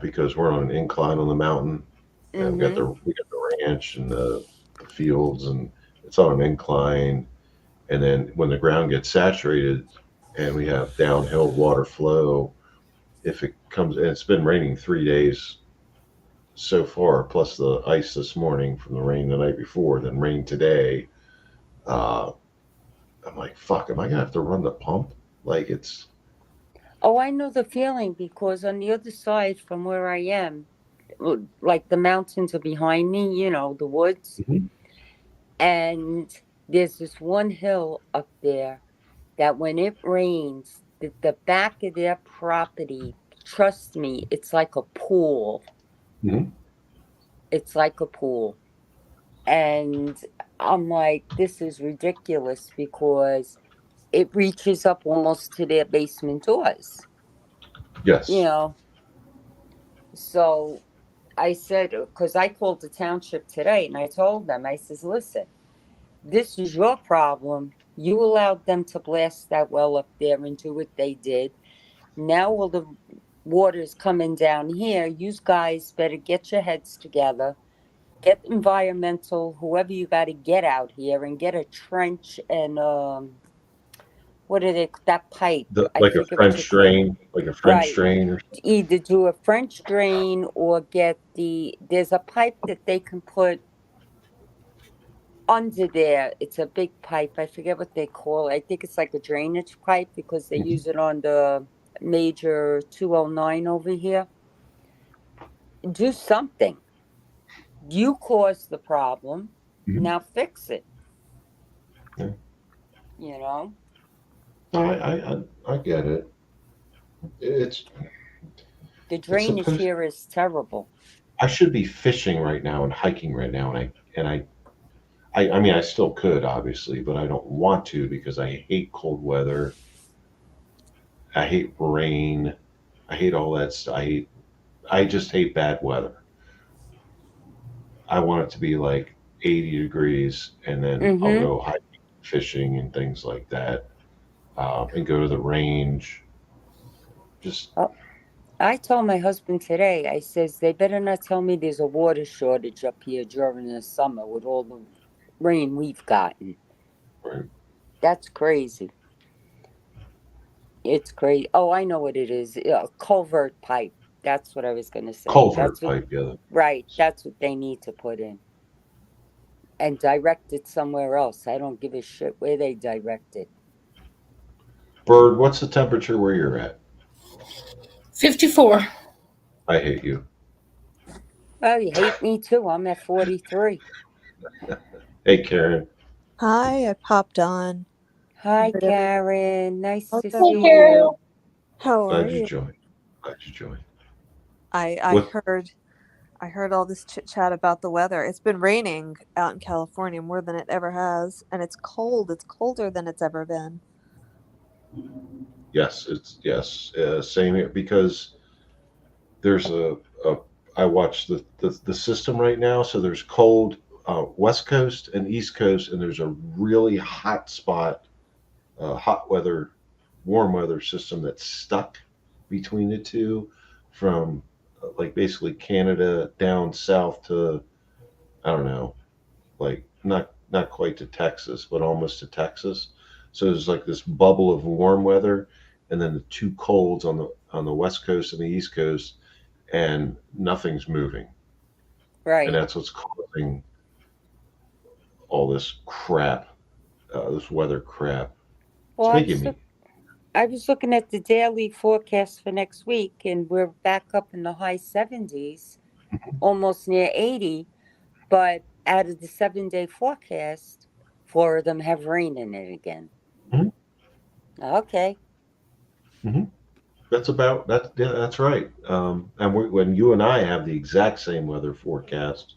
because we're on an incline on the mountain, and we got the ranch and the fields, and it's on an incline. And then when the ground gets saturated and we have downhill water flow, if it comes, and it's been raining 3 days so far, plus the ice this morning from the rain the night before, then rain today. I'm like, fuck, am I gonna have to run the pump? Like it's. Oh, I know the feeling, because on the other side from where I am, like the mountains are behind me, the woods. Mhm. And there's this one hill up there that when it rains, the back of their property, trust me, it's like a pool. Mhm. It's like a pool. And I'm like, this is ridiculous, because it reaches up almost to their basement doors. Yes. So I said, because I called the township today and I told them, I says, listen, this is your problem. You allowed them to blast that well up there and do what they did. Now all the water's coming down here. You guys better get your heads together. Get environmental, whoever you got to get out here, and get a trench and what are they? That pipe. Like a French drain, Right. or Either do a French drain or get there's a pipe that they can put under there. It's a big pipe. I forget what they call it. I think it's like a drainage pipe, because they use it on the major 209 over here. Do something. You caused the problem. Mhm. Now fix it. Yeah. I get it. It's the drainage here is terrible. I should be fishing right now and hiking right now, and I mean I still could, obviously, but I don't want to because I hate cold weather. I hate rain. I hate all that stuff. I just hate bad weather. I want it to be like 80 degrees, and then I'll go hiking, fishing, and things like that. and go to the range. Just Oh, I told my husband today, I says, they better not tell me there's a water shortage up here during the summer with all the rain we've gotten. right. That's crazy. It's crazy. Oh, I know what it is. A culvert pipe. That's what I was going to say. Culvert That's what, pipe, yeah. right. That's what they need to put in and direct it somewhere else. I don't give a shit where they direct it. Bird, what's the temperature where you're at? 54. I hate you. Oh, you hate me too. I'm at 43. Hey, Karen. Hi, I popped on. Hi, Heard every- Karen. Nice to Hello. see you. How are Glad you you? joined. Glad you joined. I What? heard all this chit chat about the weather. It's been raining out in California more than it ever has, and it's cold. It's colder than it's ever been. Yes, same here because there's I watch the system right now. So there's cold West Coast and East Coast, and there's a really hot spot, hot weather, warm weather system that's stuck between the two, from like basically Canada down south to, I don't know, like not quite to Texas, but almost to Texas. So there's like this bubble of warm weather, and then the two colds on the West Coast and the East Coast, and nothing's moving. Right. And that's what's causing all this crap, this weather crap. Well, Speaking of me, I was looking at the daily forecast for next week, and we're back up in the high 70s, almost near 80. But out of the 7-day forecast, 4 of them have rain in it again. Mhm. Okay. that's about that. Yeah, that's right. And when you and I have the exact same weather forecast,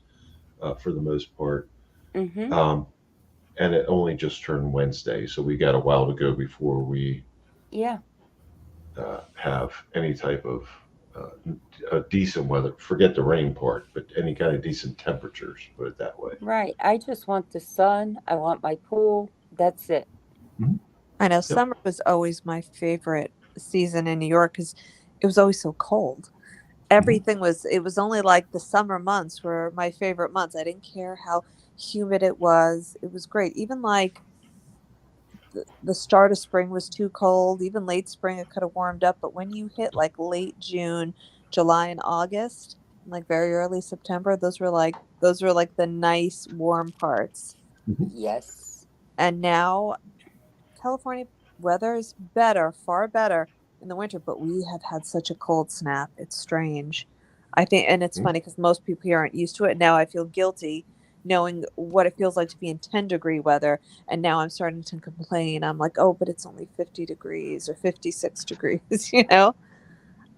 for the most part, Mm-hmm. And it only just turned Wednesday, so we got a while to go before we Yeah. have any type of a decent weather. Forget the rain part, but any kind of decent temperatures. Put it that way. Right. I just want the sun. I want my pool. That's it. I know summer was always my favorite season in New York because it was always so cold. Everything was, it was only like the summer months were my favorite months. I didn't care how humid it was. It was great. Even like the start of spring was too cold. Even late spring, it could have warmed up. But when you hit like late June, July, and August, like very early September, those were like the nice warm parts. Yes. And now California weather is better, far better in the winter, but we have had such a cold snap. It's strange. I think, and it's funny because most people here aren't used to it. Now I feel guilty knowing what it feels like to be in 10-degree weather. And now I'm starting to complain. I'm like, oh, but it's only 50 degrees or 56 degrees, you know?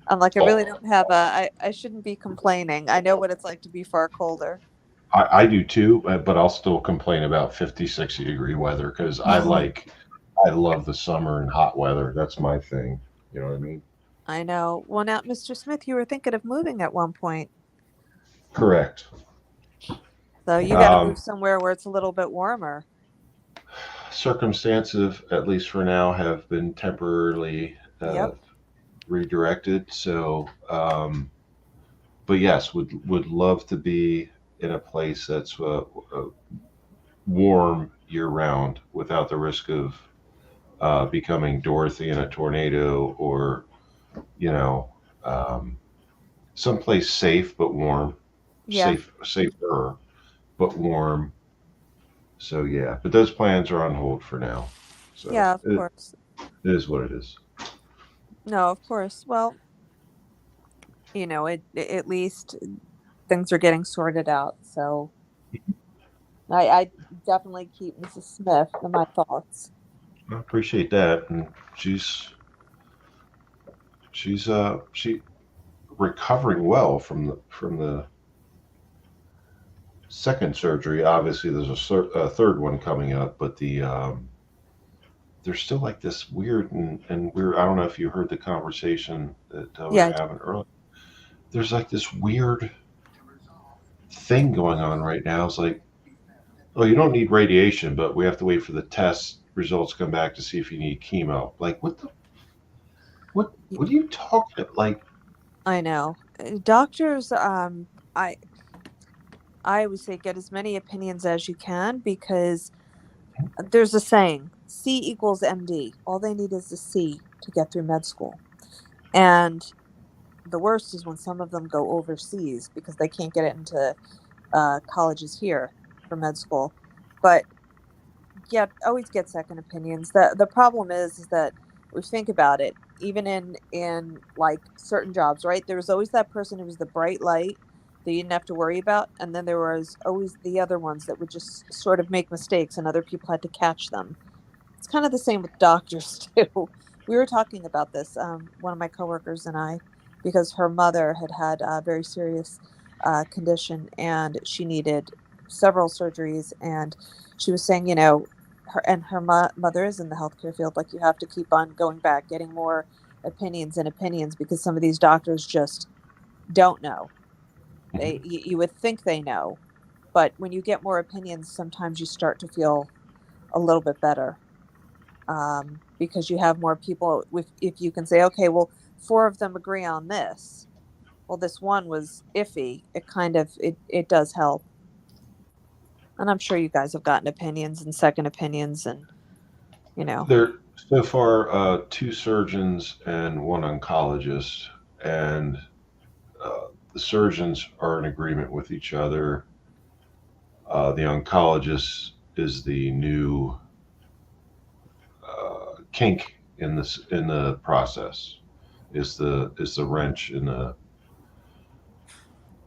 I'm like, I really don't have I shouldn't be complaining. I know what it's like to be far colder. I do too, but I'll still complain about 50, 60-degree weather because I love the summer and hot weather. That's my thing. You know what I mean? I know. Well, now, Mr. Smith, you were thinking of moving at one point. Correct. So you got to move somewhere where it's a little bit warmer. Circumstances, at least for now, have been temporarily redirected. So, but yes, would love to be in a place that's warm year round without the risk of becoming Dorothy in a tornado, or someplace safe but warm. Yeah. Safer but warm. So yeah, but those plans are on hold for now. So Yeah, of course. It is what it is. No, of course. Well, at least things are getting sorted out. So I definitely keep Mrs. Smith in my thoughts. I appreciate that, and she's recovering well from the second surgery. Obviously, there's a third one coming up, but there's still like this weird and weird. I don't know if you heard the conversation that we were having earlier. There's like this weird thing going on right now. It's like, oh, you don't need radiation, but we have to wait for the test results come back to see if you need chemo. Like, what are you talking about? Like, I know. Doctors, I would say get as many opinions as you can, because there's a saying, C equals MD. All they need is a C to get through med school. And the worst is when some of them go overseas because they can't get it into colleges here for med school. But yeah, always get second opinions. The problem is that we think about it, even in like certain jobs, right? There was always that person who was the bright light that you didn't have to worry about, and then there was always the other ones that would just sort of make mistakes and other people had to catch them. It's kind of the same with doctors too. We were talking about this, one of my coworkers and I, because her mother had a very serious condition and she needed several surgeries, and she was saying, her mother is in the healthcare field, like, you have to keep on going back, getting more opinions because some of these doctors just don't know. You would think they know, but when you get more opinions, sometimes you start to feel a little bit better, because you have more people. If you can say, okay, well, 4 of them agree on this, well, this one was iffy, it does help. And I'm sure you guys have gotten opinions and second opinions, and there so far 2 surgeons and 1 oncologist, and the surgeons are in agreement with each other. The oncologist is the new kink in the process, is the wrench in the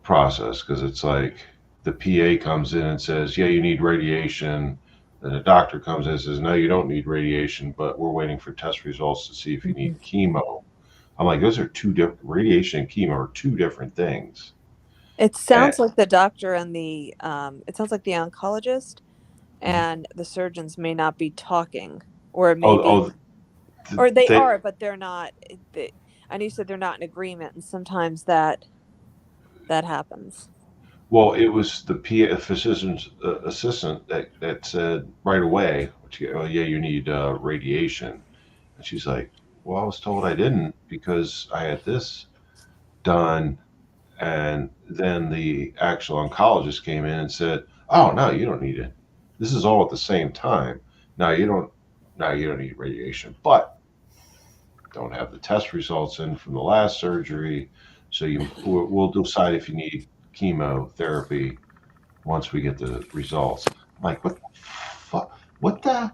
process, because it's like the PA comes in and says, yeah, you need radiation. Then the doctor comes in and says, no, you don't need radiation, but we're waiting for test results to see if you need chemo. I'm like, those are 2 different, radiation and chemo are 2 different things. It sounds like the doctor and it sounds like the oncologist and the surgeons may not be talking, or maybe, or they are, but they're not. I know you said they're not in agreement, and sometimes that happens. Well, it was the physician's assistant that said right away, oh, yeah, you need radiation. And she's like, well, I was told I didn't because I had this done. And then the actual oncologist came in and said, oh, no, you don't need it. This is all at the same time. No, you don't need radiation, but don't have the test results in from the last surgery. So we'll decide if you need chemotherapy once we get the results. I'm like, what the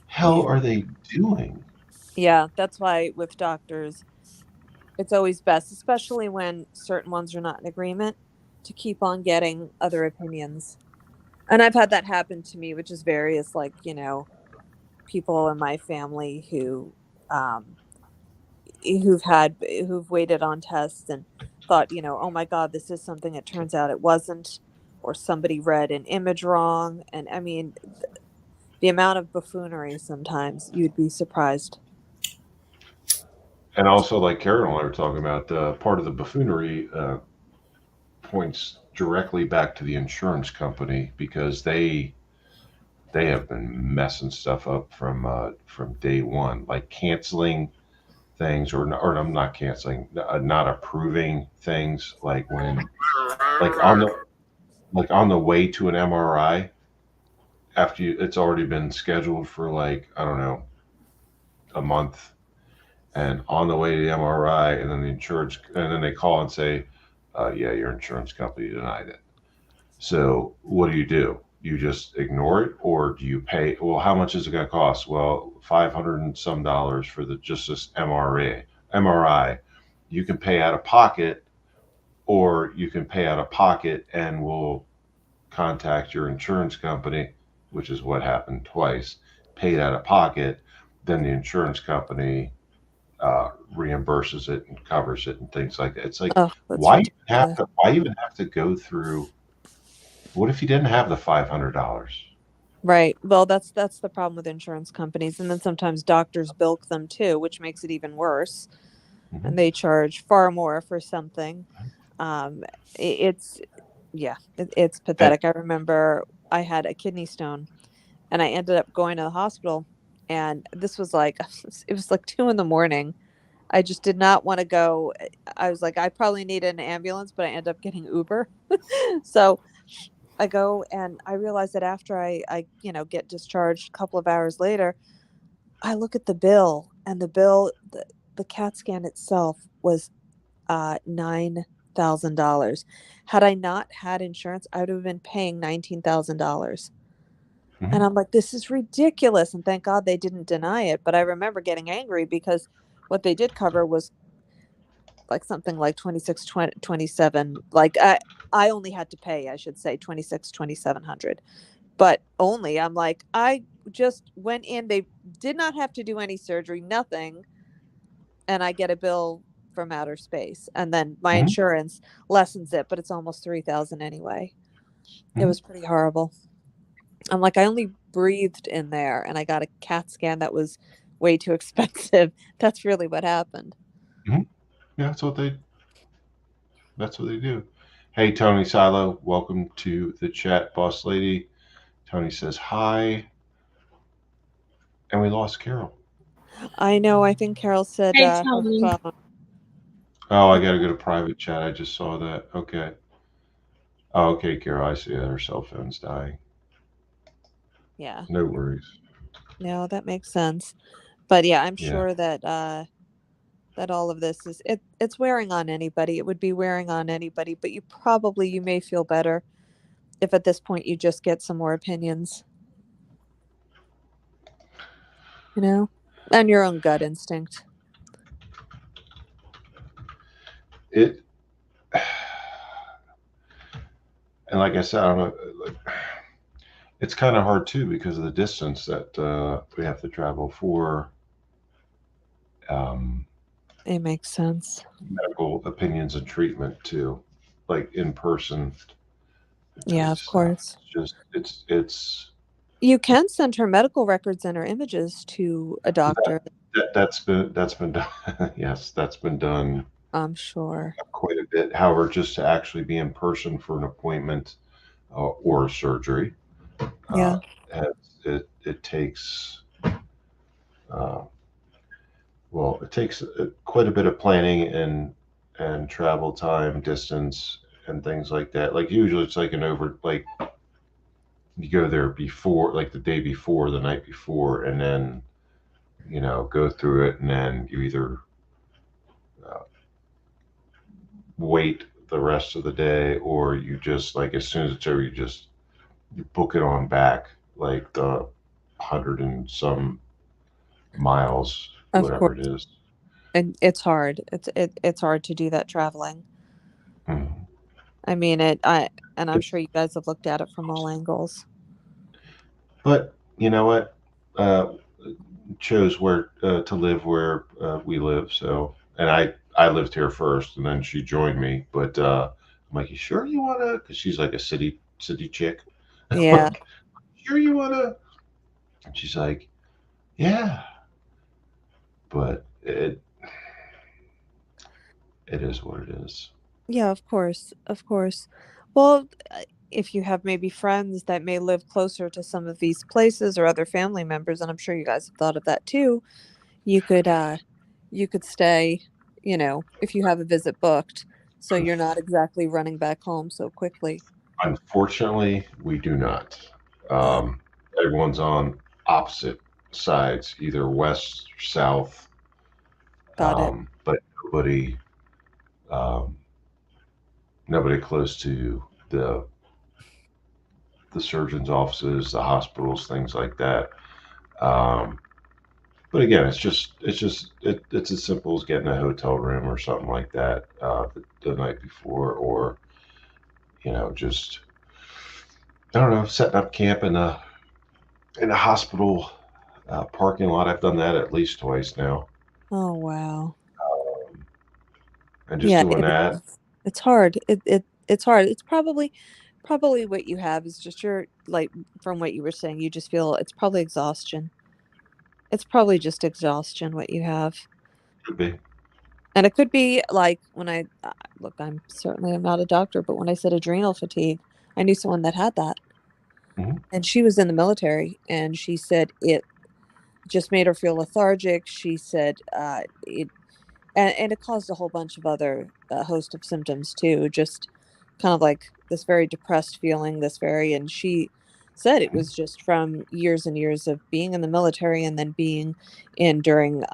hell are they doing? Yeah, that's why with doctors, it's always best, especially when certain ones are not in agreement, to keep on getting other opinions. And I've had that happen to me, which is various, like, people in my family who've waited on tests and thought, oh my God, this is something. It turns out it wasn't, or somebody read an image wrong. And I mean, the amount of buffoonery sometimes, you'd be surprised. And also, like Carol and I were talking about, part of the buffoonery points directly back to the insurance company, because they have been messing stuff up from day one, like canceling things, or I'm not canceling, not approving things, like when, on the way to an MRI, after it's already been scheduled for, like, I don't know, a month, and on the way to the MRI, and then they call and say, yeah, your insurance company denied it. So what do? You just ignore it, or do you pay? Well, how much is it going to cost? Well, $500 and some for just this MRI. You can pay out of pocket, or you can pay out of pocket and we'll contact your insurance company, which is what happened twice. Paid out of pocket, then the insurance company reimburses it and covers it and things like that. It's like, why even have to go through? What if you didn't have the $500? Right. Well, that's the problem with insurance companies, and then sometimes doctors bilk them too, which makes it even worse. Mm-hmm. And they charge far more for something. It's pathetic. I remember I had a kidney stone, and I ended up going to the hospital and this was like it was like 2 a.m. I just did not want to go. I was like, I probably need an ambulance, but I end up getting Uber. So I go and I realize that after I get discharged a couple of hours later, I look at the bill, and the CAT scan itself was $9,000. Had I not had insurance, I would have been paying $19,000. And I'm like, this is ridiculous. And thank God they didn't deny it. But I remember getting angry because what they did cover was like something like 27. Like I only had to pay, I should say, 2,700. But only, I'm like, I just went in. They did not have to do any surgery, nothing. And I get a bill from outer space. And then my insurance lessens it, but it's almost 3,000 anyway. It was pretty horrible. I'm like, I only breathed in there and I got a CAT scan that was way too expensive. That's really what happened. Yeah, that's what they do. Hey, Tony Silo, welcome to the chat, boss lady. Tony says hi. And we lost Carol. I know. I think Carol said Hey, her Tony. phone. Oh, I got to go to private chat. I just saw that. Okay. Oh, okay, Carol. I see that her cell phone's dying. Yeah. No worries. No, that makes sense. But yeah, I'm Yeah. sure that that all of this is it's wearing on anybody. It would be wearing on anybody, but you may feel better if at this point you just get some more opinions. You know? And your own gut instinct. And like I said, I don't know, it's kind of hard too because of the distance that we have to travel for It makes sense. medical opinions and treatment too, like in person. Yeah, of course. It's You can send her medical records and her images to a doctor. that's been done. Yes, that's been done. I'm sure. Quite a bit. However, just to actually be in person for an appointment or surgery, Yeah. it takes it takes quite a bit of planning and travel time, distance, and things like that. Like usually, it's like you go there before, like the day before, the night before, and then go through it, and then you either wait the rest of the day, or you just, like, as soon as it's over, you book it on back, like the 100 and some miles, Of whatever course. it is. And it's hard. It's hard to do that traveling. I mean, and I'm sure you guys have looked at it from all angles. But you know what? Chose where to live where we live. So, and I lived here first, and then she joined me. But I'm like, you sure you want to? Because she's like a city chick. Yeah. Sure you want to? And she's like, yeah. But it is what it is. Yeah, of course. Of course. Well, if you have maybe friends that may live closer to some of these places or other family members, and I'm sure you guys have thought of that too, you could stay, if you have a visit booked, so you're not exactly running back home so quickly. Unfortunately, we do not. Everyone's on opposite sides, either west or south. Got it. But nobody close to the surgeon's offices, the hospitals, things like that. But again, it's as simple as getting a hotel room or something like that the night before, or just, I don't know, setting up camp in a hospital parking lot. I've done that at least twice now. Oh wow. And just doing that. It's hard. It's hard. It's probably what you have is just from what you were saying, you just feel it's probably exhaustion. It's probably just exhaustion what you have. Could be. And it could be like when I'm not a doctor, but when I said adrenal fatigue, I knew someone that had that. Mm-hmm. And she was in the military, and she said just made her feel lethargic. She said and it caused a whole bunch of other host of symptoms too, just kind of like this very depressed feeling, and she said it was just from years and years of being in the military and then being in during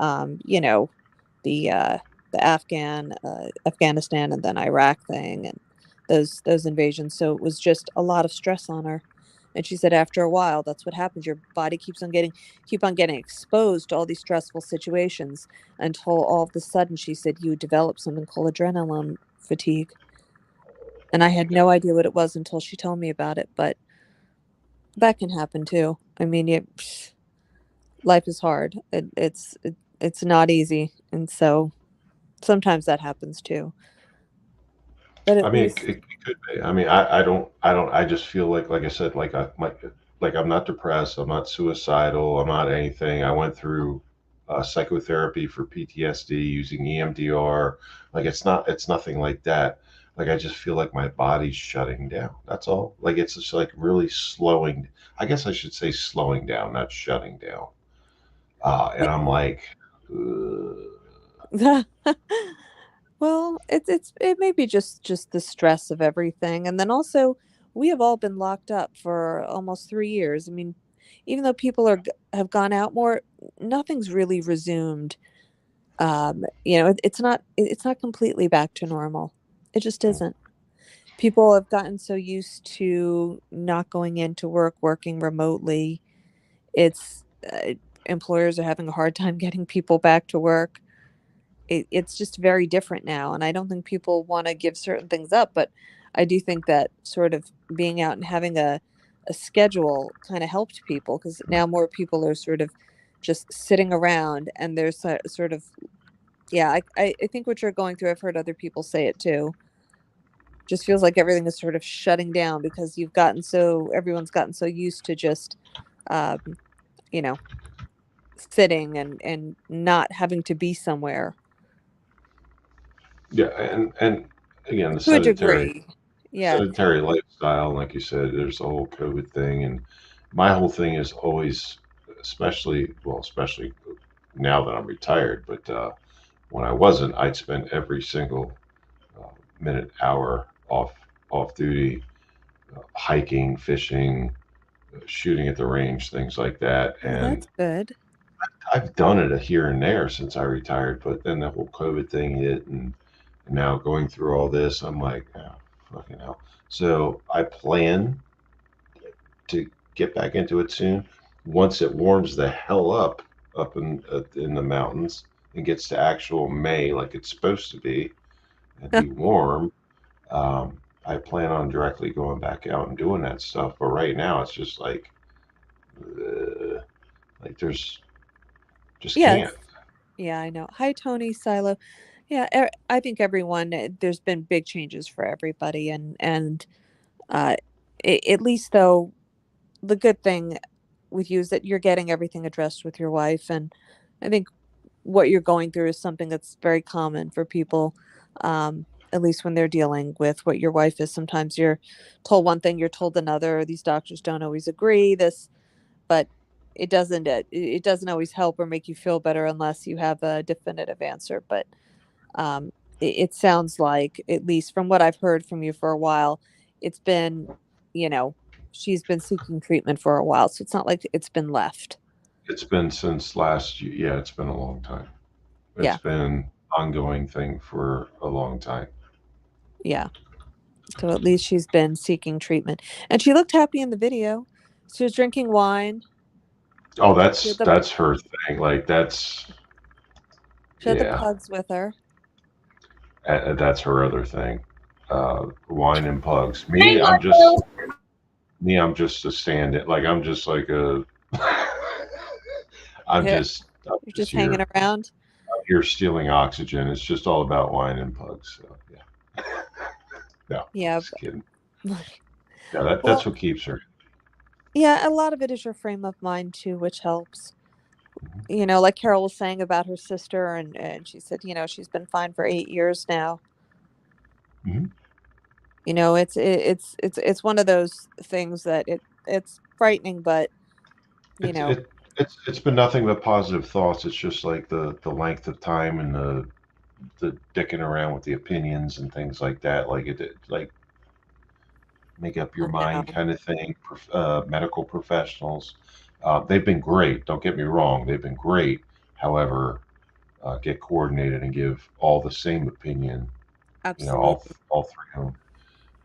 the Afghanistan and then Iraq thing and those invasions. So it was just a lot of stress on her. And she said after a while, that's what happens. Your body keep on getting exposed to all these stressful situations until all of a sudden, she said, you develop something called adrenaline fatigue. And I had no idea what it was until she told me about it. But that can happen too. I mean, life is hard. It's not easy, and so sometimes that happens too. But at I mean, least, it could be. I mean, I just feel like I said, like I'm not depressed. I'm not suicidal. I'm not anything. I went through psychotherapy for PTSD using EMDR. Like it's nothing like that. Like I just feel like my body's shutting down. That's all. Like it's just like really slowing. I guess I should say slowing down, not shutting down. And I'm like, well, it may be just the stress of everything, and then also we have all been locked up for almost 3 years. I mean, even though people have gone out more, nothing's really resumed. It's not completely back to normal. It just isn't. People have gotten so used to not going into work, working remotely. It's employers are having a hard time getting people back to work. It's just very different now, and I don't think people want to give certain things up, but I do think that sort of being out and having a schedule kind of helped people, because now more people are sort of just sitting around, and there's sort of I think what you're going through, I've heard other people say it too. Just feels like everything is sort of shutting down because everyone's gotten so used to just you know sitting and not having to be somewhere. yeah, and again, the To a degree. Yeah. sedentary lifestyle, like you said, there's the whole COVID thing, and my whole thing is always, especially now that I'm retired, but when I wasn't, I'd spend every single minute, hour off duty, hiking, fishing, shooting at the range, things like that, Well, and that's good. I've done it here and there since I retired, but then the whole COVID thing hit, and now going through all this, I'm like, oh, fucking hell. So I plan to get back into it soon. Once it warms the hell up in the mountains and gets to actual May like it's supposed to be and be warm, I plan on directly going back out and doing that stuff. But right now, it's just like there's just can't. Yeah, I know. Hi, Tony, Silo. Yeah, I think everyone, there's been big changes for everybody, and at least though, the good thing with you is that you're getting everything addressed with your wife, and I think what you're going through is something that's very common for people, at least when they're dealing with what your wife is. Sometimes you're told one thing, you're told another. These doctors don't always agree. But it doesn't always help or make you feel better unless you have a definitive answer. But it sounds like, at least from what I've heard from you for a while, it's been, she's been seeking treatment for a while, so it's not like it's been left. It's been since last year. Yeah, it's been a long time. It's been ongoing thing for a long time. Yeah. So at least she's been seeking treatment, and she looked happy in the video. She was drinking wine. Oh, that's her thing. Like she had the pugs with her. That's her other thing. Wine and pugs. Me, I'm just a stand-in. Like I'm just like a. You're just hanging around. I'm here stealing oxygen. It's just all about wine and pugs. So yeah. No. Yeah. Just kidding. Yeah, that's what keeps her. Yeah, a lot of it is your frame of mind too, which helps. Like Carol was saying about her sister, and she said, she's been fine for 8 years now. Mm-hmm. It's one of those things that it's frightening, but It's It's been nothing but positive thoughts. It's just like the length of time and the dicking around with the opinions and things like that. Like like make up your Oh, mind no. kind of thing. Medical professionals, they've been great. Don't get me wrong, they've been great. However, get coordinated and give all the same opinion. Absolutely. All three of them.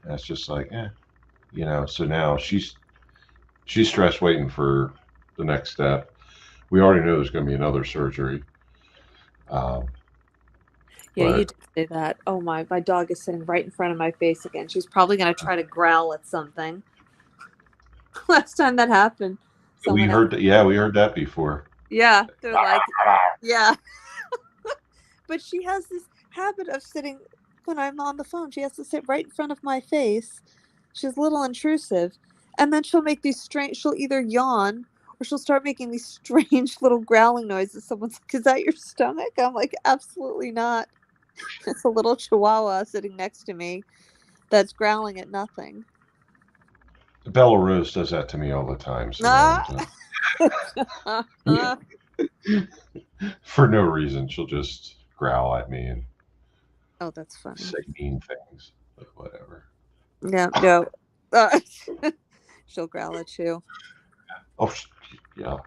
And it's just like, So now she's stressed waiting for the next step. We already know there's going to be another surgery. Um, Yeah, you but did say that. Oh my dog is sitting right in front of my face again. She's probably gonna try to growl at something. Last time that happened, we someone heard that. Yeah, we heard that before. yeah, they're like, yeah. But she has this habit of sitting when I'm on the phone. She has to sit right in front of my face. She's a little intrusive. And then she'll make these strange, she'll either yawn or she'll start making these strange little growling noises. Someone's like, is that your stomach? I'm like, absolutely not. It's a little chihuahua sitting next to me that's growling at nothing. Bella Rose does that to me all the time. So for no reason, she'll just growl at me and Oh, that's funny. say mean things. But whatever. Yeah, no. She'll growl at you. Oh, yeah.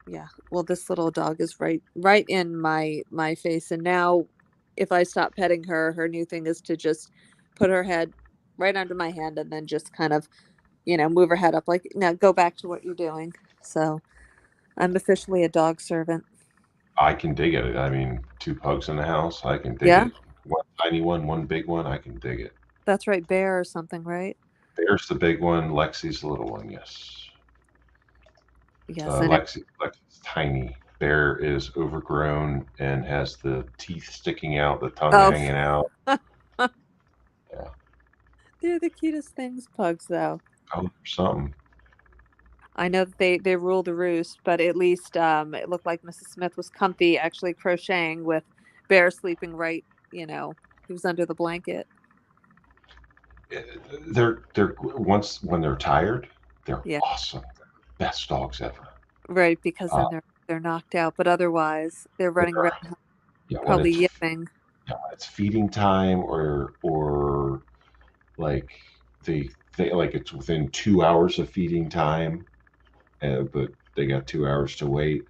Yeah. Well, this little dog is right in my face, and now if I stop petting her, her new thing is to just put her head right under my hand and then just kind of, move her head up like, now go back to what you're doing. So I'm officially a dog servant. I can dig it. I mean, 2 pugs in the house. I can dig Yeah. it. One tiny one big one. I can dig it. That's right, Bear or something, right? Bear's the big one. Lexi's the little one. Yes. Yes. Lexi's tiny. Bear is overgrown and has the teeth sticking out, the tongue hanging out. Yeah. They're the cutest things, pugs, though. Oh, something. I know that they rule the roost, but at least it looked like Mrs. Smith was comfy actually crocheting with Bear sleeping right, he was under the blanket. They're once when they're tired, they're Yeah. awesome. Best dogs ever. Right, because then they're knocked out, but otherwise they're running around, probably yipping. Yeah, it's feeding time or like they like it's within 2 hours of feeding time, but they got 2 hours to wait.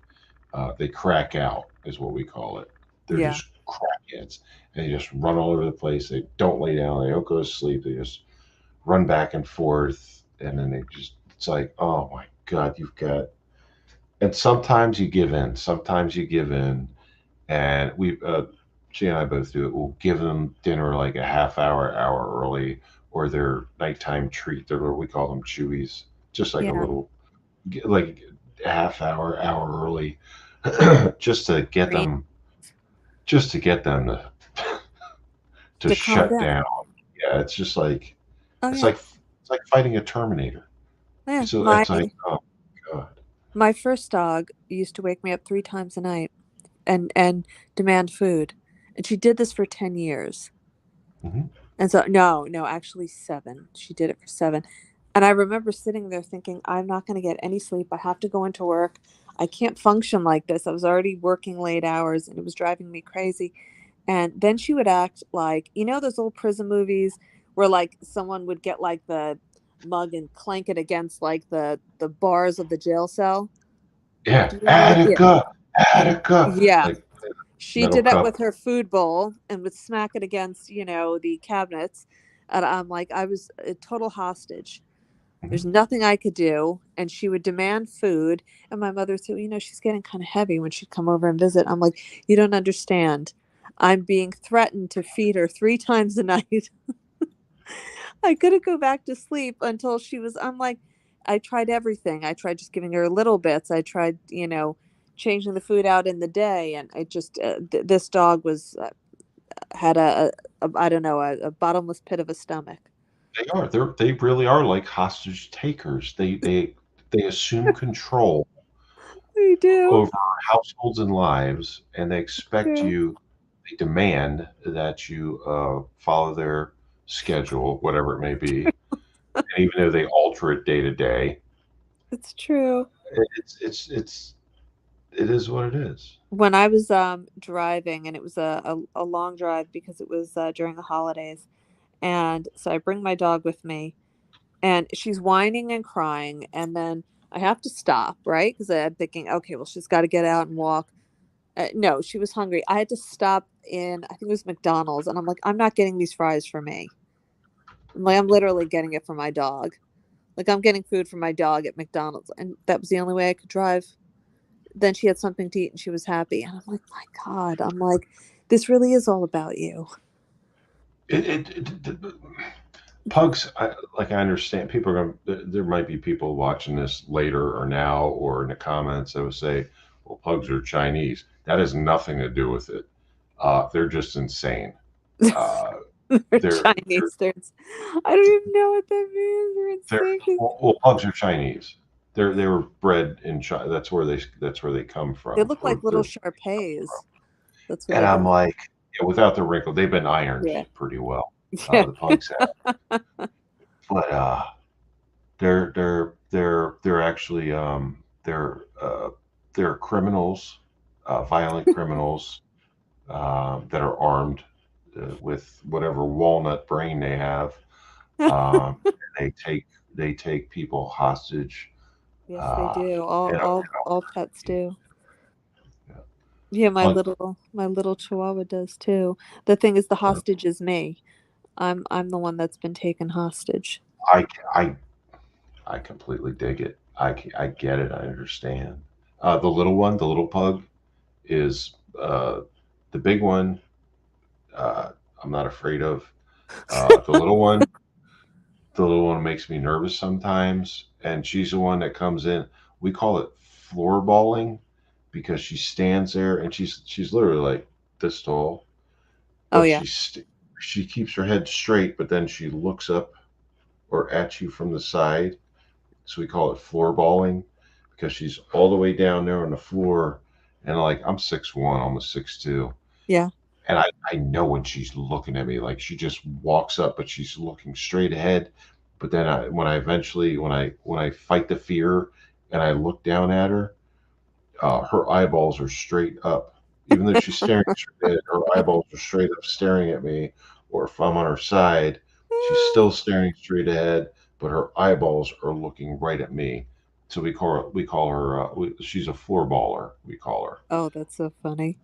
They crack out is what we call it. They're just crackheads, and they just run all over the place. They don't lay down. They don't go to sleep. They just run back and forth, and then it's like, oh my God, you've got. And sometimes you give in. Sometimes you give in, and she and I both do it. We'll give them dinner like a half hour early, or their nighttime treat. We call them chewies, just like a little, like a half hour early, just to get them to shut down. Yeah, it's just like it's like fighting a Terminator. Yeah, So it's like, oh God. My first dog used to wake me up 3 times a night and demand food. And she did this for 10 years. Mm-hmm. And so, no, actually 7. She did it for 7. And I remember sitting there thinking, I'm not going to get any sleep. I have to go into work. I can't function like this. I was already working late hours and it was driving me crazy. And then she would act like, those old prison movies where like someone would get like the mug and clank it against like the bars of the jail cell. Yeah, Attica. Yeah. Like, she did that with her food bowl and would smack it against, the cabinets. And I'm like, I was a total hostage. Mm-hmm. There's nothing I could do. And she would demand food. And my mother said, she's getting kind of heavy when she'd come over and visit. I'm like, you don't understand. I'm being threatened to feed her 3 times a night. I couldn't go back to sleep until I'm like, I tried everything. I tried just giving her little bits. I tried, changing the food out in the day. And I just, this dog had a bottomless pit of a stomach. They are. They really are like hostage takers. They assume control. They do. Over households and lives, and they expect you. They demand that you follow their schedule, whatever it may be, and even though they alter it day to day. It's true. It's it is what it is. When I was driving, and it was a long drive because it was during the holidays, and so I bring my dog with me, and she's whining and crying, and then I have to stop, right? Because I'm thinking, okay, well, she's got to get out and walk. No, she was hungry. I had to stop in, I think it was McDonald's, and I'm like, I'm not getting these fries for me. I'm literally getting it for my dog. Like, I'm getting food for my dog at McDonald's, and that was the only way I could drive. Then she had something to eat, and she was happy. And I'm like, my God, I'm like, this really is all about you. Pugs, I understand people are going. There might be people watching this later or now or in the comments that would say, "Well, pugs are Chinese." That has nothing to do with it. They're just insane. They're Chinese. I don't even know what that means. They're insane. Well, pugs are Chinese. They were bred in China. That's where they come from. They look like little Shar-Peis. That's what. And I'm like, yeah, without the wrinkle, they've been ironed pretty well. The pugs have. But they're actually they're criminals, violent criminals that are armed with whatever walnut brain they have. They take people hostage. Yes, they do. All pets do. Yeah, my little Chihuahua does too. The thing is, the hostage is me. I'm the one that's been taken hostage. I completely dig it. I get it. I understand. The little pug, is the big one. I'm not afraid of. The little one makes me nervous sometimes, and she's the one that comes in. We call it floor balling because she stands there and she's literally like this tall. Oh yeah. She keeps her head straight, but then she looks up or at you from the side. So we call it floor balling because she's all the way down there on the floor, and like I'm 6'1", almost 6'2". Yeah. And I know when she's looking at me, like she just walks up, but she's looking straight ahead. But then when I fight the fear and I look down at her, her eyeballs are straight up. Even though she's staring straight ahead, her eyeballs are straight up staring at me. Or if I'm on her side, she's still staring straight ahead, but her eyeballs are looking right at me. So we call her she's a floor baller. We call her. Oh, that's so funny.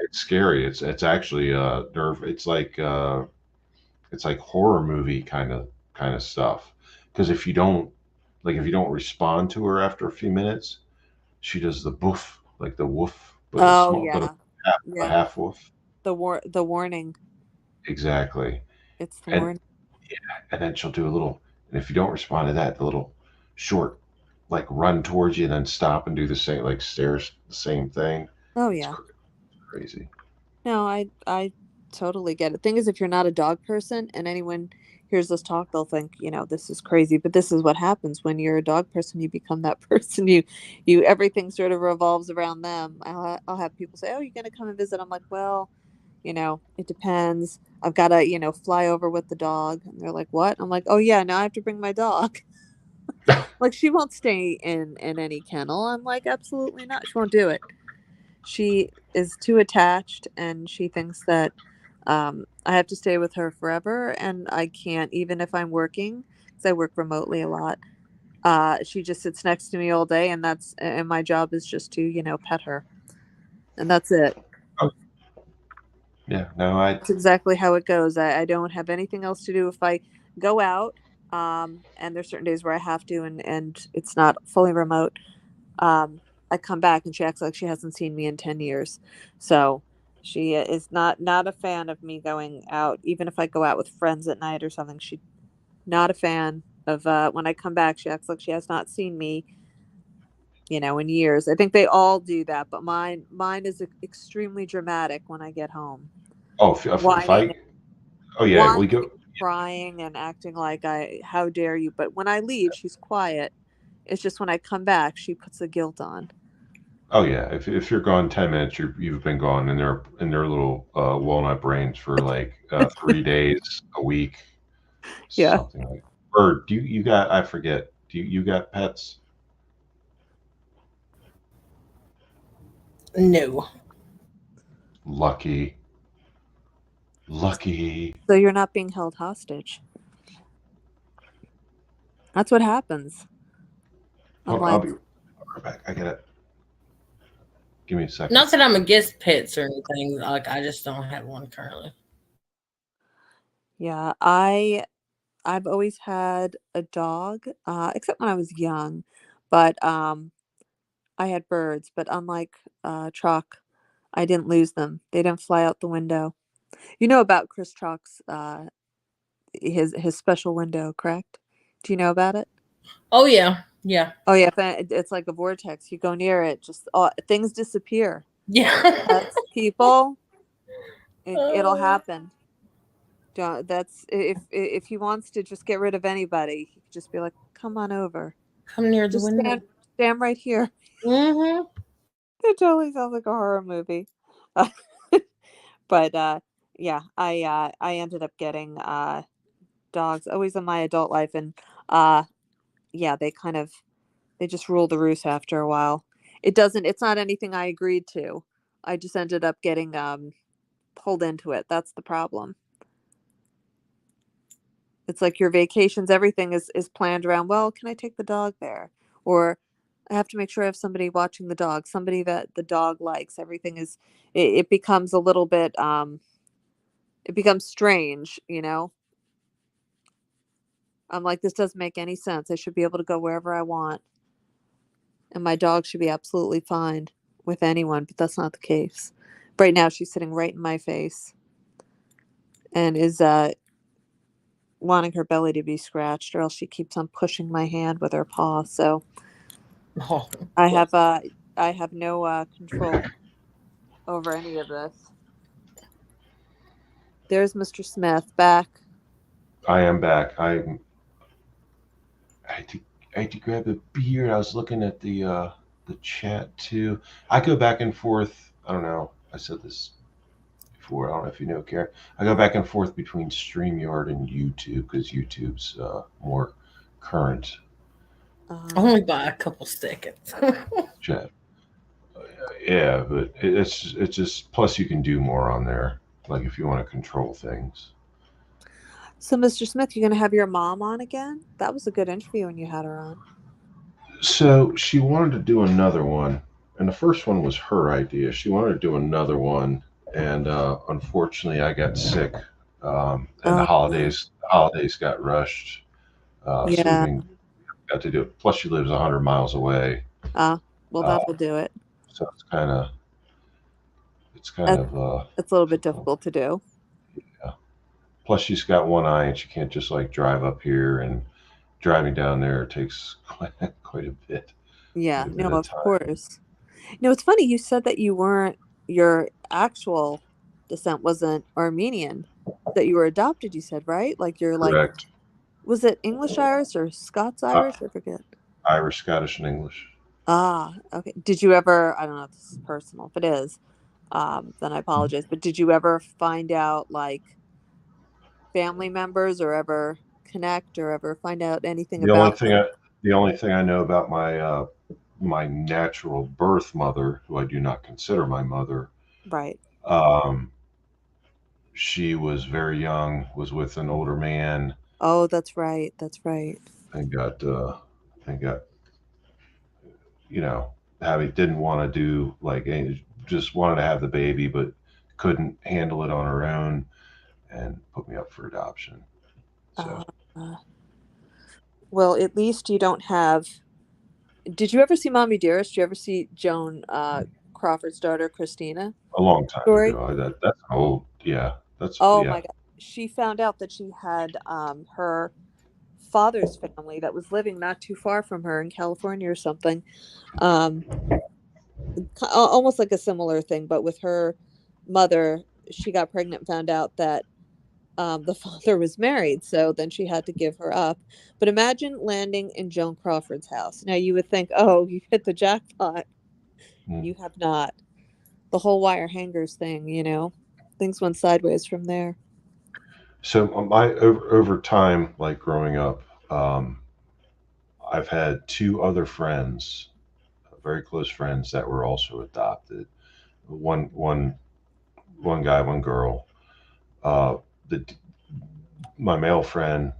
It's scary. It's actually nerve. It's like horror movie kind of stuff. Because if you don't respond to her after a few minutes, she does the boof, like the woof, but a half woof. The warning. Exactly. It's the warning. Yeah, and then she'll do a little, and if you don't respond to that, the little short, like run towards you, and then stop and do the same, like stairs, the same thing. Oh yeah. It's crazy. No, I totally get it. Thing is, if you're not a dog person and anyone hears this talk, they'll think, this is crazy. But this is what happens when you're a dog person. You become that person. You everything sort of revolves around them. I'll have people say, "Oh, you're gonna come and visit?" I'm like, "Well, it depends. I've got to, fly over with the dog." And they're like, "What?" I'm like, "Oh yeah, now I have to bring my dog." Like, she won't stay in any kennel. I'm like, absolutely not. She won't do it. She is too attached, and she thinks that I have to stay with her forever, and I can't, even if I'm working, because I work remotely a lot. She just sits next to me all day, and my job is just to, pet her, and that's it. Oh. Yeah, no, That's exactly how it goes. I don't have anything else to do if I go out, and there's certain days where I have to, and it's not fully remote. I come back and she acts like she hasn't seen me in 10 years. So she is not a fan of me going out. Even if I go out with friends at night or something, she's not a fan of when I come back. She acts like she has not seen me, in years. I think they all do that, but mine is extremely dramatic when I get home. Oh, we go crying and acting like how dare you? But when I leave, she's quiet. It's just when I come back, she puts the guilt on. Oh yeah, if you're gone 10 minutes, you've been gone in their little walnut brains for like 3 days, a week, something like. Or do you got? I forget. Do you got pets? No. Lucky. Lucky. So you're not being held hostage. That's what happens. Hold on, Unlike, I'll be right back. I get it. Give me a second. Not that I'm against pets or anything. Like I just don't have one currently. yeah, I've always had a dog, except when I was young. But I had birds, but unlike Chalk, I didn't lose them. They didn't fly out the window. You know about Chris Chalk's his special window, correct? Do you know about it? Oh yeah, yeah, Oh yeah, it's like a vortex. You go near it, just things disappear. yeah. That's people. It'll happen. That's if he wants to just get rid of anybody, he could just be like, "Come on over, Come near the just window. stand right here." Mm-hmm. It totally sounds like a horror movie. But yeah, I ended up getting dogs always in my adult life, and yeah, they just rule the roost after a while. It's not anything I agreed to. I just ended up getting pulled into it. That's the problem. It's like your vacations, everything is planned around, well, can I take the dog there? Or I have to make sure I have somebody watching the dog, somebody that the dog likes. Everything is it becomes a little bit it becomes strange, you know? I'm like, this doesn't make any sense. I should be able to go wherever I want. And my dog should be absolutely fine with anyone, but that's not the case. Right now she's sitting right in my face and is wanting her belly to be scratched, or else she keeps on pushing my hand with her paw. So Oh, I have no control over any of this. There's Mr. Smith back. I am back. I had to grab a beer. I was looking at the chat too. I go back and forth. I don't know. I said this before. I don't know if you know, Karen. I go back and forth between StreamYard and YouTube because YouTube's more current only by a couple seconds. chat. Yeah, but it's just plus you can do more on there. Like if you want to control things. So, Mr. Smith, you're going to have your mom on again? That was a good interview when you had her on. So she wanted to do another one, and the first one was her idea. She wanted to do another one, and unfortunately, I got sick, and the holidays got rushed. So we Yeah. didn't got to do it. Plus, she lives 100 miles away, Well, that'll do it. so it's kind of It's a little bit difficult to do. plus she's got one eye, and she can't just like drive up here, and driving down there takes quite a bit. Yeah, Quite a bit no, of of time. course. No, it's funny. You said that your actual descent wasn't Armenian, that you were adopted, you said, right? Like you're like, Correct. was it English Irish or Scots Irish? I forget. Irish, Scottish, and English. Ah, okay. Did you ever, I don't know if this is personal. If it is, then I apologize. But did you ever find out like family members or ever connect or ever find out anything The only about thing them? the only thing I know about my my natural birth mother, who I do not consider my mother, Right. she was very young, was with an older man, Oh, that's right. That's right. and got didn't want to do like just wanted to have the baby, but couldn't handle it on her own, and put me up for adoption. So Well, at least you don't have. Did you ever see Mommy Dearest? Did you ever see Joan Crawford's daughter, Christina? a long time Story? ago. That's old. Yeah, that's Oh yeah. my God. She found out that she had her father's family that was living not too far from her in California or something. Almost like a similar thing, but with her mother, she got pregnant and found out that the father was married, so then she had to give her up. But imagine landing in Joan Crawford's house. Now you would think, oh, you hit the jackpot. You have not. The whole wire hangers thing, things went sideways from there. So over time, like growing up, I've had two other friends, very close friends, that were also adopted. one guy, one girl. The my male friend.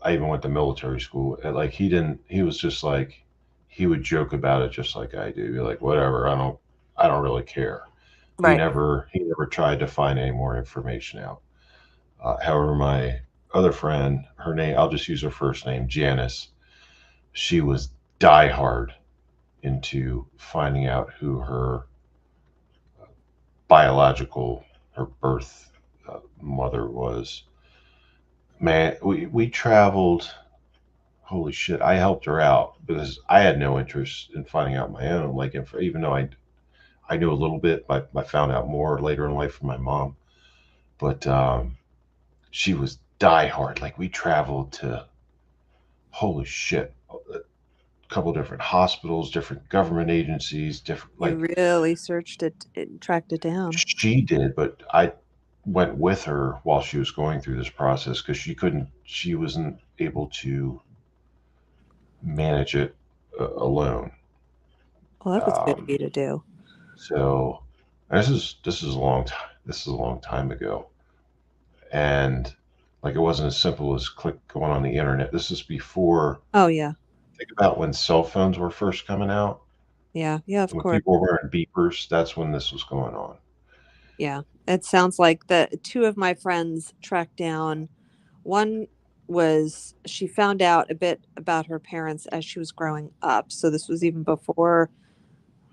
I even went to military school. And like he was just like, he would joke about it just like I do. Be like, whatever, I don't really care. He Right. never tried to find any more information out. However, my other friend, her name, I'll just use her first name, Janice. She was diehard into finding out who her her birth mother was. Man, we traveled. Holy shit! I helped her out because I had no interest in finding out my own. Like, even though I knew a little bit, I found out more later in life from my mom. But she was diehard. Like, we traveled to, holy shit, a couple different hospitals, different government agencies, different, You like, really searched it and tracked it down. she did, but I went with her while she was going through this process because she wasn't able to manage it alone. Well, that was good of Um, you to do. so this is a long time. This is a long time ago, and like, it wasn't as simple as going on the internet. This is before. Oh yeah, Think about when cell phones were first coming out. yeah, of When course. people were wearing beepers, that's when this was going on. Yeah, it sounds like the two of my friends tracked down. One was she found out a bit about her parents as she was growing up. So this was even before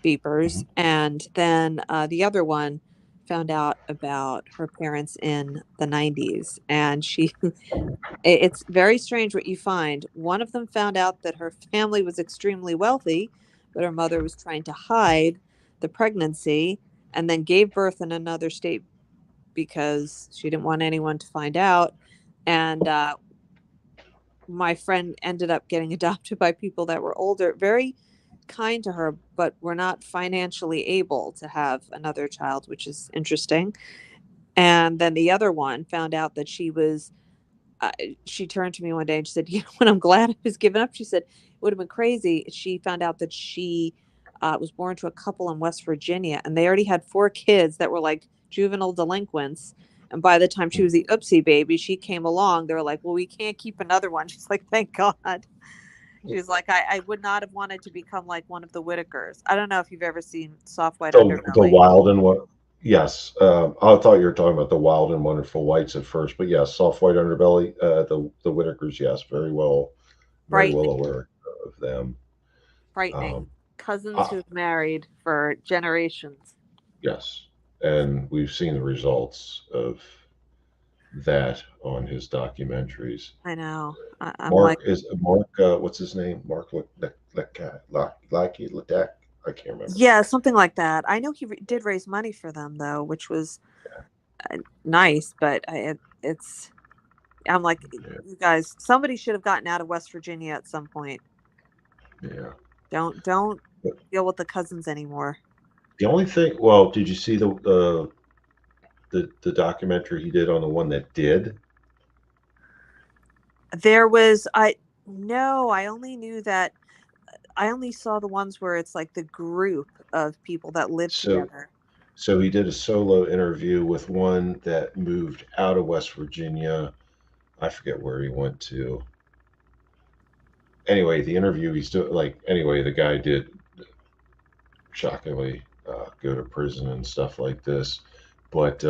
beepers. And then the other one found out about her parents in the 90s. And it's very strange what you find. One of them found out that her family was extremely wealthy, but her mother was trying to hide the pregnancy and then gave birth in another state because she didn't want anyone to find out. And my friend ended up getting adopted by people that were older, very kind to her, but were not financially able to have another child, which is interesting. And then the other one found out that she turned to me one day and she said, you know what, I'm glad I was given up. She said, it would have been crazy. She found out that she was born to a couple in West Virginia and they already had 4 kids that were like juvenile delinquents. And by the time she was the oopsie baby, she came along. They were like, well, we can't keep another one. She's like, thank God. She's like, I would not have wanted to become like one of the Whitakers. I don't know if you've ever seen Soft White The Underbelly. Wild and what? Yes, I thought you were talking about the Wild and Wonderful Whites at first, but yes, Soft White Underbelly, the Whitakers, yes, very well aware of them. Frightening. Cousins Ah. who've married for generations. Yes, and we've seen the results of that on his documentaries. I know. I'm Mark like, what's his name? Mark Ledeck. I can't remember. yeah, something like that. I know he did raise money for them though, which was nice. But I'm like, you guys, somebody should have gotten out of West Virginia at some point. Yeah. Don't deal with the cousins anymore. The only thing, well, did you see the documentary he did on the one that did? There was I only saw the ones where it's like the group of people that live together. So he did a solo interview with one that moved out of West Virginia. I forget where he went to. Anyway, the interview the guy did shockingly go to prison and stuff like this, but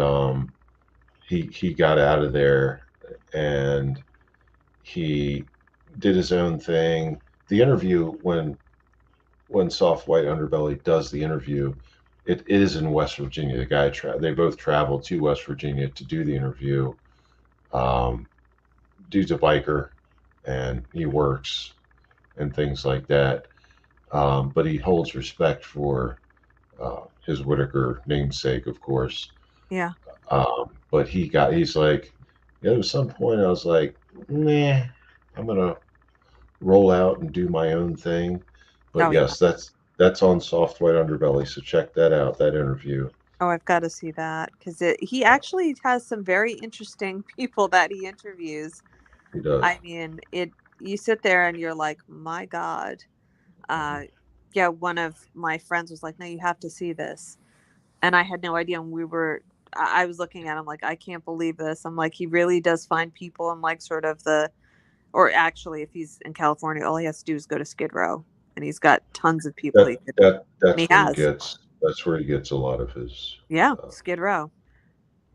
he got out of there and he did his own thing. The interview, when Soft White Underbelly does the interview, it is in West Virginia. The guy they both traveled to West Virginia to do the interview. Dude's a biker and he works and things like that. But he holds respect for his Whitaker namesake, of course. Yeah. But he's like, there was some point I was like, nah, I'm gonna roll out and do my own thing. But yes, that's on Soft White Underbelly, so check that out, that interview. Oh, I've got to see that because he actually has some very interesting people that he interviews. He does. I mean, you sit there and you're like, my God, yeah, one of my friends was like, "No, you have to see this," and I had no idea. And I was looking at him like, I can't believe this. I'm like, he really does find people in like sort of or actually, if he's in California, all he has to do is go to Skid Row, and he's got tons of people he could, and he That's where he has. gets. That's where he gets a lot of his Yeah, uh, Skid Row,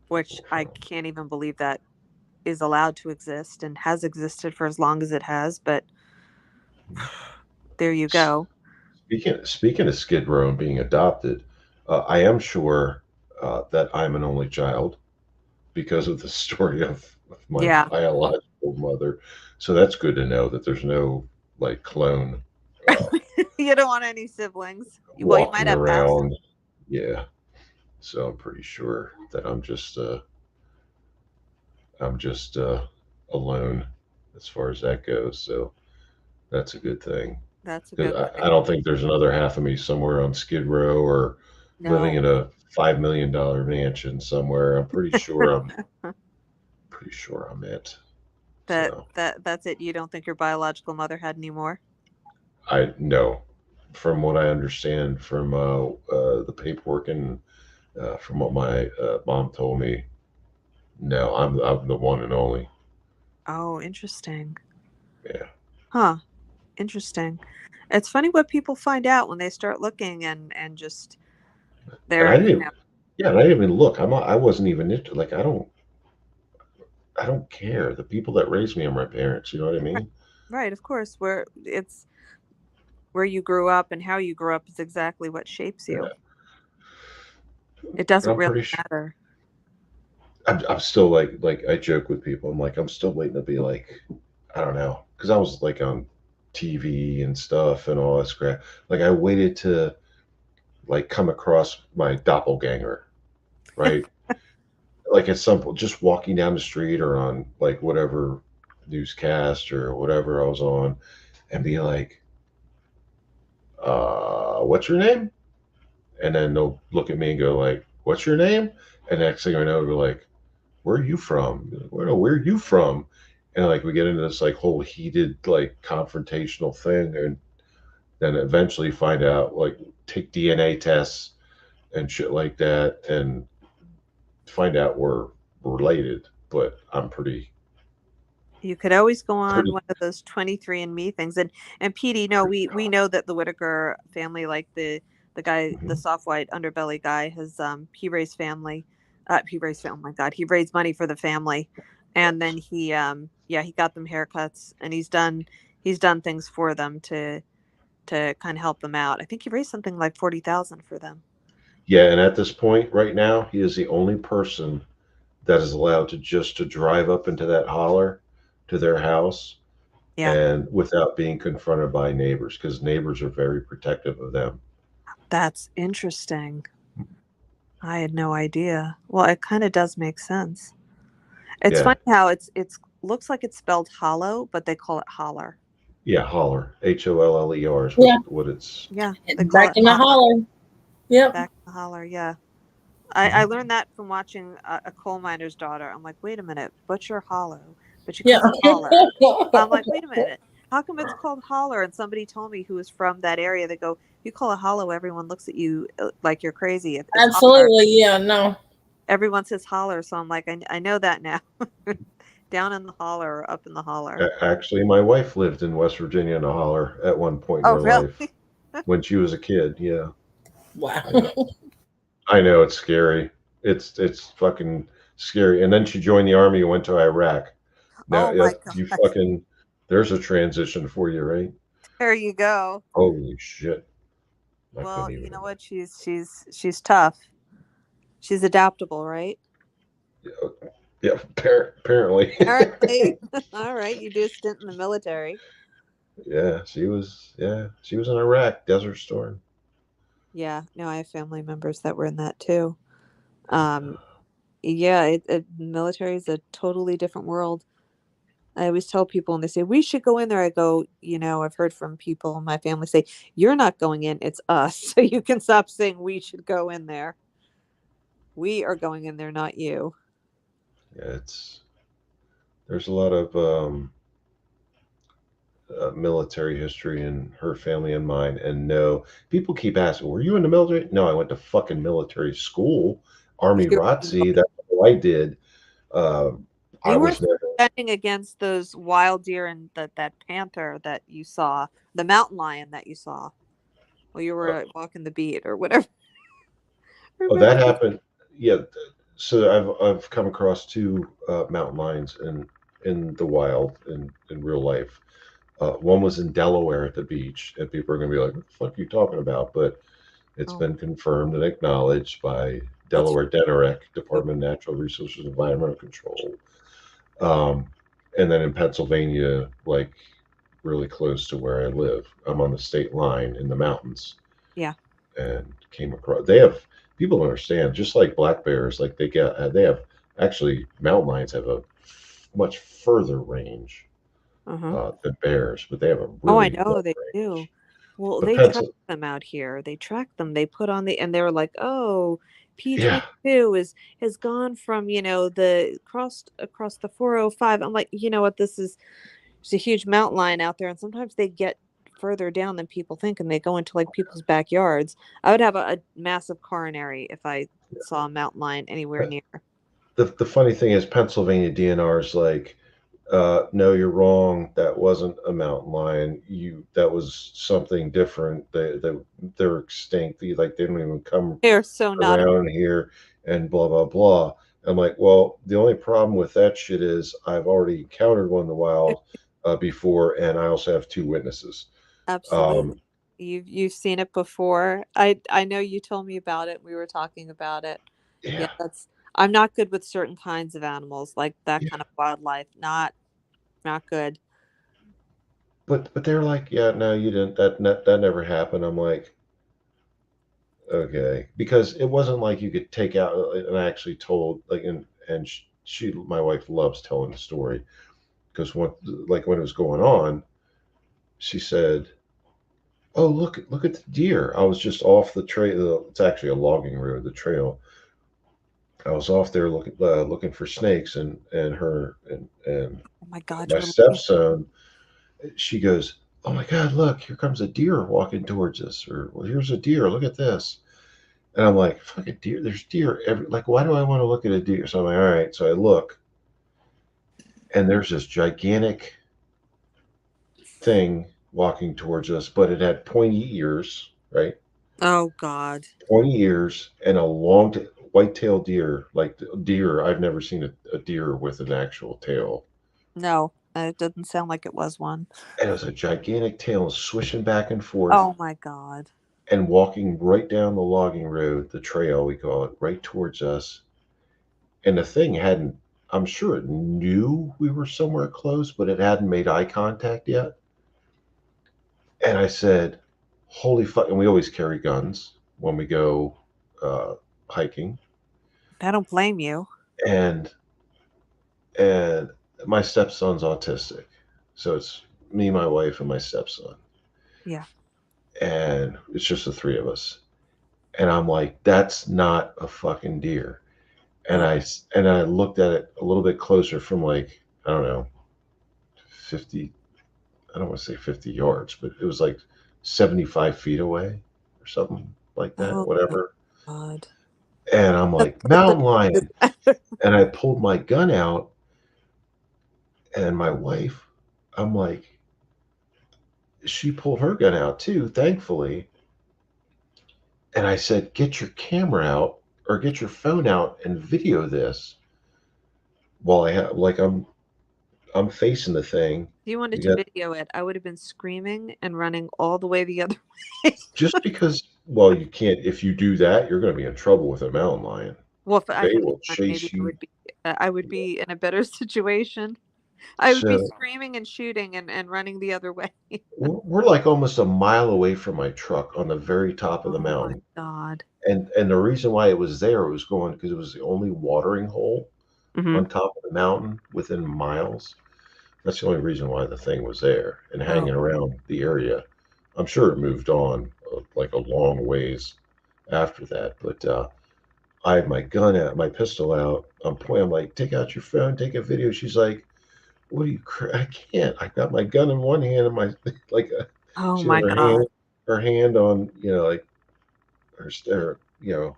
which people I from. can't even believe that is allowed to exist and has existed for as long as it has. But there you go. Speaking of Skid Row and being adopted, I am sure that I'm an only child because of the story of my Yeah, biological mother. So that's good to know that there's no like clone uh, you don't want any siblings. Well, you might walking have past. around. Yeah. So I'm pretty sure that I'm just alone as far as that goes. So that's a good thing. That's a 'Cause good I thing. don't think there's another half of me somewhere on Skid Row or living No, in a $5 million mansion somewhere. I'm pretty sure I'm it. So that's it. You don't think your biological mother had any more? I know, from what I understand from the paperwork and from what my mom told me, no, I'm the one and only. Oh, interesting. Yeah, Huh. Interesting. It's funny what people find out when they start looking and just and I they're, didn't. Yeah, and I didn't even look. I wasn't even into like I don't care. The people that raised me are my parents. You know what I right, mean? right, of course, where you grew up and how you grew up is exactly what shapes you. Yeah. It And doesn't I'm really pretty sure. matter. I'm still like I joke with people. I'm like I'm still waiting to be like I don't know because I was like on TV and stuff and all this crap. Like I waited to like come across my doppelganger, right? Like at some point, just walking down the street or on like whatever newscast or whatever I was on, and be like, "What's your name?" And then they'll look at me and go like, "What's your name?" And next thing I know, they're like, "Where are you from?" Like, where are you from? And like we get into this like whole heated like confrontational thing, and then eventually find out like take DNA tests and shit like that, and find out we're related. But I'm pretty You could always go on pretty one of those 23andMe things. And Petey, no, pretty we know that the Whitaker family, like the guy, the Mhm. soft white underbelly guy, he raised family. He raised family. Oh my God, he raised money for the family, and then he got them haircuts, and he's done things for them to kind of help them out. I think he raised something like 40,000 for them. Yeah, and at this point right now, he is the only person that is allowed to just to drive up into that holler to their house Yeah, and without being confronted by neighbors because neighbors are very protective of them. that's interesting. I had no idea. Well, it kind of does make sense. It's Yeah, funny how it's looks like it's spelled hollow, but they call it holler. yeah, holler. HOLLER is Yeah, what it's. Yeah, they call back it in the holler. holler. Yep. Back in the holler, yeah. I Mhm. learned that from watching a coal miner's daughter. I'm like, wait a minute, Butcher Hollow, but you Yeah. call it holler. I'm like, wait a minute, how come it's called holler? And somebody told me who was from that area. They go, you call it hollow, everyone looks at you like you're crazy. It's holler. Absolutely. Yeah. No. Everyone says holler, so I'm like, I know that now. Down in the holler or up in the holler. Actually, my wife lived in West Virginia in a holler at one point in Oh, her really? life when she was a kid. Yeah, Wow. I know. I know it's scary. It's fucking scary. And then she joined the army and went to Iraq. Now, Oh my you God. fucking there's a transition for you, right? There you go. Holy shit! I Well, couldn't you even know imagine. what? She's tough. She's adaptable, right? Yeah, yeah, apparently. Apparently. All right, you do a stint in the military. Yeah, she was. Yeah, she was in Iraq, Desert Storm. Yeah, no, I have family members that were in that too. Um, yeah, military is a totally different world. I always tell people when they say we should go in there, I go, I've heard from people in my family say, you're not going in, it's us. So you can stop saying we should go in there. We are going in there, not you. Yeah, there's a lot of military history in her family and mine, and no, people keep asking, "Were you in the military?" No, I went to fucking military school, Army You, ROTC. That's what I did. I you were was never. standing against those wild deer and that panther that you saw, the mountain lion that you saw while you were walking the beat or whatever. Oh, that happened. Yeah. So I've come across two mountain lions in the wild in real life. One was in Delaware at the beach, and people are going to be like, "What the fuck are you talking about?" But it's Oh. been confirmed and acknowledged by Delaware DNREC, Department of Natural Resources and Environmental Control. And then in Pennsylvania, like really close to where I live, I'm on the state line in the mountains. Yeah. And came across. They have people don't understand. Just like black bears, like they have actually mountain lions have a much further range than bears, but they have a really Oh, I know long they range. do. Well, But they track Pencil, them out here. They track them. They put on and they were like, "Oh, yeah, P22 has gone from, the across the 405." I'm like, "You know what? There's a huge mountain lion out there, and sometimes they get further down than people think, and they go into like people's backyards." I would have a massive coronary if I saw a mountain lion anywhere near. the funny thing is Pennsylvania DNR is like, no, you're wrong. That wasn't a mountain lion. That was something different. They're extinct. They don't even come They're so not. around here and blah blah blah. I'm like, well, the only problem with that shit is I've already encountered one in the wild before, and I also have two witnesses. Absolutely. You've seen it before. I know you told me about it. We were talking about it. Yeah, I'm not good with certain kinds of animals, like that yeah. kind of wildlife. Not good. But they're like, yeah, no, you didn't. That never happened. I'm like, okay, because it wasn't like you could take out. And I actually told and she, my wife, loves telling the story because when it was going on, she said, "Oh, look at the deer." I was just off the trail. It's actually a logging road, the trail. I was off there looking for snakes, and her and Oh my God, my you're looking. stepson. She goes, "Oh my God, look! Here comes a deer walking towards us." Or, "Well, here's a deer. Look at this." And I'm like, "Fucking deer! There's deer every. Like, why do I want to look at a deer?" So I'm like, "All right." So I look, and there's this gigantic thing walking towards us, but it had pointy ears, right? Oh God. Pointy ears and a long white-tailed deer. Like deer, I've never seen a deer with an actual tail. No, it doesn't sound like it was one. And it was a gigantic tail swishing back and forth Oh my God. and walking right down the logging road, the trail, we call it, right towards us. And the thing hadn't, I'm sure it knew we were somewhere close, but it hadn't made eye contact yet. And I said, "Holy fuck." And we always carry guns when we go hiking. I don't blame you. And my stepson's autistic. So it's me, my wife, and my stepson. Yeah. And it's just the three of us. And I'm like, that's not a fucking deer. And I looked at it a little bit closer from like, I don't know, 50, I don't want to say 50 yards, but it was like 75 feet away or something like that, Oh whatever. God. And I'm like, mountain lion. And I pulled my gun out, and my wife, I'm like, she pulled her gun out too, thankfully. And I said, "Get your camera out or get your phone out and video this." While I'm facing the thing. If you wanted You to got, video it, I would have been screaming and running all the way the other way. just because, well, you can't. If you do that, you're going to be in trouble with a mountain lion. Well, if I They had will a gun, chase maybe you. I would be in a better situation. I would be So screaming and shooting and running the other way. we're like almost a mile away from my truck on the very top of the Oh my mountain. God. And the reason why it was there, it was going because it was the only watering hole Mhm. on top of the mountain within miles. That's the only reason why the thing was there and hanging around the area. I'm sure it moved on like a long ways after that. But I had my gun out, my pistol out. I'm like, "Take out your phone, take a video." She's like, what are you? I can't. I got my gun in one hand and my like. Oh She my had God. her hand on, like her,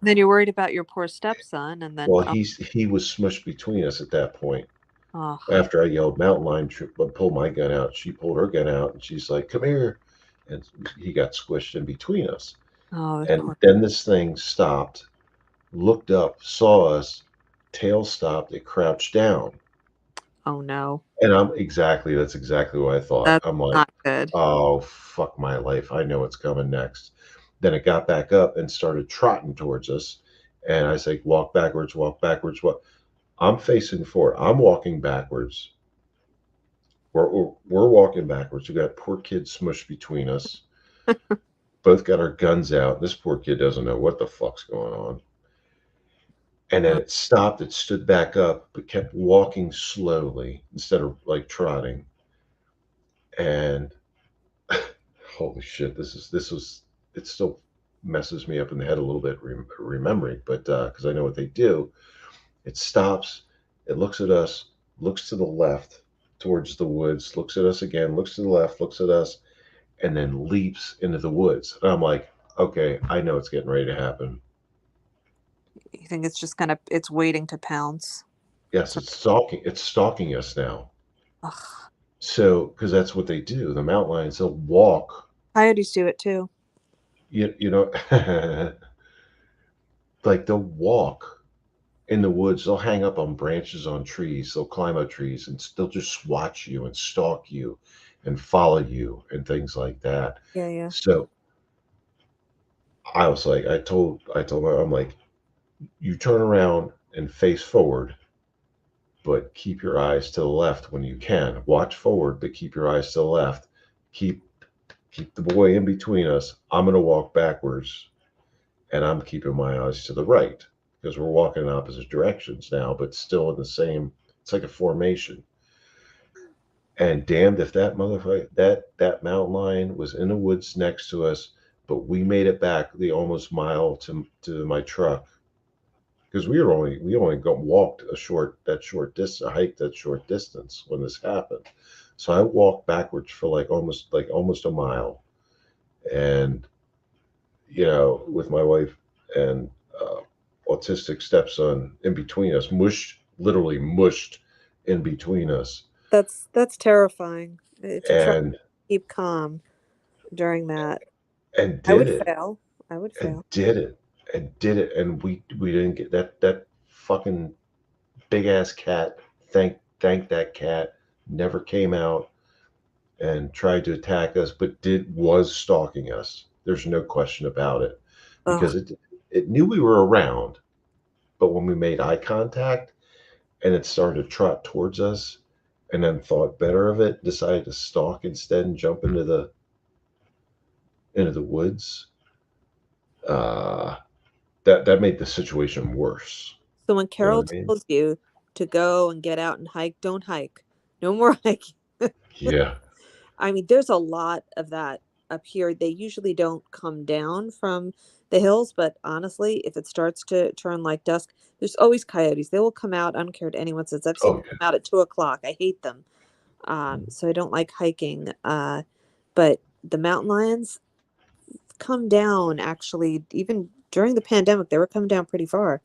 Then you're worried about your poor stepson, and then Well, he was smushed between us at that point. oh, After I yelled mountain lion, pull my gun out. She pulled her gun out, and she's like, "Come here," and he got squished in between us. oh, the And poor. then this thing stopped, looked up, saw us, tail stopped, it crouched down. Oh no, And that's exactly what I thought. that's I'm like, not good. oh, fuck my life. I know what's coming next. Then it got back up and started trotting towards us. And I say, walk backwards, walk backwards. I'm facing forward. I'm walking backwards. We're walking backwards. We got poor kid smushed between us. Both got our guns out. This poor kid doesn't know what the fuck's going on. And then it stopped. It stood back up, but kept walking slowly instead of like trotting. And holy shit, it still messes me up in the head a little bit remembering, but because I know what they do. It stops, it looks at us, looks to the left towards the woods, looks at us again, looks to the left, looks at us, and then leaps into the woods. And I'm like, okay, I know it's getting ready to happen. You think it's just it's waiting to pounce? Yes, it's stalking us now. Ugh. So, because that's what they do. The mountain lions, they'll walk. Coyotes do it too. You know, like they'll walk in the woods. They'll hang up on branches on trees. They'll climb up trees and they'll just watch you and stalk you and follow you and things like that. Yeah, yeah. So I was like, I told her, I'm like, you turn around and face forward, but keep your eyes to the left when you can. Watch forward, but keep your eyes to the left. Keep the boy in between us. I'm going to walk backwards, and I'm keeping my eyes to the right because we're walking in opposite directions now, but still in the same. It's like a formation. And damned if that motherfucker, that mountain lion was in the woods next to us, but we made it back the almost mile to my truck because we only walked that short distance, hiked that short distance when this happened. So I walked backwards for almost a mile, and with my wife and autistic stepson in between us, literally mushed in between us. That's terrifying. To try And to keep calm during that. and I would did it fail. I would and fail. did it, and we didn't get that fucking big ass cat. Thank that cat never came out and tried to attack us, but was stalking us. There's no question about it because it knew we were around, but when we made eye contact and it started to trot towards us, and then thought better of it, decided to stalk instead and jump into the woods. That made the situation worse. So when Carol what I mean? tells you to go and get out and hike, don't hike. No more hiking. Yeah. I mean, there's a lot of that up here. They usually don't come down from the hills, but honestly, if it starts to turn like dusk, there's always coyotes. They will come out. I don't care what anyone says. I've seen them come out at 2:00. I hate them. So I don't like hiking. But the mountain lions come down actually, even during the pandemic, they were coming down pretty far,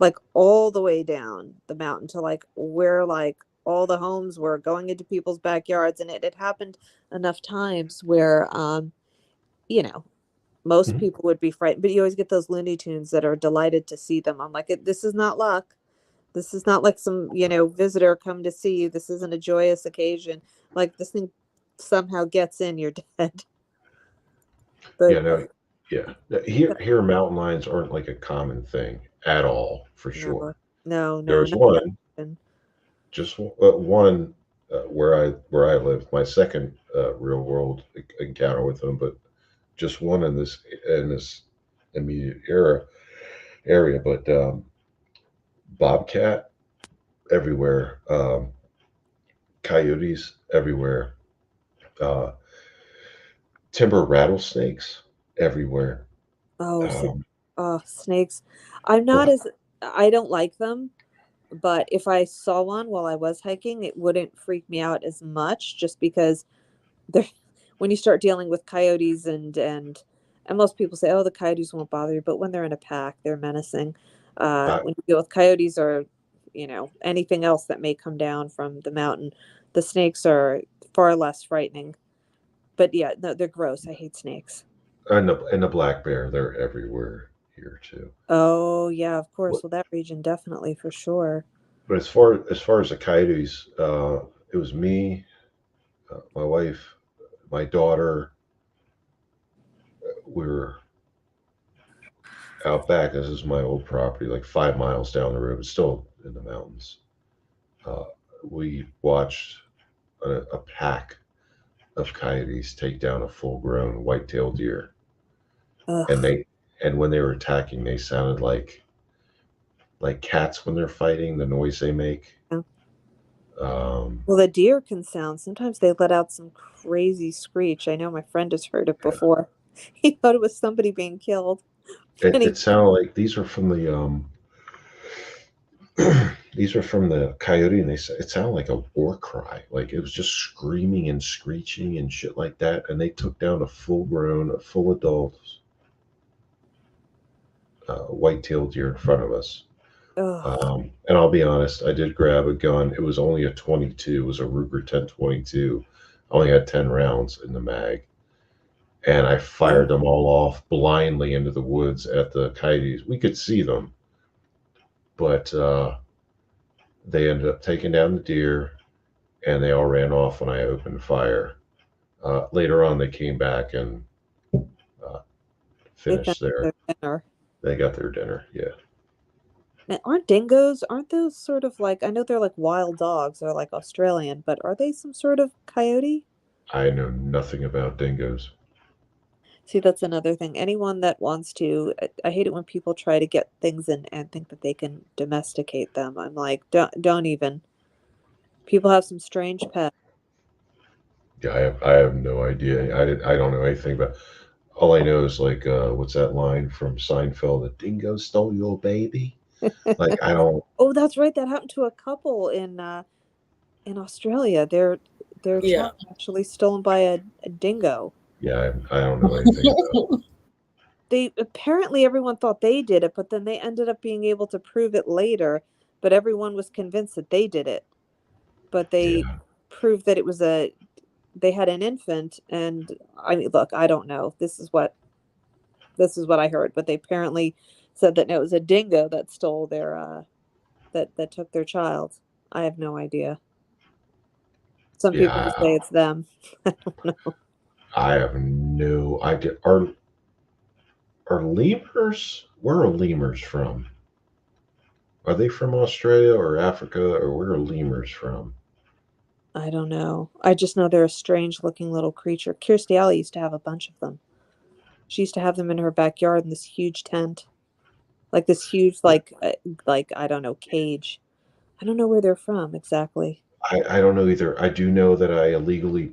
like all the way down the mountain to like where like all the homes were going into people's backyards. And it had happened enough times where, most people would be frightened, but you always get those Looney Tunes that are delighted to see them. I'm like, this is not luck. This is not like some, visitor come to see you. This isn't a joyous occasion. Like this thing somehow gets in, you're dead. But, Here, mountain lions aren't like a common thing at all, for sure. No. There's one, just one where I lived. My second real world encounter with them, but just one in this immediate area. But bobcat everywhere, coyotes everywhere, timber rattlesnakes everywhere. Snakes. I don't like them, But if I saw one while I was hiking, it wouldn't freak me out as much, just because they're when you start dealing with coyotes and most people say, oh, the coyotes won't bother you, but when they're in a pack, they're menacing. I, When you deal with coyotes or anything else that may come down from the mountain, the snakes are far less frightening. But yeah, no, they're gross. I hate snakes. and the black bear, they're everywhere here too. Oh yeah, of course. What- Well, that region definitely for sure. But as far as the coyotes, it was me, my wife, my daughter. We were out back. This is my old property, like 5 miles down the road, but still in the mountains. Uh, we watched a pack of coyotes take down a full-grown white-tailed deer, Ugh. and when they were attacking, they sounded like cats when they're fighting. The noise they make. Yeah. Um, Well, the deer can sound. Sometimes they let out some crazy screech. I know my friend has heard it before. He thought it was somebody being killed. And it sounded like these are from the these are from the coyote, and it sounded like a war cry. Like it was just screaming and screeching and shit like that. And they took down a full adult white-tailed deer in front of us. Ugh. And I'll be honest, I did grab a gun. It was only a 22. It was a Ruger 10/22. I only had 10 rounds in the mag. And I fired them all off blindly into the woods at the coyotes. We could see them, but they ended up taking down the deer, and they all ran off when I opened fire. Later on, they came back and They finished found their dinner. They got their dinner. Yeah. Now, aren't those sort of like, I know they're like wild dogs or like Australian, but are they some sort of coyote? I know nothing about dingoes. See, that's another thing. Anyone that wants to, I hate it when people try to get things and think that they can domesticate them. I'm like, don't even. People have some strange pets. Yeah, I have no idea. I don't know anything about. All I know is like what's that line from Seinfeld? The dingo stole your baby. Like I don't. Oh, that's right. That happened to a couple in Australia. Their Yeah. child actually stolen by a dingo. Yeah, I don't know anything about. They apparently everyone thought they did it, but then they ended up being able to prove it later. But everyone was convinced that they did it. But they Yeah. proved that it was they had an infant, and I mean, look, I don't know. This is what I heard, but they apparently said that no, it was a dingo that stole their that took their child. I have no idea. Some people Yeah, say it's them. I don't know. I have no idea. Are lemurs? Where are lemurs from? Are they from Australia or Africa, or where are lemurs from? I don't know. I just know they're a strange looking little creature. Kirstie Alley used to have a bunch of them. She used to have them in her backyard in this huge tent, like this huge, like I don't know, cage. I don't know where they're from exactly. I don't know either. I do know that I illegally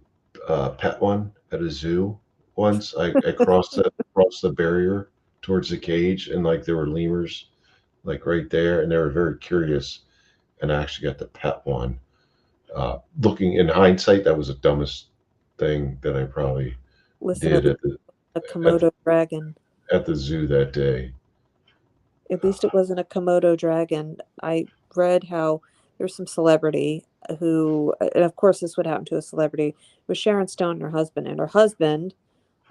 pet one at a zoo once. I crossed the barrier towards the cage, and like there were lemurs like right there, and they were very curious, and I actually got to pet one. Looking in hindsight, that was the dumbest thing that I probably Listen did to a Komodo dragon. at the zoo that day. At least it wasn't a Komodo dragon. I read how there's some celebrity who, and of course this would happen to a celebrity, it was Sharon Stone and her husband. And her husband,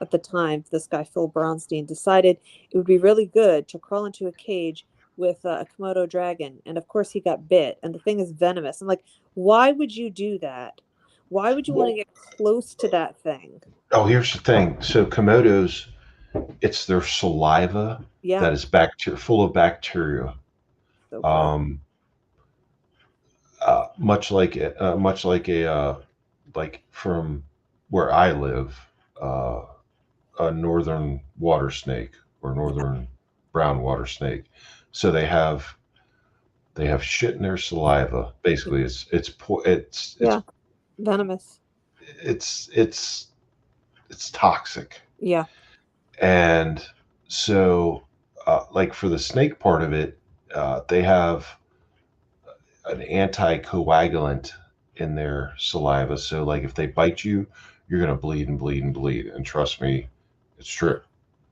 at the time, this guy Phil Bronstein, decided it would be really good to crawl into a cage with a Komodo dragon. And of course he got bit, and the thing is venomous. I'm like, why would you do that? Why would you want to get close to that thing? Oh, here's the thing. So Komodos, it's their saliva Yeah. that is full of bacteria. So gross. Much like from where I live, a northern water snake or northern brown water snake. So they have shit in their saliva. Basically, it's Venomous. it's toxic. Yeah. And so, like for the snake part of it, they have an anticoagulant in their saliva. So like if they bite you, you're gonna bleed and bleed and bleed. And trust me, it's true.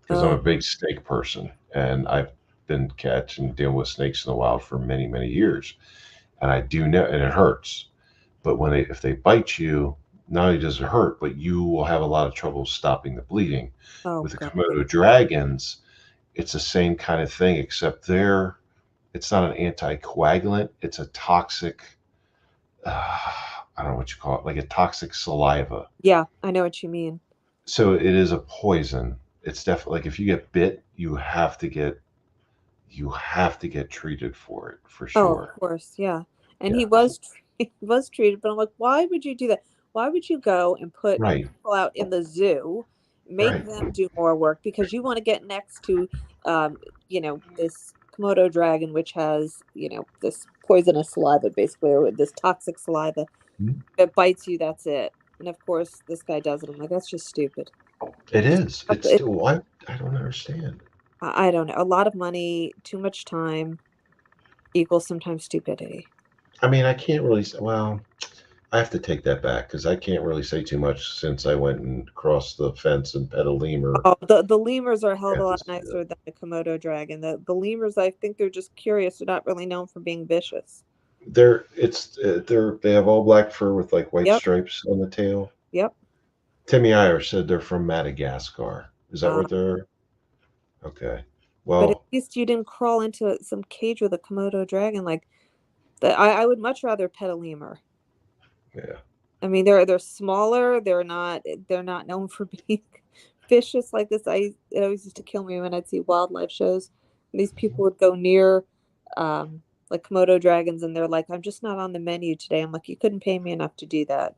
Because I'm a Oh, big snake person and I've been catching dealing with snakes in the wild for many, many years. And I do know, and it hurts. But if they bite you, not only does it hurt, but you will have a lot of trouble stopping the bleeding. oh With the God. Komodo dragons, it's the same kind of thing, except it's not an anticoagulant. It's a toxic, I don't know what you call it, like a toxic saliva. Yeah, I know what you mean. So it is a poison. It's definitely like if you get bit, you have to get treated for it for Oh, of sure. course, yeah. And he Yeah. was he was treated, but I'm like, why would you do that? Why would you go and put Right. people out in the zoo, make Right. them do more work because you want to get next to, um, this Komodo dragon, which has, this poisonous saliva, basically, or this toxic saliva Mhm. that bites you. That's it. And of course, this guy does it. I'm like, that's just stupid. It is. It's It, still why I don't understand. I don't know. A lot of money, too much time equals sometimes stupidity. I mean, I can't really say, well, I have to take that back because I can't really say too much since I went and crossed the fence and pet a lemur. Oh, the lemurs are a hell of a Have to lot say that. nicer than the Komodo dragon. The lemurs, I think they're just curious. They're not really known for being vicious. They have all black fur with like white Yep, stripes on the tail. yep. Timmy Irish said they're from Madagascar. Is that Uh, where they're? Okay. but at Well, least you didn't crawl into some cage with a Komodo dragon. Like that, I would much rather pet a lemur. yeah. I mean, they're smaller. They're not known for being vicious like this. It always used to kill me when I'd see wildlife shows. And these people would go near, like Komodo dragons, and they're like, "I'm just not on the menu today." I'm like, "You couldn't pay me enough to do that.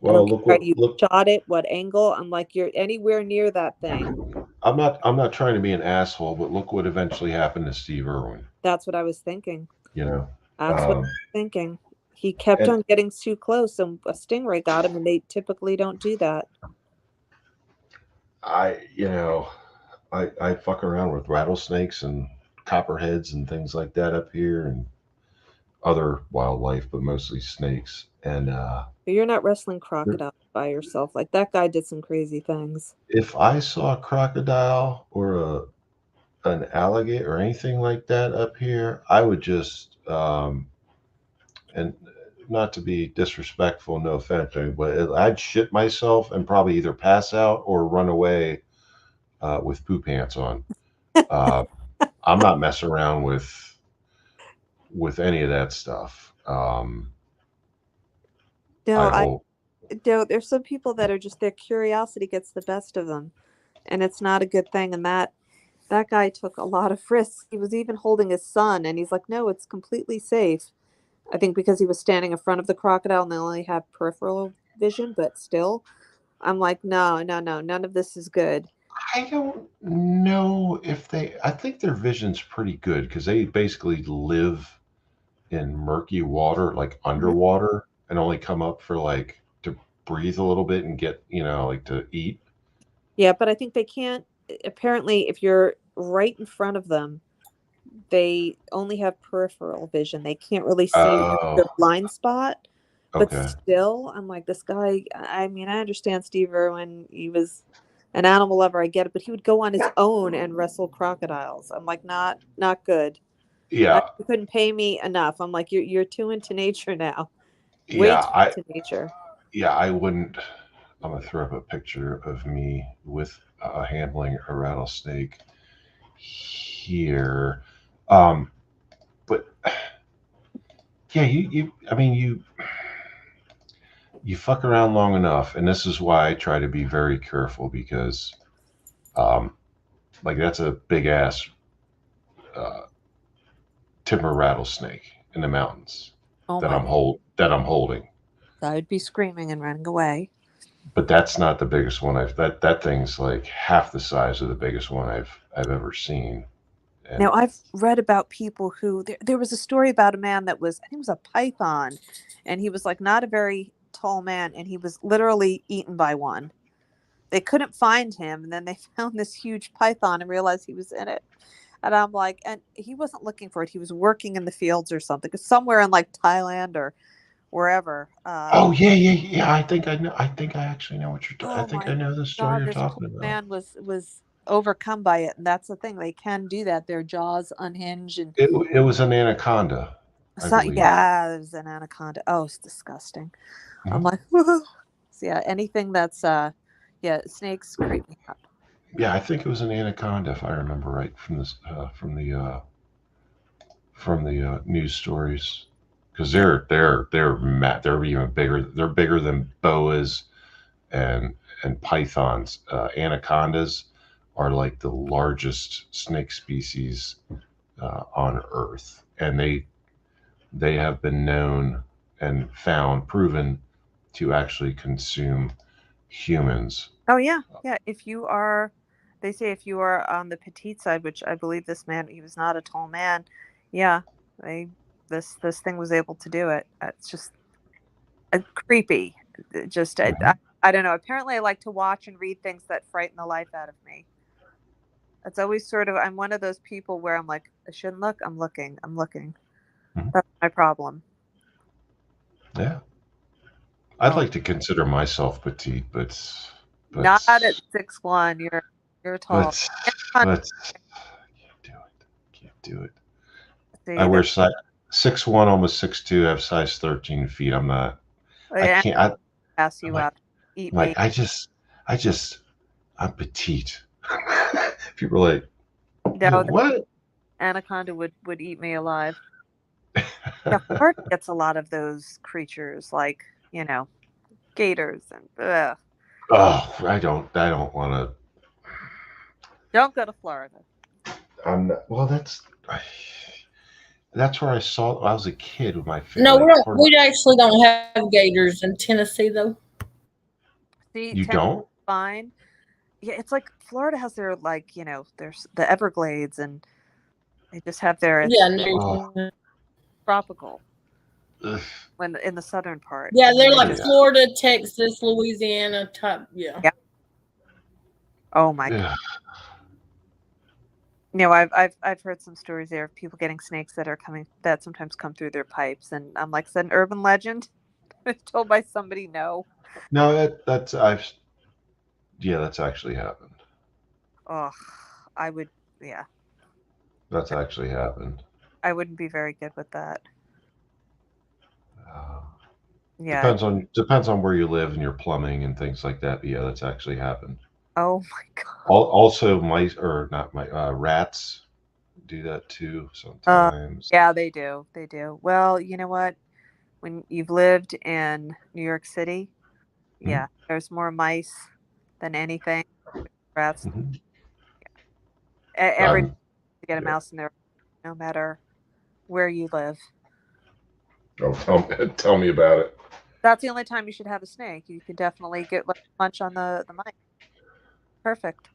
I don't Well, care how you shot it, what angle." I'm like, "You're anywhere near that thing." I'm not trying to be an asshole, but look what eventually happened to Steve Irwin. That's what I was thinking. You know. That's what I Um, was thinking. He kept and on getting too close, and a stingray got him, and they typically don't do that. I fuck around with rattlesnakes and copperheads and things like that up here and other wildlife, but mostly snakes. And But you're not wrestling crocodiles by yourself. Like that guy did some crazy things. if I saw a crocodile or an alligator or anything like that up here, I would just and not to be disrespectful, no offense, but I'd shit myself and probably either pass out or run away with poo pants on. Uh, I'm not messing around with any of that stuff. No, there's some people that are just their curiosity gets the best of them, and it's not a good thing. And that guy took a lot of risks. He was even holding his son, and he's like, "No, it's completely safe." I think because he was standing in front of the crocodile and they only have peripheral vision, but still, I'm like, no, no, no, none of this is good. I don't know if I think their vision's pretty good because they basically live in murky water, like Mhm. underwater, and only come up for like to breathe a little bit and get, like to eat. Yeah, but I think they can't. Apparently, if you're right in front of them, they only have peripheral vision. They can't really see their Oh, blind spot. But okay. still, I'm like, this guy, I mean, I understand Steve Irwin. He was an animal lover. I get it. But he would go on his own and wrestle crocodiles. I'm like, not good. Yeah, You couldn't pay me enough. I'm like, you're too into nature now. Way yeah, too into nature. I wouldn't. I'm gonna throw up a picture of me with handling a rattlesnake here. But yeah, I mean, you fuck around long enough, and this is why I try to be very careful because, like that's a big ass uh, timber rattlesnake in the mountains Oh that my! that I'm holding. I would be screaming and running away. But that's not the biggest one that thing's like half the size of the biggest one I've ever seen. And Now, I've read about people who there was a story about a man that was, I think it was a python, and he was like not a very tall man, and he was literally eaten by one. They couldn't find him, and then they found this huge python and realized he was in it. And I'm like, and he wasn't looking for it. He was working in the fields or something, somewhere in like Thailand or wherever. Oh yeah, yeah, yeah. I think I know. I think I actually know what you're. I Oh think my I know the story God, you're this poor talking about. man was overcome by it, and that's the thing. They can do that. Their jaws unhinge, and It was an anaconda, I so, believe. yeah, there's an anaconda. Oh, it's disgusting. I'm Mhm. like, so yeah, anything that's yeah, snakes creep me out. Yeah, I think it was an anaconda, if I remember right from the news stories, because Yeah. they're even bigger. They're bigger than boas and pythons. Anacondas are like the largest snake species on Earth, and they have been known and found proven to actually consume humans. Oh yeah, yeah. If you are, they say if you are on the petite side, which I believe this man, he was not a tall man. Yeah, they this thing was able to do it. It's just creepy. Just Mhm. I don't know. Apparently, I like to watch and read things that frighten the life out of me. It's always sort of I'm one of those people where I'm like, I shouldn't look. I'm looking. I'm looking. Mhm. That's my problem. Yeah, I'd Oh, like to consider myself petite, not but at 6'1". You're tall. but And but can't do it. Can't do it. I see wear that. size 6'1", almost 6'2". I have size 13 feet. I'm not. I Yeah, can't. pass I'm you like out. Eat I'm like me. I just I'm petite. People are like, No, the what? anaconda would eat me alive. Yeah, Florida gets a lot of those creatures, like gators and. Ugh. Oh, I don't want to. Don't go to Florida. I'm not, well. That's where I saw. I was a kid with my No, like part of my. we actually don't have gators in Tennessee though. See, You Tennessee's don't? fine. Yeah, it's like Florida has their like there's the Everglades and they just have their Yeah, Oh, no. tropical ugh, when in the southern part. Yeah, they're They like just yeah. Florida, Texas, Louisiana type. Yeah. yeah. Oh my God. Yeah. I've heard some stories there of people getting snakes that sometimes come through their pipes, and I'm like, is that an urban legend? Told by somebody, no. No, that's actually happened. Oh, I would, yeah, That's actually happened. I wouldn't be very good with that. Uh, Yeah. depends on where you live and your plumbing and things like that. But yeah, that's actually happened. Oh my God. Also, mice or not my rats do that too sometimes. Yeah, they do. They do. Well, you know what? When you've lived in New York City, Mhm. yeah, there's more mice than anything. Rats. Mhm. Every I'm to get a yeah. mouse in there, no matter where you live. Oh, tell me about it. That's the only time you should have a snake. You can definitely get like, munch on the mice. Perfect.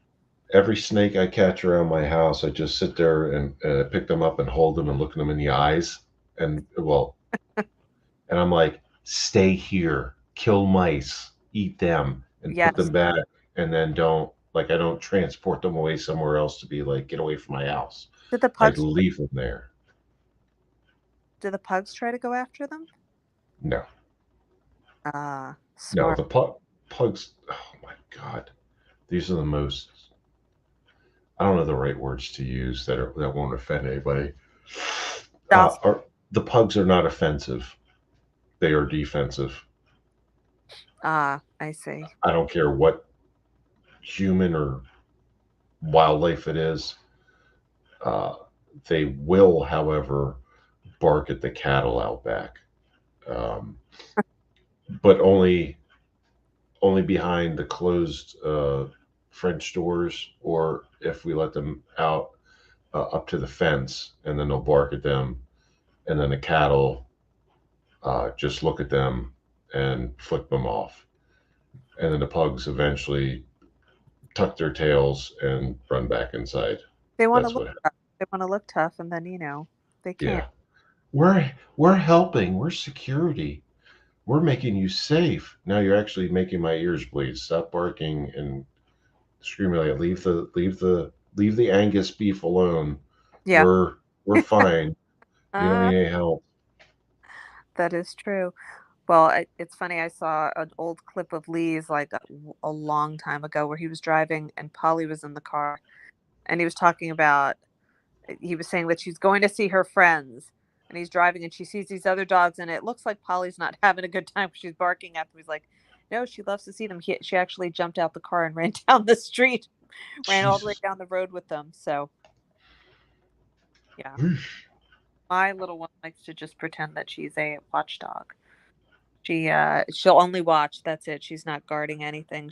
Every snake I catch around my house, I just sit there and pick them up and hold them and look them in the eyes. And and I'm like, stay here, kill mice, eat them, and put Yes. them back, and then I don't transport them away somewhere else to be like, get away from my house. Did the I pugs? leave them there. Do the pugs try to go after them? No, Ah, no, smart. the pugs. Oh my god, these are the most. I don't know the right words to use that won't offend anybody. The pugs are not offensive. They are defensive. Ah, I see. I don't care what human or wildlife it is. Uh, they will, however, bark at the cattle out back, um, but only behind the closed French doors, or if we let them out up to the fence, and then they'll bark at them, and then the cattle just look at them and flick them off, and then the pugs eventually tuck their tails and run back inside. They want to That's look what happens. tough. They want to look tough, and then they can't. Yeah, we're helping. We're security. We're making you safe. Now you're actually making my ears bleed. Stop barking and screaming like leave the Angus beef alone. Yeah. We're fine. You don't Uh, need any help. that is true. Well, it's funny. I saw an old clip of Lee's like a long time ago where he was driving and Polly was in the car and he was talking about, he was saying that she's going to see her friends and he's driving and she sees these other dogs and it looks like Polly's not having a good time. She's barking at them. He's like, no, she loves to see them. She actually jumped out the car and ran down the street, ran all the way Jesus. down the road with them. So, yeah. Whew. My little one likes to just pretend that she's a watchdog. She'll only watch. That's it. She's not guarding anything.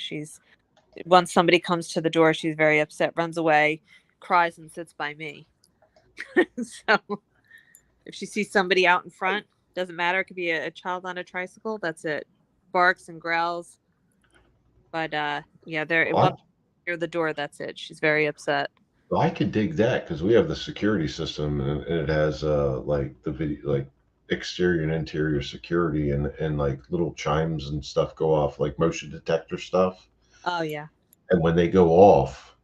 Once somebody comes to the door, she's very upset, runs away, cries, and sits by me. So if she sees somebody out in front, doesn't matter. It could be a child on a tricycle. That's it. Barks and growls. But yeah, once near the door, that's it. She's very upset. Well, I could dig that because we have the security system and it has like the video, like exterior and interior security and like little chimes and stuff go off, like motion detector stuff. Oh yeah. And when they go off,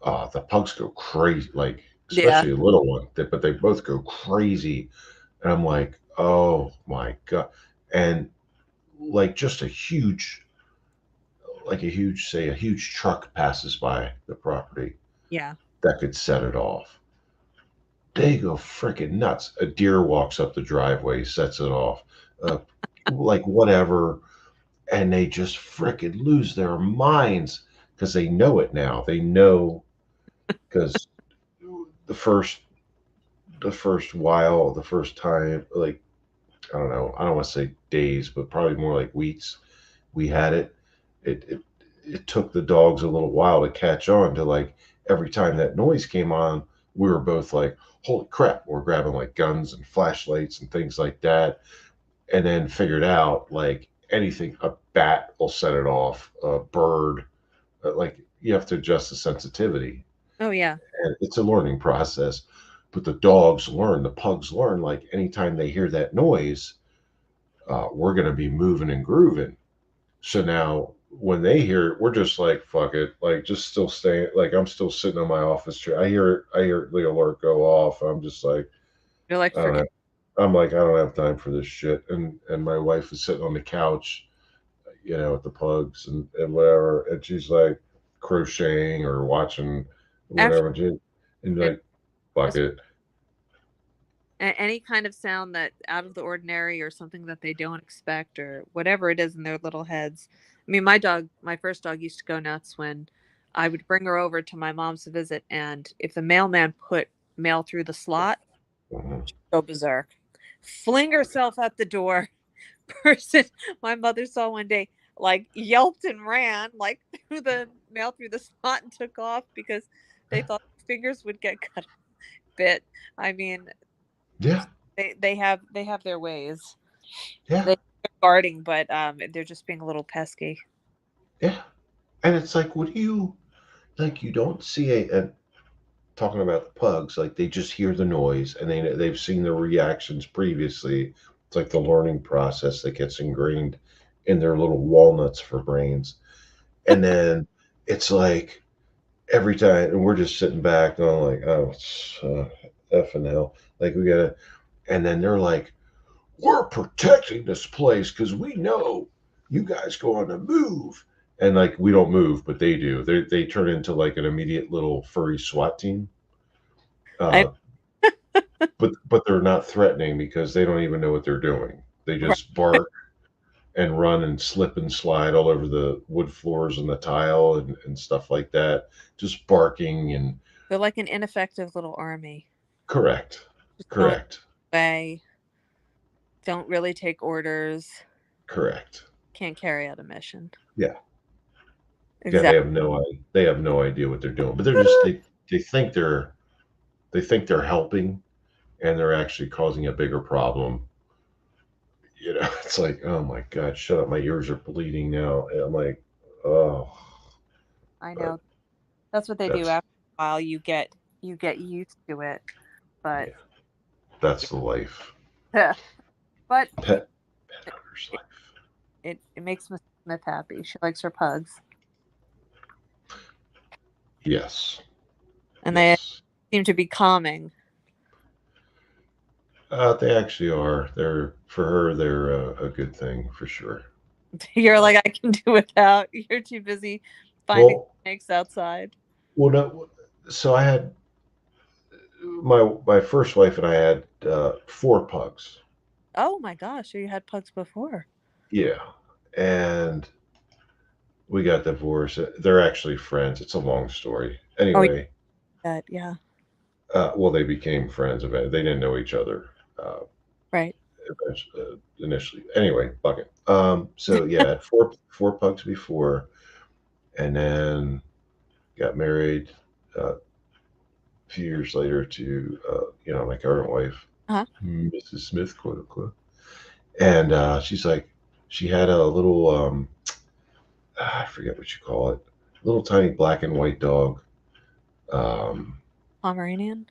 the pugs go crazy, like especially a little one. But they both go crazy, and I'm like, oh my god! And like just a huge truck passes by the property. Yeah. That could set it off. They go freaking nuts. A deer walks up the driveway, sets it off. Like whatever. And they just freaking lose their minds because they know it now. They know because the first time, like, I don't know, I don't want to say days, but probably more like weeks, we had it. It took the dogs a little while to catch on to, like, every time that noise came on, we were both like, holy crap, we're grabbing like guns and flashlights and things like that. And then figured out like anything, a bat will set it off, a bird, like you have to adjust the sensitivity. Oh yeah. And it's a learning process. But the pugs learn, like anytime they hear that noise, we're going to be moving and grooving. So now when they hear it, we're just like, fuck it. Like just still staying, like I'm still sitting on my office chair. I hear the alert go off. I'm just like, you're like, I don't have time for this shit. And my wife is sitting on the couch, you know, with the pugs and whatever. And she's like crocheting or watching whatever. And like, fuck it. Any kind of sound that out of the ordinary or something that they don't expect or whatever it is in their little heads. I mean, my first dog used to go nuts when I would bring her over to my mom's to visit. And if the mailman put mail through the slot, she'd go berserk, fling herself at the door. Person my mother saw one day, like yelped and ran like through the mail through the slot and took off because they thought fingers would get cut bit. I mean, yeah, they have their ways. Yeah, they're guarding, but they're just being a little pesky. Yeah, and it's like, what do you like? You don't see talking about the pugs, like they just hear the noise and they've seen the reactions previously. It's like the learning process that gets ingrained in their little walnuts for brains, and then it's like every time, and we're just sitting back going like, oh, it's effing hell. Like we gotta, and then they're like, we're protecting this place because we know you guys go on the move. And like we don't move, but they do. They turn into like an immediate little furry SWAT team. But they're not threatening because they don't even know what they're doing. They just bark and run and slip and slide all over the wood floors and the tile and stuff like that. Just barking, and they're like an ineffective little army. Correct. Don't really take orders. Correct. Can't carry out a mission. Yeah. Exactly. Yeah, they have no idea what they're doing, but they're just they think they're helping, and they're actually causing a bigger problem. You know, it's like, oh my god, shut up! My ears are bleeding now. And I'm like, oh. I know. That's what they do. After a while, you get used to it, but yeah, that's the life. Yeah, but pet owner's life. It makes Miss Smith happy. She likes her pugs. Yes. And they seem to be calming. They actually are. They're for her. They're a good thing for sure. You're like, I can do without. You're too busy finding Well, snakes outside. well, no. So I had my first wife and I had 4 pugs. Oh my gosh, so you had pugs before. Yeah, and we got divorced. They're actually friends. It's a long story. Anyway, Yeah. well, they became friends. They didn't know each other Right. initially. Anyway, bucket. So yeah, I had four pugs before, and then got married a few years later to my current wife, Uh-huh. Mrs. Smith, quote unquote. And she's like, she had a little I forget what you call it, little tiny black and white dog. Pomeranian.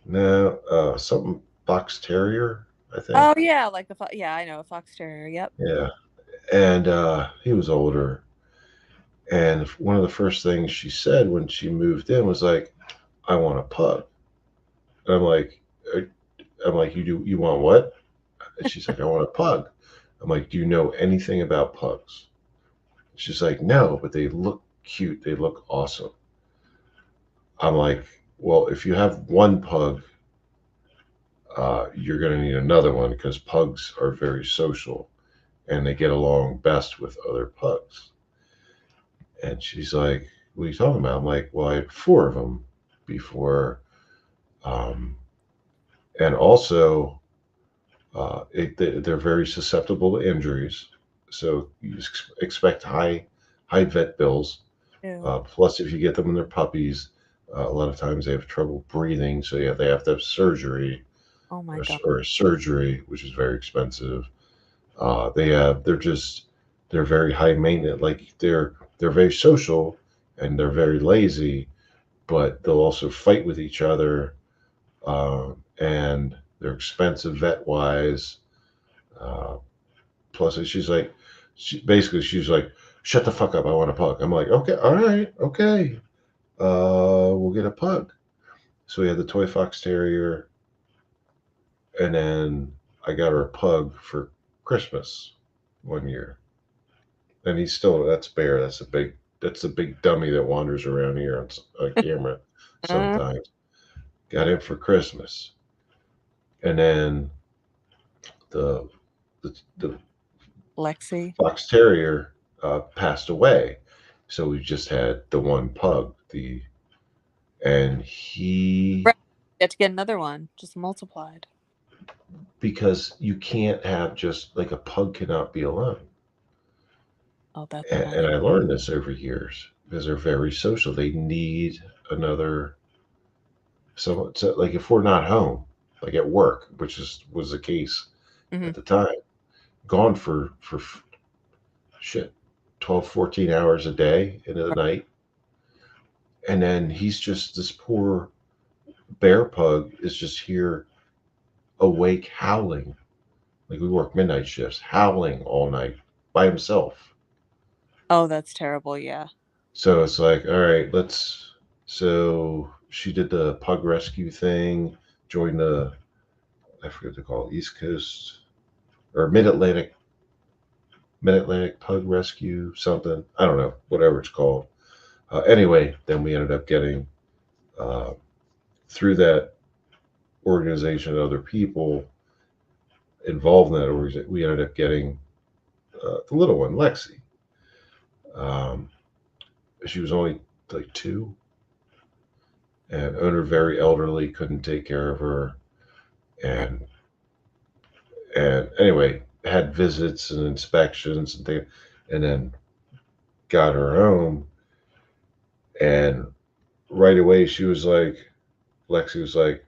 No, something fox terrier, I think. Oh yeah, like yeah, I know a fox terrier. Yep. Yeah, and he was older. And one of the first things she said when she moved in was like, "I want a pug." And I'm like, you want what? And she's like, "I want a pug." I'm like, "Do you know anything about pugs?" She's like, "No, but they look cute. They look awesome." I'm like, "Well, if you have one pug, you're going to need another one because pugs are very social and they get along best with other pugs." And she's like, "What are you talking about?" I'm like, "Well, I had 4 of them before. And also, they're very susceptible to injuries. So you expect high vet bills. Ew. Plus, if you get them when they're puppies, a lot of times they have trouble breathing. So yeah, they have to have surgery Oh my god. or surgery, which is very expensive. They're very high maintenance. Like they're very social and they're very lazy, but they'll also fight with each other, and they're expensive vet wise. Uh, Plus, she's like, "Shut the fuck up! I want a pug." I'm like, "Okay, all right, okay, we'll get a pug." So we had the toy fox terrier, and then I got her a pug for Christmas one year. And that's Bear. That's the big dummy that wanders around here on camera sometimes. Got him for Christmas, and then the the Lexi. fox terrier passed away, so we just had the one pug. And he Right. You have to get another one, just multiplied. because you can't have just like a pug cannot be alone. Oh, that's And I learned this over years because they're very social. They need another someone. So like if we're not home, like at work, which was the case Mhm. at the time, gone for shit 12, 14 hours a day into the night. And then he's just this poor bear pug is just here awake howling. Like we work midnight shifts, howling all night by himself. Oh, that's terrible. Yeah. So it's like, all right, so she did the pug rescue thing, joined I forget what to call it, East Coast or Mid-Atlantic Pug Rescue, something. I don't know, whatever it's called. Anyway, then we ended up getting, through that organization and other people involved in that organization, we ended up getting the little one, Lexi. She was only like 2, and owner very elderly, couldn't take care of her, and anyway, had visits and inspections and things, and then got her home, and right away Lexi was like,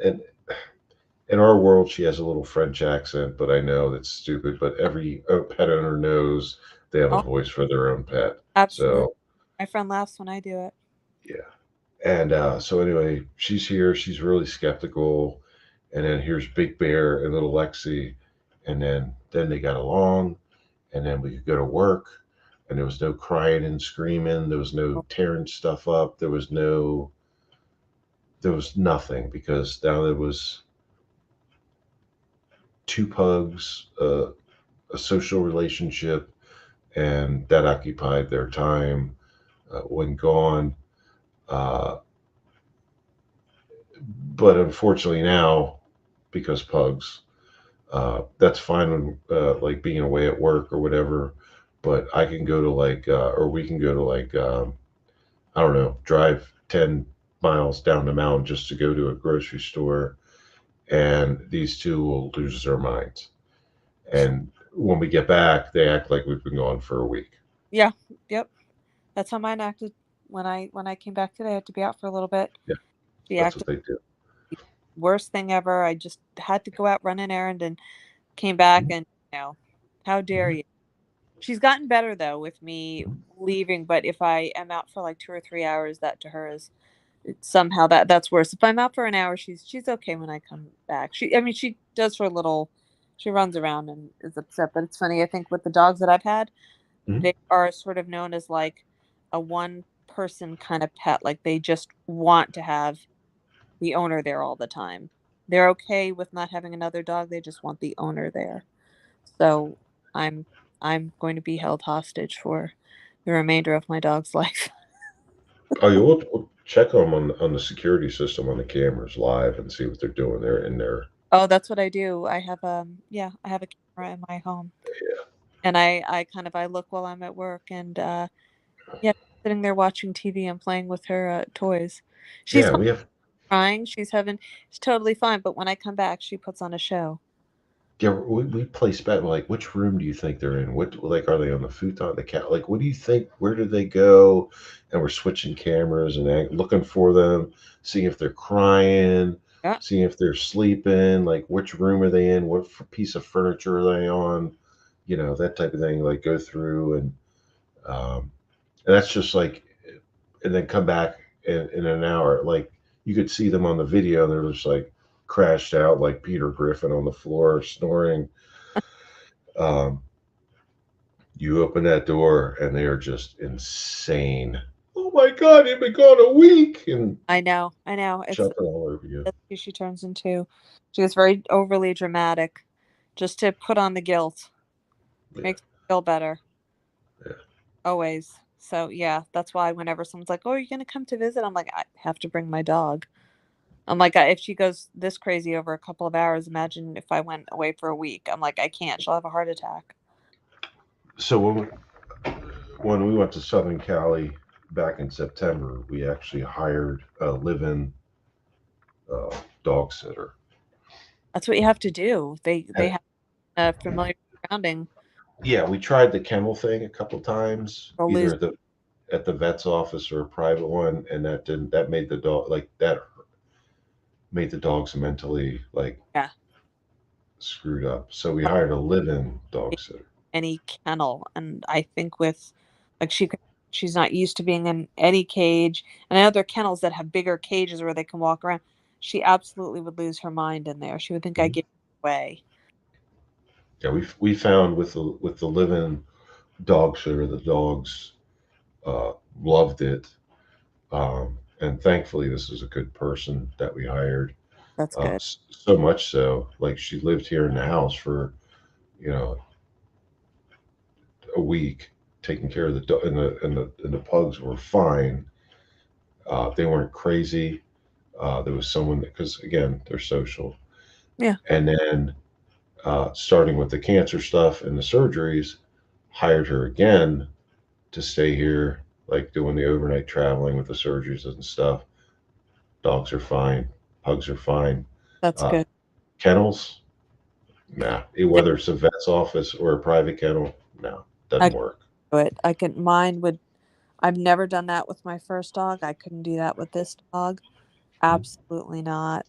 and in our world she has a little French accent, but I know that's stupid, but every pet owner knows they have a voice for their own pet. Absolutely. So My friend laughs when I do it. yeah. And so anyway, she's here. She's really skeptical. And then here's Big Bear and little Lexi. And then they got along. And then we could go to work. And there was no crying and screaming. There was no tearing stuff up. There was no there was nothing because now there was 2 pugs, a social relationship, and that occupied their time. When gone. Uh, but unfortunately now, because pugs, that's fine when like being away at work or whatever. But I can go to like, or we can go to like, I don't know, drive 10 miles down the mountain just to go to a grocery store, and these two will lose their minds. And when we get back, they act like we've been gone for a week. Yeah. Yep. That's how mine acted when I came back today. I had to be out for a little bit. Yeah, She that's acted what they do. worst thing ever. I just had to go out run an errand and came back, and how dare you? She's gotten better though with me leaving, but if I am out for like 2 or 3 hours, that to her is somehow that's worse. If I'm out for an hour, she's okay when I come back. She does her little, she runs around and is upset, but it's funny. I think with the dogs that I've had, Mhm. they are sort of known as like a one person kind of pet. Like they just want to have the owner there all the time. They're okay with not having another dog. They just want the owner there. So I'm I'm going to be held hostage for the remainder of my dog's life. Oh, you will check them on the security system on the cameras live and see what they're doing. They're in there. Oh, that's what I do. I have I have a camera in my home. Yeah. And I look while I'm at work, and yeah, sitting there watching TV and playing with her toys. She's Yeah, home we have. crying. It's totally fine, but when I come back, she puts on a show. Yeah, we place bet like which room do you think they're in? What like are they on the futon, the cat? Like what do you think? Where did they go? And we're switching cameras and looking for them, seeing if they're crying, Yeah. seeing if they're sleeping. Like which room are they in? What piece of furniture are they on? You know that type of thing. Like go through um, and that's just like, and then come back in an hour. Like you could see them on the video, and they're just like crashed out, like Peter Griffin on the floor snoring. Um, you open that door, and they are just insane. Oh my God, they've been gone a week, and I know. It's jumping all over you. that's who she turns into. She gets very overly dramatic just to put on the guilt. Yeah, Makes me feel better. yeah. Always. So yeah, that's why whenever someone's like, "Oh, are you gonna come to visit?" I'm like, I have to bring my dog. I'm like, if she goes this crazy over a couple of hours, imagine if I went away for a week. I'm like, I can't. She'll have a heart attack. So when we went to Southern Cali back in September, we actually hired a live-in dog sitter. That's what you have to do. They And have a familiar surrounding. yeah, we tried the kennel thing a couple times, They'll either lose. at the vet's office or a private one, and that made the dog like that made the dogs mentally like Yeah. screwed up. So we hired a live-in dog sitter. Any kennel, and I think with like she's not used to being in any cage, and I know there are kennels that have bigger cages where they can walk around. She absolutely would lose her mind in there. She would think I Mhm. give her away. Yeah, we found with the live-in dog sitter, the dogs loved it, and thankfully this is a good person that we hired. That's good. So much so, like she lived here in the house for you know a week, taking care of the dog, and the pugs were fine. They weren't crazy. There was someone because again they're social, Yeah. and then starting with the cancer stuff and the surgeries, hired her again to stay here, like doing the overnight traveling with the surgeries and stuff. Dogs are fine, pugs are fine. That's Uh, good. Kennels, nah. Whether it's a vet's office or a private kennel, no, I doesn't could work. do it. Mine would. I've never done that with my first dog. I couldn't do that with this dog. Absolutely not.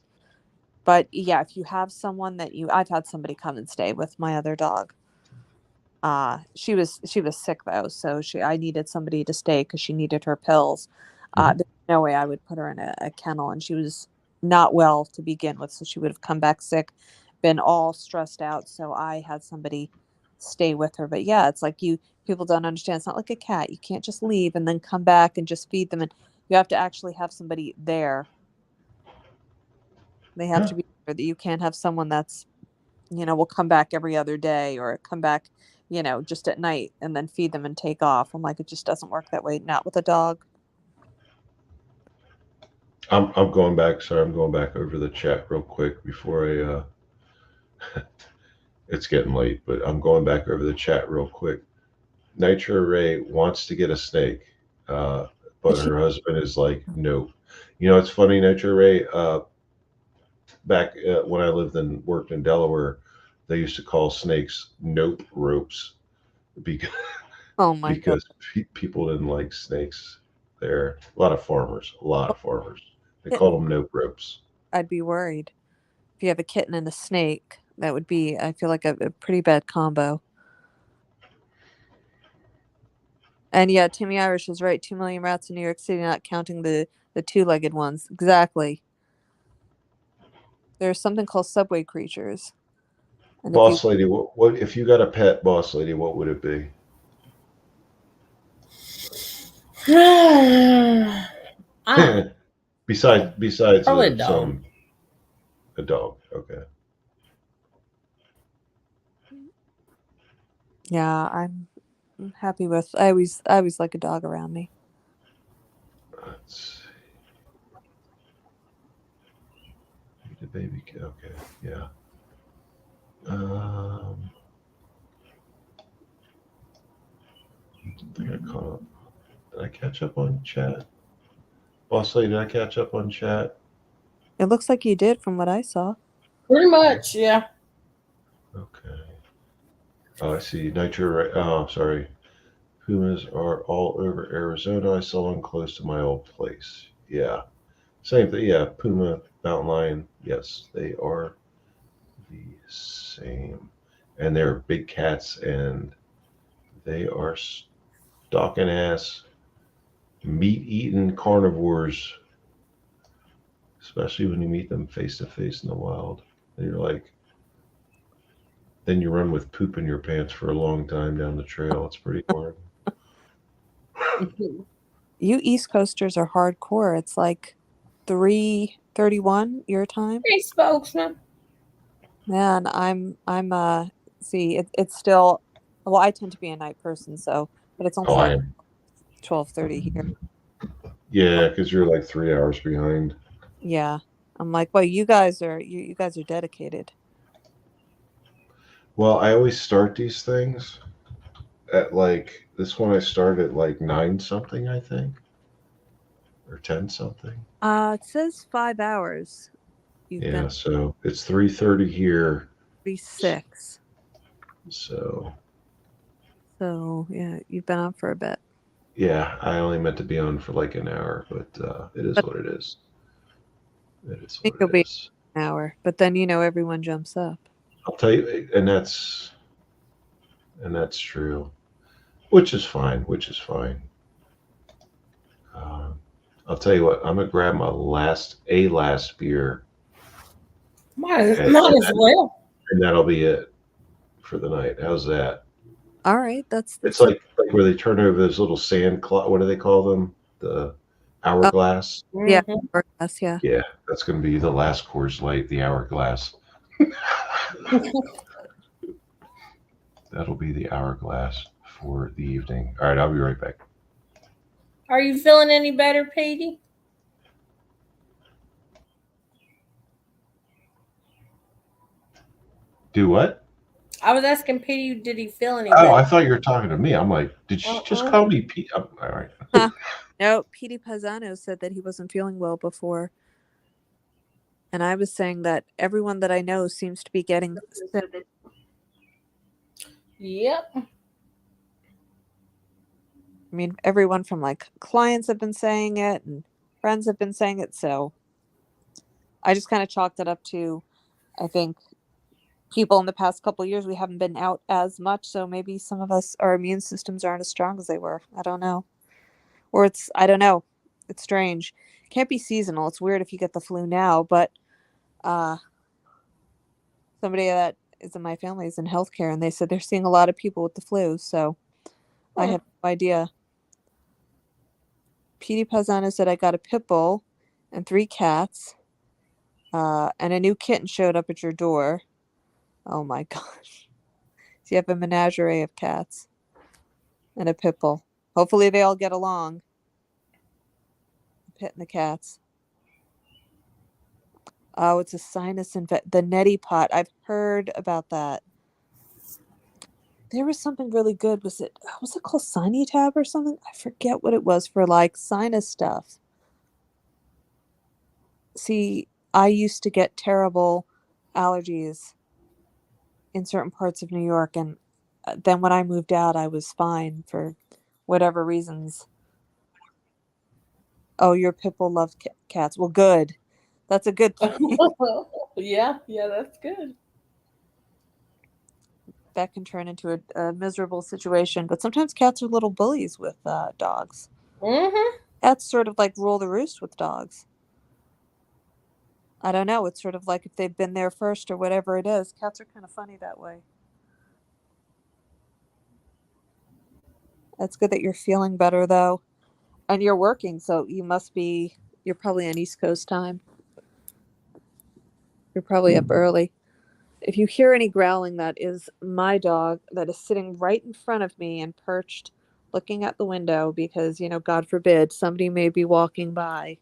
But yeah, if you have someone I've had somebody come and stay with my other dog. She was sick though, so I needed somebody to stay because she needed her pills. Mhm. There's no way I would put her in a kennel, and she was not well to begin with, so she would have come back sick, been all stressed out. So I had somebody stay with her. But yeah, it's like people don't understand. It's not like a cat. You can't just leave and then come back and just feed them, and you have to actually have somebody there They have Yeah. to be there, that you can't have someone that's, will come back every other day or come back, just at night and then feed them and take off. I'm like, it just doesn't work that way. Not with a dog. I'm going back. Sorry, I'm going back over the chat real quick before I. It's getting late, but I'm going back over the chat real quick. Nitro Ray wants to get a snake, but her husband is like, no. It's funny, Nitro Ray. Back when I worked in Delaware, they used to call snakes nope ropes because Oh my God. people didn't like snakes there. A lot of farmers. They called them nope ropes. I'd be worried. If you have a kitten and a snake, that would be, I feel like, a pretty bad combo. And yeah, Timmy Irish is right. 2 million rats in New York City, not counting the two-legged ones. Exactly. There's something called subway creatures. And Boss lady, what if you got a pet, boss lady? What would it be? Besides Probably a dog. A dog. Okay. Yeah, I'm happy with. I always like a dog around me. Let's see. The baby. Okay. Yeah. I think I caught up. Did I catch up on chat? Boss lady, did I catch up on chat? It looks like you did from what I saw. Pretty much, yeah. Okay. Oh, I see. Nitro. Oh, sorry. Pumas are all over Arizona. I saw one close to my old place. Yeah. Same thing. Yeah. Puma, mountain lion. Yes, they are the same. And they're big cats, and they are stalking ass, meat eating carnivores, especially when you meet them face to face in the wild. And you're like, then you run with poop in your pants for a long time down the trail. It's pretty hard. You East Coasters are hardcore. It's like 3:31 your time. Hey, spokesman. Man, I'm see, it's still, well, I tend to be a night person, but it's only like 12:30 here. Yeah, because you're like 3 hours behind. Yeah. I'm like, well, you guys are dedicated. Well, I always start these things at like this one. I start at like 9 something, I think, or 10 something. It says 5 hours. Yeah, so it's 3:30 here. 36. So yeah, you've been on for a bit. yeah, I only meant to be on for like an hour, but it is what it is. It is I think it'll be an hour, but then everyone jumps up. I'll tell you, and that's true, which is fine. I'll tell you what, I'm gonna grab my last beer. Might as well. And that'll be it for the night. How's that? All right, it's like where they turn over those little sand what do they call them? The hourglass. Yeah, hourglass. Yeah. Yeah, that's gonna be the last Coors Light, the hourglass. That'll be the hourglass for the evening. All right, I'll be right back. Are you feeling any better, Petey? Do what? I was asking Petey, did he feel any Oh, better? I thought you were talking to me. I'm like, did she just call me Pete? All right. No, Petey Paisano said that he wasn't feeling well before. And I was saying that everyone that I know seems to be getting sick. Yep. I mean, everyone from like clients have been saying it and friends have been saying it. So I just kind of chalked it up to, I think, people in the past couple of years, we haven't been out as much. So maybe some of us, our immune systems aren't as strong as they were. I don't know. Or I don't know. It's strange. It can't be seasonal. It's weird if you get the flu now, but somebody that is in my family is in healthcare and they said they're seeing a lot of people with the flu. So I have no idea. Petey Paisano said I got a pit bull and 3 cats. And a new kitten showed up at your door. Oh my gosh. So you have a menagerie of cats and a pit bull. Hopefully they all get along. The pit and the cats. Oh, it's a sinus infection. The neti pot. I've heard about that. There was something really good. Was it called Sinutab or something? I forget what it was for like sinus stuff. See, I used to get terrible allergies in certain parts of New York, and then when I moved out, I was fine for whatever reasons. Oh, your pit bull loves cats. Well, good. That's a good thing. Yeah, that's good. That can turn into a miserable situation, but sometimes cats are little bullies with dogs. Mm-hmm. Cats sort of like rule the roost with dogs. I don't know. It's sort of like if they've been there first or whatever it is. Cats are kind of funny that way. It's good that you're feeling better though. And you're working, so you're probably on East Coast time. You're probably up early. If you hear any growling, that is my dog that is sitting right in front of me and perched looking at the window because, God forbid, somebody may be walking by.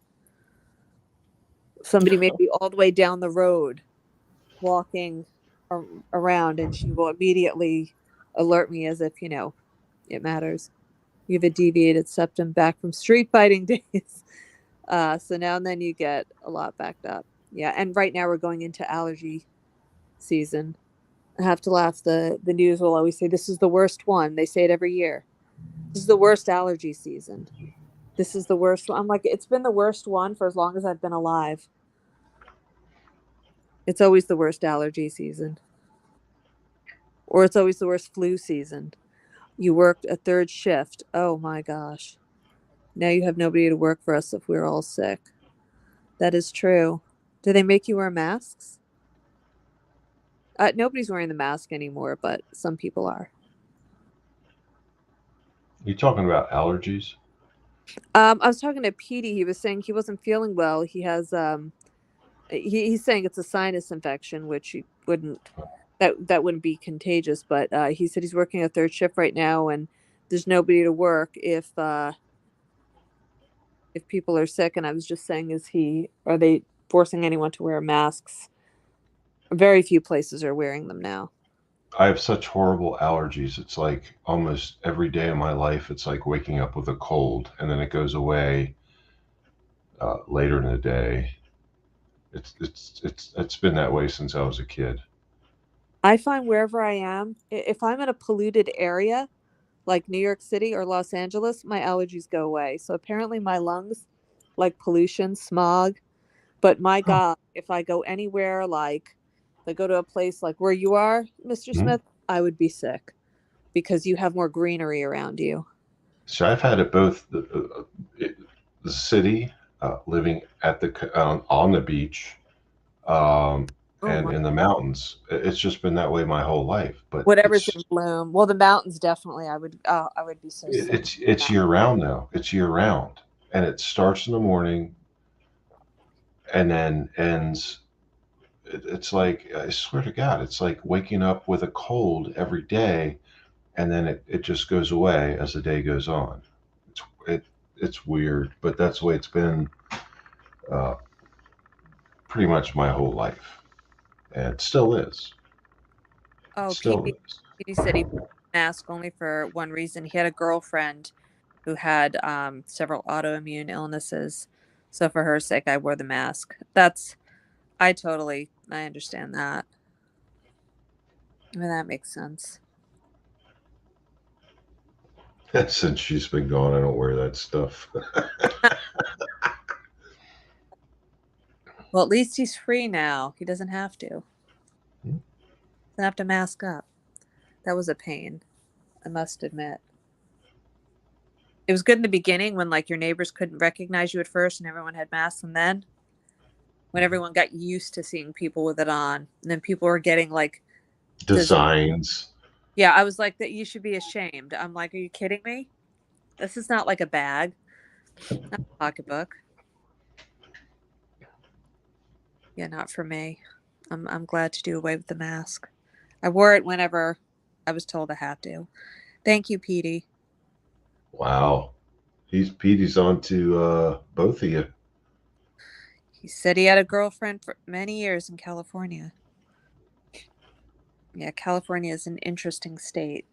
Somebody may be all the way down the road walking around, and she will immediately alert me as if, it matters. You have a deviated septum back from street fighting days. So now and then you get a lot backed up. Yeah, and right now we're going into allergy season. I have to laugh. The news will always say this is the worst one. They say it every year. This is the worst allergy season. This is the worst one. I'm like, it's been the worst one for as long as I've been alive. It's always the worst allergy season. Or it's always the worst flu season. You worked a third shift. Oh my gosh. Now you have nobody to work for us if we're all sick. That is true. Do they make you wear masks? Nobody's wearing the mask anymore, but some people are. You talking about allergies? I was talking to Petey. He was saying he wasn't feeling well. He has he's saying it's a sinus infection, which he wouldn't that wouldn't be contagious. But he said he's working a third shift right now, and there's nobody to work if people are sick. And I was just saying, are they forcing anyone to wear masks? Very few places are wearing them now. I have such horrible allergies. It's like almost every day of my life, it's like waking up with a cold and then it goes away later in the day. It's been that way since I was a kid. I find wherever I am, if I'm in a polluted area like New York City or Los Angeles, my allergies go away. So apparently my lungs like pollution, smog. But my God, if I go anywhere, like I go to a place like where you are, Mr. Smith, I would be sick because you have more greenery around you. So I've had it both the city, living at on the beach, and in the mountains. It's just been that way my whole life. But whatever's in bloom. Well, the mountains definitely. I would be so sick. It's year round though. It's year round, and it starts in the morning, and then ends. It's like, I swear to God, it's like waking up with a cold every day, and then it just goes away as the day goes on. It's weird, but that's the way it's been pretty much my whole life, and it still is. Oh, Petey said he wore a mask only for one reason. He had a girlfriend who had several autoimmune illnesses, so for her sake, I wore the mask. I understand that. I mean, that makes sense. Since she's been gone, I don't wear that stuff. Well, at least he's free now. He doesn't have to. Doesn't have to mask up. That was a pain, I must admit. It was good in the beginning when like your neighbors couldn't recognize you at first and everyone had masks, and then when everyone got used to seeing people with it on, and then people were getting like designs. Yeah, I was like, that you should be ashamed. I'm like, are you kidding me? This is not like a bag, not a pocketbook. Yeah, not for me. I'm glad to do away with the mask. I wore it whenever I was told I had to. Thank you, Petey. Wow. Petey's on to both of you. He said he had a girlfriend for many years in California. Yeah, California is an interesting state.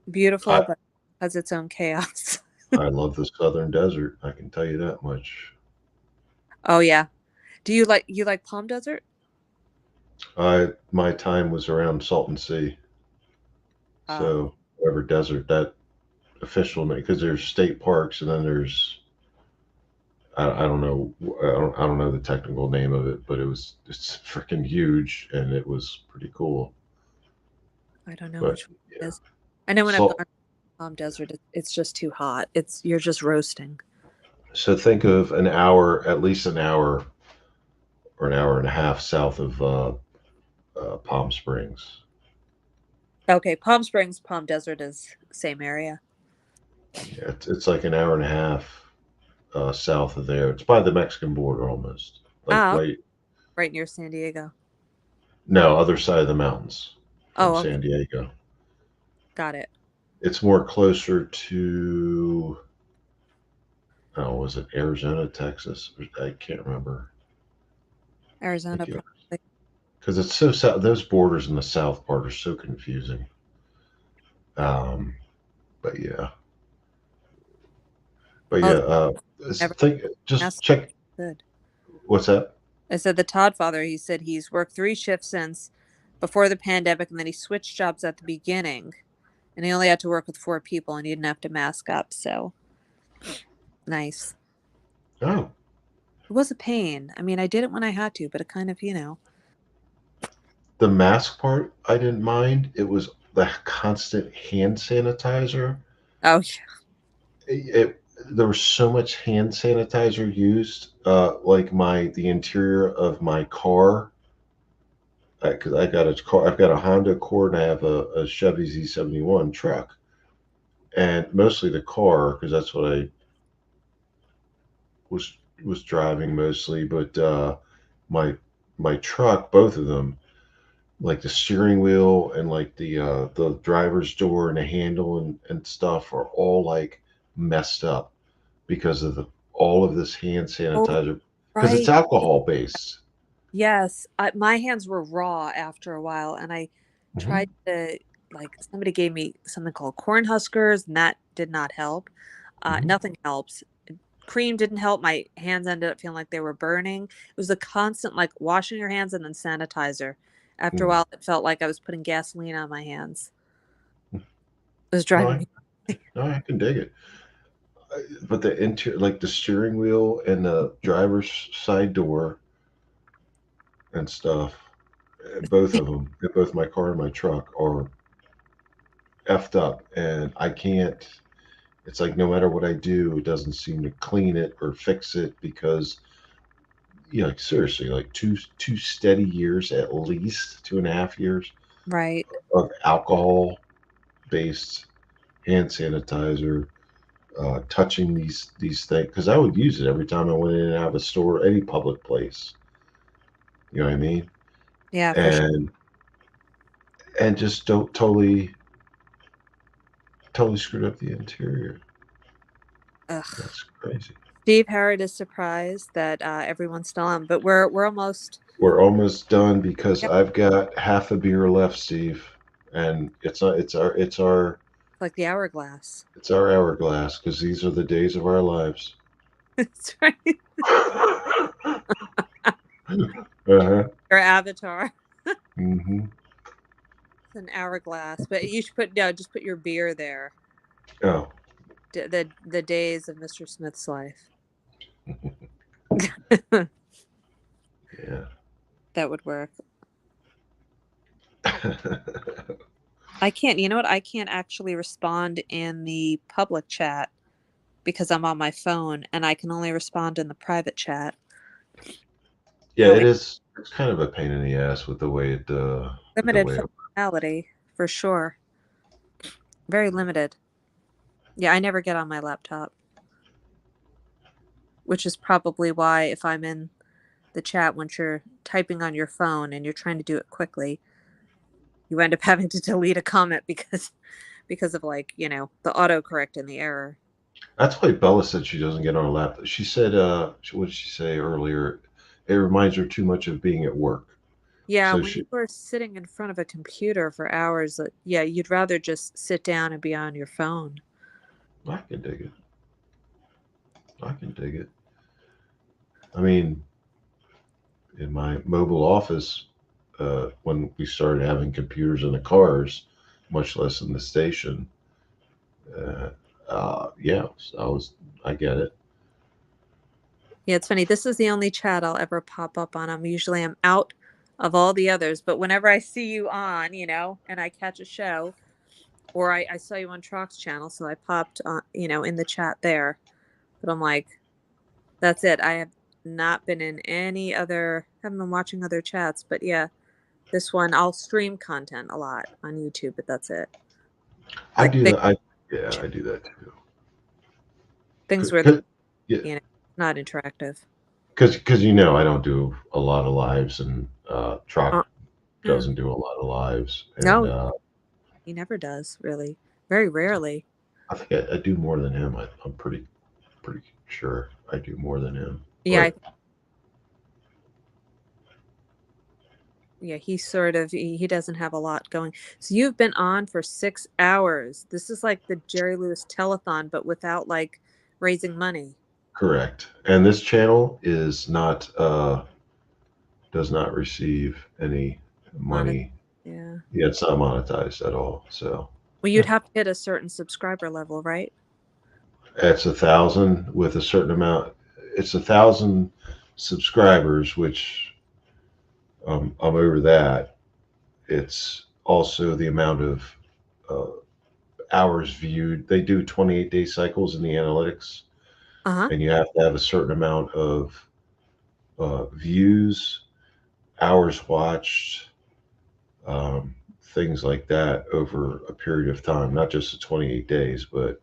Beautiful, I, but has its own chaos. I love the southern desert. I can tell you that much. Oh yeah. Do you like Palm Desert? My time was around Salton Sea. Ah, So whatever desert that official name, because there's state parks and then there's I don't know I don't know the technical name of it, but it's freaking huge and it was pretty cool. I don't know But which one it yeah, is. I know when I've gone so to Palm Desert, it's just too hot. You're just roasting. so think of an hour, at least an hour or an hour and a half south of Palm Springs. Okay, Palm Springs, Palm Desert is same area. Yeah, it's like an hour and a half south of there. It's by the Mexican border almost, like Ah, right. right near San Diego. No, other side of the mountains from Oh, okay, San Diego. got it. It's more closer to, oh, was it Arizona, Texas? I can't remember. Arizona, probably. Because it's so south. Those borders in the south part are so confusing. Um, but yeah, but yeah. Oh, never Just asked. check. Good. What's that? I said the Todd father. He said he's worked 3 shifts since before the pandemic, and then he switched jobs at the beginning, and he only had to work with 4 people, and he didn't have to mask up. So nice. Oh, It was a pain. I mean, I did it when I had to, but it kind of, the mask part I didn't mind. It was the constant hand sanitizer. Oh, yeah. There was so much hand sanitizer used, like the interior of my car. Because I got a car, I've got a Honda Accord and I have a Chevy Z71 truck, and mostly the car because that's what I was driving mostly. But my my truck, both of them, like the steering wheel and like the driver's door and the handle and stuff are all like messed up because of all of this hand Oh, sanitizer because it's right. alcohol based. Yes. My hands were raw after a while, and I Hmm. tried to, somebody gave me something called corn huskers, and that did not help. Hmm. Nothing helps. Cream didn't help. My hands ended up feeling like they were burning. It was a constant, like, washing your hands and then sanitizer. After a Mm. while, it felt like I was putting gasoline on my hands. It was No, driving me. no, I can dig it. But the like the steering wheel and the driver's side door and stuff, both of them, both my car and my truck are effed up, and I can't. It's like no matter what I do, it doesn't seem to clean it or fix it because like seriously, like two steady years, at least 2.5 years Right. of alcohol based hand sanitizer, touching these things because I would use it every time I went in and out of a store, any public place. You know what I mean? Yeah, for sure. And just don't totally screwed up the interior. Ugh. That's crazy. Steve Harrod is surprised that everyone's still on, but we're almost. We're almost done because Yep. I've got half a beer left, Steve, and it's Like the hourglass. hourglass because these are the days of our lives. That's right. Uh-huh. Your avatar. Mm-hmm. It's an hourglass, but you should just put your beer there. Oh. The days of Mr. Smith's life. Yeah. That would work. I can't. You know what? I can't actually respond in the public chat because I'm on my phone, and I can only respond in the private chat. Yeah, it is. It's kind of a pain in the ass with the way it. Limited functionality for sure. Very limited. Yeah, I never get on my laptop. which is probably why if I'm in the chat once you're typing on your phone and you're trying to do it quickly, you end up having to delete a comment because of like, the autocorrect and the error. That's why Bella said she doesn't get on a laptop. She said, what did she say earlier? It reminds her too much of being at work. Yeah, So when you are sitting in front of a computer for hours, yeah, you'd rather just sit down and be on your phone. I can dig it. I can dig it. I mean, in my mobile office, when we started having computers in the cars, much less in the station, yeah, I get it. Yeah, it's funny. This is the only chat I'll ever pop up on. I'm out of all the others, but whenever I see you on, and I catch a show, or I saw you on Trox's channel, so I popped on, in the chat there. But I'm like, that's it. I have not been in any other, haven't been watching other chats, but yeah, this one, I'll stream content a lot on YouTube, but that's it. I do that. I do that too. Things where, not interactive. Because I don't do a lot of lives, and Trox doesn't do a lot of lives. And, no, he never does, really. Very rarely. I think I do more than him. I'm pretty sure I do more than him. Yeah. Yeah, he doesn't have a lot going. So you've been on for 6 hours. This is like the Jerry Lewis telethon, but without like raising money. Correct. And this channel is not does not receive any money. Yeah, it's not monetized at all. So well, you'd have to hit a certain subscriber level, right? It's 1,000 with a certain amount. It's 1,000 subscribers, which I'm over that. It's also the amount of hours viewed. They do 28-day cycles in the analytics, and you have to have a certain amount of views, hours watched, things like that over a period of time, not just the 28 days, but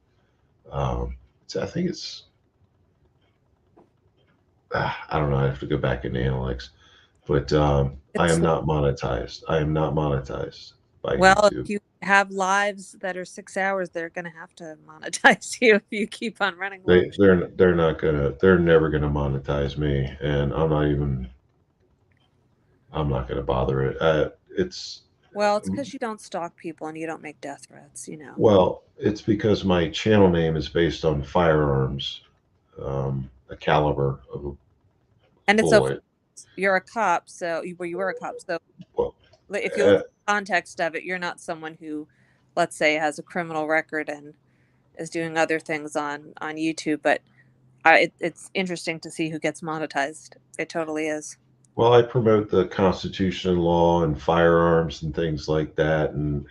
I think it's, I don't know. I have to go back into analytics, but I am not monetized. I am not monetized by YouTube. If you have lives that are 6 hours, they're going to have to monetize you if you keep on running. They're never gonna monetize me, and I'm not gonna bother it. It's because you don't stalk people and you don't make death threats, Well, it's because my channel name is based on firearms, a caliber of a and it's bullet. You're a cop, so you were a cop, so if you look at the context of it, you're not someone who, let's say, has a criminal record and is doing other things on YouTube, but it's interesting to see who gets monetized. It totally is. Well, I promote the Constitution and law and firearms and things like that, and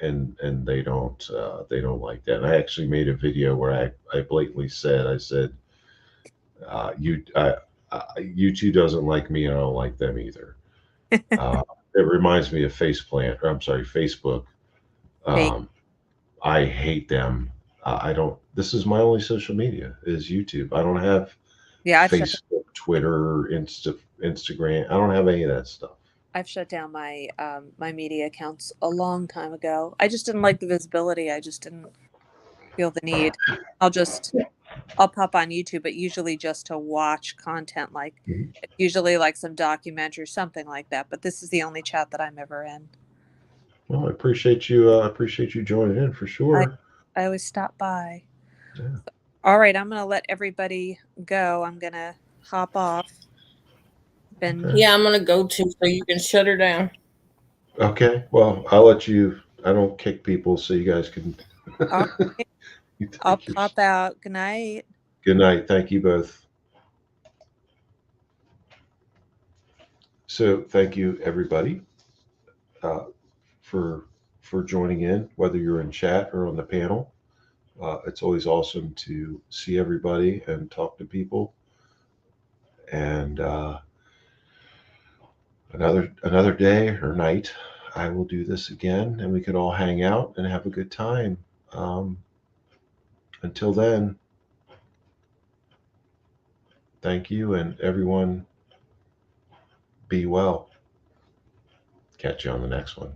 they don't like that. And I actually made a video where I blatantly said, YouTube doesn't like me, and I don't like them either. It reminds me of Facebook. I hate them. I don't. This is my only social media is YouTube. I don't have Facebook, Twitter, Instagram. I don't have any of that stuff. I've shut down my my media accounts a long time ago. I just didn't like the visibility. I just didn't feel the need. I'll pop on YouTube, but usually just to watch content, like usually like some documentary, something like that. But this is the only chat that I'm ever in. Well, I appreciate you joining in for sure. I always stop by. Yeah. All right, I'm gonna let everybody go. I'm gonna hop off. Yeah, I'm gonna go too, so you can shut her down. Okay. Well, I'll let you. I don't kick people, so you guys can. Okay. I'll pop out. Good night. Good night. Thank you both. So thank you everybody for joining in, whether you're in chat or on the panel. It's always awesome to see everybody and talk to people. And another day or night, I will do this again, and we can all hang out and have a good time. Until then, thank you, and everyone be well. Catch you on the next one.